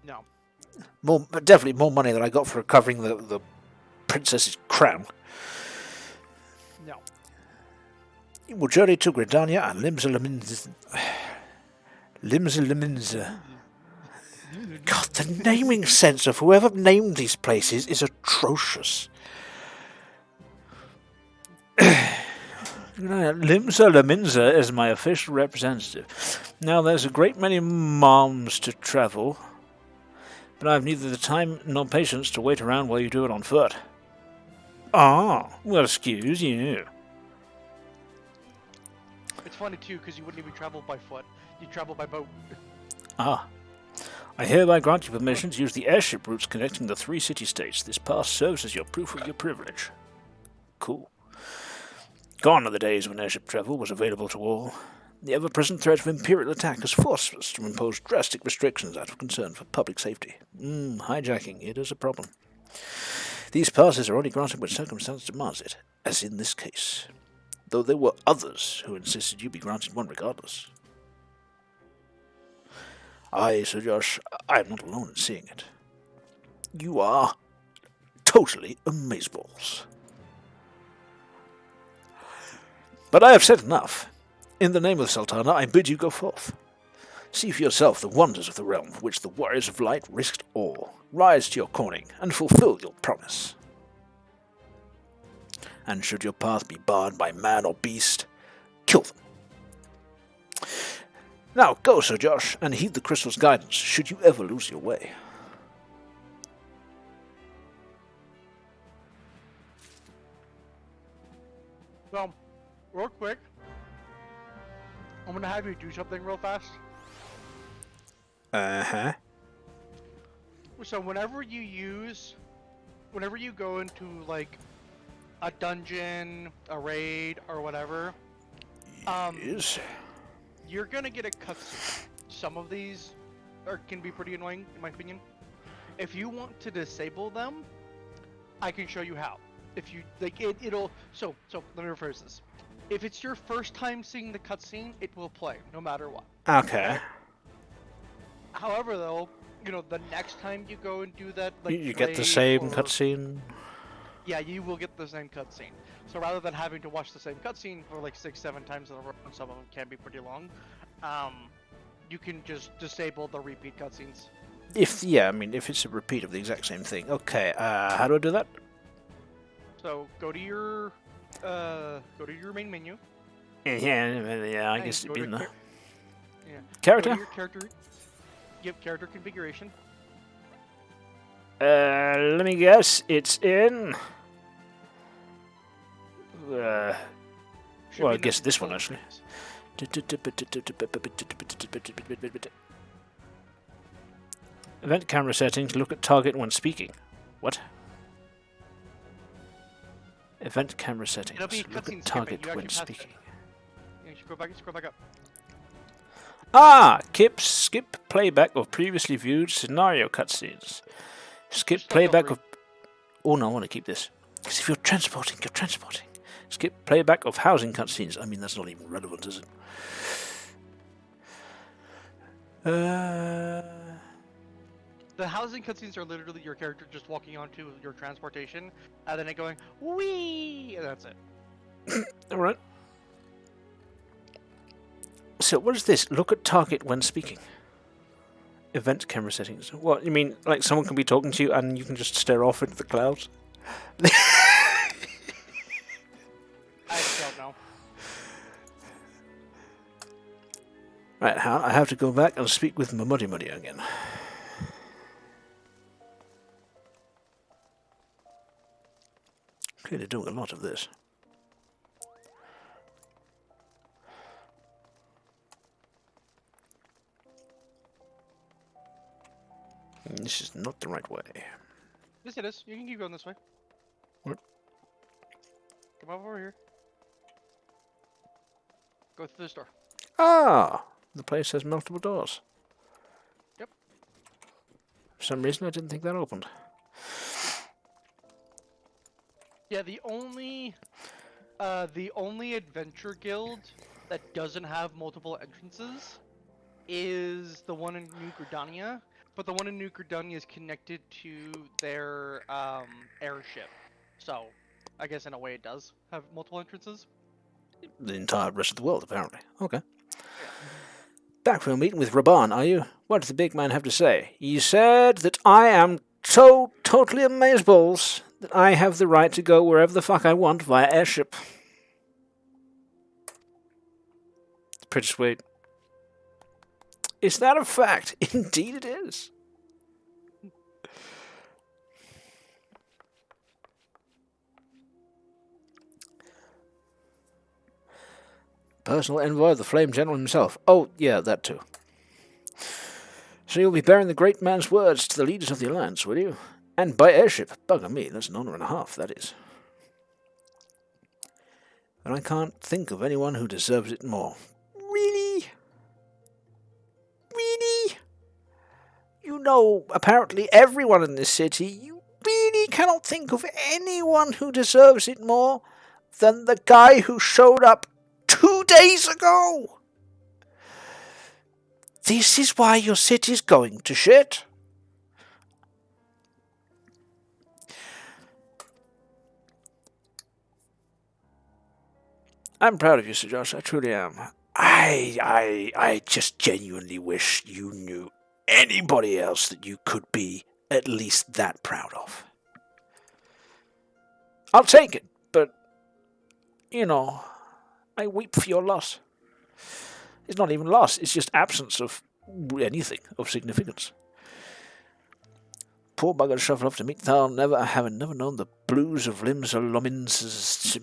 No.
Definitely more money than I got for recovering the princess's crown.
No.
You will journey to Gridania and Limsa. God, the naming sense of whoever named these places is atrocious. Limsa Laminza is my official representative. Now, there's a great many miles to travel, but I have neither the time nor patience to wait around while you do it on foot. Ah, well, excuse you.
It's funny too because you wouldn't even travel by foot. You travel by boat.
Ah. I hereby grant you permission to use the airship routes connecting the 3 city-states. This pass serves as your proof of your privilege. Cool. Gone are the days when airship travel was available to all. The ever-present threat of Imperial attack has forced us to impose drastic restrictions out of concern for public safety. Hijacking, it is a problem. These passes are only granted when circumstance demands it, as in this case. Though there were others who insisted you be granted one regardless. Sir Josh, I am not alone in seeing it. You are totally amazeballs. But I have said enough. In the name of the Sultana, I bid you go forth. See for yourself the wonders of the realm for which the warriors of light risked all. Rise to your calling, and fulfill your promise. And should your path be barred by man or beast, kill them. Now go, Sir Josh, and heed the crystal's guidance should you ever lose your way.
Well, real quick, I'm gonna have you do something real fast.
Uh-huh.
So whenever you go into like a dungeon, a raid, or whatever,
Yes.
you're gonna get a cutscene. Some of these can be pretty annoying, in my opinion. If you want to disable them, I can show you how. If you like, it'll. So let me rephrase this. If it's your first time seeing the cutscene, it will play no matter what.
Okay.
However, though, you know, the next time you go and do that, like
You get the
raid
same
or-
cutscene?
Yeah, you will get the same cutscene. So rather than having to watch the same cutscene for like 6-7 times in a row, and some of them can be pretty long, you can just disable the repeat cutscenes.
If it's a repeat of the exact same thing. Okay, how do I do that?
So go to your main menu.
Yeah, I
and
guess it'd
go
be
to
in the
char- yeah.
character.
Go to your character. Yep, character configuration.
Let me guess, it's in. Well, I guess this one actually. Event camera settings. Look at target when speaking. What? Event camera settings.
It'll be
Look
cutscene
at
skipping.
target
You actually
when
passed it.
speaking.
Yeah, you should go back. Scroll back up.
Ah! Skip playback of previously viewed scenario cutscenes. Skip
Just like
playback
over
of. Oh no, I want to keep this. Because if you're transporting, you're transporting. Skip playback of housing cutscenes. I mean, that's not even relevant, is it?
The housing cutscenes are literally your character just walking onto your transportation, and then it going wee, and that's it.
Alright. So, what is this? Look at target when speaking. Event camera settings. What, you mean, like someone can be talking to you and you can just stare off into the clouds?
I don't know.
Right, I have to go back and speak with Muddy again. Clearly doing a lot of this. This is not the right way.
Yes, it is. You can keep going this way.
What?
Come over here. Go through this door.
Ah! The place has multiple doors.
Yep.
For some reason I didn't think that opened.
Yeah, the only adventure guild that doesn't have multiple entrances is the one in New Gridania, but the one in New Gridania is connected to their airship. So, I guess in a way it does have multiple entrances.
The entire rest of the world, apparently. Okay. Back from a meeting with Raban, are you? What does the big man have to say? He said that I am so totally amazeballs that I have the right to go wherever the fuck I want via airship. It's pretty sweet. Is that a fact? Indeed it is. Personal envoy of the Flame General himself. Oh, yeah, that too. So you'll be bearing the great man's words to the leaders of the Alliance, will you? And by airship. Bugger me, that's an honor and a half, that is. But I can't think of anyone who deserves it more. Really? Really? You know, apparently everyone in this city, you really cannot think of anyone who deserves it more than the guy who showed up 2 days ago. This is why your city's going to shit. I'm proud of you, Sir Josh. I truly am. I just genuinely wish you knew anybody else that you could be at least that proud of. I'll take it, but, you know, I weep for your loss. It's not even loss, it's just absence of anything of significance. Poor bugger shuffle off to meet thou having never known the blues of limbs or lomins.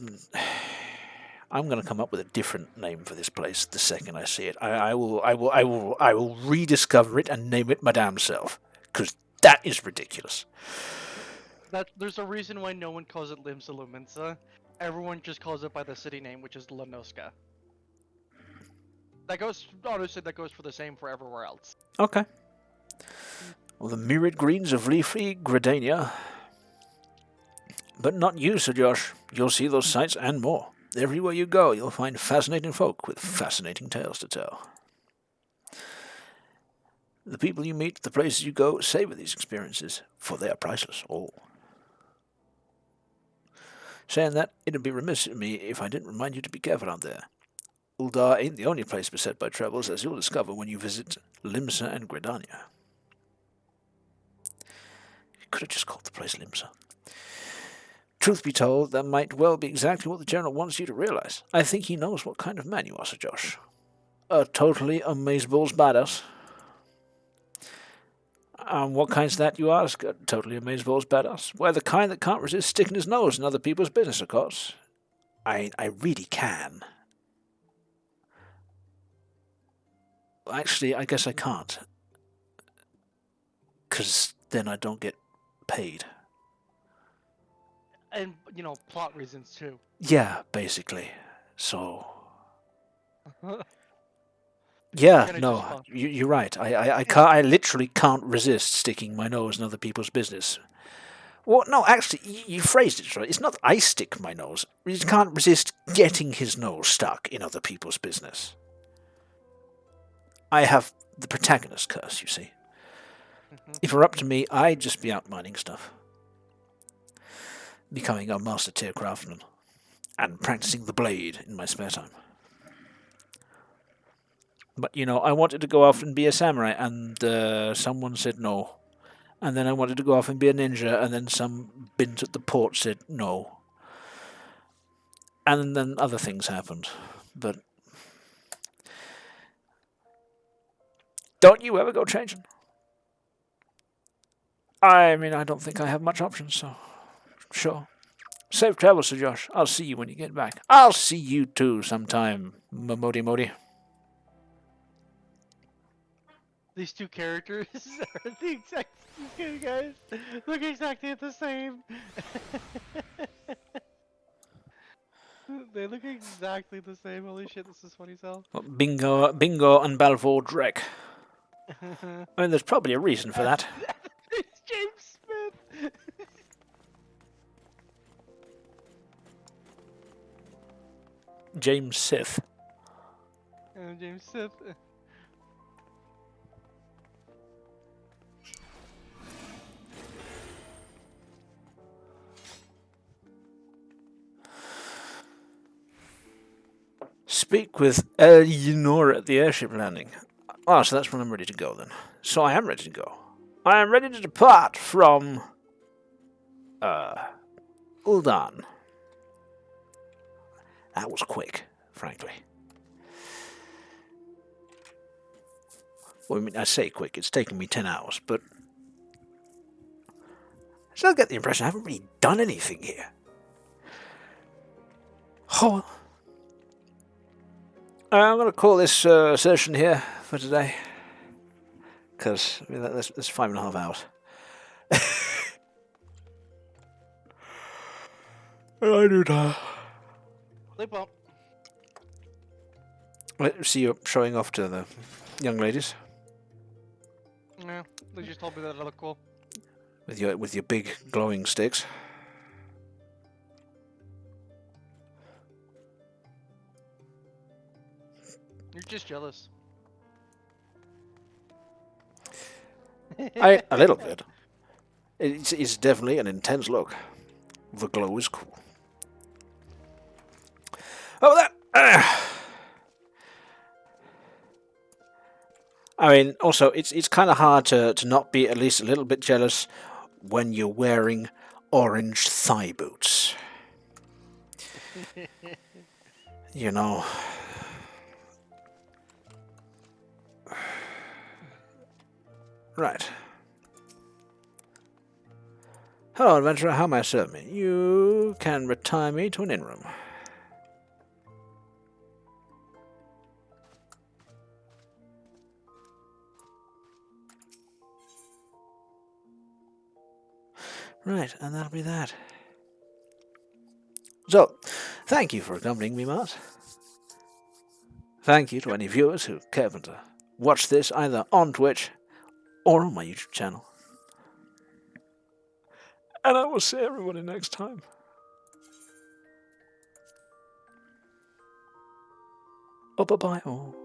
I'm going to come up with a different name for this place the second I see it. I will rediscover it and name it my damn self, because that is ridiculous.
There's a reason why no one calls it Limsa Lumensa. Everyone just calls it by the city name, which is Lanoska. That goes for the same for everywhere else.
Okay. Well, the myriad greens of leafy Gradania. But not you, Sir Josh. You'll see those sights and more. Everywhere you go, you'll find fascinating folk with fascinating tales to tell. The people you meet, the places you go, savor these experiences, for they are priceless, all. Saying that, it'd be remiss of me if I didn't remind you to be careful out there. Uldar ain't the only place beset by troubles, as you'll discover when you visit Limsa and Gridania. You could have just called the place Limsa. Truth be told, that might well be exactly what the General wants you to realize. I think he knows what kind of man you are, Sir Josh. A totally amazeballs badass. What kind's that, you ask? A totally amazeballs badass? Why, the kind that can't resist sticking his nose in other people's business, of course. I really can. Actually, I guess I can't. 'Cause then I don't get paid.
And, plot reasons too.
Yeah, basically. So... Yeah, no, you're right. I literally can't resist sticking my nose in other people's business. Well, no, actually, you phrased it right. It's not that I stick my nose. He can't resist getting his nose stuck in other people's business. I have the protagonist curse, you see. If it were up to me, I'd just be out mining stuff. Becoming a master tier craftsman. And practicing the blade in my spare time. But, I wanted to go off and be a samurai, and someone said no. And then I wanted to go off and be a ninja, and then some bint at the port said no. And then other things happened. But... don't you ever go changing? I mean, I don't think I have much options, so... sure. Safe travels, Sir Josh. I'll see you when you get back. I'll see you too sometime, Modi.
These two characters are the exact same, guys. Look exactly the same. They look exactly the same. Holy shit, this is funny, Sal.
Well, Bingo and Balfour Drek. I mean, there's probably a reason for that.
It's James Smith.
James Sith.
James Sith.
Speak with Eleonora at the airship landing. Oh, so that's when I'm ready to go then. So I am ready to go. I am ready to depart from... Uldan. That was quick, frankly. Well, I mean, I say quick, it's taken me 10 hours, but... I still get the impression I haven't really done anything here. Oh... I'm going to call this session here for today. Because, I mean, that's 5.5 hours. I do die.
Sleep up.
Let's see you showing off to the young ladies.
Yeah, they just told me that I look cool.
With your big glowing sticks.
You're just jealous.
A little bit. It's definitely an intense look. The glow is cool. Oh, I mean, also, it's kind of hard to not be at least a little bit jealous when you're wearing orange thigh boots. You know. Right. Hello, adventurer. How may I serve me? You can retire me to an inn room. Right, and that'll be that. So, thank you for accompanying me, Mart. Thank you to any viewers who care to watch this either on Twitch or on my YouTube channel. And I will see everybody next time. Oh, bye-bye all.